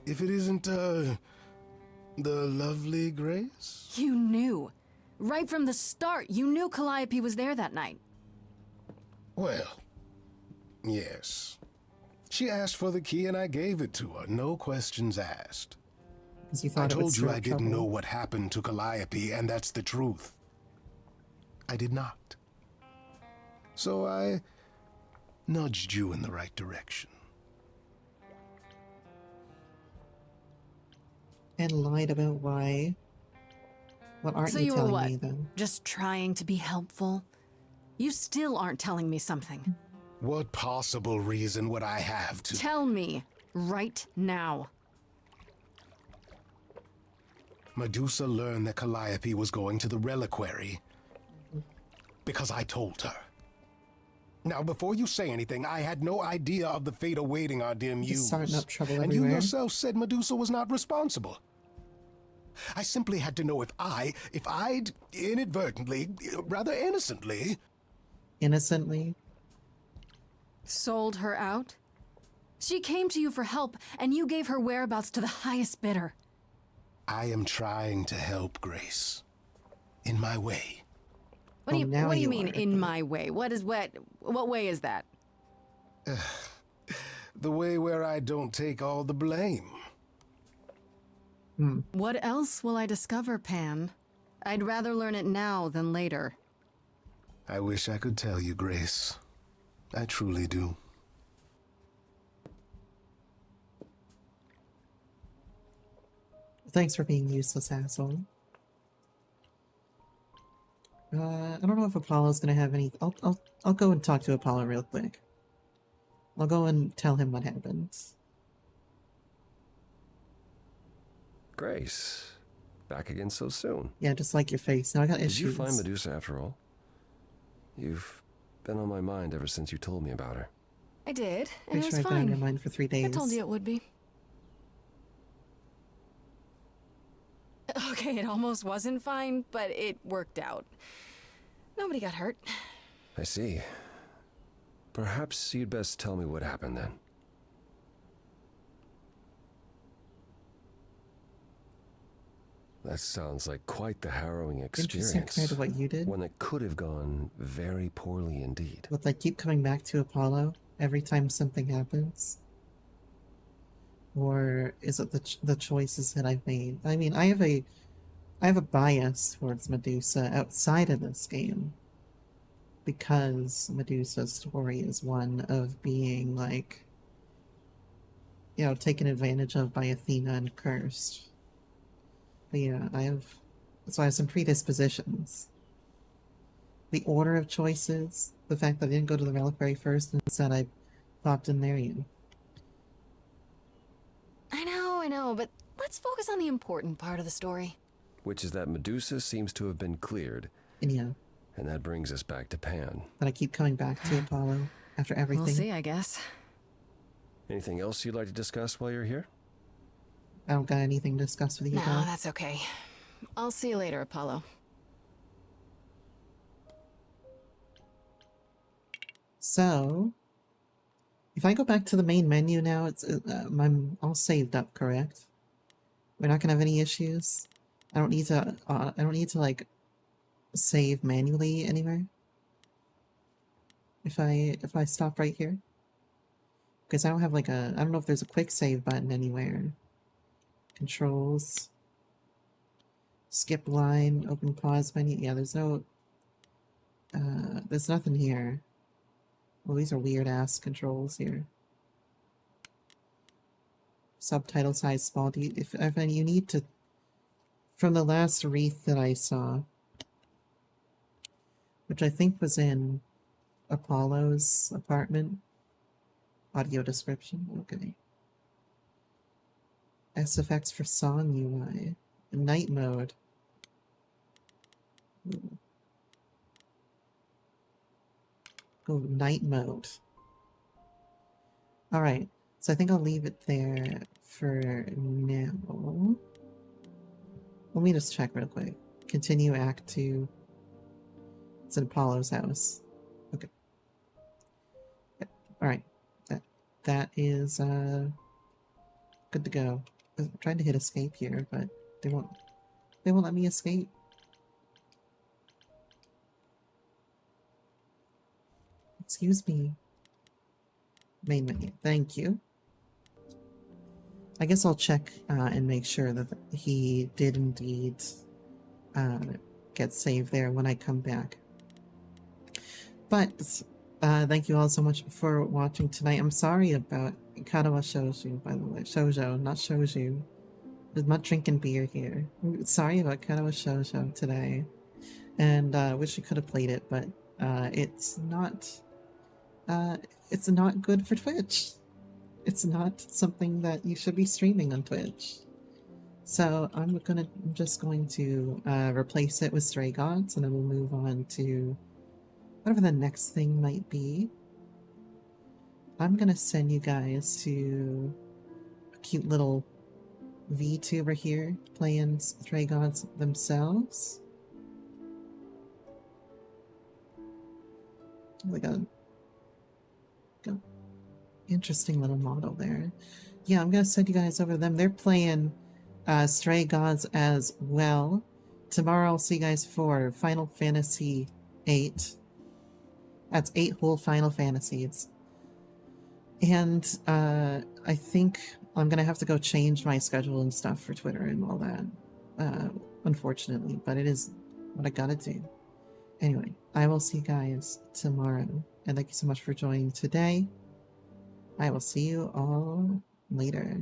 if it isn't, the lovely Grace? You knew. Right from the start, you knew Calliope was there that night. Well, yes. She asked for the key and I gave it to her, no questions asked. Because you I thought it would told you stir I up didn't know trouble. what happened to Calliope, and that's the truth. I did not. So I nudged you in the right direction. And lied about why. What aren't So you you were telling what? me then? Just trying to be helpful? You still aren't telling me something. What possible reason would I have to? Tell me right now. Medusa learned that Calliope was going to the reliquary because I told her. Now, before you say anything, I had no idea of the fate awaiting our dear Muse. Starting up trouble and everywhere. you yourself said Medusa was not responsible. I simply had to know if I'd inadvertently, rather innocently... Innocently? Sold her out? She came to you for help, and you gave her whereabouts to the highest bidder. I am trying to help, Grace. In my way. What do you mean, in my way? What way is that? The way where I don't take all the blame. What else will I discover, Pan? I'd rather learn it now than later. I wish I could tell you, Grace. I truly do. Thanks for being useless, asshole. I don't know if Apollo's gonna have any. I'll go and talk to Apollo real quick. I'll go and tell him what happens. Grace, back again so soon. Yeah, just like your face. Now I got issues. Did you find Medusa after all? You've been on my mind ever since you told me about her. I did, and Pretty it was sure I've been on your fine. mind for 3 days. I told you it would be. Okay, it almost wasn't fine, but it worked out. Nobody got hurt. I see. Perhaps you'd best tell me what happened then. That sounds like quite the harrowing experience. Interesting compared to what you did. One that could have gone very poorly indeed. But I keep coming back to Apollo every time something happens. Or is it the choices that I've made? I mean, I have a bias towards Medusa outside of this game. Because Medusa's story is one of being, like, you know, taken advantage of by Athena and cursed. But yeah, I have some predispositions. The order of choices, the fact that I didn't go to the reliquary first and instead I popped in there, you. I know, but let's focus on the important part of the story. Which is that Medusa seems to have been cleared. Yeah. And that brings us back to Pan. But I keep coming back to Apollo after everything. We'll see, I guess. Anything else you'd like to discuss while you're here? I don't got anything to discuss with you No, about. that's okay. I'll see you later, Apollo. So, if I go back to the main menu now, I'm all saved up, correct? We're not gonna have any issues. I don't need to like save manually anywhere. If I stop right here, because I don't have like I don't know if there's a quick save button anywhere. Controls. Skip line, open pause menu. Yeah, there's nothing here. Well, these are weird ass controls here. Subtitle size small. If you need to, from the last wreath that I saw, which I think was in Apollo's apartment. Audio description. Okay. SFX for song UI. Night mode. Ooh. Go night mode. Alright, so I think I'll leave it there for now. Let me just check real quick. Continue Act 2. It's in Apollo's house. Okay. Alright. That is good to go. I'm trying to hit escape here, but they won't let me escape. Excuse me. Main menu. Thank you. I guess I'll check and make sure that he did indeed get saved there when I come back. But thank you all so much for watching tonight. I'm sorry about Karawa Shouju, by the way. Shoujo, not Shouju. I'm not drinking beer here. Sorry about Karawa Shoujo today. And wish we could have played it, but it's not good for Twitch. It's not something that you should be streaming on Twitch. So I'm just going to replace it with Stray Gods, and then we'll move on to whatever the next thing might be. I'm gonna send you guys to a cute little VTuber here playing Stray Gods themselves. Like a interesting little model there. Yeah, I'm gonna send you guys over to them. They're playing Stray Gods as well. Tomorrow I'll see you guys for Final Fantasy VIII. That's 8 whole Final Fantasies. And I think I'm gonna have to go change my schedule and stuff for Twitter and all that. Unfortunately, but it is what I gotta do. Anyway, I will see you guys tomorrow. And thank you so much for joining today. I will see you all later.